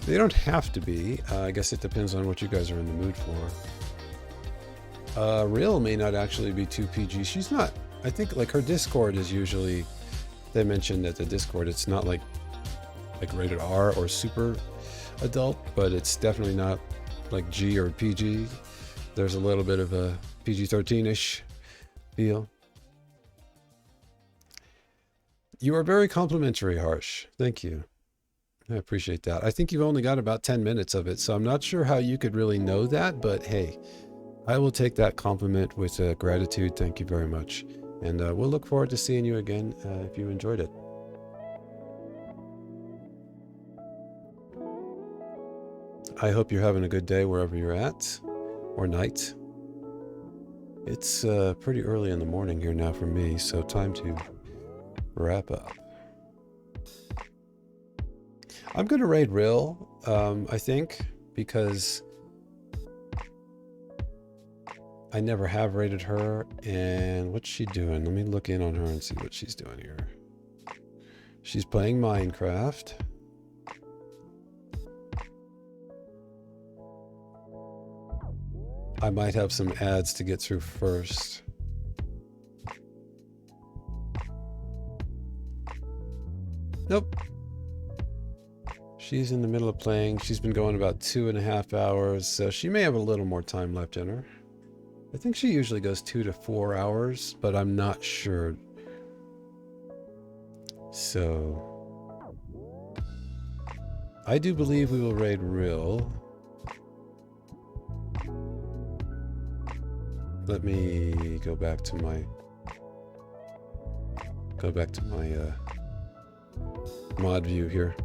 They don't have to be. I guess it depends on what you guys are in the mood for. Real may not actually be too PG. She's not. I think like her Discord is usually, they mentioned that the Discord, it's not like rated R or super adult, but it's definitely not like G or PG. There's a little bit of a PG-13-ish feel. You are very complimentary, Harsh. Thank you. I appreciate that. I think you've only got about 10 minutes of it, so I'm not sure how you could really know that, but hey, I will take that compliment with gratitude. Thank you very much. And we'll look forward to seeing you again if you enjoyed it. I hope you're having a good day wherever you're at, or night. It's pretty early in the morning here now for me, so time to wrap up. I'm going to raid Rill, I think, because I never have raided her, and what's she doing? Let me look in on her and see what she's doing here. She's playing Minecraft. I might have some ads to get through first. Nope. She's in the middle of playing. She's been going about 2.5 hours, so she may have a little more time left in her. I think she usually goes 2 to 4 hours, but I'm not sure. So I do believe we will raid Rill. Let me go back to my mod view here.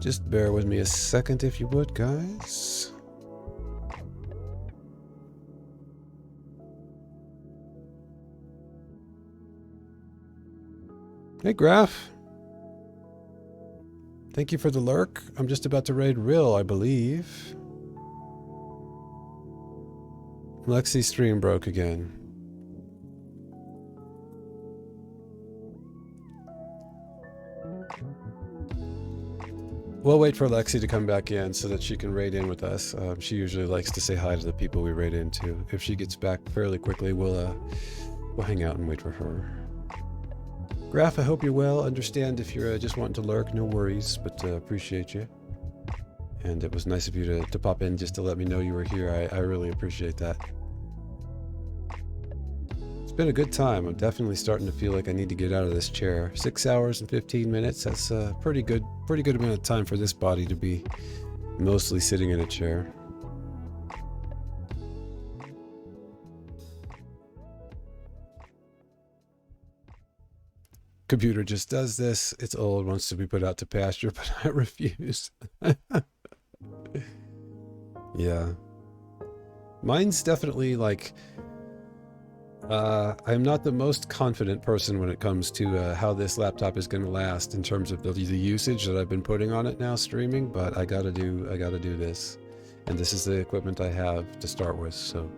Just bear with me a second if you would, guys. Hey, Graph. Thank you for the lurk. I'm just about to raid Rill, I believe. Lexi's stream broke again. We'll wait for Lexi to come back in so that she can raid in with us. She usually likes to say hi to the people we raid into. If she gets back fairly quickly, we'll hang out and wait for her. Graph, I hope you're well. Understand if you're just wanting to lurk, no worries, but appreciate you. And it was nice of you to pop in just to let me know you were here. I really appreciate that. It's been a good time. I'm definitely starting to feel like I need to get out of this chair. 6 hours and 15 minutes. That's a pretty good amount of time for this body to be mostly sitting in a chair. computer just does this. It's old, wants to be put out to pasture, but I refuse. Yeah. Mine's definitely like, I'm not the most confident person when it comes to how this laptop is going to last in terms of the usage that I've been putting on it now streaming, but I gotta do this. And this is the equipment I have to start with, so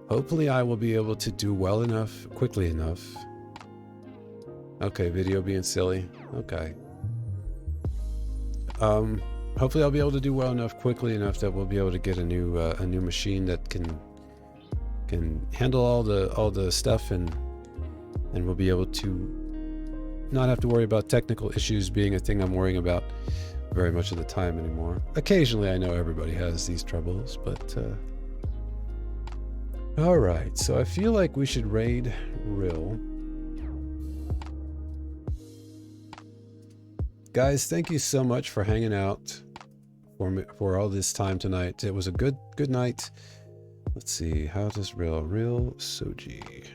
hopefully I will be able to do well enough, quickly enough. Okay, video being silly. Okay. Hopefully I'll be able to do well enough, quickly enough that we'll be able to get a new machine that can handle all the stuff, and we'll be able to not have to worry about technical issues being a thing I'm worrying about very much of the time anymore. Occasionally, I know everybody has these troubles, but all right. So I feel like we should raid Rill. Guys, thank you so much for hanging out for all this time tonight. It was a good night. Let's see, how does Rill Soji?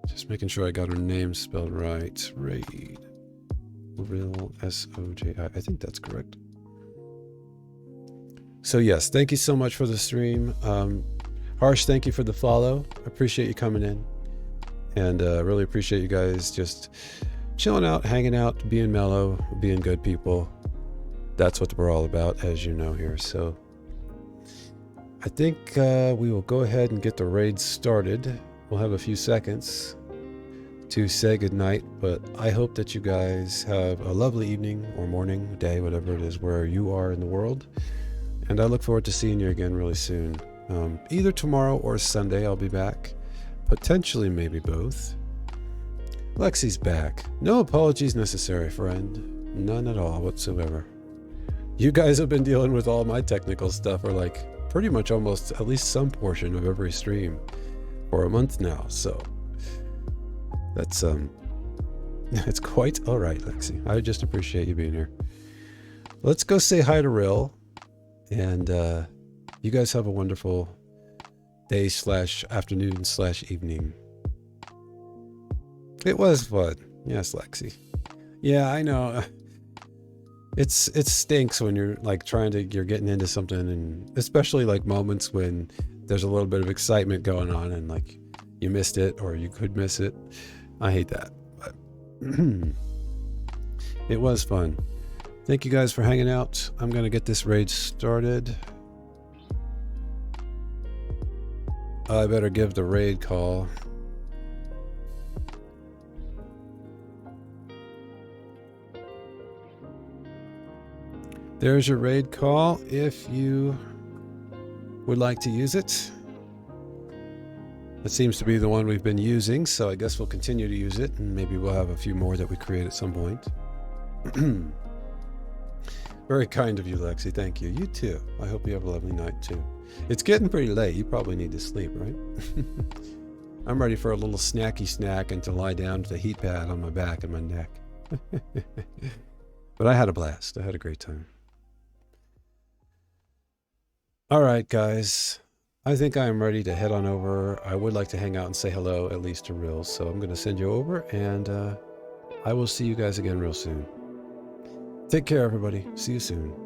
Just making sure I got her name spelled right. Raid. Rill S-O-J-I. I think that's correct. So yes, thank you so much for the stream. Harsh, thank you for the follow. Appreciate you coming in. And really appreciate you guys just chilling out, hanging out, being mellow, being good people. That's what we're all about, as you know here. So I think we will go ahead and get the raid started. We'll have a few seconds to say goodnight, but I hope that you guys have a lovely evening or morning, day, whatever it is, where you are in the world. And I look forward to seeing you again really soon. Either tomorrow or Sunday, I'll be back. Potentially, maybe both. Lexi's back. No apologies necessary, friend. None at all whatsoever. You guys have been dealing with all my technical stuff, or like pretty much almost at least some portion of every stream for a month now. So that's it's quite all right, Lexi. I just appreciate you being here. Let's go say hi to Rill, and you guys have a wonderful day / afternoon / evening. It was fun. Yes, Lexi. Yeah, I know. It stinks when you're like you're getting into something, and especially like moments when there's a little bit of excitement going on and like you missed it or you could miss it. I hate that. But it was fun. Thank you guys for hanging out. I'm going to get this raid started. I better give the raid call. There's your raid call if you would like to use it. It seems to be the one we've been using, so I guess we'll continue to use it, and maybe we'll have a few more that we create at some point. Very kind of you, Lexi. Thank you. You too. I hope you have a lovely night too. It's getting pretty late. You probably need to sleep, right? I'm ready for a little snacky snack and to lie down with a heat pad on my back and my neck. But I had a blast. I had a great time. All right, guys. I think I am ready to head on over. I would like to hang out and say hello, at least to Rill. So I'm going to send you over, and I will see you guys again real soon. Take care, everybody. See you soon.